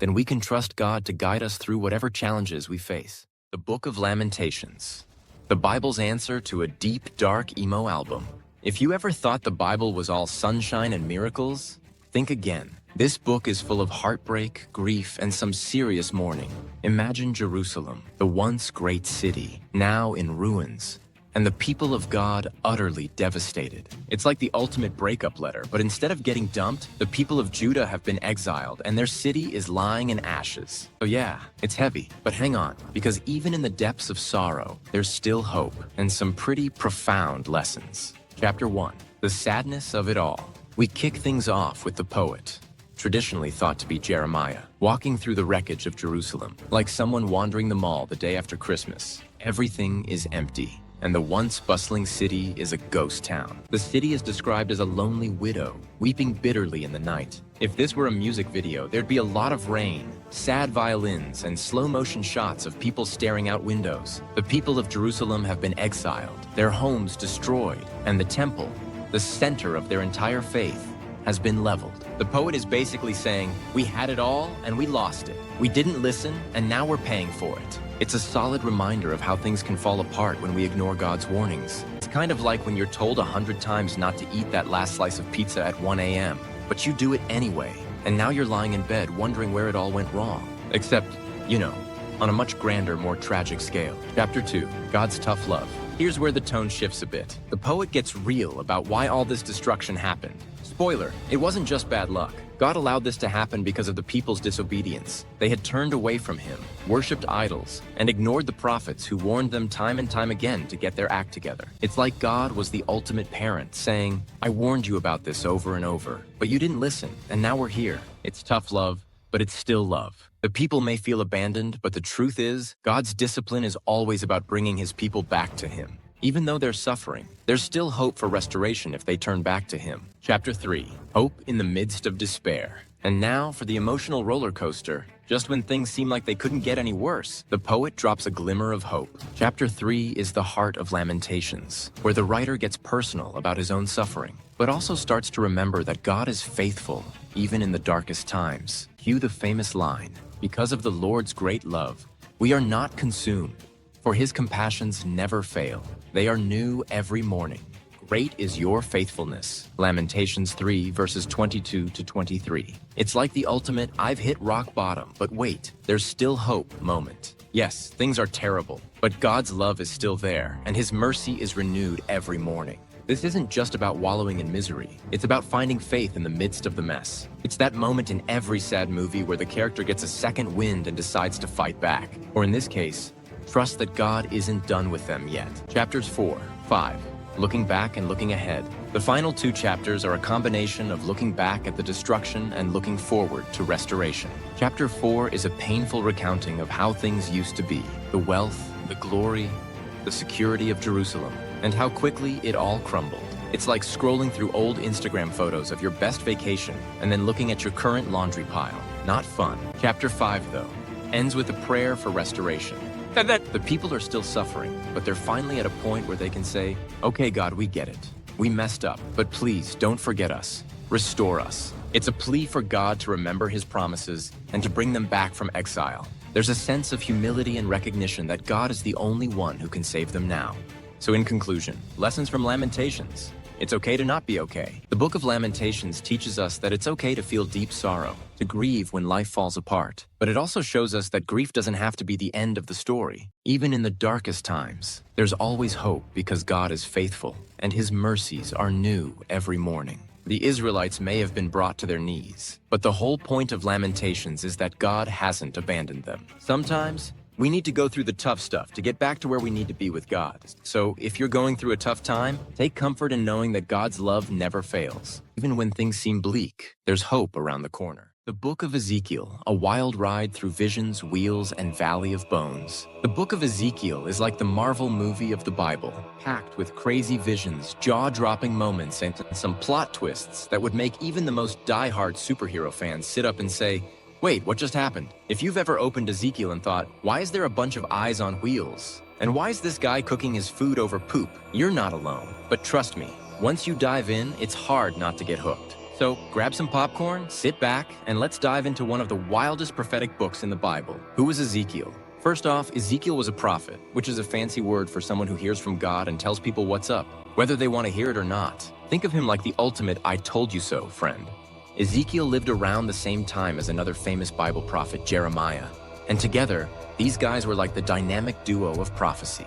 then we can trust God to guide us through whatever challenges we face. The Book of Lamentations, the Bible's answer to a deep, dark emo album. If you ever thought the Bible was all sunshine and miracles, think again. This book is full of heartbreak, grief, and some serious mourning. Imagine Jerusalem, the once great city, now in ruins, and the people of God utterly devastated. It's like the ultimate breakup letter, but instead of getting dumped, the people of Judah have been exiled, and their city is lying in ashes. So yeah, it's heavy, but hang on, because even in the depths of sorrow, there's still hope, and some pretty profound lessons. Chapter 1, the sadness of it all. We kick things off with the poet, traditionally thought to be Jeremiah, walking through the wreckage of Jerusalem, like someone wandering the mall the day after Christmas. Everything is empty, and the once bustling city is a ghost town. The city is described as a lonely widow, weeping bitterly in the night. If this were a music video, there'd be a lot of rain, sad violins, and slow-motion shots of people staring out windows. The people of Jerusalem have been exiled, their homes destroyed, and the temple, the center of their entire faith, has been leveled. The poet is basically saying, we had it all and we lost it. We didn't listen and now we're paying for it. It's a solid reminder of how things can fall apart when we ignore God's warnings. It's kind of like when you're told 100 times not to eat that last slice of pizza at 1 a.m., but you do it anyway, and now you're lying in bed wondering where it all went wrong. Except, on a much grander, more tragic scale. Chapter 2, God's tough love. Here's where the tone shifts a bit. The poet gets real about why all this destruction happened. Spoiler, it wasn't just bad luck. God allowed this to happen because of the people's disobedience. They had turned away from him, worshipped idols, and ignored the prophets who warned them time and time again to get their act together. It's like God was the ultimate parent, saying, I warned you about this over and over, but you didn't listen, and now we're here. It's tough love, but it's still love. The people may feel abandoned, but the truth is, God's discipline is always about bringing his people back to him. Even though they're suffering, there's still hope for restoration if they turn back to him. Chapter 3, Hope in the Midst of Despair. And now for the emotional roller coaster. Just when things seem like they couldn't get any worse, the poet drops a glimmer of hope. Chapter 3 is the heart of Lamentations, where the writer gets personal about his own suffering, but also starts to remember that God is faithful, even in the darkest times. Cue the famous line, because of the Lord's great love, we are not consumed, for his compassions never fail. They are new every morning. Great is your faithfulness. Lamentations 3, verses 22 to 23. It's like the ultimate, I've hit rock bottom, but wait, there's still hope moment. Yes, things are terrible, but God's love is still there, and his mercy is renewed every morning. This isn't just about wallowing in misery. It's about finding faith in the midst of the mess. It's that moment in every sad movie where the character gets a second wind and decides to fight back. Or in this case, trust that God isn't done with them yet. Chapters 4, 5. Looking back and looking ahead. The final 2 chapters are a combination of looking back at the destruction and looking forward to restoration. Chapter 4 is a painful recounting of how things used to be. The wealth, the glory, the security of Jerusalem, and how quickly it all crumbled. It's like scrolling through old Instagram photos of your best vacation and then looking at your current laundry pile. not fun. Chapter 5, though, ends with a prayer for restoration. The people are still suffering, but they're finally at a point where they can say, "Okay, God, we get it. We messed up, but please don't forget us. Restore us." It's a plea for God to remember his promises and to bring them back from exile. There's a sense of humility and recognition that God is the only one who can save them now. So in conclusion, lessons from Lamentations. It's okay to not be okay. The book of Lamentations teaches us that it's okay to feel deep sorrow, to grieve when life falls apart. But it also shows us that grief doesn't have to be the end of the story. Even in the darkest times, there's always hope because God is faithful and his mercies are new every morning. The Israelites may have been brought to their knees, but the whole point of Lamentations is that God hasn't abandoned them. Sometimes, we need to go through the tough stuff to get back to where we need to be with God. So if you're going through a tough time, take comfort in knowing that God's love never fails. Even when things seem bleak, there's hope around the corner. The book of Ezekiel, a wild ride through visions, wheels, and valley of bones. The book of Ezekiel is like the Marvel movie of the Bible, packed with crazy visions, jaw-dropping moments, and some plot twists that would make even the most die-hard superhero fans sit up and say, "Wait, what just happened?" If you've ever opened Ezekiel and thought, "Why is there a bunch of eyes on wheels? And why is this guy cooking his food over poop?" You're not alone. But trust me, once you dive in, it's hard not to get hooked. So grab some popcorn, sit back, and let's dive into one of the wildest prophetic books in the Bible. Who was Ezekiel? First off, Ezekiel was a prophet, which is a fancy word for someone who hears from God and tells people what's up, whether they want to hear it or not. Think of him like the ultimate "I told you so" friend. Ezekiel lived around the same time as another famous Bible prophet, Jeremiah, and together, these guys were like the dynamic duo of prophecy.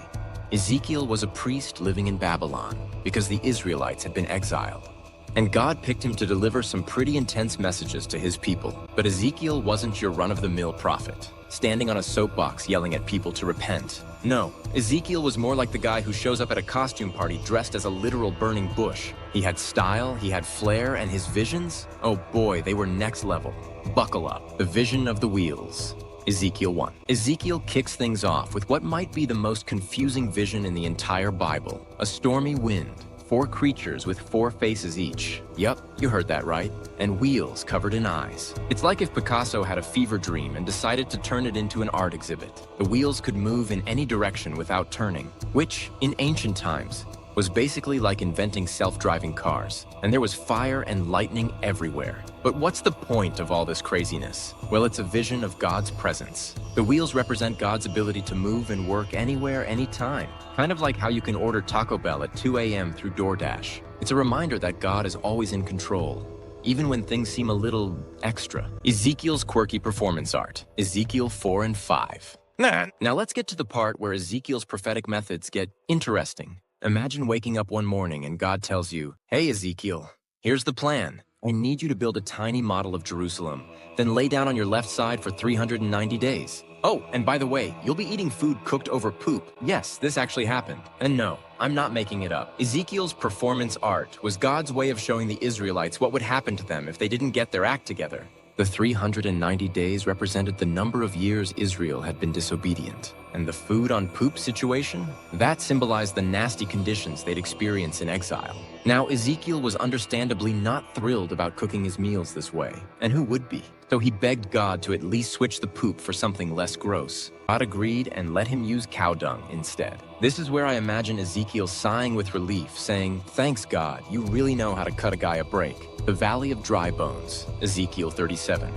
Ezekiel was a priest living in Babylon because the Israelites had been exiled, and God picked him to deliver some pretty intense messages to his people. But Ezekiel wasn't your run-of-the-mill prophet, standing on a soapbox yelling at people to repent. No, Ezekiel was more like the guy who shows up at a costume party dressed as a literal burning bush. He had style, he had flair, and his visions, oh boy, they were next level. Buckle up. The vision of the wheels. Ezekiel 1. Ezekiel kicks things off with what might be the most confusing vision in the entire Bible. A stormy wind, 4 creatures with 4 faces each. Yup, you heard that right. And wheels covered in eyes. It's like if Picasso had a fever dream and decided to turn it into an art exhibit. The wheels could move in any direction without turning, which, in ancient times, was basically like inventing self-driving cars. And there was fire and lightning everywhere. But what's the point of all this craziness? Well, it's a vision of God's presence. The wheels represent God's ability to move and work anywhere, anytime. Kind of like how you can order Taco Bell at 2 a.m. through DoorDash. It's a reminder that God is always in control, even when things seem a little extra. Ezekiel's quirky performance art. Ezekiel 4 and 5. Now let's get to the part where Ezekiel's prophetic methods get interesting. Imagine waking up one morning and God tells you, "Hey Ezekiel, here's the plan. I need you to build a tiny model of Jerusalem, then lay down on your left side for 390 days. Oh, and by the way, you'll be eating food cooked over poop." Yes, this actually happened. And no, I'm not making it up. Ezekiel's performance art was God's way of showing the Israelites what would happen to them if they didn't get their act together. The 390 days represented the number of years Israel had been disobedient. And the food on poop situation? That symbolized the nasty conditions they'd experience in exile. Now, Ezekiel was understandably not thrilled about cooking his meals this way. And who would be? So he begged God to at least switch the poop for something less gross. God agreed and let him use cow dung instead. This is where I imagine Ezekiel sighing with relief, saying, "Thanks God, you really know how to cut a guy a break." The Valley of Dry Bones, Ezekiel 37.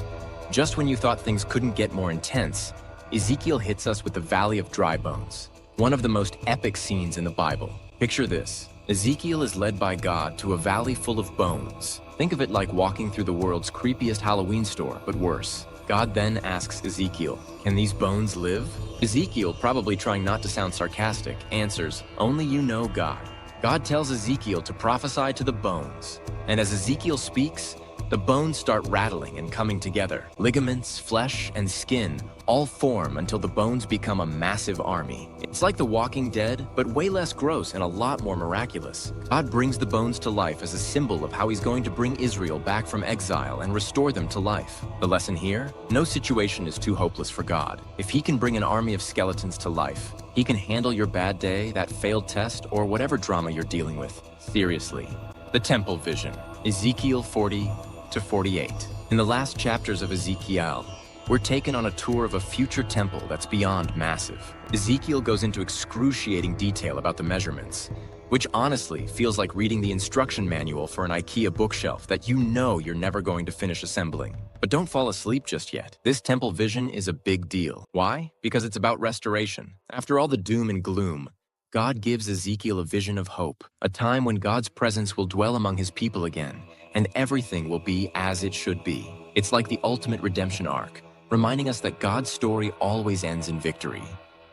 Just when you thought things couldn't get more intense, Ezekiel hits us with the Valley of Dry Bones, one of the most epic scenes in the Bible. Picture this. Ezekiel is led by God to a valley full of bones. Think of it like walking through the world's creepiest Halloween store, but worse. God then asks Ezekiel, "Can these bones live?" Ezekiel, probably trying not to sound sarcastic, answers, "Only you know, God." God tells Ezekiel to prophesy to the bones. And as Ezekiel speaks, the bones start rattling and coming together. Ligaments, flesh, and skin all form until the bones become a massive army. It's like The Walking Dead, but way less gross and a lot more miraculous. God brings the bones to life as a symbol of how he's going to bring Israel back from exile and restore them to life. The lesson here? No situation is too hopeless for God. If he can bring an army of skeletons to life, he can handle your bad day, that failed test, or whatever drama you're dealing with. Seriously. The Temple Vision, Ezekiel 40 to 48. In the last chapters of Ezekiel, we're taken on a tour of a future temple that's beyond massive. Ezekiel goes into excruciating detail about the measurements, which honestly feels like reading the instruction manual for an IKEA bookshelf that you know you're never going to finish assembling. But don't fall asleep just yet. This temple vision is a big deal. Why? Because it's about restoration. After all the doom and gloom, God gives Ezekiel a vision of hope, a time when God's presence will dwell among his people again, and everything will be as it should be. It's like the ultimate redemption arc, reminding us that God's story always ends in victory,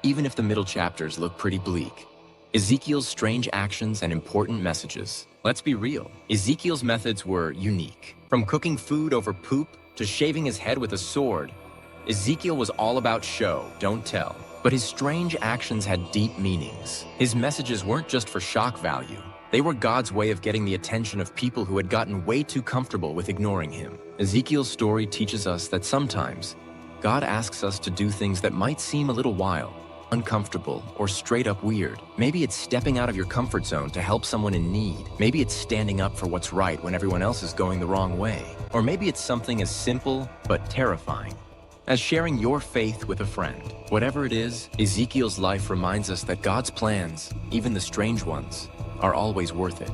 even if the middle chapters look pretty bleak. Ezekiel's strange actions and important messages. Let's be real, Ezekiel's methods were unique. From cooking food over poop to shaving his head with a sword, Ezekiel was all about show, don't tell. But his strange actions had deep meanings. His messages weren't just for shock value. They were God's way of getting the attention of people who had gotten way too comfortable with ignoring him. Ezekiel's story teaches us that sometimes God asks us to do things that might seem a little wild, uncomfortable, or straight up weird. Maybe it's stepping out of your comfort zone to help someone in need. Maybe it's standing up for what's right when everyone else is going the wrong way. Or maybe it's something as simple but terrifying as sharing your faith with a friend. Whatever it is, Ezekiel's life reminds us that God's plans, even the strange ones, are always worth it.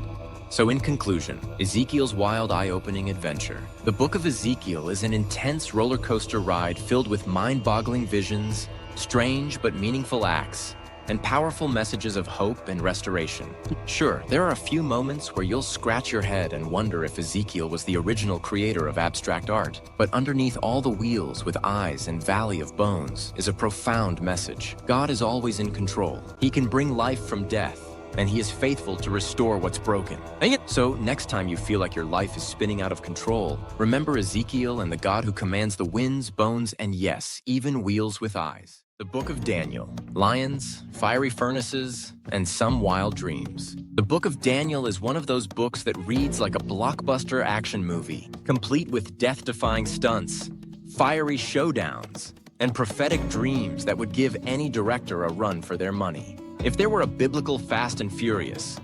So in conclusion, Ezekiel's wild, eye-opening adventure. The book of Ezekiel is an intense roller coaster ride filled with mind-boggling visions, strange but meaningful acts, and powerful messages of hope and restoration. Sure, there are a few moments where you'll scratch your head and wonder if Ezekiel was the original creator of abstract art, but underneath all the wheels with eyes and valley of bones is a profound message. God is always in control. He can bring life from death, and he is faithful to restore what's broken. So next time you feel like your life is spinning out of control, remember Ezekiel and the God who commands the winds, bones, and yes, even wheels with eyes. The Book of Daniel. Lions, fiery furnaces, and some wild dreams. The Book of Daniel is one of those books that reads like a blockbuster action movie, complete with death-defying stunts, fiery showdowns, and prophetic dreams that would give any director a run for their money. If there were a biblical Fast and Furious,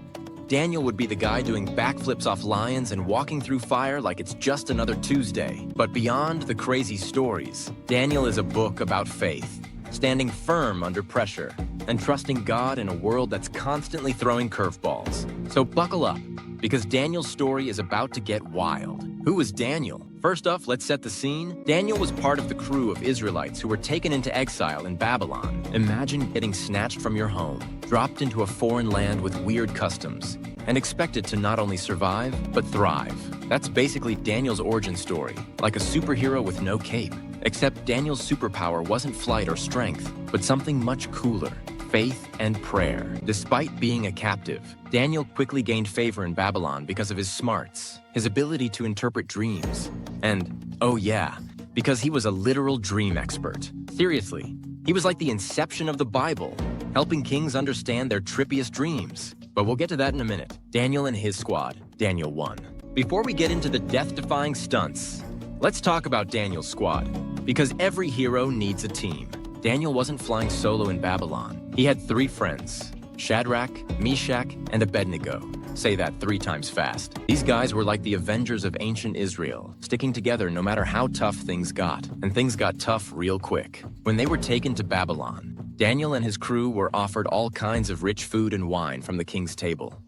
Daniel would be the guy doing backflips off lions and walking through fire like it's just another Tuesday. But beyond the crazy stories, Daniel is a book about faith, standing firm under pressure, and trusting God in a world that's constantly throwing curveballs. So buckle up, because Daniel's story is about to get wild. Who was Daniel? First off, let's set the scene. Daniel was part of the crew of Israelites who were taken into exile in Babylon. Imagine getting snatched from your home, dropped into a foreign land with weird customs, and expected to not only survive, but thrive. That's basically Daniel's origin story, like a superhero with no cape. Except Daniel's superpower wasn't flight or strength, but something much cooler: faith and prayer. Despite being a captive, Daniel quickly gained favor in Babylon because of his smarts, his ability to interpret dreams, and, oh yeah, because he was a literal dream expert. Seriously, he was like the inception of the Bible, helping kings understand their trippiest dreams. But we'll get to that in a minute. Daniel and his squad, Daniel 1. Before we get into the death-defying stunts, let's talk about Daniel's squad, because every hero needs a team. Daniel wasn't flying solo in Babylon. He had 3 friends: Shadrach, Meshach, and Abednego. Say that 3 times fast. These guys were like the Avengers of ancient Israel, sticking together no matter how tough things got. And things got tough real quick. When they were taken to Babylon, Daniel and his crew were offered all kinds of rich food and wine from the king's table.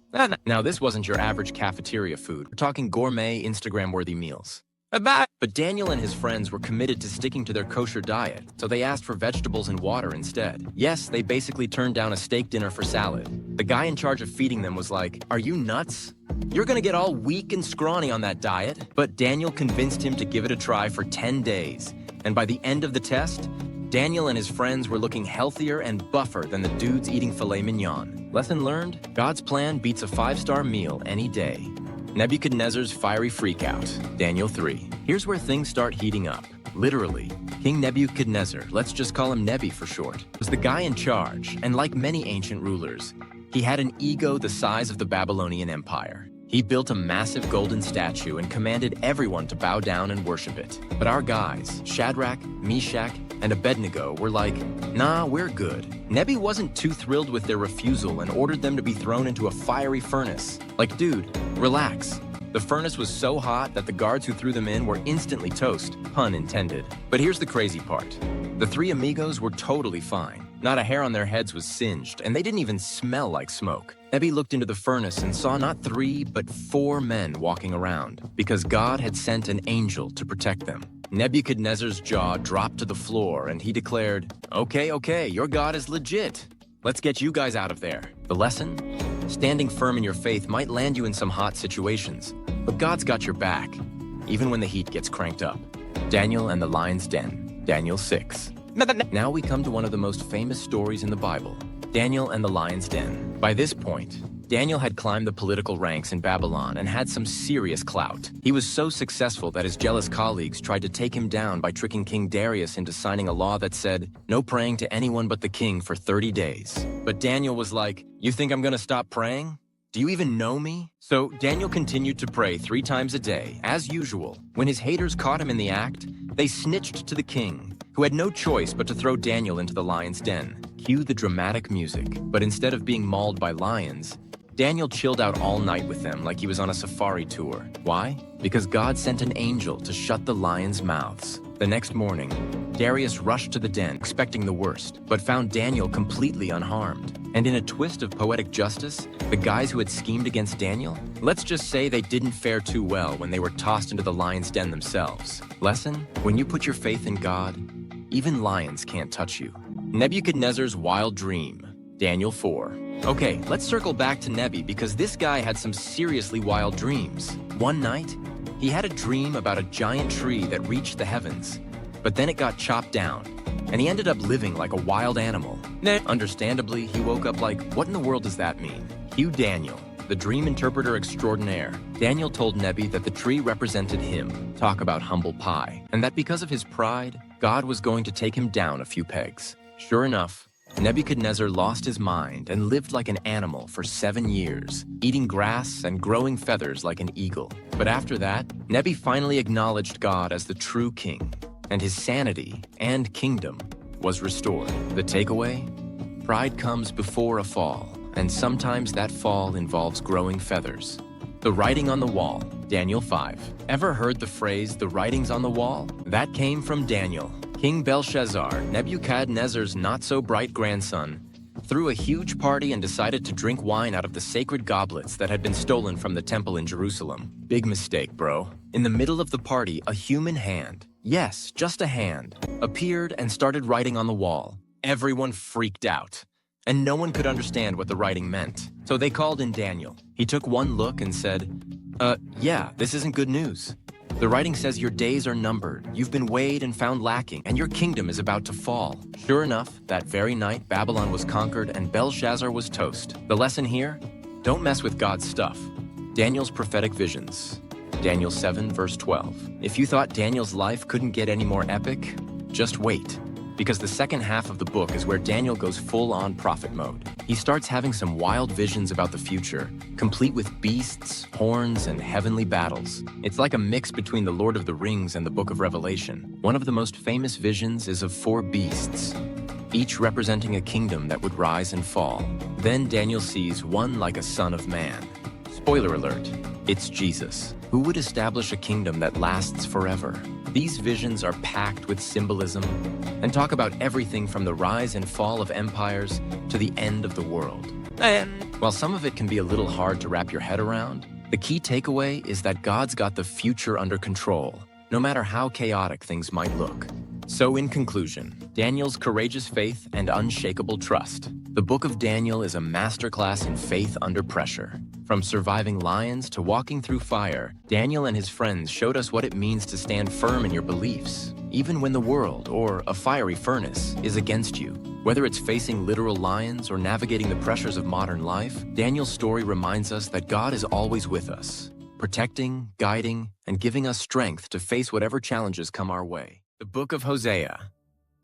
Now, this wasn't your average cafeteria food. We're talking gourmet, Instagram-worthy meals. But Daniel and his friends were committed to sticking to their kosher diet, so they asked for vegetables and water instead. Yes, they basically turned down a steak dinner for salad. The guy in charge of feeding them was like, "Are you nuts? You're gonna get all weak and scrawny on that diet." But Daniel convinced him to give it a try for 10 days. And by the end of the test, Daniel and his friends were looking healthier and buffer than the dudes eating filet mignon. Lesson learned? God's plan beats a 5-star meal any day. Nebuchadnezzar's fiery freakout, Daniel 3. Here's where things start heating up. Literally, King Nebuchadnezzar, let's just call him Nebi for short, was the guy in charge, and like many ancient rulers, he had an ego the size of the Babylonian Empire. He built a massive golden statue and commanded everyone to bow down and worship it. But our guys, Shadrach, Meshach, and Abednego, were like, "Nah, we're good." Nebi wasn't too thrilled with their refusal and ordered them to be thrown into a fiery furnace. Like, dude, relax. The furnace was so hot that the guards who threw them in were instantly toast, pun intended. But here's the crazy part. The three amigos were totally fine. Not a hair on their heads was singed, and they didn't even smell like smoke. Nebi looked into the furnace and saw not 3, but 4 men walking around, because God had sent an angel to protect them. Nebuchadnezzar's jaw dropped to the floor, and he declared, Okay, your God is legit. Let's get you guys out of there. The lesson? Standing firm in your faith might land you in some hot situations, but God's got your back, even when the heat gets cranked up. Daniel and the Lion's Den, Daniel 6. Now we come to one of the most famous stories in the Bible, Daniel and the Lion's Den. By this point, Daniel had climbed the political ranks in Babylon and had some serious clout. He was so successful that his jealous colleagues tried to take him down by tricking King Darius into signing a law that said, no praying to anyone but the king for 30 days. But Daniel was like, you think I'm gonna stop praying? Do you even know me? So Daniel continued to pray 3 times a day, as usual. When his haters caught him in the act, they snitched to the king, who had no choice but to throw Daniel into the lion's den. Cue the dramatic music. But instead of being mauled by lions, Daniel chilled out all night with them like he was on a safari tour. Why? Because God sent an angel to shut the lions' mouths. The next morning, Darius rushed to the den, expecting the worst, but found Daniel completely unharmed. And in a twist of poetic justice, the guys who had schemed against Daniel, let's just say they didn't fare too well when they were tossed into the lion's den themselves. Lesson? When you put your faith in God, even lions can't touch you. Nebuchadnezzar's wild dream, Daniel 4. Okay, let's circle back to Nebi because this guy had some seriously wild dreams. One night, he had a dream about a giant tree that reached the heavens, but then it got chopped down, and he ended up living like a wild animal. Understandably, he woke up like, what in the world does that mean? Cue Daniel, the dream interpreter extraordinaire. Daniel told Nebi that the tree represented him, talk about humble pie, and that because of his pride, God was going to take him down a few pegs. Sure enough, Nebuchadnezzar lost his mind and lived like an animal for 7 years, eating grass and growing feathers like an eagle. But after that, Nebi finally acknowledged God as the true king, and his sanity and kingdom was restored. The takeaway? Pride comes before a fall, and sometimes that fall involves growing feathers. The writing on the wall, Daniel 5. Ever heard the phrase, the writings on the wall? That came from Daniel. King Belshazzar, Nebuchadnezzar's not-so-bright grandson, threw a huge party and decided to drink wine out of the sacred goblets that had been stolen from the temple in Jerusalem. Big mistake, bro. In the middle of the party, a human hand, yes, just a hand, appeared and started writing on the wall. Everyone freaked out, and no one could understand what the writing meant. So they called in Daniel. He took one look and said, yeah, this isn't good news. The writing says your days are numbered, you've been weighed and found lacking, and your kingdom is about to fall. Sure enough, that very night, Babylon was conquered and Belshazzar was toast. The lesson here? Don't mess with God's stuff. Daniel's prophetic visions. Daniel 7, verse 12. If you thought Daniel's life couldn't get any more epic, just wait. Because the second half of the book is where Daniel goes full-on prophet mode. He starts having some wild visions about the future, complete with beasts, horns, and heavenly battles. It's like a mix between the Lord of the Rings and the book of Revelation. One of the most famous visions is of 4 beasts, each representing a kingdom that would rise and fall. Then Daniel sees one like a son of man. Spoiler alert, it's Jesus, who would establish a kingdom that lasts forever. These visions are packed with symbolism and talk about everything from the rise and fall of empires to the end of the world. And while some of it can be a little hard to wrap your head around, the key takeaway is that God's got the future under control, no matter how chaotic things might look. So in conclusion, Daniel's courageous faith and unshakable trust. The book of Daniel is a masterclass in faith under pressure. From surviving lions to walking through fire, Daniel and his friends showed us what it means to stand firm in your beliefs, even when the world, or a fiery furnace, is against you. Whether it's facing literal lions or navigating the pressures of modern life, Daniel's story reminds us that God is always with us, protecting, guiding, and giving us strength to face whatever challenges come our way. The Book of Hosea.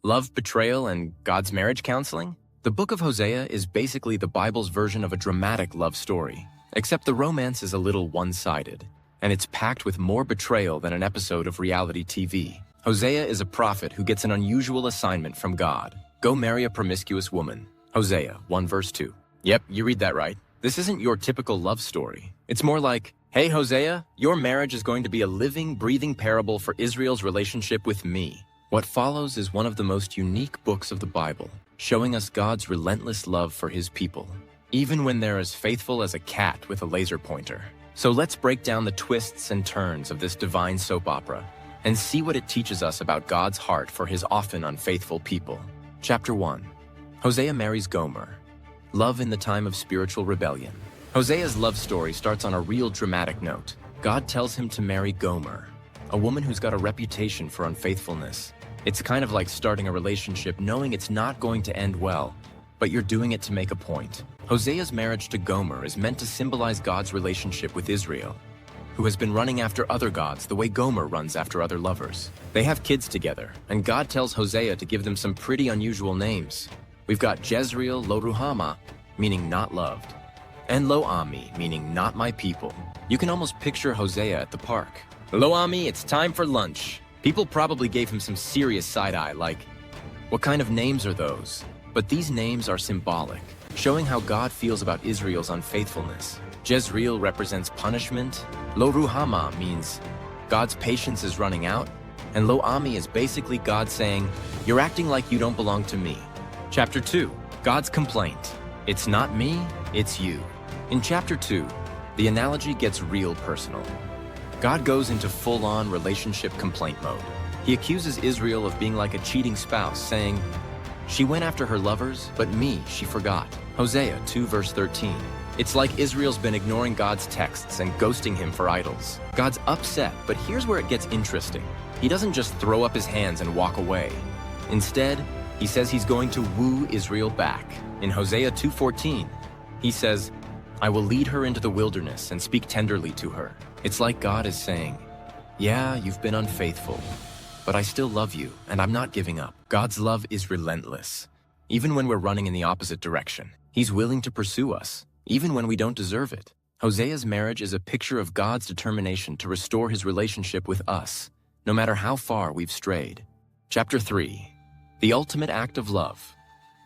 Love, betrayal, and God's marriage counseling? The Book of Hosea is basically the Bible's version of a dramatic love story, except the romance is a little one-sided, and it's packed with more betrayal than an episode of reality TV. Hosea is a prophet who gets an unusual assignment from God. Go marry a promiscuous woman. Hosea 1 verse 2. Yep, you read that right. This isn't your typical love story. It's more like, Hey Hosea, your marriage is going to be a living, breathing parable for Israel's relationship with me. What follows is one of the most unique books of the Bible, showing us God's relentless love for his people, even when they're as faithful as a cat with a laser pointer. So let's break down the twists and turns of this divine soap opera and see what it teaches us about God's heart for his often unfaithful people. Chapter 1. Hosea marries Gomer. Love in the time of spiritual rebellion. Hosea's love story starts on a real dramatic note. God tells him to marry Gomer, a woman who's got a reputation for unfaithfulness. It's kind of like starting a relationship knowing it's not going to end well, but you're doing it to make a point. Hosea's marriage to Gomer is meant to symbolize God's relationship with Israel, who has been running after other gods the way Gomer runs after other lovers. They have kids together, and God tells Hosea to give them some pretty unusual names. We've got Jezreel Lo Ruhamah, meaning not loved, and Lo Ami, meaning not my people. You can almost picture Hosea at the park. Lo Ami, it's time for lunch. People probably gave him some serious side-eye like, what kind of names are those? But these names are symbolic, showing how God feels about Israel's unfaithfulness. Jezreel represents punishment. Lo Ruhamah means God's patience is running out. And Lo Ami is basically God saying, you're acting like you don't belong to me. Chapter 2. God's complaint. It's not me, it's you. In chapter 2, the analogy gets real personal. God goes into full-on relationship complaint mode. He accuses Israel of being like a cheating spouse, saying, she went after her lovers, but me she forgot. Hosea 2 verse 13. It's like Israel's been ignoring God's texts and ghosting him for idols. God's upset, but here's where it gets interesting. He doesn't just throw up his hands and walk away. Instead, he says he's going to woo Israel back. In Hosea 2:14, he says, I will lead her into the wilderness and speak tenderly to her. It's like God is saying, yeah, you've been unfaithful, but I still love you, and I'm not giving up. God's love is relentless. Even when we're running in the opposite direction, he's willing to pursue us, even when we don't deserve it. Hosea's marriage is a picture of God's determination to restore his relationship with us, no matter how far we've strayed. Chapter 3. The ultimate act of love.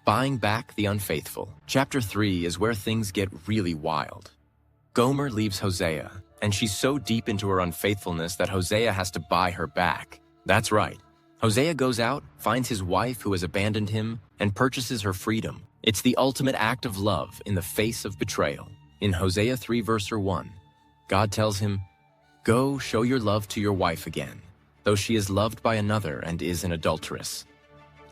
Buying back the unfaithful. Chapter 3 is where things get really wild. Gomer leaves Hosea, and she's so deep into her unfaithfulness that Hosea has to buy her back. That's right. Hosea goes out, finds his wife who has abandoned him, and purchases her freedom. It's the ultimate act of love in the face of betrayal. In Hosea 3 verse 1, God tells him, go show your love to your wife again, though she is loved by another and is an adulteress.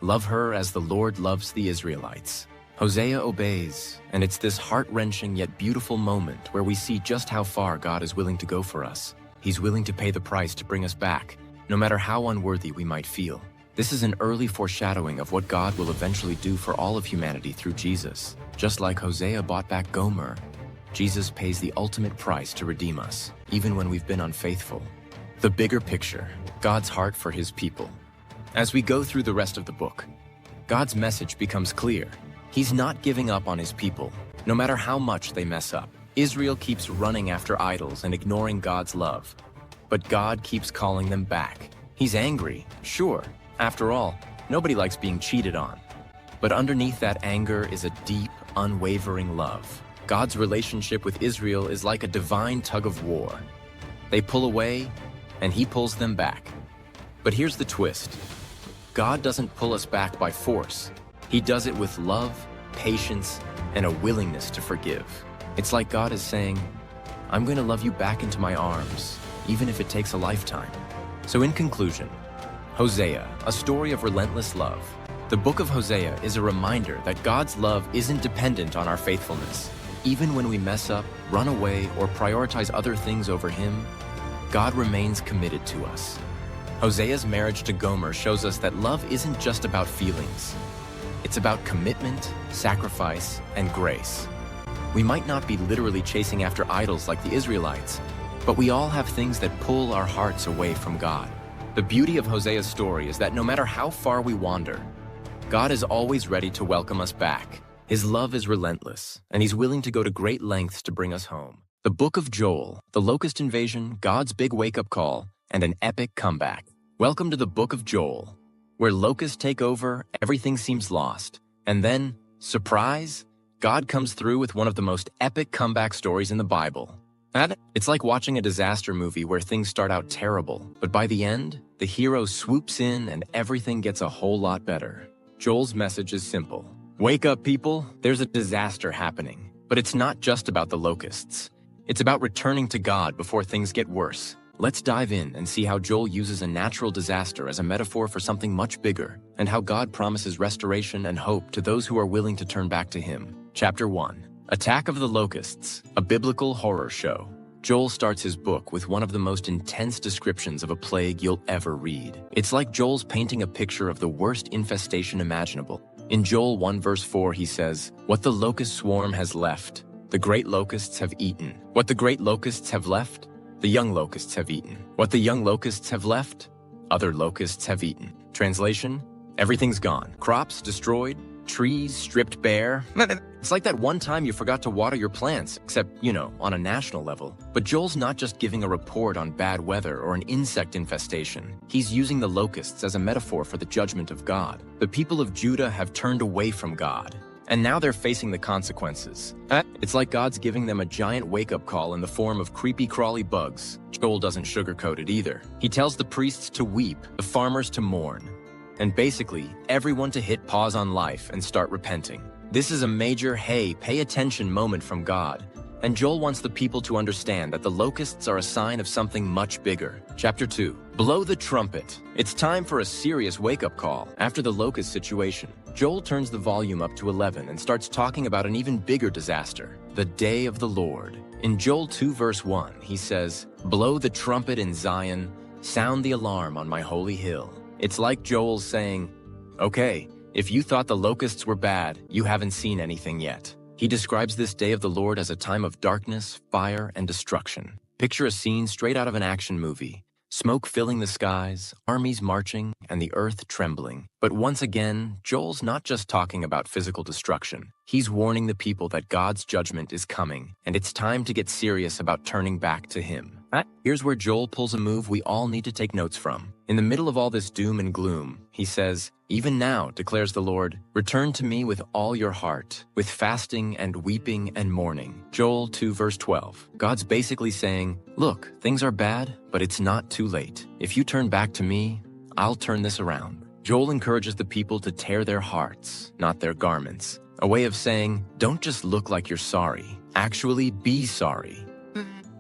Love her as the Lord loves the Israelites. Hosea obeys, and it's this heart-wrenching yet beautiful moment where we see just how far God is willing to go for us. He's willing to pay the price to bring us back, no matter how unworthy we might feel. This is an early foreshadowing of what God will eventually do for all of humanity through Jesus. Just like Hosea bought back Gomer, Jesus pays the ultimate price to redeem us, even when we've been unfaithful. The bigger picture, God's heart for his people. As we go through the rest of the book, God's message becomes clear. He's not giving up on his people, no matter how much they mess up. Israel keeps running after idols and ignoring God's love, but God keeps calling them back. He's angry, sure. After all, nobody likes being cheated on. But underneath that anger is a deep, unwavering love. God's relationship with Israel is like a divine tug of war. They pull away, and he pulls them back. But here's the twist. God doesn't pull us back by force. He does it with love, patience, and a willingness to forgive. It's like God is saying, I'm going to love you back into my arms, even if it takes a lifetime. So in conclusion, Hosea, a story of relentless love. The book of Hosea is a reminder that God's love isn't dependent on our faithfulness. Even when we mess up, run away, or prioritize other things over him, God remains committed to us. Hosea's marriage to Gomer shows us that love isn't just about feelings. It's about commitment, sacrifice, and grace. We might not be literally chasing after idols like the Israelites, but we all have things that pull our hearts away from God. The beauty of Hosea's story is that no matter how far we wander, God is always ready to welcome us back. His love is relentless, and he's willing to go to great lengths to bring us home. The book of Joel, the locust invasion, God's big wake-up call, and an epic comeback. Welcome to the book of Joel, where locusts take over, everything seems lost, and then, surprise, God comes through with one of the most epic comeback stories in the Bible. It's like watching a disaster movie where things start out terrible, but by the end, the hero swoops in and everything gets a whole lot better. Joel's message is simple. Wake up, people, there's a disaster happening. But it's not just about the locusts. It's about returning to God before things get worse. Let's dive in and see how Joel uses a natural disaster as a metaphor for something much bigger, and how God promises restoration and hope to those who are willing to turn back to Him. Chapter 1. Attack of the Locusts, a biblical horror show. Joel starts his book with one of the most intense descriptions of a plague you'll ever read. It's like Joel's painting a picture of the worst infestation imaginable. In Joel 1 verse 4 he says, "What the locust swarm has left, the great locusts have eaten. What the great locusts have left, the young locusts have eaten. What the young locusts have left, other locusts have eaten." Translation, everything's gone. Crops destroyed, trees stripped bare. It's like that one time you forgot to water your plants, except, on a national level. But Joel's not just giving a report on bad weather or an insect infestation. He's using the locusts as a metaphor for the judgment of God. The people of Judah have turned away from God, and now they're facing the consequences. It's like God's giving them a giant wake-up call in the form of creepy crawly bugs. Joel doesn't sugarcoat it either. He tells the priests to weep, the farmers to mourn, and basically everyone to hit pause on life and start repenting. This is a major, hey, pay attention moment from God, and Joel wants the people to understand that the locusts are a sign of something much bigger. Chapter 2. Blow the trumpet. It's time for a serious wake-up call. After the locust situation, Joel turns the volume up to 11 and starts talking about an even bigger disaster, the day of the Lord. In Joel 2 verse 1, he says, "Blow the trumpet in Zion, sound the alarm on my holy hill." It's like Joel saying, okay, if you thought the locusts were bad, you haven't seen anything yet. He describes this day of the Lord as a time of darkness, fire, and destruction. Picture a scene straight out of an action movie. Smoke filling the skies, armies marching, and the earth trembling. But once again, Joel's not just talking about physical destruction. He's warning the people that God's judgment is coming, and it's time to get serious about turning back to Him. Here's where Joel pulls a move we all need to take notes from. In the middle of all this doom and gloom, he says, "Even now, declares the Lord, return to me with all your heart, with fasting and weeping and mourning." Joel 2 verse 12. God's basically saying, look, things are bad, but it's not too late. If you turn back to me, I'll turn this around. Joel encourages the people to tear their hearts, not their garments. A way of saying, don't just look like you're sorry. Actually, be sorry.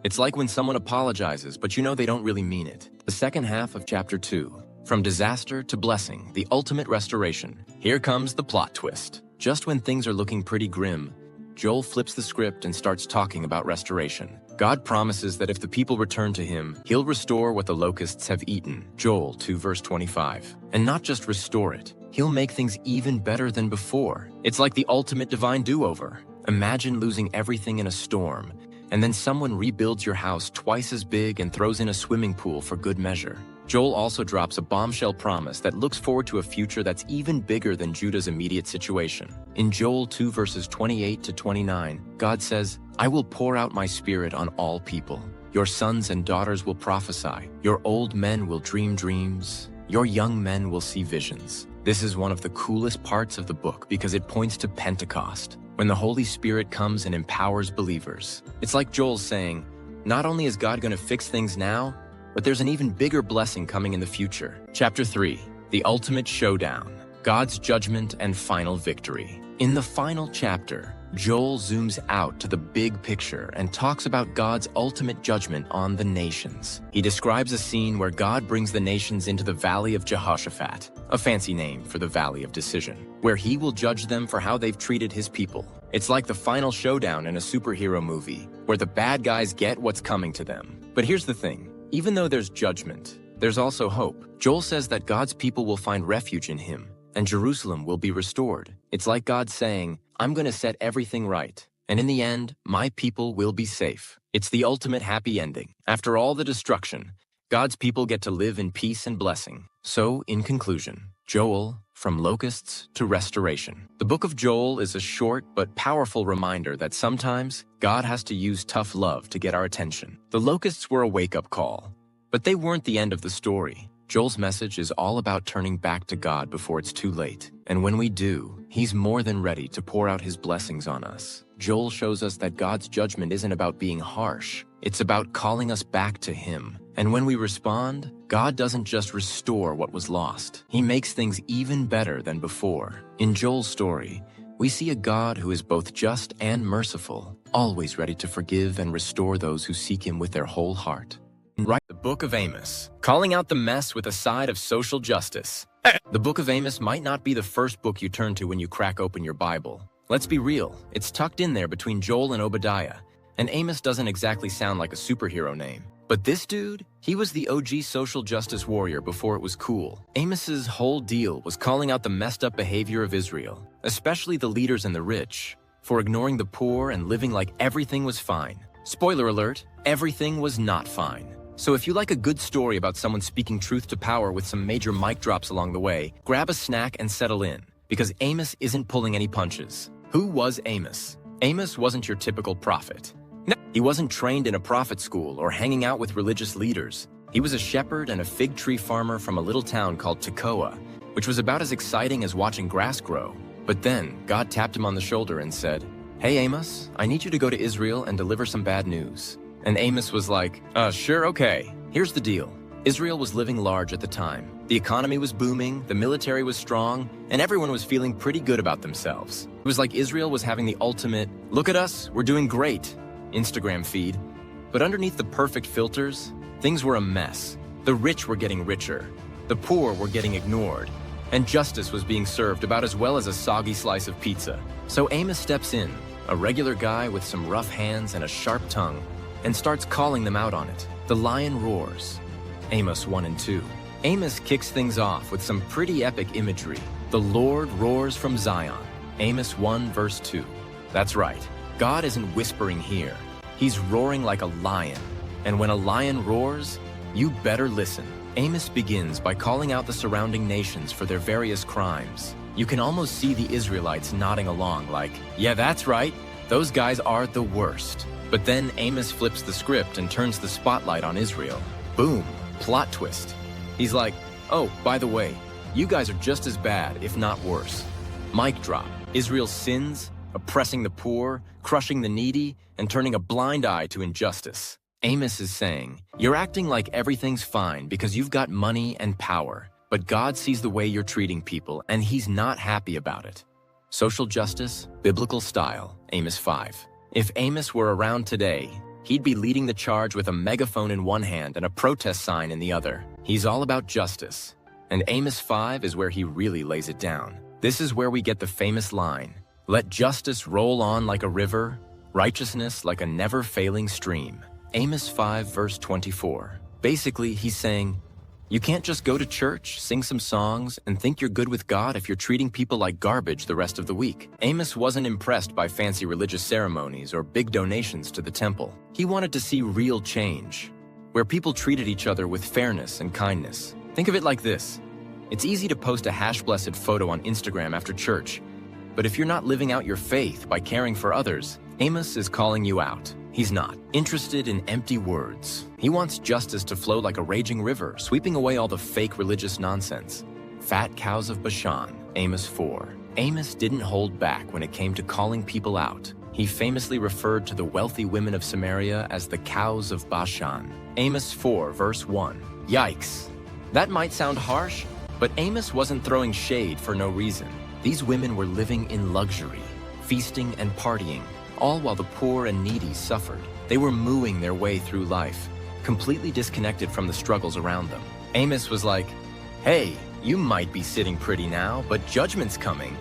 It's like when someone apologizes, but they don't really mean it. The second half of chapter 2. From disaster to blessing, the ultimate restoration. Here comes the plot twist. Just when things are looking pretty grim, Joel flips the script and starts talking about restoration. God promises that if the people return to Him, He'll restore what the locusts have eaten. Joel 2 verse 25. And not just restore it, He'll make things even better than before. It's like the ultimate divine do-over. Imagine losing everything in a storm, and then someone rebuilds your house twice as big and throws in a swimming pool for good measure. Joel also drops a bombshell promise that looks forward to a future that's even bigger than Judah's immediate situation. In Joel 2 verses 28 to 29, God says, "I will pour out my spirit on all people. Your sons and daughters will prophesy. Your old men will dream dreams. Your young men will see visions." This is one of the coolest parts of the book because it points to Pentecost, when the Holy Spirit comes and empowers believers. It's like Joel's saying, not only is God going to fix things now, but there's an even bigger blessing coming in the future. Chapter 3. The Ultimate Showdown. God's Judgment and Final Victory. In the final chapter, Joel zooms out to the big picture and talks about God's ultimate judgment on the nations. He describes a scene where God brings the nations into the Valley of Jehoshaphat, a fancy name for the Valley of Decision, where He will judge them for how they've treated His people. It's like the final showdown in a superhero movie, where the bad guys get what's coming to them. But here's the thing, even though there's judgment, there's also hope. Joel says that God's people will find refuge in Him, and Jerusalem will be restored. It's like God saying, I'm going to set everything right, and in the end, my people will be safe. It's the ultimate happy ending. After all the destruction, God's people get to live in peace and blessing. So, in conclusion, Joel, from locusts to restoration. The book of Joel is a short but powerful reminder that sometimes God has to use tough love to get our attention. The locusts were a wake-up call, but they weren't the end of the story. Joel's message is all about turning back to God before it's too late. And when we do, He's more than ready to pour out His blessings on us. Joel shows us that God's judgment isn't about being harsh. It's about calling us back to Him. And when we respond, God doesn't just restore what was lost. He makes things even better than before. In Joel's story, we see a God who is both just and merciful, always ready to forgive and restore those who seek Him with their whole heart. Right, the Book of Amos, calling out the mess with a side of social justice. The Book of Amos might not be the first book you turn to when you crack open your Bible. Let's be real, it's tucked in there between Joel and Obadiah, and Amos doesn't exactly sound like a superhero name. But this dude, he was the OG social justice warrior before it was cool. Amos's whole deal was calling out the messed up behavior of Israel, especially the leaders and the rich, for ignoring the poor and living like everything was fine. Spoiler alert, everything was not fine. So if you like a good story about someone speaking truth to power with some major mic drops along the way, grab a snack and settle in, because Amos isn't pulling any punches. Who was Amos? Amos wasn't your typical prophet. No, he wasn't trained in a prophet school or hanging out with religious leaders. He was a shepherd and a fig tree farmer from a little town called Tekoa, which was about as exciting as watching grass grow. But then, God tapped him on the shoulder and said, "Hey Amos, I need you to go to Israel and deliver some bad news." And Amos was like, sure, okay. Here's the deal. Israel was living large at the time. The economy was booming, the military was strong, and everyone was feeling pretty good about themselves. It was like Israel was having the ultimate, "Look at us, we're doing great," Instagram feed. But underneath the perfect filters, things were a mess. The rich were getting richer, the poor were getting ignored, and justice was being served about as well as a soggy slice of pizza. So Amos steps in, a regular guy with some rough hands and a sharp tongue, and starts calling them out on it. The lion roars. Amos 1 and 2. Amos kicks things off with some pretty epic imagery. The Lord roars from Zion. Amos 1 verse 2. That's right. God isn't whispering here. He's roaring like a lion. And when a lion roars, you better listen. Amos begins by calling out the surrounding nations for their various crimes. You can almost see the Israelites nodding along like, yeah, that's right. Those guys are the worst. But then Amos flips the script and turns the spotlight on Israel. Boom, plot twist. He's like, oh, by the way, you guys are just as bad, if not worse. Mic drop. Israel's sins, oppressing the poor, crushing the needy, and turning a blind eye to injustice. Amos is saying, you're acting like everything's fine because you've got money and power, but God sees the way you're treating people, and He's not happy about it. Social justice, biblical style, Amos 5. If Amos were around today, he'd be leading the charge with a megaphone in one hand and a protest sign in the other. He's all about justice, and Amos 5 is where he really lays it down. This is where we get the famous line, "Let justice roll on like a river, righteousness like a never-failing stream." Amos 5 verse 24. Basically, he's saying, you can't just go to church, sing some songs, and think you're good with God if you're treating people like garbage the rest of the week. Amos wasn't impressed by fancy religious ceremonies or big donations to the temple. He wanted to see real change, where people treated each other with fairness and kindness. Think of it like this. It's easy to post a hash-blessed photo on Instagram after church, but if you're not living out your faith by caring for others, Amos is calling you out. He's not interested in empty words. He wants justice to flow like a raging river, sweeping away all the fake religious nonsense. Fat cows of Bashan, Amos 4. Amos didn't hold back when it came to calling people out. He famously referred to the wealthy women of Samaria as the cows of Bashan. Amos 4 verse 1. Yikes. That might sound harsh, but Amos wasn't throwing shade for no reason. These women were living in luxury, feasting and partying, all while the poor and needy suffered. They were mooing their way through life, completely disconnected from the struggles around them. Amos was like, hey, you might be sitting pretty now, but judgment's coming.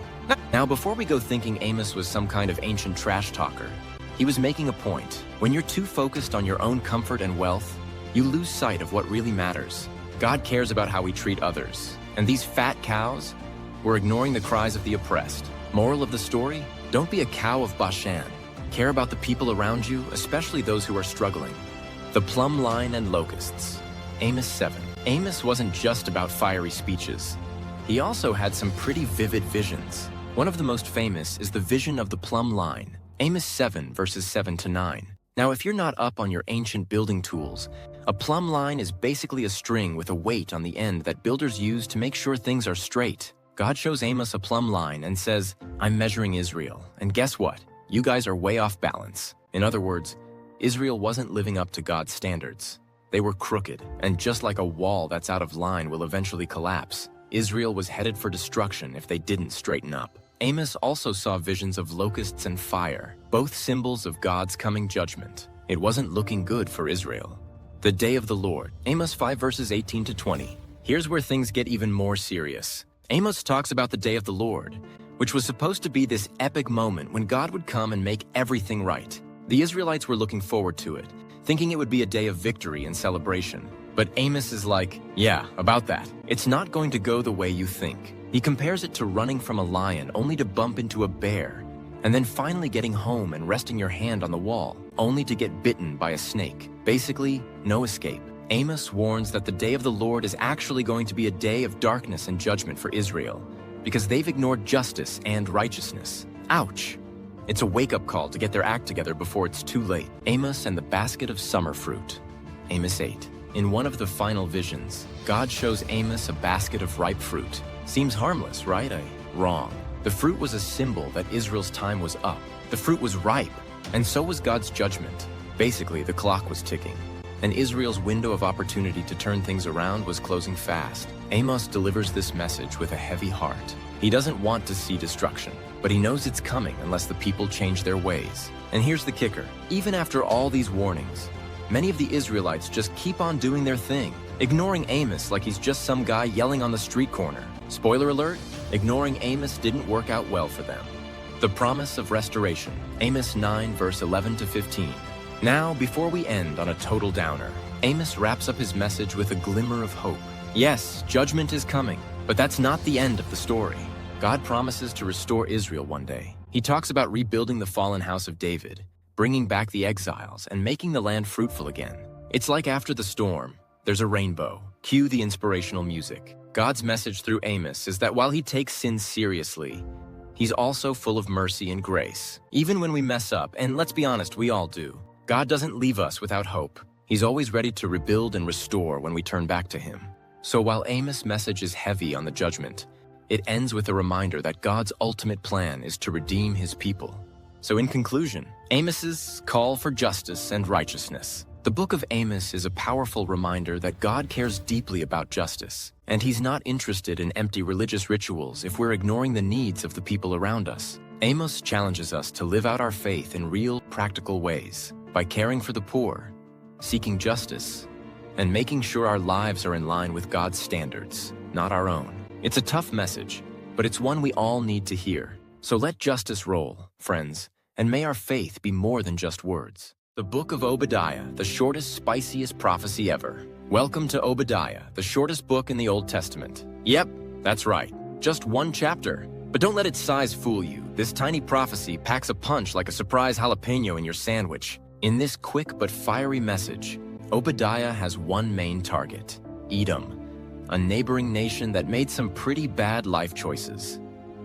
Now, before we go thinking Amos was some kind of ancient trash talker, he was making a point. When you're too focused on your own comfort and wealth, you lose sight of what really matters. God cares about how we treat others, and these fat cows were ignoring the cries of the oppressed. Moral of the story? Don't be a cow of Bashan. Care about the people around you, especially those who are struggling. The plumb line and locusts. Amos 7. Amos wasn't just about fiery speeches. He also had some pretty vivid visions. One of the most famous is the vision of the plumb line. Amos 7 verses 7 to 9. Now, if you're not up on your ancient building tools, a plumb line is basically a string with a weight on the end that builders use to make sure things are straight. God shows Amos a plumb line and says, I'm measuring Israel, and guess what? You guys are way off balance. In other words, Israel wasn't living up to God's standards. They were crooked, and just like a wall that's out of line will eventually collapse, Israel was headed for destruction if they didn't straighten up. Amos also saw visions of locusts and fire, both symbols of God's coming judgment. It wasn't looking good for Israel. The day of the Lord, Amos 5 verses 18 to 20. Here's where things get even more serious. Amos talks about the day of the Lord, which was supposed to be this epic moment when God would come and make everything right. The Israelites were looking forward to it, thinking it would be a day of victory and celebration. But Amos is like, yeah, about that. It's not going to go the way you think. He compares it to running from a lion only to bump into a bear, and then finally getting home and resting your hand on the wall, only to get bitten by a snake. Basically, no escape. Amos warns that the day of the Lord is actually going to be a day of darkness and judgment for Israel, because they've ignored justice and righteousness. Ouch! It's a wake-up call to get their act together before it's too late. Amos and the basket of summer fruit. Amos 8. In one of the final visions, God shows Amos a basket of ripe fruit. Seems harmless, right? Wrong. The fruit was a symbol that Israel's time was up. The fruit was ripe, and so was God's judgment. Basically, the clock was ticking, and Israel's window of opportunity to turn things around was closing fast. Amos delivers this message with a heavy heart. He doesn't want to see destruction, but he knows it's coming unless the people change their ways. And here's the kicker. Even after all these warnings, many of the Israelites just keep on doing their thing, ignoring Amos like he's just some guy yelling on the street corner. Spoiler alert, ignoring Amos didn't work out well for them. The promise of restoration. Amos 9 verse 11 to 15. Now, before we end on a total downer, Amos wraps up his message with a glimmer of hope. Yes, judgment is coming, but that's not the end of the story. God promises to restore Israel one day. He talks about rebuilding the fallen house of David, bringing back the exiles, and making the land fruitful again. It's like after the storm, there's a rainbow. Cue the inspirational music. God's message through Amos is that while he takes sin seriously, he's also full of mercy and grace. Even when we mess up, and let's be honest, we all do, God doesn't leave us without hope. He's always ready to rebuild and restore when we turn back to him. So while Amos' message is heavy on the judgment, it ends with a reminder that God's ultimate plan is to redeem his people. So in conclusion, Amos's call for justice and righteousness. The book of Amos is a powerful reminder that God cares deeply about justice, and he's not interested in empty religious rituals if we're ignoring the needs of the people around us. Amos challenges us to live out our faith in real, practical ways, by caring for the poor, seeking justice, and making sure our lives are in line with God's standards, not our own. It's a tough message, but it's one we all need to hear. So let justice roll, friends, and may our faith be more than just words. The book of Obadiah, the shortest, spiciest prophecy ever. Welcome to Obadiah, the shortest book in the Old Testament. Yep, that's right, just one chapter. But don't let its size fool you. This tiny prophecy packs a punch like a surprise jalapeno in your sandwich. In this quick but fiery message, Obadiah has one main target: Edom, a neighboring nation that made some pretty bad life choices,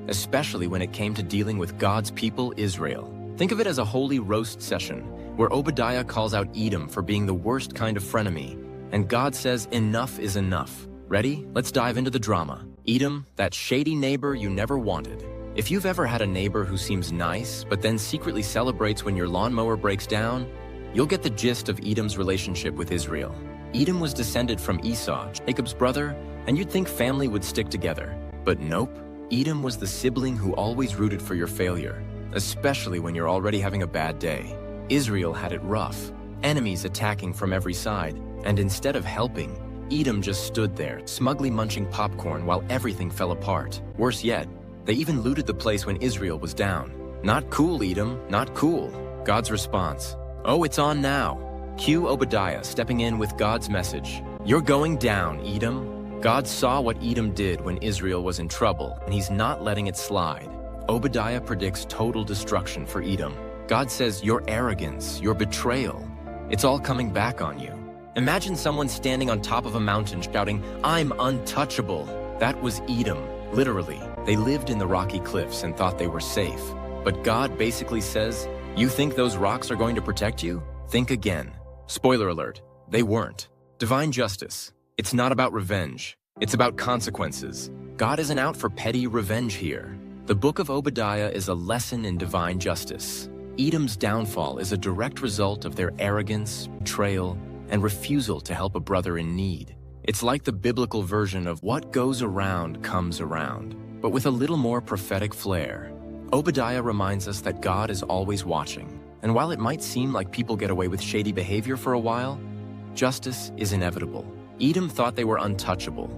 especially when it came to dealing with God's people, Israel. Think of it as a holy roast session, where Obadiah calls out Edom for being the worst kind of frenemy, and God says enough is enough. Ready? Let's dive into the drama. Edom, that shady neighbor you never wanted. If you've ever had a neighbor who seems nice, but then secretly celebrates when your lawnmower breaks down, you'll get the gist of Edom's relationship with Israel. Edom was descended from Esau, Jacob's brother, and you'd think family would stick together. But nope, Edom was the sibling who always rooted for your failure, especially when you're already having a bad day. Israel had it rough, enemies attacking from every side, and instead of helping, Edom just stood there, smugly munching popcorn while everything fell apart. Worse yet, they even looted the place when Israel was down. Not cool, Edom, not cool. God's response: oh, it's on now. Cue Obadiah stepping in with God's message. You're going down, Edom. God saw what Edom did when Israel was in trouble, and he's not letting it slide. Obadiah predicts total destruction for Edom. God says your arrogance, your betrayal, it's all coming back on you. Imagine someone standing on top of a mountain shouting, "I'm untouchable." That was Edom, literally. They lived in the rocky cliffs and thought they were safe. But God basically says, you think those rocks are going to protect you? Think again. Spoiler alert, they weren't. Divine justice. It's not about revenge. It's about consequences. God isn't out for petty revenge here. The book of Obadiah is a lesson in divine justice. Edom's downfall is a direct result of their arrogance, betrayal, and refusal to help a brother in need. It's like the biblical version of what goes around comes around, but with a little more prophetic flair. Obadiah reminds us that God is always watching, and while it might seem like people get away with shady behavior for a while, justice is inevitable. Edom thought they were untouchable,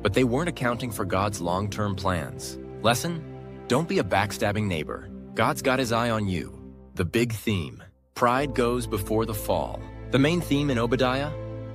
but they weren't accounting for God's long-term plans. Lesson? Don't be a backstabbing neighbor. God's got his eye on you. The big theme: pride goes before the fall. The main theme in Obadiah?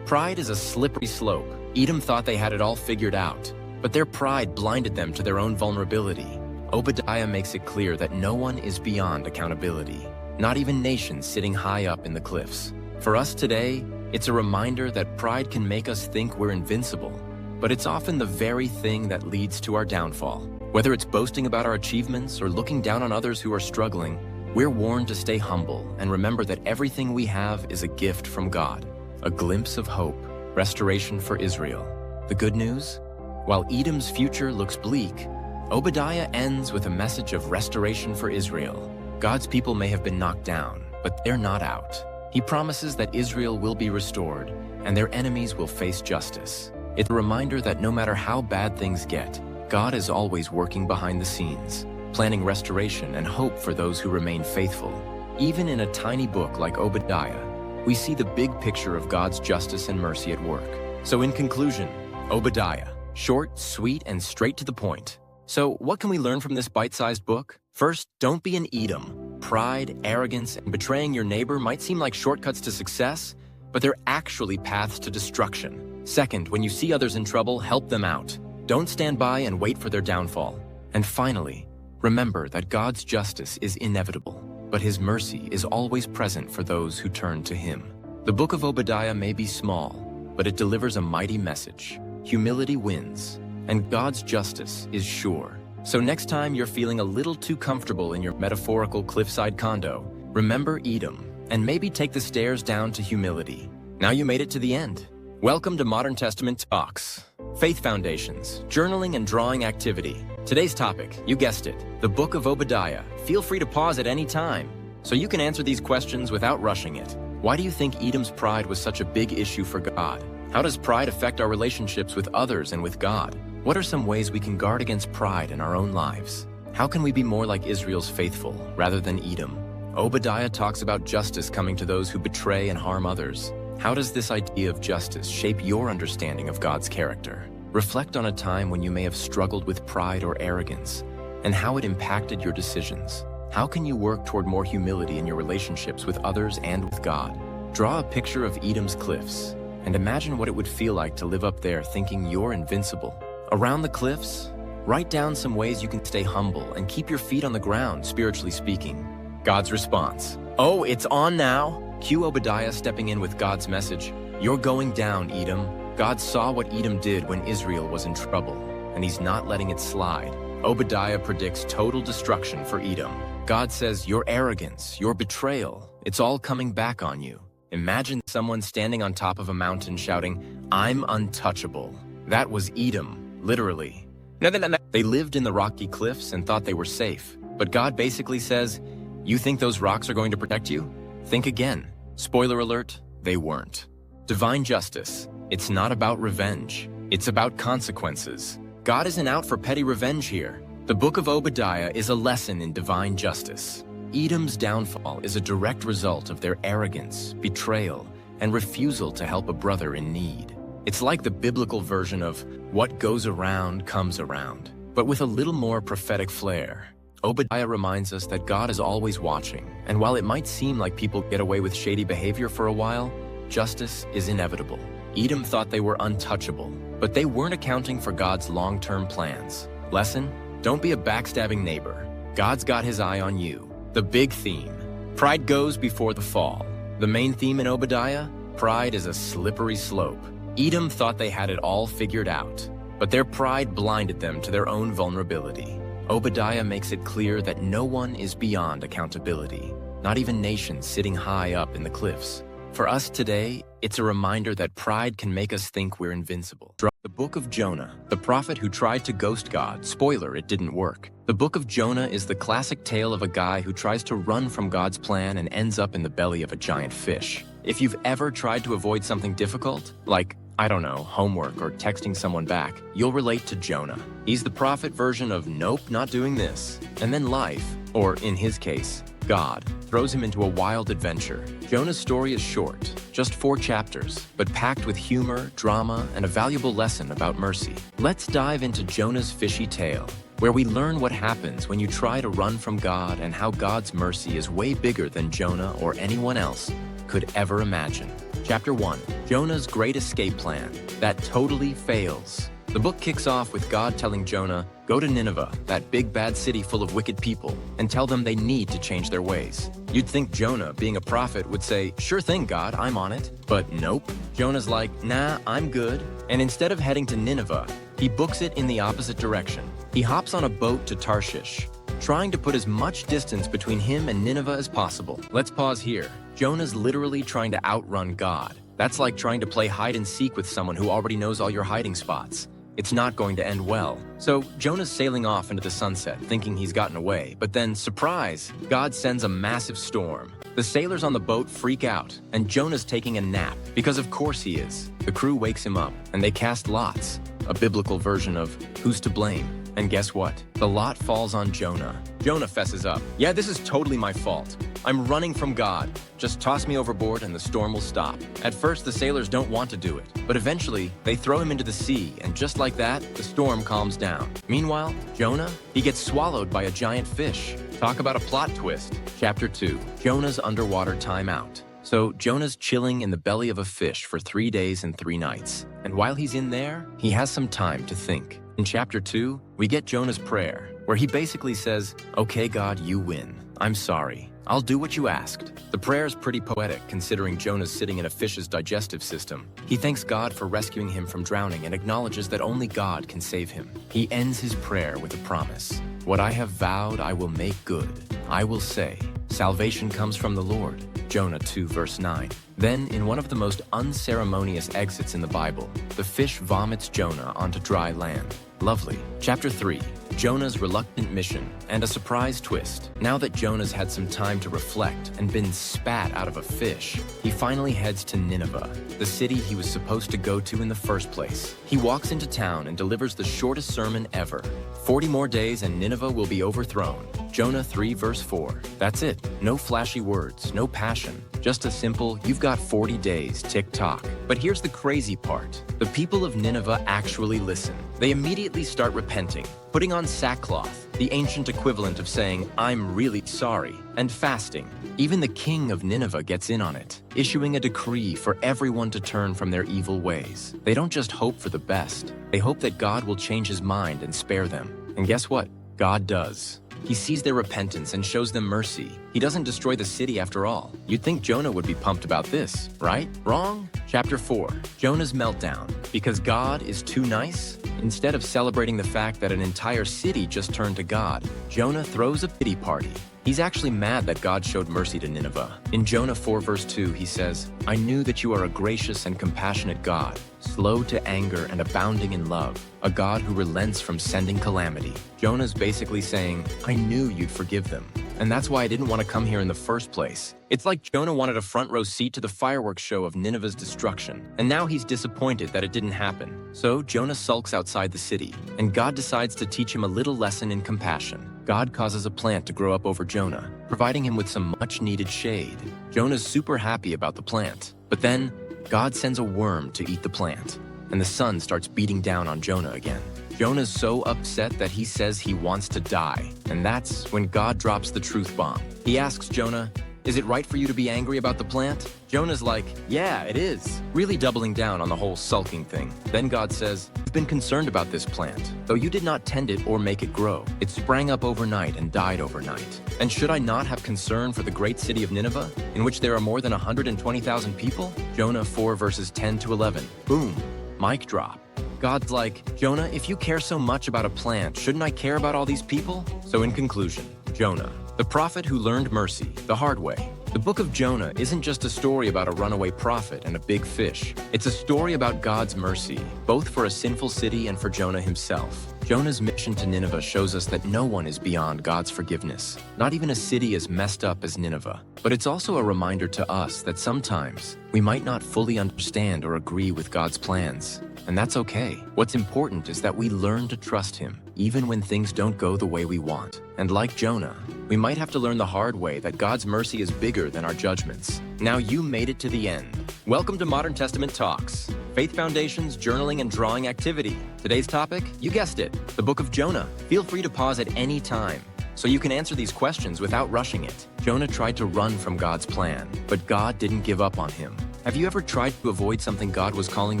Pride is a slippery slope. Edom thought they had it all figured out, but their pride blinded them to their own vulnerability. Obadiah makes it clear that no one is beyond accountability, not even nations sitting high up in the cliffs. For us today, it's a reminder that pride can make us think we're invincible, but it's often the very thing that leads to our downfall. Whether it's boasting about our achievements or looking down on others who are struggling, we're warned to stay humble and remember that everything we have is a gift from God. A glimpse of hope, restoration for Israel. The good news? While Edom's future looks bleak, Obadiah ends with a message of restoration for Israel. God's people may have been knocked down, but they're not out. He promises that Israel will be restored, and their enemies will face justice. It's a reminder that no matter how bad things get, God is always working behind the scenes, planning restoration and hope for those who remain faithful. Even in a tiny book like Obadiah, we see the big picture of God's justice and mercy at work. So in conclusion, Obadiah, short, sweet, and straight to the point. So what can we learn from this bite-sized book? First, don't be an Edom. Pride, arrogance, and betraying your neighbor might seem like shortcuts to success, but they're actually paths to destruction. Second, when you see others in trouble, help them out. Don't stand by and wait for their downfall. And finally, remember that God's justice is inevitable, but his mercy is always present for those who turn to him. The book of Obadiah may be small, but it delivers a mighty message. Humility wins, and God's justice is sure. So next time you're feeling a little too comfortable in your metaphorical cliffside condo, remember Edom, and maybe take the stairs down to humility. Now you made it to the end. Welcome to Modern Testament Talks. Faith Foundations, Journaling and Drawing Activity. Today's topic, you guessed it, the book of Obadiah. Feel free to pause at any time, so you can answer these questions without rushing it. Why do you think Edom's pride was such a big issue for God? How does pride affect our relationships with others and with God? What are some ways we can guard against pride in our own lives? How can we be more like Israel's faithful rather than Edom? Obadiah talks about justice coming to those who betray and harm others. How does this idea of justice shape your understanding of God's character? Reflect on a time when you may have struggled with pride or arrogance, and how it impacted your decisions. How can you work toward more humility in your relationships with others and with God? Draw a picture of Edom's cliffs, and imagine what it would feel like to live up there thinking you're invincible. Around the cliffs, write down some ways you can stay humble and keep your feet on the ground, spiritually speaking. God's response. Oh, it's on now? Cue Obadiah stepping in with God's message. You're going down, Edom. God saw what Edom did when Israel was in trouble, and he's not letting it slide. Obadiah predicts total destruction for Edom. God says your arrogance, your betrayal, it's all coming back on you. Imagine someone standing on top of a mountain shouting, I'm untouchable. That was Edom. Literally. They lived in the rocky cliffs and thought they were safe. But God basically says, you think those rocks are going to protect you? Think again. Spoiler alert, they weren't. Divine justice. It's not about revenge. It's about consequences. God isn't out for petty revenge here. The book of Obadiah is a lesson in divine justice. Edom's downfall is a direct result of their arrogance, betrayal, and refusal to help a brother in need. It's like the biblical version of what goes around comes around, but with a little more prophetic flair. Obadiah reminds us that God is always watching, and while it might seem like people get away with shady behavior for a while, justice is inevitable. Edom thought they were untouchable, but they weren't accounting for God's long-term plans. Lesson? Don't be a backstabbing neighbor. God's got his eye on you. The big theme. Pride goes before the fall. The main theme in Obadiah? Pride is a slippery slope. Edom thought they had it all figured out, but their pride blinded them to their own vulnerability. Obadiah makes it clear that no one is beyond accountability, not even nations sitting high up in the cliffs. For us today, it's a reminder that pride can make us think we're invincible. The book of Jonah, the prophet who tried to ghost God. Spoiler, it didn't work. The book of Jonah is the classic tale of a guy who tries to run from God's plan and ends up in the belly of a giant fish. If you've ever tried to avoid something difficult, like, I don't know, homework or texting someone back, you'll relate to Jonah. He's the prophet version of nope, not doing this. And then life, or in his case, God, throws him into a wild adventure. Jonah's story is short, just 4 chapters, but packed with humor, drama, and a valuable lesson about mercy. Let's dive into Jonah's fishy tale, where we learn what happens when you try to run from God and how God's mercy is way bigger than Jonah or anyone else could ever imagine. Chapter 1, Jonah's great escape plan that totally fails. The book kicks off with God telling Jonah, go to Nineveh, that big bad city full of wicked people, and tell them they need to change their ways. You'd think Jonah, being a prophet, would say, sure thing, God, I'm on it. But nope. Jonah's like, nah, I'm good. And instead of heading to Nineveh, he books it in the opposite direction. He hops on a boat to Tarshish, trying to put as much distance between him and Nineveh as possible. Let's pause here. Jonah's literally trying to outrun God. That's like trying to play hide and seek with someone who already knows all your hiding spots. It's not going to end well. So Jonah's sailing off into the sunset, thinking he's gotten away. But then, surprise, God sends a massive storm. The sailors on the boat freak out, and Jonah's taking a nap, because of course he is. The crew wakes him up, and they cast lots, a biblical version of who's to blame. And guess what? The lot falls on Jonah. Jonah fesses up. Yeah, this is totally my fault. I'm running from God. Just toss me overboard and the storm will stop. At first, the sailors don't want to do it, but eventually, they throw him into the sea, and just like that, the storm calms down. Meanwhile, Jonah, he gets swallowed by a giant fish. Talk about a plot twist. Chapter 2, Jonah's underwater timeout. So Jonah's chilling in the belly of a fish for 3 days and 3 nights. And while he's in there, he has some time to think. In chapter 2, we get Jonah's prayer, where he basically says, okay, God, you win. I'm sorry. I'll do what you asked. The prayer is pretty poetic, considering Jonah's sitting in a fish's digestive system. He thanks God for rescuing him from drowning and acknowledges that only God can save him. He ends his prayer with a promise. What I have vowed, I will make good. I will say, salvation comes from the Lord. Jonah 2 verse 9. Then, in one of the most unceremonious exits in the Bible, the fish vomits Jonah onto dry land. Lovely. Chapter 3, Jonah's reluctant mission and a surprise twist. Now that Jonah's had some time to reflect and been spat out of a fish, he finally heads to Nineveh, the city he was supposed to go to in the first place. He walks into town and delivers the shortest sermon ever. 40 more days and Nineveh will be overthrown. Jonah 3 verse 4. That's it. No flashy words, no passion. Just a simple, you've got 40 days, tick-tock. But here's the crazy part. The people of Nineveh actually listen. They immediately start repenting, putting on sackcloth, the ancient equivalent of saying, I'm really sorry, and fasting. Even the king of Nineveh gets in on it, issuing a decree for everyone to turn from their evil ways. They don't just hope for the best. They hope that God will change his mind and spare them. And guess what? God does. He sees their repentance and shows them mercy. He doesn't destroy the city after all. You'd think Jonah would be pumped about this, right? Wrong? Chapter 4, Jonah's meltdown. Because God is too nice? Instead of celebrating the fact that an entire city just turned to God, Jonah throws a pity party. He's actually mad that God showed mercy to Nineveh. In Jonah 4 verse 2, he says, I knew that you are a gracious and compassionate God, slow to anger and abounding in love, a God who relents from sending calamity. Jonah's basically saying, I knew you'd forgive them, and that's why I didn't want to come here in the first place. It's like Jonah wanted a front row seat to the fireworks show of Nineveh's destruction, and now he's disappointed that it didn't happen. So Jonah sulks outside the city, and God decides to teach him a little lesson in compassion. God causes a plant to grow up over Jonah, providing him with some much-needed shade. Jonah's super happy about the plant, but then God sends a worm to eat the plant, and the sun starts beating down on Jonah again. Jonah's so upset that he says he wants to die, and that's when God drops the truth bomb. He asks Jonah, is it right for you to be angry about the plant? Jonah's like, yeah, it is, really doubling down on the whole sulking thing. Then God says, you've been concerned about this plant, though you did not tend it or make it grow. It sprang up overnight and died overnight. And should I not have concern for the great city of Nineveh, in which there are more than 120,000 people? Jonah 4 verses 10 to 11. Boom. Mic drop. God's like, Jonah, if you care so much about a plant, shouldn't I care about all these people? So in conclusion, Jonah, the prophet who learned mercy the hard way, The book of Jonah isn't just a story about a runaway prophet and a big fish. It's a story about God's mercy, both for a sinful city and for Jonah himself. Jonah's mission to Nineveh shows us that no one is beyond God's forgiveness, not even a city as messed up as Nineveh. But it's also a reminder to us that sometimes we might not fully understand or agree with God's plans. And that's okay. What's important is that we learn to trust Him, even when things don't go the way we want. And like Jonah, we might have to learn the hard way that God's mercy is bigger than our judgments. Now you made it to the end. Welcome to Modern Testament Talks, Faith Foundation's journaling and drawing activity. Today's topic, you guessed it, the book of Jonah. Feel free to pause at any time so you can answer these questions without rushing it. Jonah tried to run from God's plan, but God didn't give up on him. Have you ever tried to avoid something God was calling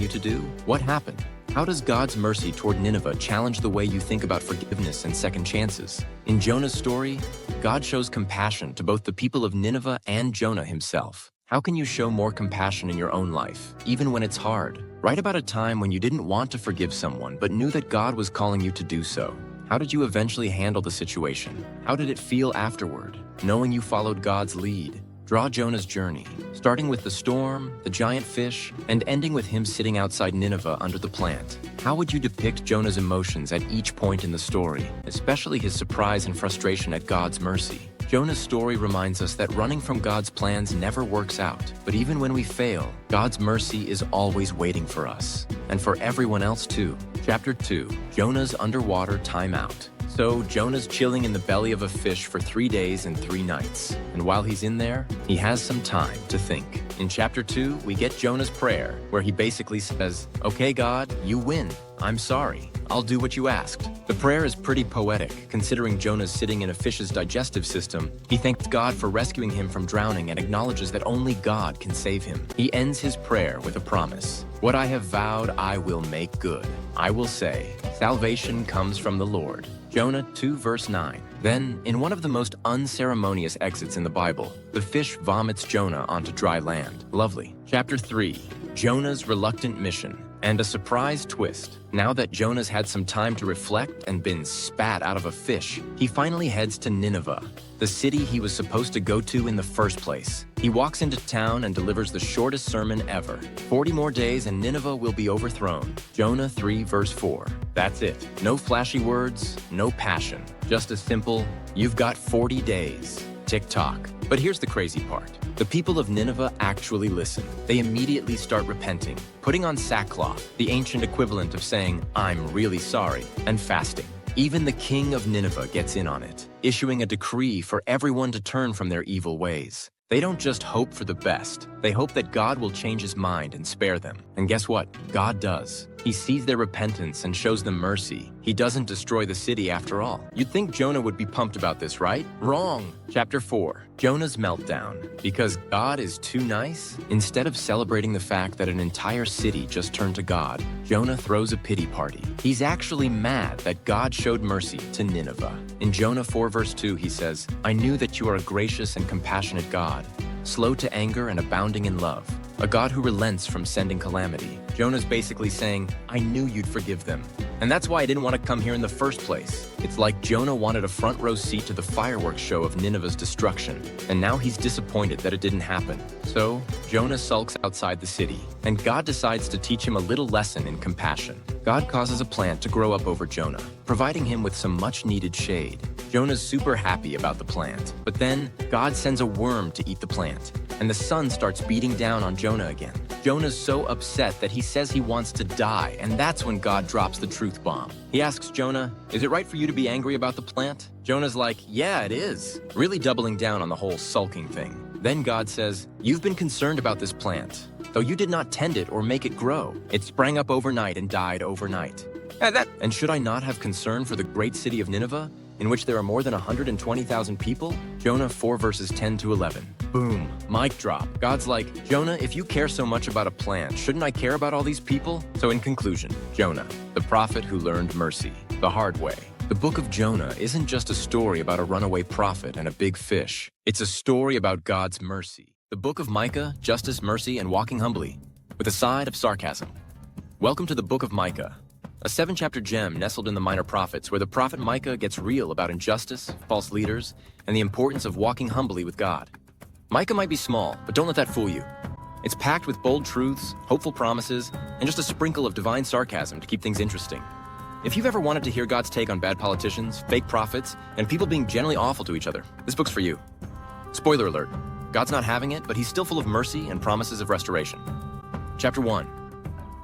you to do? What happened? How does God's mercy toward Nineveh challenge the way you think about forgiveness and second chances? In Jonah's story, God shows compassion to both the people of Nineveh and Jonah himself. How can you show more compassion in your own life, even when it's hard? Write about a time when you didn't want to forgive someone but knew that God was calling you to do so. How did you eventually handle the situation? How did it feel afterward, knowing you followed God's lead? Draw Jonah's journey, starting with the storm, the giant fish, and ending with him sitting outside Nineveh under the plant. How would you depict Jonah's emotions at each point in the story, especially his surprise and frustration at God's mercy? Jonah's story reminds us that running from God's plans never works out. But even when we fail, God's mercy is always waiting for us. And for everyone else too. Chapter 2, Jonah's underwater timeout. So Jonah's chilling in the belly of a fish for 3 days and 3 nights. And while he's in there, he has some time to think. In chapter 2, we get Jonah's prayer, where he basically says, "Okay, God, you win. I'm sorry. I'll do what you asked." The prayer is pretty poetic, considering Jonah's sitting in a fish's digestive system. He thanks God for rescuing him from drowning and acknowledges that only God can save him. He ends his prayer with a promise. "What I have vowed, I will make good. I will say, salvation comes from the Lord." Jonah 2 verse 9. Then, in one of the most unceremonious exits in the Bible, the fish vomits Jonah onto dry land. Lovely. Chapter 3, Jonah's reluctant mission. And a surprise twist. Now that Jonah's had some time to reflect and been spat out of a fish, he finally heads to Nineveh, the city he was supposed to go to in the first place. He walks into town and delivers the shortest sermon ever. 40 more days and Nineveh will be overthrown. Jonah 3 verse 4. That's it. No flashy words, no passion. Just a simple, "You've got 40 days. Tick-tock." But here's the crazy part. The people of Nineveh actually listen. They immediately start repenting, putting on sackcloth, the ancient equivalent of saying, "I'm really sorry," and fasting. Even the king of Nineveh gets in on it, issuing a decree for everyone to turn from their evil ways. They don't just hope for the best. They hope that God will change his mind and spare them. And guess what? God does. He sees their repentance and shows them mercy. He doesn't destroy the city after all. You'd think Jonah would be pumped about this, right? Wrong. Chapter 4, Jonah's meltdown. Because God is too nice? Instead of celebrating the fact that an entire city just turned to God, Jonah throws a pity party. He's actually mad that God showed mercy to Nineveh. In Jonah 4 verse 2, he says, "I knew that you are a gracious and compassionate God, slow to anger and abounding in love, a God who relents from sending calamity." Jonah's basically saying, "I knew you'd forgive them. And that's why I didn't want to come here in the first place." It's like Jonah wanted a front row seat to the fireworks show of Nineveh's destruction, and now he's disappointed that it didn't happen. So, Jonah sulks outside the city, and God decides to teach him a little lesson in compassion. God causes a plant to grow up over Jonah, providing him with some much-needed shade. Jonah's super happy about the plant, but then God sends a worm to eat the plant, and the sun starts beating down on Jonah again. Jonah's so upset that he says he wants to die, and that's when God drops the truth bomb. He asks Jonah, "Is it right for you to be angry about the plant?" Jonah's like, "Yeah, it is," really doubling down on the whole sulking thing. Then God says, "You've been concerned about this plant, though you did not tend it or make it grow. It sprang up overnight and died overnight. And should I not have concern for the great city of Nineveh, in which there are more than 120,000 people?" Jonah 4 verses 10 to 11. Boom. Mic drop. God's like, "Jonah, if you care so much about a plant, shouldn't I care about all these people?" So in conclusion, Jonah, the prophet who learned mercy the hard way. The book of Jonah isn't just a story about a runaway prophet and a big fish. It's a story about God's mercy. The book of Micah, justice, mercy, and walking humbly, with a side of sarcasm. Welcome to the book of Micah, a 7-chapter gem nestled in the Minor Prophets, where the prophet Micah gets real about injustice, false leaders, and the importance of walking humbly with God. Micah might be small, but don't let that fool you. It's packed with bold truths, hopeful promises, and just a sprinkle of divine sarcasm to keep things interesting. If you've ever wanted to hear God's take on bad politicians, fake prophets, and people being generally awful to each other, this book's for you. Spoiler alert, God's not having it, but he's still full of mercy and promises of restoration. Chapter 1.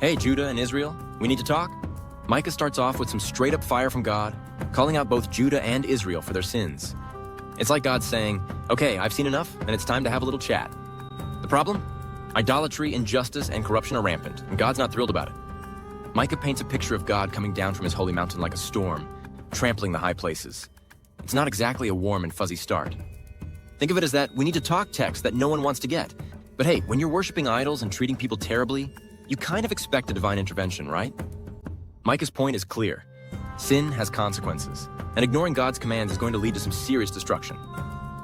Hey, Judah and Israel, we need to talk? Micah starts off with some straight-up fire from God, calling out both Judah and Israel for their sins. It's like God saying, okay, I've seen enough, and it's time to have a little chat. The problem? Idolatry, injustice, and corruption are rampant, and God's not thrilled about it. Micah paints a picture of God coming down from his holy mountain like a storm, trampling the high places. It's not exactly a warm and fuzzy start. Think of it as that we need to talk text that no one wants to get. But hey, when you're worshiping idols and treating people terribly, you kind of expect a divine intervention, right? Micah's point is clear. Sin has consequences, and ignoring God's commands is going to lead to some serious destruction.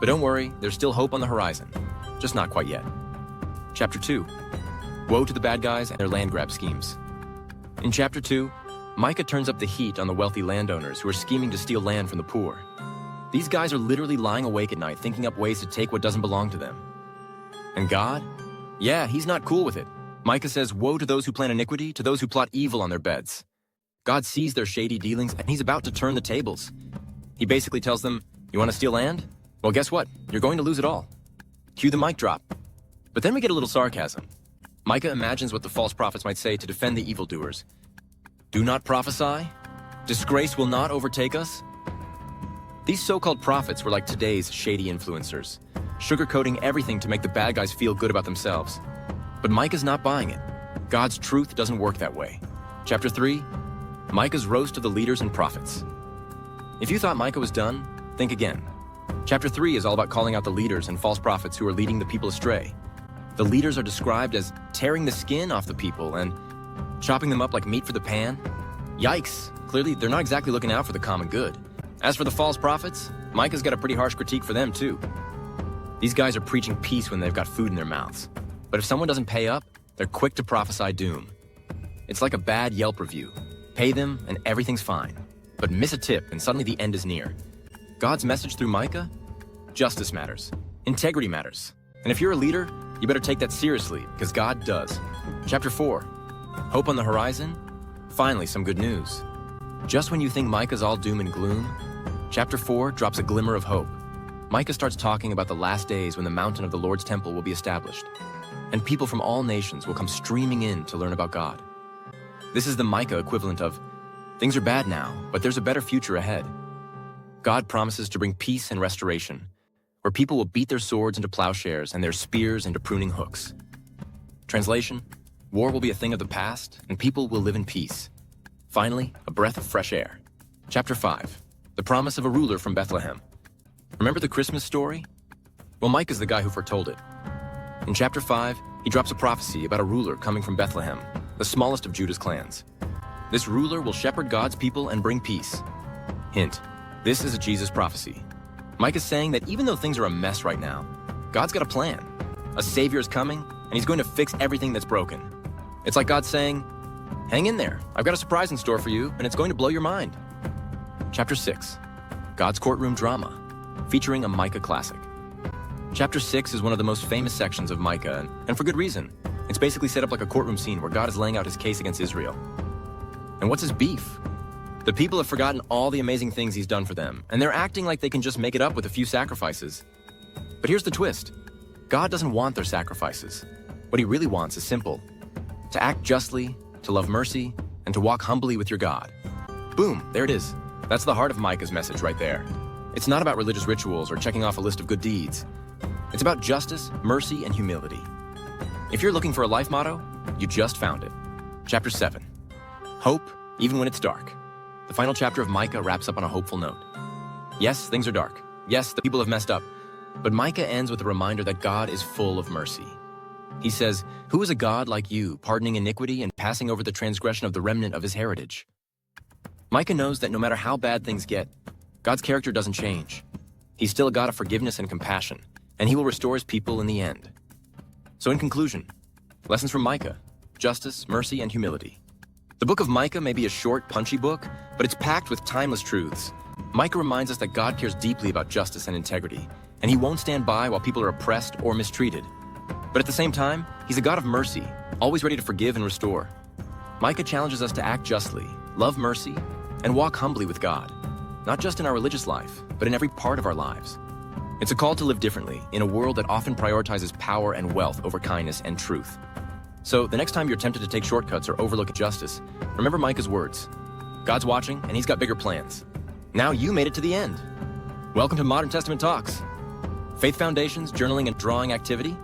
But don't worry, there's still hope on the horizon. Just not quite yet. Chapter 2. Woe to the bad guys and their land grab schemes. In Chapter 2, Micah turns up the heat on the wealthy landowners who are scheming to steal land from the poor. These guys are literally lying awake at night thinking up ways to take what doesn't belong to them. And God? Yeah, he's not cool with it. Micah says, woe to those who plan iniquity, to those who plot evil on their beds. God sees their shady dealings, and he's about to turn the tables. He basically tells them, you want to steal land? Well, guess what? You're going to lose it all. Cue the mic drop. But then we get a little sarcasm. Micah imagines what the false prophets might say to defend the evildoers. Do not prophesy? Disgrace will not overtake us? These so-called prophets were like today's shady influencers, sugarcoating everything to make the bad guys feel good about themselves. But Micah's not buying it. God's truth doesn't work that way. Chapter 3, Micah's roast of the leaders and prophets. If you thought Micah was done, think again. Chapter 3 is all about calling out the leaders and false prophets who are leading the people astray. The leaders are described as tearing the skin off the people and chopping them up like meat for the pan. Yikes! Clearly, they're not exactly looking out for the common good. As for the false prophets, Micah's got a pretty harsh critique for them too. These guys are preaching peace when they've got food in their mouths. But if someone doesn't pay up, they're quick to prophesy doom. It's like a bad Yelp review. Pay them and everything's fine. But miss a tip and suddenly the end is near. God's message through Micah? Justice matters. Integrity matters. And if you're a leader, you better take that seriously, because God does. Chapter 4. Hope on the horizon? Finally, some good news. Just when you think Micah's all doom and gloom, Chapter 4 drops a glimmer of hope. Micah starts talking about the last days when the mountain of the Lord's temple will be established, and people from all nations will come streaming in to learn about God. This is the Micah equivalent of, things are bad now, but there's a better future ahead. God promises to bring peace and restoration, where people will beat their swords into plowshares and their spears into pruning hooks. Translation, war will be a thing of the past, and people will live in peace. Finally, a breath of fresh air. Chapter 5, the promise of a ruler from Bethlehem. Remember the Christmas story? Well, Micah's the guy who foretold it. In Chapter 5, he drops a prophecy about a ruler coming from Bethlehem, the smallest of Judah's clans. This ruler will shepherd God's people and bring peace. Hint, this is a Jesus prophecy. Micah's saying that even though things are a mess right now, God's got a plan. A savior is coming, and he's going to fix everything that's broken. It's like God saying, hang in there, I've got a surprise in store for you, and it's going to blow your mind. Chapter 6, God's courtroom drama, featuring a Micah classic. Chapter 6 is one of the most famous sections of Micah, and for good reason. It's basically set up like a courtroom scene where God is laying out his case against Israel. And what's his beef? The people have forgotten all the amazing things he's done for them, and they're acting like they can just make it up with a few sacrifices. But here's the twist. God doesn't want their sacrifices. What he really wants is simple: to act justly, to love mercy, and to walk humbly with your God. Boom, there it is. That's the heart of Micah's message right there. It's not about religious rituals or checking off a list of good deeds. It's about justice, mercy, and humility. If you're looking for a life motto, you just found it. Chapter 7. Hope, even when it's dark. The final chapter of Micah wraps up on a hopeful note. Yes, things are dark. Yes, the people have messed up. But Micah ends with a reminder that God is full of mercy. He says, who is a God like you, pardoning iniquity and passing over the transgression of the remnant of his heritage? Micah knows that no matter how bad things get, God's character doesn't change. He's still a God of forgiveness and compassion, and he will restore his people in the end. So in conclusion, lessons from Micah: justice, mercy, and humility. The book of Micah may be a short, punchy book, but it's packed with timeless truths. Micah reminds us that God cares deeply about justice and integrity, and he won't stand by while people are oppressed or mistreated. But at the same time, he's a God of mercy, always ready to forgive and restore. Micah challenges us to act justly, love mercy, and walk humbly with God, not just in our religious life, but in every part of our lives. It's a call to live differently in a world that often prioritizes power and wealth over kindness and truth. So the next time you're tempted to take shortcuts or overlook justice, remember Micah's words. God's watching, and he's got bigger plans. Now you made it to the end. Welcome to Modern Testament Talks. Faith foundations, journaling, and drawing activity.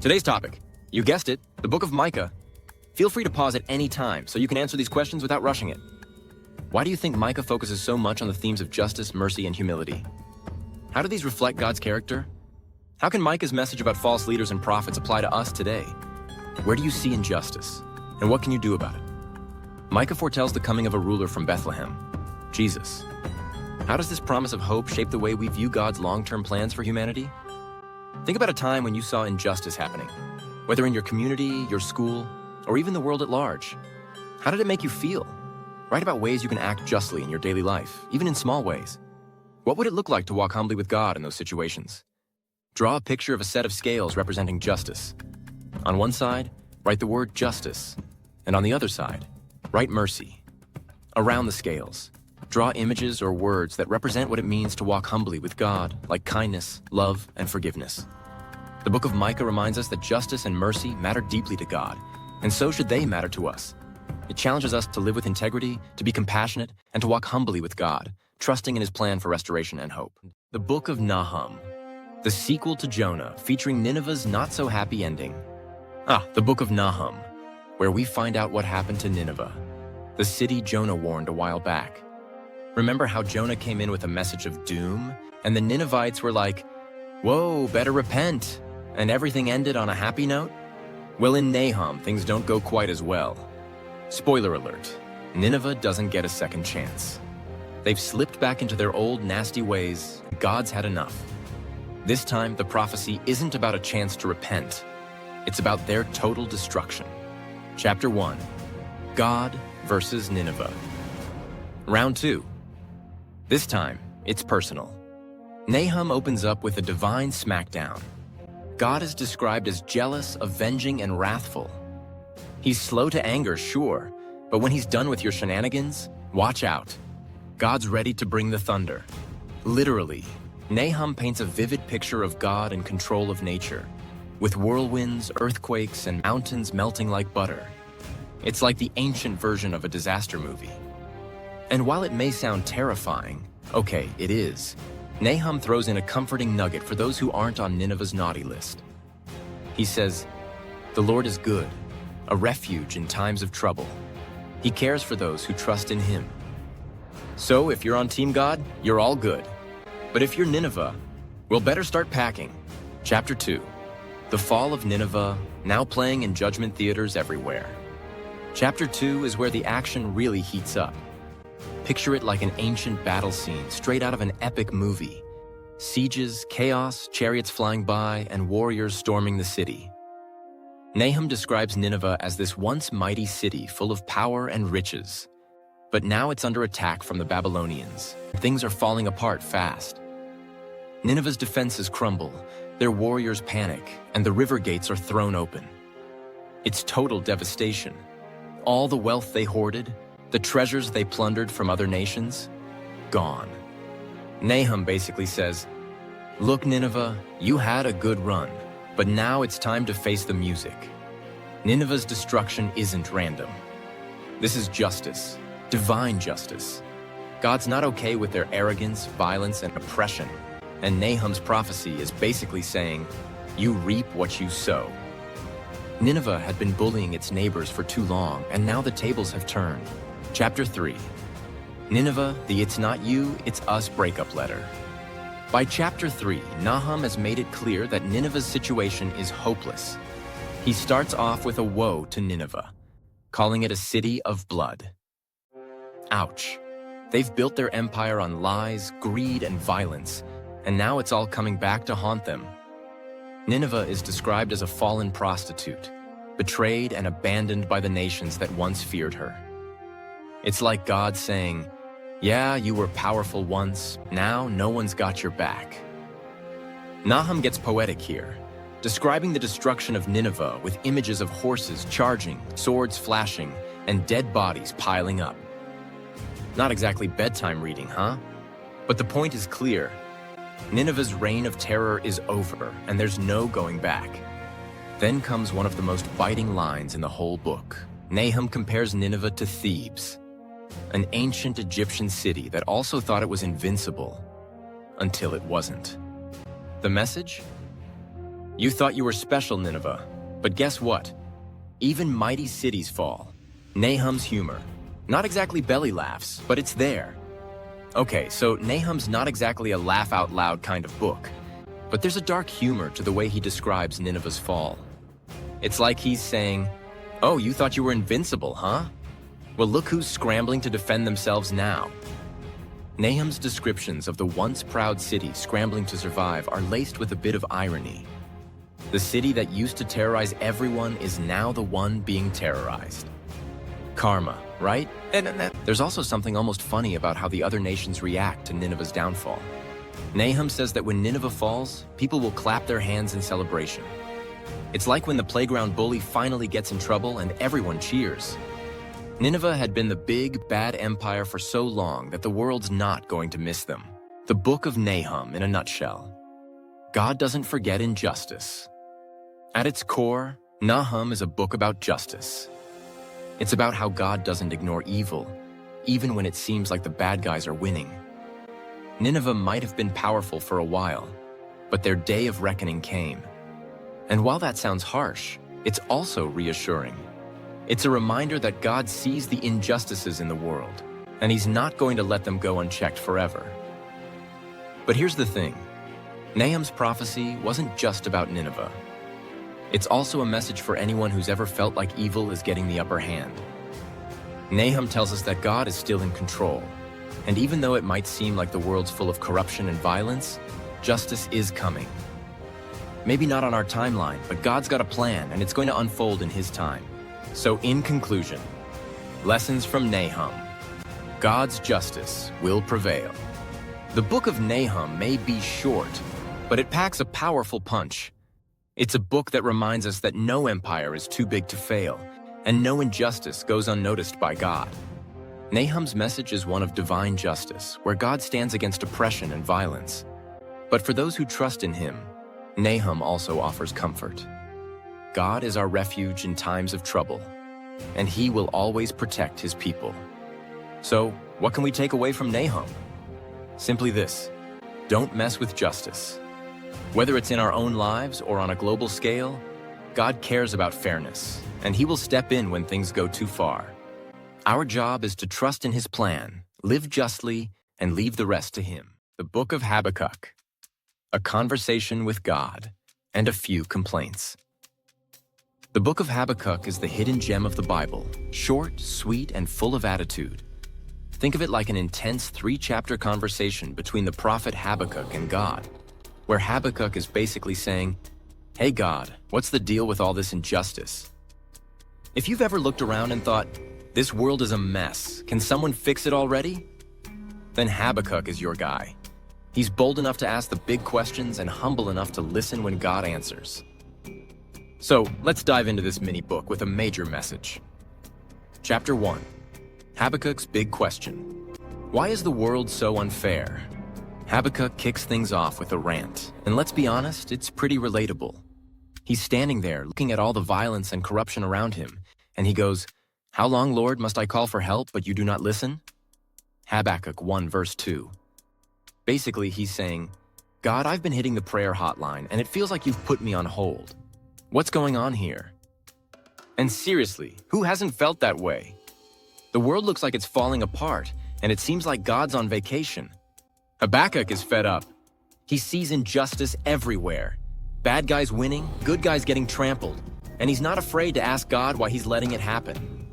Today's topic, you guessed it, the book of Micah. Feel free to pause at any time so you can answer these questions without rushing it. Why do you think Micah focuses so much on the themes of justice, mercy, and humility? How do these reflect God's character? How can Micah's message about false leaders and prophets apply to us today? Where do you see injustice? And what can you do about it? Micah foretells the coming of a ruler from Bethlehem, Jesus. How does this promise of hope shape the way we view God's long-term plans for humanity? Think about a time when you saw injustice happening, whether in your community, your school, or even the world at large. How did it make you feel? Write about ways you can act justly in your daily life, even in small ways. What would it look like to walk humbly with God in those situations? Draw a picture of a set of scales representing justice. On one side, write the word justice, and on the other side, write mercy. Around the scales, draw images or words that represent what it means to walk humbly with God, like kindness, love, and forgiveness. The book of Micah reminds us that justice and mercy matter deeply to God, and so should they matter to us. It challenges us to live with integrity, to be compassionate, and to walk humbly with God, trusting in his plan for restoration and hope. The book of Nahum, the sequel to Jonah, featuring Nineveh's not-so-happy ending. The book of Nahum, where we find out what happened to Nineveh, the city Jonah warned a while back. Remember how Jonah came in with a message of doom, and the Ninevites were like, "Whoa, better repent," and everything ended on a happy note? Well, in Nahum, things don't go quite as well. Spoiler alert, Nineveh doesn't get a second chance. They've slipped back into their old nasty ways. God's had enough. This time, the prophecy isn't about a chance to repent. It's about their total destruction. Chapter 1, God versus Nineveh. Round 2. This time, it's personal. Nahum opens up with a divine smackdown. God is described as jealous, avenging, and wrathful. He's slow to anger, sure, but when he's done with your shenanigans, watch out. God's ready to bring the thunder. Literally, Nahum paints a vivid picture of God in control of nature, with whirlwinds, earthquakes, and mountains melting like butter. It's like the ancient version of a disaster movie. And while it may sound terrifying, okay, it is, Nahum throws in a comforting nugget for those who aren't on Nineveh's naughty list. He says, "The Lord is good, a refuge in times of trouble. He cares for those who trust in him." So if you're on Team God, you're all good. But if you're Nineveh, we'll better start packing. Chapter 2, the fall of Nineveh, now playing in judgment theaters everywhere. Chapter 2 is where the action really heats up. Picture it like an ancient battle scene straight out of an epic movie. Sieges, chaos, chariots flying by, and warriors storming the city. Nahum describes Nineveh as this once mighty city full of power and riches. But now it's under attack from the Babylonians. Things are falling apart fast. Nineveh's defenses crumble, their warriors panic, and the river gates are thrown open. It's total devastation. All the wealth they hoarded, the treasures they plundered from other nations, gone. Nahum basically says, "Look, Nineveh, you had a good run, but now it's time to face the music. Nineveh's destruction isn't random. This is justice. Divine justice. God's not okay with their arrogance, violence, and oppression. And Nahum's prophecy is basically saying, you reap what you sow. Nineveh had been bullying its neighbors for too long, and now the tables have turned. Chapter 3. Nineveh, the "it's not you, it's us" breakup letter. By chapter 3, Nahum has made it clear that Nineveh's situation is hopeless. He starts off with a woe to Nineveh, calling it a city of blood. Ouch. They've built their empire on lies, greed, and violence, and now it's all coming back to haunt them. Nineveh is described as a fallen prostitute, betrayed and abandoned by the nations that once feared her. It's like God saying, yeah, you were powerful once, now no one's got your back. Nahum gets poetic here, describing the destruction of Nineveh with images of horses charging, swords flashing, and dead bodies piling up. Not exactly bedtime reading, huh? But the point is clear. Nineveh's reign of terror is over, and there's no going back. Then comes one of the most biting lines in the whole book. Nahum compares Nineveh to Thebes, an ancient Egyptian city that also thought it was invincible, until it wasn't. The message? You thought you were special, Nineveh, but guess what? Even mighty cities fall. Nahum's humor. Not exactly belly laughs, but it's there. Okay, so Nahum's not exactly a laugh-out-loud kind of book, but there's a dark humor to the way he describes Nineveh's fall. It's like he's saying, oh, you thought you were invincible, huh? Well, look who's scrambling to defend themselves now. Nahum's descriptions of the once proud city scrambling to survive are laced with a bit of irony. The city that used to terrorize everyone is now the one being terrorized. Karma, right? And there's also something almost funny about how the other nations react to Nineveh's downfall. Nahum says that when Nineveh falls, people will clap their hands in celebration. It's like when the playground bully finally gets in trouble and everyone cheers. Nineveh had been the big, bad empire for so long that the world's not going to miss them. The book of Nahum in a nutshell. God doesn't forget injustice. At its core, Nahum is a book about justice. It's about how God doesn't ignore evil, even when it seems like the bad guys are winning. Nineveh might have been powerful for a while, but their day of reckoning came. And while that sounds harsh, it's also reassuring. It's a reminder that God sees the injustices in the world, and He's not going to let them go unchecked forever. But here's the thing. Nahum's prophecy wasn't just about Nineveh. It's also a message for anyone who's ever felt like evil is getting the upper hand. Nahum tells us that God is still in control, and even though it might seem like the world's full of corruption and violence, justice is coming. Maybe not on our timeline, but God's got a plan, and it's going to unfold in His time. So in conclusion, lessons from Nahum. God's justice will prevail. The book of Nahum may be short, but it packs a powerful punch. It's a book that reminds us that no empire is too big to fail, and no injustice goes unnoticed by God. Nahum's message is one of divine justice, where God stands against oppression and violence. But for those who trust in Him, Nahum also offers comfort. God is our refuge in times of trouble, and He will always protect His people. So, what can we take away from Nahum? Simply this: don't mess with justice. Whether it's in our own lives or on a global scale, God cares about fairness, and He will step in when things go too far. Our job is to trust in His plan, live justly, and leave the rest to Him. The Book of Habakkuk. A conversation with God, and a few complaints. The Book of Habakkuk is the hidden gem of the Bible, short, sweet, and full of attitude. Think of it like an intense 3-chapter conversation between the prophet Habakkuk and God, where Habakkuk is basically saying, "Hey God, what's the deal with all this injustice?" If you've ever looked around and thought, "This world is a mess, can someone fix it already?" Then Habakkuk is your guy. He's bold enough to ask the big questions and humble enough to listen when God answers. So, let's dive into this mini-book with a major message. Chapter 1. Habakkuk's Big Question. Why is the world so unfair? Habakkuk kicks things off with a rant, and let's be honest, it's pretty relatable. He's standing there, looking at all the violence and corruption around him, and he goes, "How long, Lord, must I call for help, but you do not listen?" Habakkuk 1 verse 2. Basically, he's saying, "God, I've been hitting the prayer hotline, and it feels like you've put me on hold. What's going on here?" And seriously, who hasn't felt that way? The world looks like it's falling apart, and it seems like God's on vacation. Habakkuk is fed up. He sees injustice everywhere. Bad guys winning, good guys getting trampled, and he's not afraid to ask God why He's letting it happen.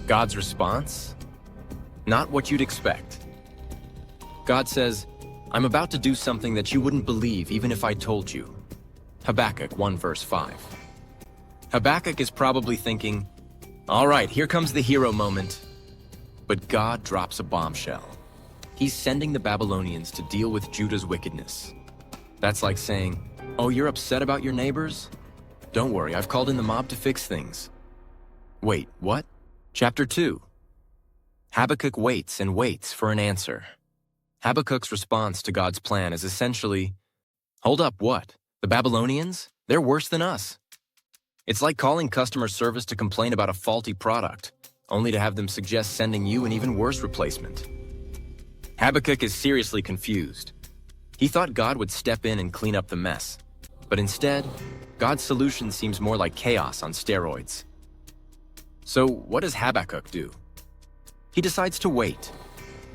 God's response? Not what you'd expect. God says, "I'm about to do something that you wouldn't believe even if I told you." Habakkuk 1 verse 5. Habakkuk is probably thinking, "All right, here comes the hero moment." But God drops a bombshell. He's sending the Babylonians to deal with Judah's wickedness. That's like saying, "Oh, you're upset about your neighbors? Don't worry, I've called in the mob to fix things." Wait, what? Chapter 2. Habakkuk waits and waits for an answer. Habakkuk's response to God's plan is essentially, "Hold up, what? The Babylonians? They're worse than us." It's like calling customer service to complain about a faulty product, only to have them suggest sending you an even worse replacement. Habakkuk is seriously confused. He thought God would step in and clean up the mess, but instead, God's solution seems more like chaos on steroids. So what does Habakkuk do? He decides to wait.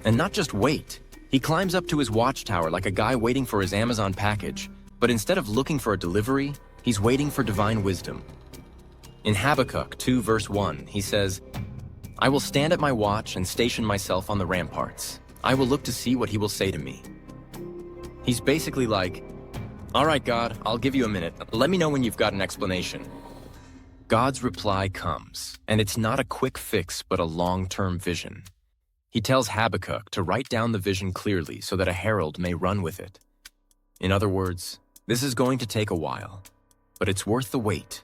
And not just wait, he climbs up to his watchtower like a guy waiting for his Amazon package, but instead of looking for a delivery, he's waiting for divine wisdom. In Habakkuk 2 verse 1, he says, "I will stand at my watch and station myself on the ramparts. I will look to see what he will say to me." He's basically like, "All right, God, I'll give you a minute. Let me know when you've got an explanation." God's reply comes, and it's not a quick fix, but a long-term vision. He tells Habakkuk to write down the vision clearly so that a herald may run with it. In other words, this is going to take a while, but it's worth the wait.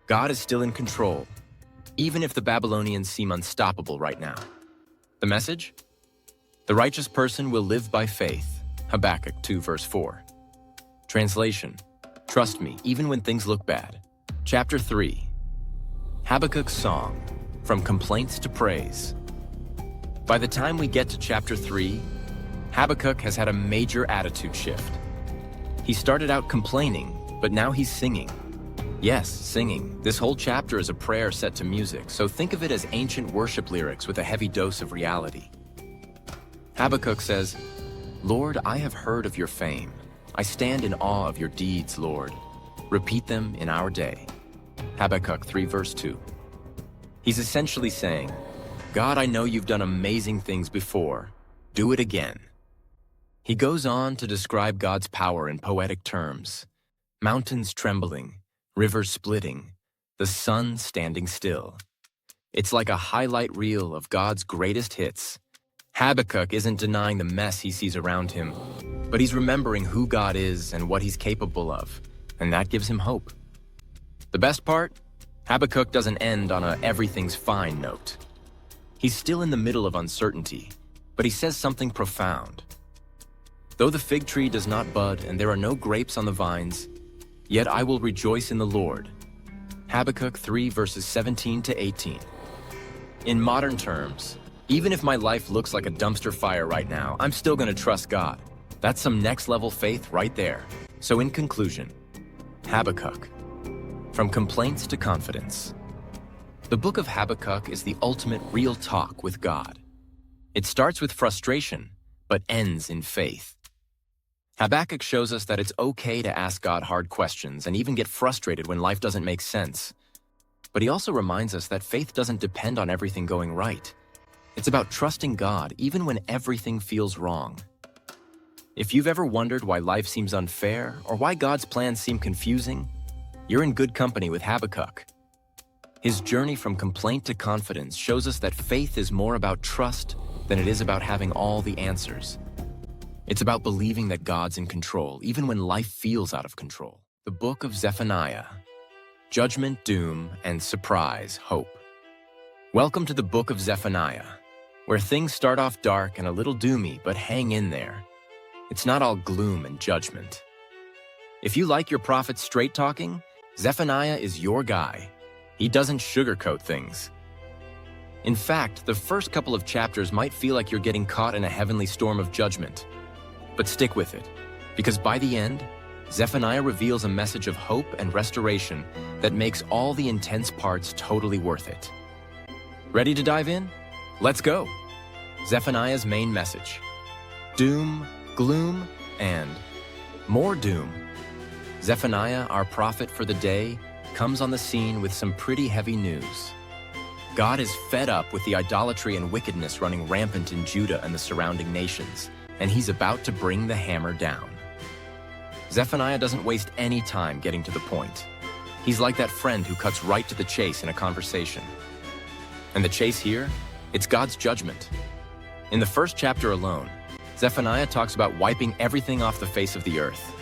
God is still in control, even if the Babylonians seem unstoppable right now. The message? The righteous person will live by faith. Habakkuk 2 verse 4. Translation: Trust me, even when things look bad. Chapter 3. Habakkuk's song, from complaints to praise. By the time we get to chapter 3, Habakkuk has had a major attitude shift. He started out complaining, but now he's singing. Yes, singing. This whole chapter is a prayer set to music, so think of it as ancient worship lyrics with a heavy dose of reality. Habakkuk says, "Lord, I have heard of your fame. I stand in awe of your deeds, Lord. Repeat them in our day." Habakkuk 3 verse 2. He's essentially saying, "God, I know you've done amazing things before. Do it again." He goes on to describe God's power in poetic terms. Mountains trembling, rivers splitting, the sun standing still. It's like a highlight reel of God's greatest hits. Habakkuk isn't denying the mess he sees around him, but he's remembering who God is and what he's capable of, and that gives him hope. The best part? Habakkuk doesn't end on a "everything's fine" note. He's still in the middle of uncertainty, but he says something profound. "Though the fig tree does not bud and there are no grapes on the vines, yet I will rejoice in the Lord." Habakkuk 3 verses 17 to 18. In modern terms, even if my life looks like a dumpster fire right now, I'm still going to trust God. That's some next-level faith right there. So in conclusion, Habakkuk, from complaints to confidence. The book of Habakkuk is the ultimate real talk with God. It starts with frustration, but ends in faith. Habakkuk shows us that it's okay to ask God hard questions and even get frustrated when life doesn't make sense. But he also reminds us that faith doesn't depend on everything going right. It's about trusting God even when everything feels wrong. If you've ever wondered why life seems unfair or why God's plans seem confusing, you're in good company with Habakkuk. His journey from complaint to confidence shows us that faith is more about trust than it is about having all the answers. It's about believing that God's in control, even when life feels out of control. The book of Zephaniah. Judgment, doom, and surprise, hope. Welcome to the book of Zephaniah, where things start off dark and a little doomy, but hang in there. It's not all gloom and judgment. If you like your prophet straight talking, Zephaniah is your guy. He doesn't sugarcoat things. In fact, the first couple of chapters might feel like you're getting caught in a heavenly storm of judgment. But stick with it, because by the end, Zephaniah reveals a message of hope and restoration that makes all the intense parts totally worth it. Ready to dive in? Let's go! Zephaniah's main message. Doom, gloom, and more doom. Zephaniah, our prophet for the day, comes on the scene with some pretty heavy news. God is fed up with the idolatry and wickedness running rampant in Judah and the surrounding nations, and he's about to bring the hammer down. Zephaniah doesn't waste any time getting to the point. He's like that friend who cuts right to the chase in a conversation. And the chase here? It's God's judgment. In the first chapter alone, Zephaniah talks about wiping everything off the face of the earth.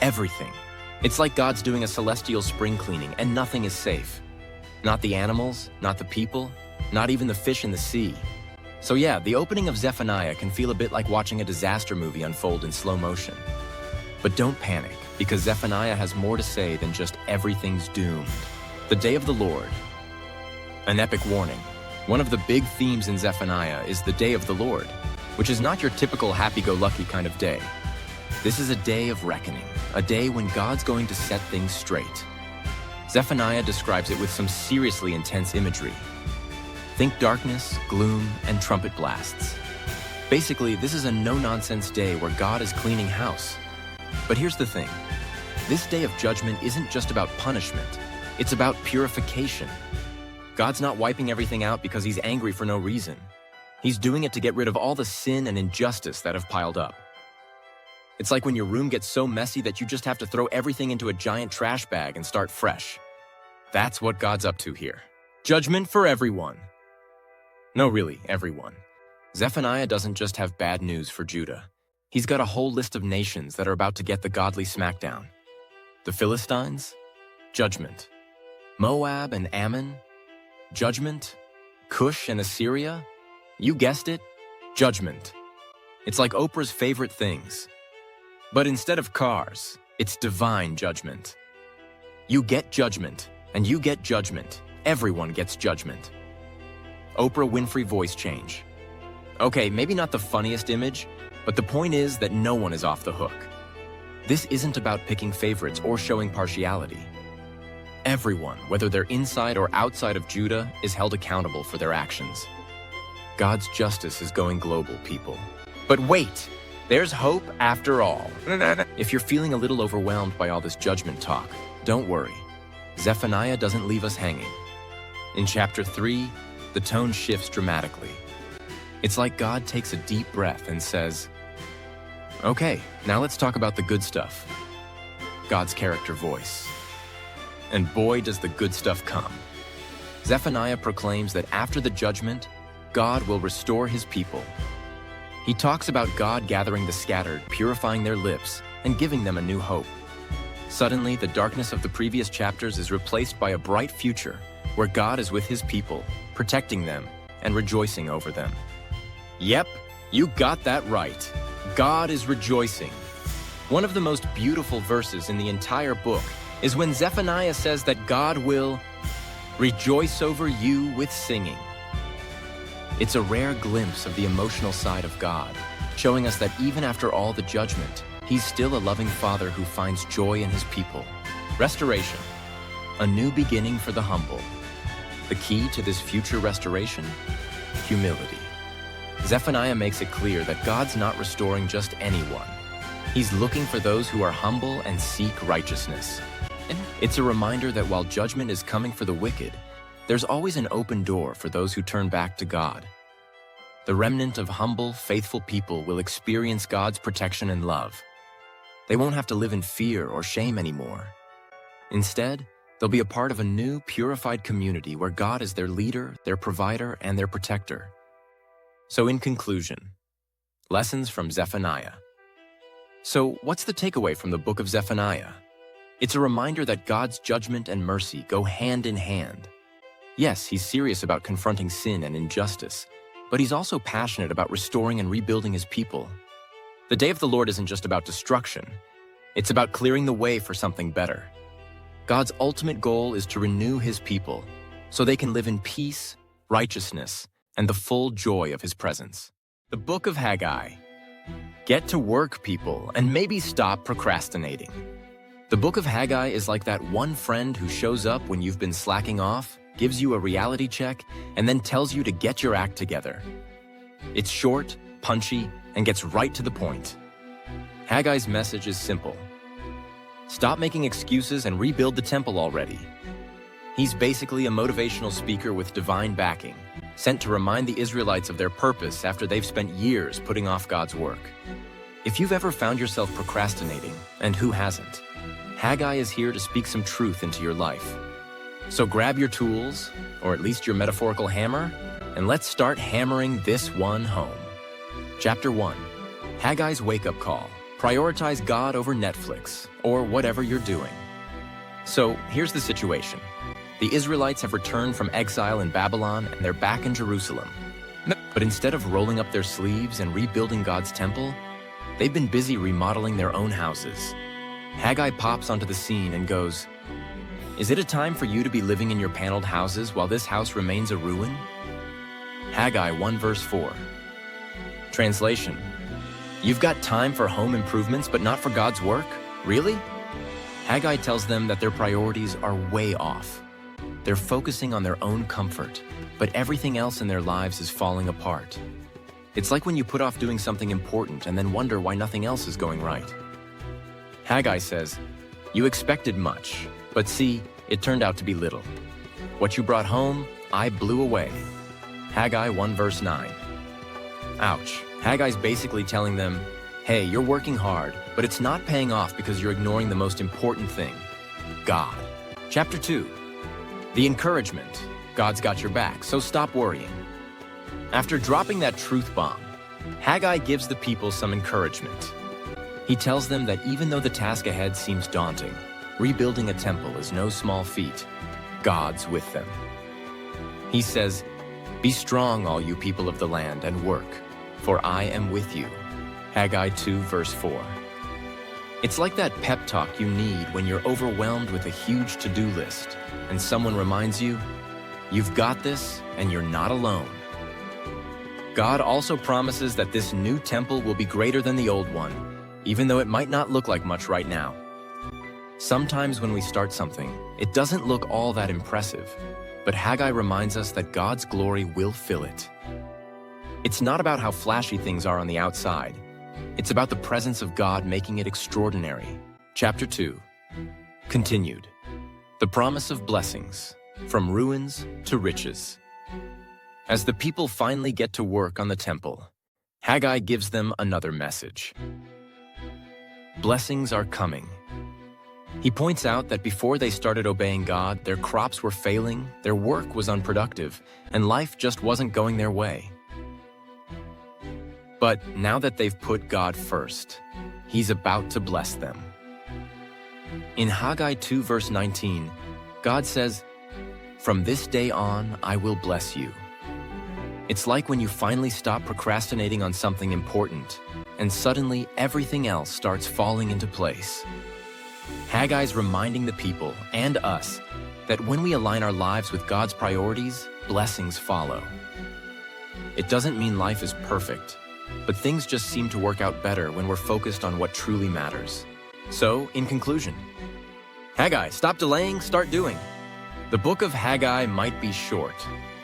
Everything. It's like God's doing a celestial spring cleaning and nothing is safe. Not the animals, not the people, not even the fish in the sea. So yeah, the opening of Zephaniah can feel a bit like watching a disaster movie unfold in slow motion. But don't panic, because Zephaniah has more to say than just everything's doomed. The day of the Lord. An epic warning. One of the big themes in Zephaniah is the day of the Lord, which is not your typical happy-go-lucky kind of day. This is a day of reckoning, a day when God's going to set things straight. Zephaniah describes it with some seriously intense imagery. Think darkness, gloom, and trumpet blasts. Basically, this is a no-nonsense day where God is cleaning house. But here's the thing. This day of judgment isn't just about punishment. It's about purification. God's not wiping everything out because he's angry for no reason. He's doing it to get rid of all the sin and injustice that have piled up. It's like when your room gets so messy that you just have to throw everything into a giant trash bag and start fresh. That's what God's up to here. Judgment for everyone. No, really, everyone. Zephaniah doesn't just have bad news for Judah. He's got a whole list of nations that are about to get the godly smackdown. The Philistines? Judgment. Moab and Ammon? Judgment. Cush and Assyria? You guessed it, judgment. It's like Oprah's favorite things. But instead of cars, it's divine judgment. You get judgment, and you get judgment. Everyone gets judgment. Oprah Winfrey voice change. Okay, maybe not the funniest image, but the point is that no one is off the hook. This isn't about picking favorites or showing partiality. Everyone, whether they're inside or outside of Judah, is held accountable for their actions. God's justice is going global, people. But wait, there's hope after all. If you're feeling a little overwhelmed by all this judgment talk, don't worry. Zephaniah doesn't leave us hanging. In chapter 3, the tone shifts dramatically. It's like God takes a deep breath and says, okay, now let's talk about the good stuff. God's character voice. And boy, does the good stuff come. Zephaniah proclaims that after the judgment, God will restore his people. He talks about God gathering the scattered, purifying their lips, and giving them a new hope. Suddenly, the darkness of the previous chapters is replaced by a bright future where God is with his people, protecting them and rejoicing over them. Yep, you got that right. God is rejoicing. One of the most beautiful verses in the entire book is when Zephaniah says that God will rejoice over you with singing. It's a rare glimpse of the emotional side of God, showing us that even after all the judgment, he's still a loving father who finds joy in his people. Restoration, a new beginning for the humble. The key to this future restoration? Humility. Zephaniah makes it clear that God's not restoring just anyone. He's looking for those who are humble and seek righteousness. It's a reminder that while judgment is coming for the wicked, there's always an open door for those who turn back to God. The remnant of humble, faithful people will experience God's protection and love. They won't have to live in fear or shame anymore. Instead, they'll be a part of a new, purified community where God is their leader, their provider, and their protector. So in conclusion, lessons from Zephaniah. So what's the takeaway from the book of Zephaniah? It's a reminder that God's judgment and mercy go hand in hand. Yes, he's serious about confronting sin and injustice, but he's also passionate about restoring and rebuilding his people. The day of the Lord isn't just about destruction. It's about clearing the way for something better. God's ultimate goal is to renew his people so they can live in peace, righteousness, and the full joy of his presence. The Book of Haggai. Get to work, people, and maybe stop procrastinating. The Book of Haggai is like that one friend who shows up when you've been slacking off, gives you a reality check, and then tells you to get your act together. It's short, punchy, and gets right to the point. Haggai's message is simple. Stop making excuses and rebuild the temple already. He's basically a motivational speaker with divine backing, sent to remind the Israelites of their purpose after they've spent years putting off God's work. If you've ever found yourself procrastinating, and who hasn't, Haggai is here to speak some truth into your life. So grab your tools, or at least your metaphorical hammer, and let's start hammering this one home. Chapter 1. Haggai's Wake-Up Call. Prioritize God over Netflix or whatever you're doing. So here's the situation. The Israelites have returned from exile in Babylon and they're back in Jerusalem. But instead of rolling up their sleeves and rebuilding God's temple, they've been busy remodeling their own houses. Haggai pops onto the scene and goes, "Is it a time for you to be living in your paneled houses while this house remains a ruin?" Haggai 1 verse 4. Translation: You've got time for home improvements but not for God's work? Really? Haggai tells them that their priorities are way off. They're focusing on their own comfort, but everything else in their lives is falling apart. It's like when you put off doing something important and then wonder why nothing else is going right. Haggai says, "You expected much, but see, it turned out to be little. What you brought home, I blew away." Haggai 1 verse 9. Ouch. Haggai's basically telling them, hey, you're working hard, but it's not paying off because you're ignoring the most important thing, God. Chapter 2. The encouragement. God's got your back, so stop worrying. After dropping that truth bomb, Haggai gives the people some encouragement. He tells them that even though the task ahead seems daunting, rebuilding a temple is no small feat. God's with them. He says, "Be strong, all you people of the land, and work, for I am with you." Haggai 2 verse 4. It's like that pep talk you need when you're overwhelmed with a huge to-do list, and someone reminds you, you've got this and you're not alone. God also promises that this new temple will be greater than the old one, even though it might not look like much right now. Sometimes when we start something, it doesn't look all that impressive, but Haggai reminds us that God's glory will fill it. It's not about how flashy things are on the outside. It's about the presence of God making it extraordinary. Chapter 2. Continued. The promise of blessings, from ruins to riches. As the people finally get to work on the temple, Haggai gives them another message. Blessings are coming. He points out that before they started obeying God, their crops were failing, their work was unproductive, and life just wasn't going their way. But now that they've put God first, He's about to bless them. In Haggai 2 verse 19, God says, "From this day on, I will bless you." It's like when you finally stop procrastinating on something important, and suddenly everything else starts falling into place. Haggai's reminding the people and us that when we align our lives with God's priorities, blessings follow. It doesn't mean life is perfect, but things just seem to work out better when we're focused on what truly matters. So, in conclusion, Haggai, stop delaying, start doing. The book of Haggai might be short,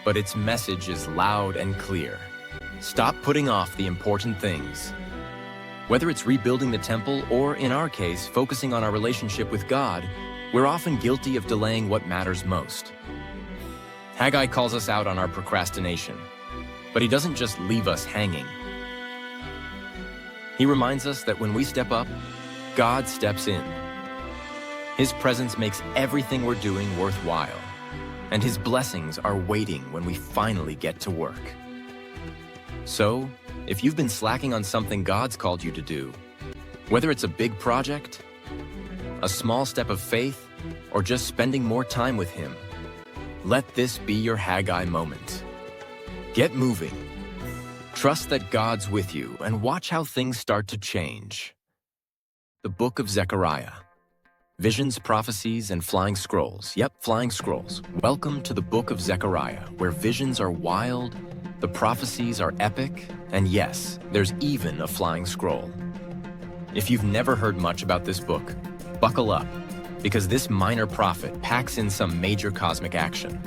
but its message is loud and clear. Stop putting off the important things. Whether it's rebuilding the temple or, in our case, focusing on our relationship with God, we're often guilty of delaying what matters most. Haggai calls us out on our procrastination, but he doesn't just leave us hanging. He reminds us that when we step up, God steps in. His presence makes everything we're doing worthwhile, and His blessings are waiting when we finally get to work. So, if you've been slacking on something God's called you to do, whether it's a big project, a small step of faith, or just spending more time with Him, let this be your Haggai moment. Get moving. Trust that God's with you and watch how things start to change. The Book of Zechariah. Visions, prophecies, and flying scrolls. Yep, flying scrolls. Welcome to the Book of Zechariah, where visions are wild, the prophecies are epic, and yes, there's even a flying scroll. If you've never heard much about this book, buckle up, because this minor prophet packs in some major cosmic action.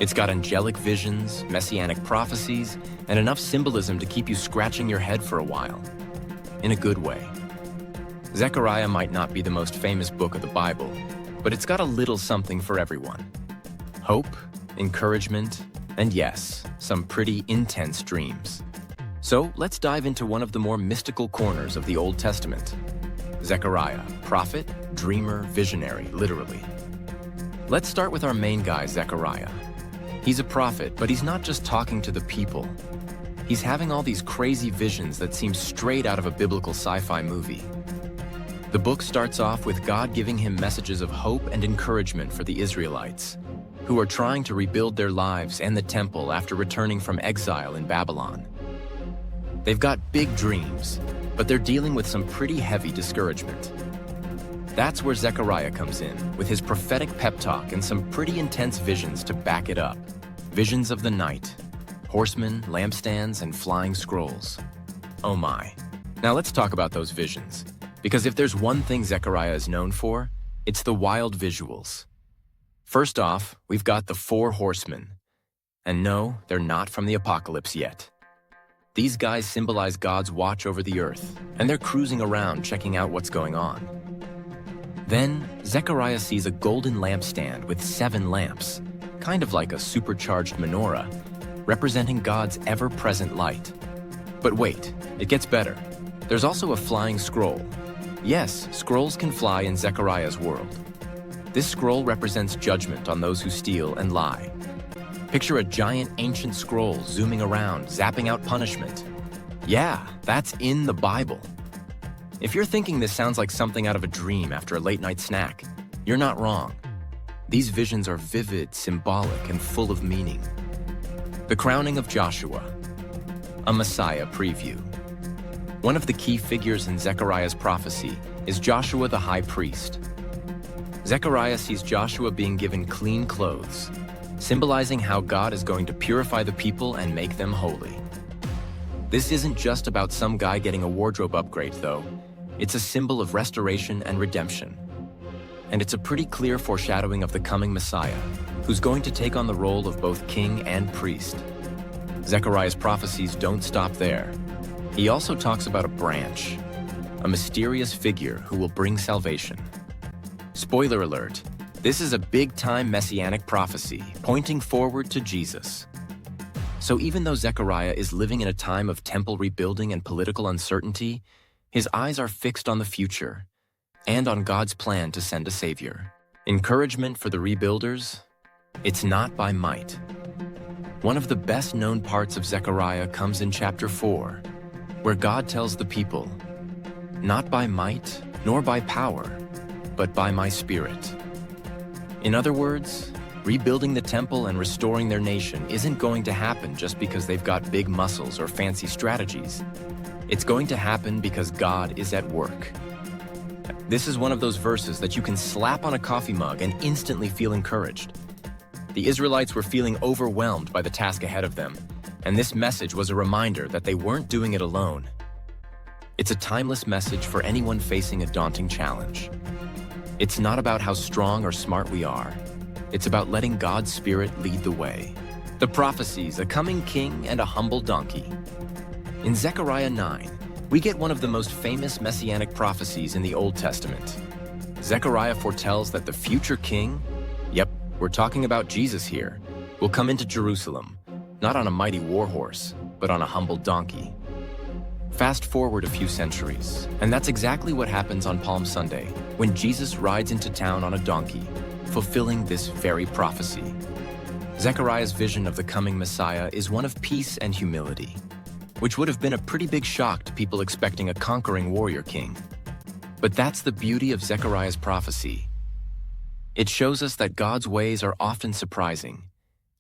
It's got angelic visions, messianic prophecies, and enough symbolism to keep you scratching your head for a while. In a good way. Zechariah might not be the most famous book of the Bible, but it's got a little something for everyone. Hope, encouragement, and yes, some pretty intense dreams. So let's dive into one of the more mystical corners of the Old Testament. Zechariah, prophet, dreamer, visionary, literally. Let's start with our main guy, Zechariah. He's a prophet, but he's not just talking to the people. He's having all these crazy visions that seem straight out of a biblical sci-fi movie. The book starts off with God giving him messages of hope and encouragement for the Israelites, who are trying to rebuild their lives and the temple after returning from exile in Babylon. They've got big dreams, but they're dealing with some pretty heavy discouragement. That's where Zechariah comes in, with his prophetic pep talk and some pretty intense visions to back it up. Visions of the night, horsemen, lampstands, and flying scrolls. Oh my. Now let's talk about those visions, because if there's one thing Zechariah is known for, it's the wild visuals. First off, we've got the 4 horsemen. And no, they're not from the apocalypse yet. These guys symbolize God's watch over the earth, and they're cruising around checking out what's going on. Then, Zechariah sees a golden lampstand with 7 lamps, kind of like a supercharged menorah, representing God's ever-present light. But wait, it gets better. There's also a flying scroll. Yes, scrolls can fly in Zechariah's world. This scroll represents judgment on those who steal and lie. Picture a giant ancient scroll zooming around, zapping out punishment. Yeah, that's in the Bible. If you're thinking this sounds like something out of a dream after a late-night snack, you're not wrong. These visions are vivid, symbolic, and full of meaning. The crowning of Joshua, a Messiah preview. One of the key figures in Zechariah's prophecy is Joshua the high priest. Zechariah sees Joshua being given clean clothes, symbolizing how God is going to purify the people and make them holy. This isn't just about some guy getting a wardrobe upgrade, though. It's a symbol of restoration and redemption. And it's a pretty clear foreshadowing of the coming Messiah, who's going to take on the role of both king and priest. Zechariah's prophecies don't stop there. He also talks about a branch, a mysterious figure who will bring salvation. Spoiler alert, this is a big-time messianic prophecy pointing forward to Jesus. So even though Zechariah is living in a time of temple rebuilding and political uncertainty, his eyes are fixed on the future and on God's plan to send a savior. Encouragement for the rebuilders? It's not by might. One of the best-known parts of Zechariah comes in chapter 4, where God tells the people, "Not by might, nor by power, but by my Spirit." In other words, rebuilding the temple and restoring their nation isn't going to happen just because they've got big muscles or fancy strategies. It's going to happen because God is at work. This is one of those verses that you can slap on a coffee mug and instantly feel encouraged. The Israelites were feeling overwhelmed by the task ahead of them, and this message was a reminder that they weren't doing it alone. It's a timeless message for anyone facing a daunting challenge. It's not about how strong or smart we are. It's about letting God's Spirit lead the way. The prophecies, a coming king and a humble donkey. In Zechariah 9, we get one of the most famous messianic prophecies in the Old Testament. Zechariah foretells that the future king, yep, we're talking about Jesus here, will come into Jerusalem, not on a mighty war horse, but on a humble donkey. Fast forward a few centuries, and that's exactly what happens on Palm Sunday, when Jesus rides into town on a donkey, fulfilling this very prophecy. Zechariah's vision of the coming Messiah is one of peace and humility, which would have been a pretty big shock to people expecting a conquering warrior king. But that's the beauty of Zechariah's prophecy. It shows us that God's ways are often surprising,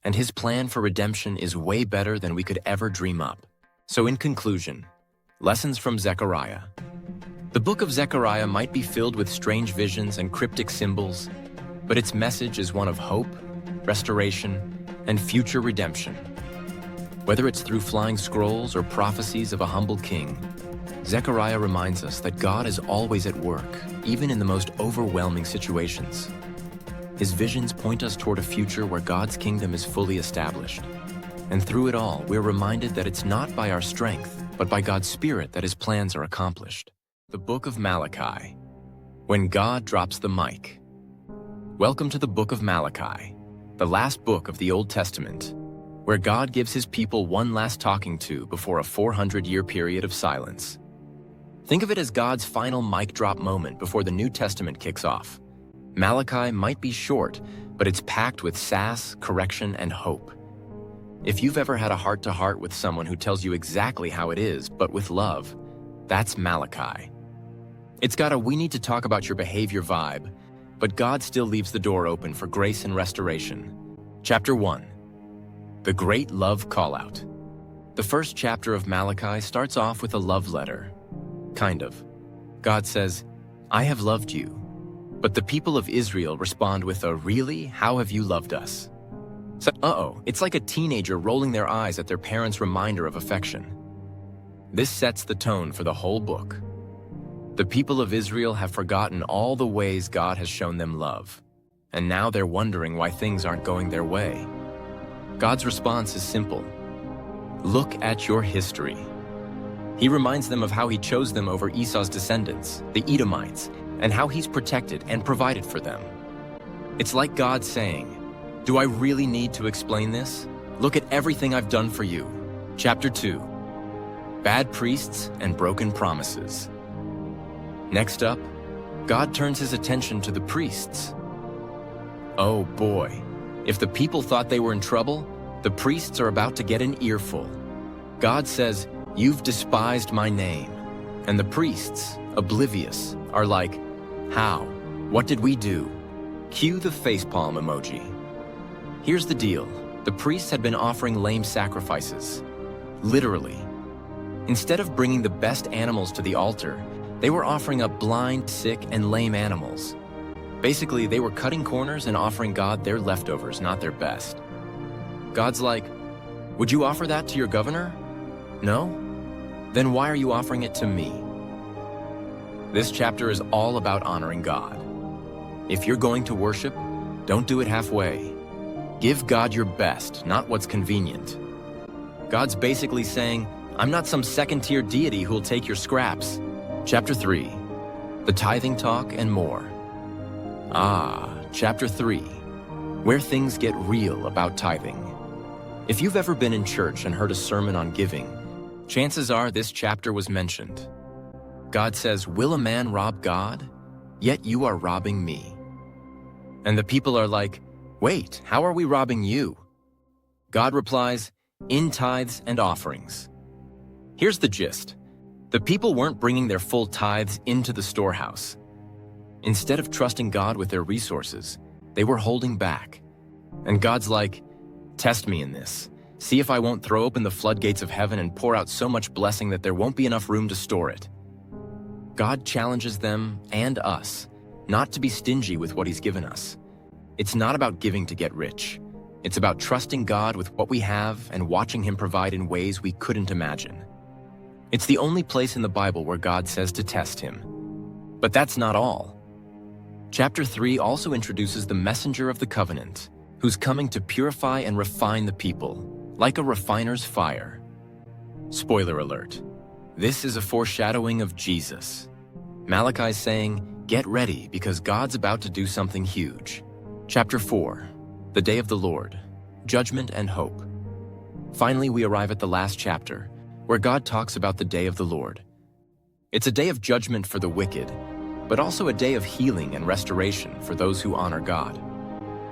and his plan for redemption is way better than we could ever dream up. So in conclusion, lessons from Zechariah. The book of Zechariah might be filled with strange visions and cryptic symbols, but its message is one of hope, restoration, and future redemption. Whether it's through flying scrolls or prophecies of a humble king, Zechariah reminds us that God is always at work, even in the most overwhelming situations. His visions point us toward a future where God's kingdom is fully established. And through it all, we're reminded that it's not by our strength, but by God's Spirit that his plans are accomplished. The Book of Malachi. When God drops the mic. Welcome to the Book of Malachi, the last book of the Old Testament, where God gives his people one last talking to before a 400-year period of silence. Think of it as God's final mic drop moment before the New Testament kicks off. Malachi might be short, but it's packed with sass, correction, and hope. If you've ever had a heart-to-heart with someone who tells you exactly how it is, but with love, that's Malachi. It's got a "we need to talk about your behavior" vibe, but God still leaves the door open for grace and restoration. Chapter 1. The Great Love Callout. The first chapter of Malachi starts off with a love letter. Kind of. God says, "I have loved you." But the people of Israel respond with a "really? How have you loved us?" So, it's like a teenager rolling their eyes at their parents' reminder of affection. This sets the tone for the whole book. The people of Israel have forgotten all the ways God has shown them love, and now they're wondering why things aren't going their way. God's response is simple. Look at your history. He reminds them of how he chose them over Esau's descendants, the Edomites, and how he's protected and provided for them. It's like God saying, "Do I really need to explain this? Look at everything I've done for you." Chapter 2. Bad priests and broken promises. Next up, God turns his attention to the priests. Oh boy, if the people thought they were in trouble, the priests are about to get an earful. God says, "You've despised my name." And the priests, oblivious, are like, "How? What did we do?" Cue the facepalm emoji. Here's the deal. The priests had been offering lame sacrifices. Literally. Instead of bringing the best animals to the altar, they were offering up blind, sick, and lame animals. Basically, they were cutting corners and offering God their leftovers, not their best. God's like, "Would you offer that to your governor? No? Then why are you offering it to me?" This chapter is all about honoring God. If you're going to worship, don't do it halfway. Give God your best, not what's convenient. God's basically saying, "I'm not some second-tier deity who'll take your scraps." Chapter 3. The tithing talk and more. Chapter 3. Where things get real about tithing. If you've ever been in church and heard a sermon on giving, chances are this chapter was mentioned. God says, "Will a man rob God? Yet you are robbing me." And the people are like, "Wait, how are we robbing you?" God replies, "In tithes and offerings." Here's the gist. The people weren't bringing their full tithes into the storehouse. Instead of trusting God with their resources, they were holding back. And God's like, "Test me in this. See if I won't throw open the floodgates of heaven and pour out so much blessing that there won't be enough room to store it." God challenges them and us not to be stingy with what he's given us. It's not about giving to get rich. It's about trusting God with what we have and watching him provide in ways we couldn't imagine. It's the only place in the Bible where God says to test him. But that's not all. Chapter 3 also introduces the messenger of the covenant, who's coming to purify and refine the people, like a refiner's fire. Spoiler alert. This is a foreshadowing of Jesus. Malachi's saying, get ready because God's about to do something huge. Chapter 4. The Day of the Lord, Judgment and Hope. Finally, we arrive at the last chapter, where God talks about the Day of the Lord. It's a day of judgment for the wicked, but also a day of healing and restoration for those who honor God.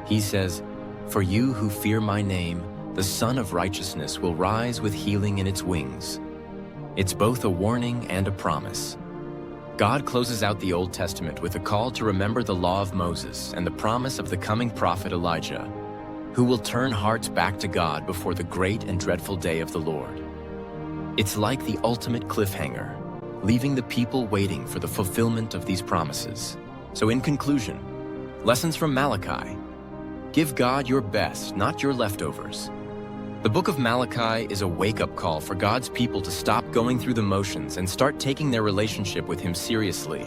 He says, "For you who fear my name, the Son of Righteousness will rise with healing in its wings." It's both a warning and a promise. God closes out the Old Testament with a call to remember the law of Moses and the promise of the coming prophet Elijah, who will turn hearts back to God before the great and dreadful day of the Lord. It's like the ultimate cliffhanger, leaving the people waiting for the fulfillment of these promises. So in conclusion, lessons from Malachi. Give God your best, not your leftovers. The book of Malachi is a wake-up call for God's people to stop going through the motions and start taking their relationship with him seriously.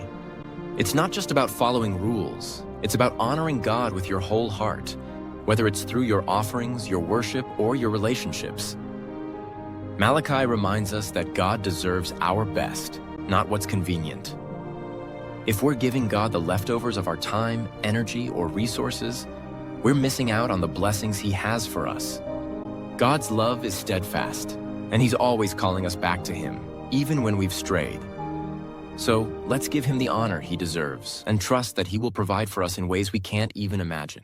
It's not just about following rules. It's about honoring God with your whole heart, whether it's through your offerings, your worship, or your relationships. Malachi reminds us that God deserves our best, not what's convenient. If we're giving God the leftovers of our time, energy, or resources, we're missing out on the blessings he has for us. God's love is steadfast, and he's always calling us back to him, even when we've strayed. So let's give him the honor he deserves and trust that he will provide for us in ways we can't even imagine.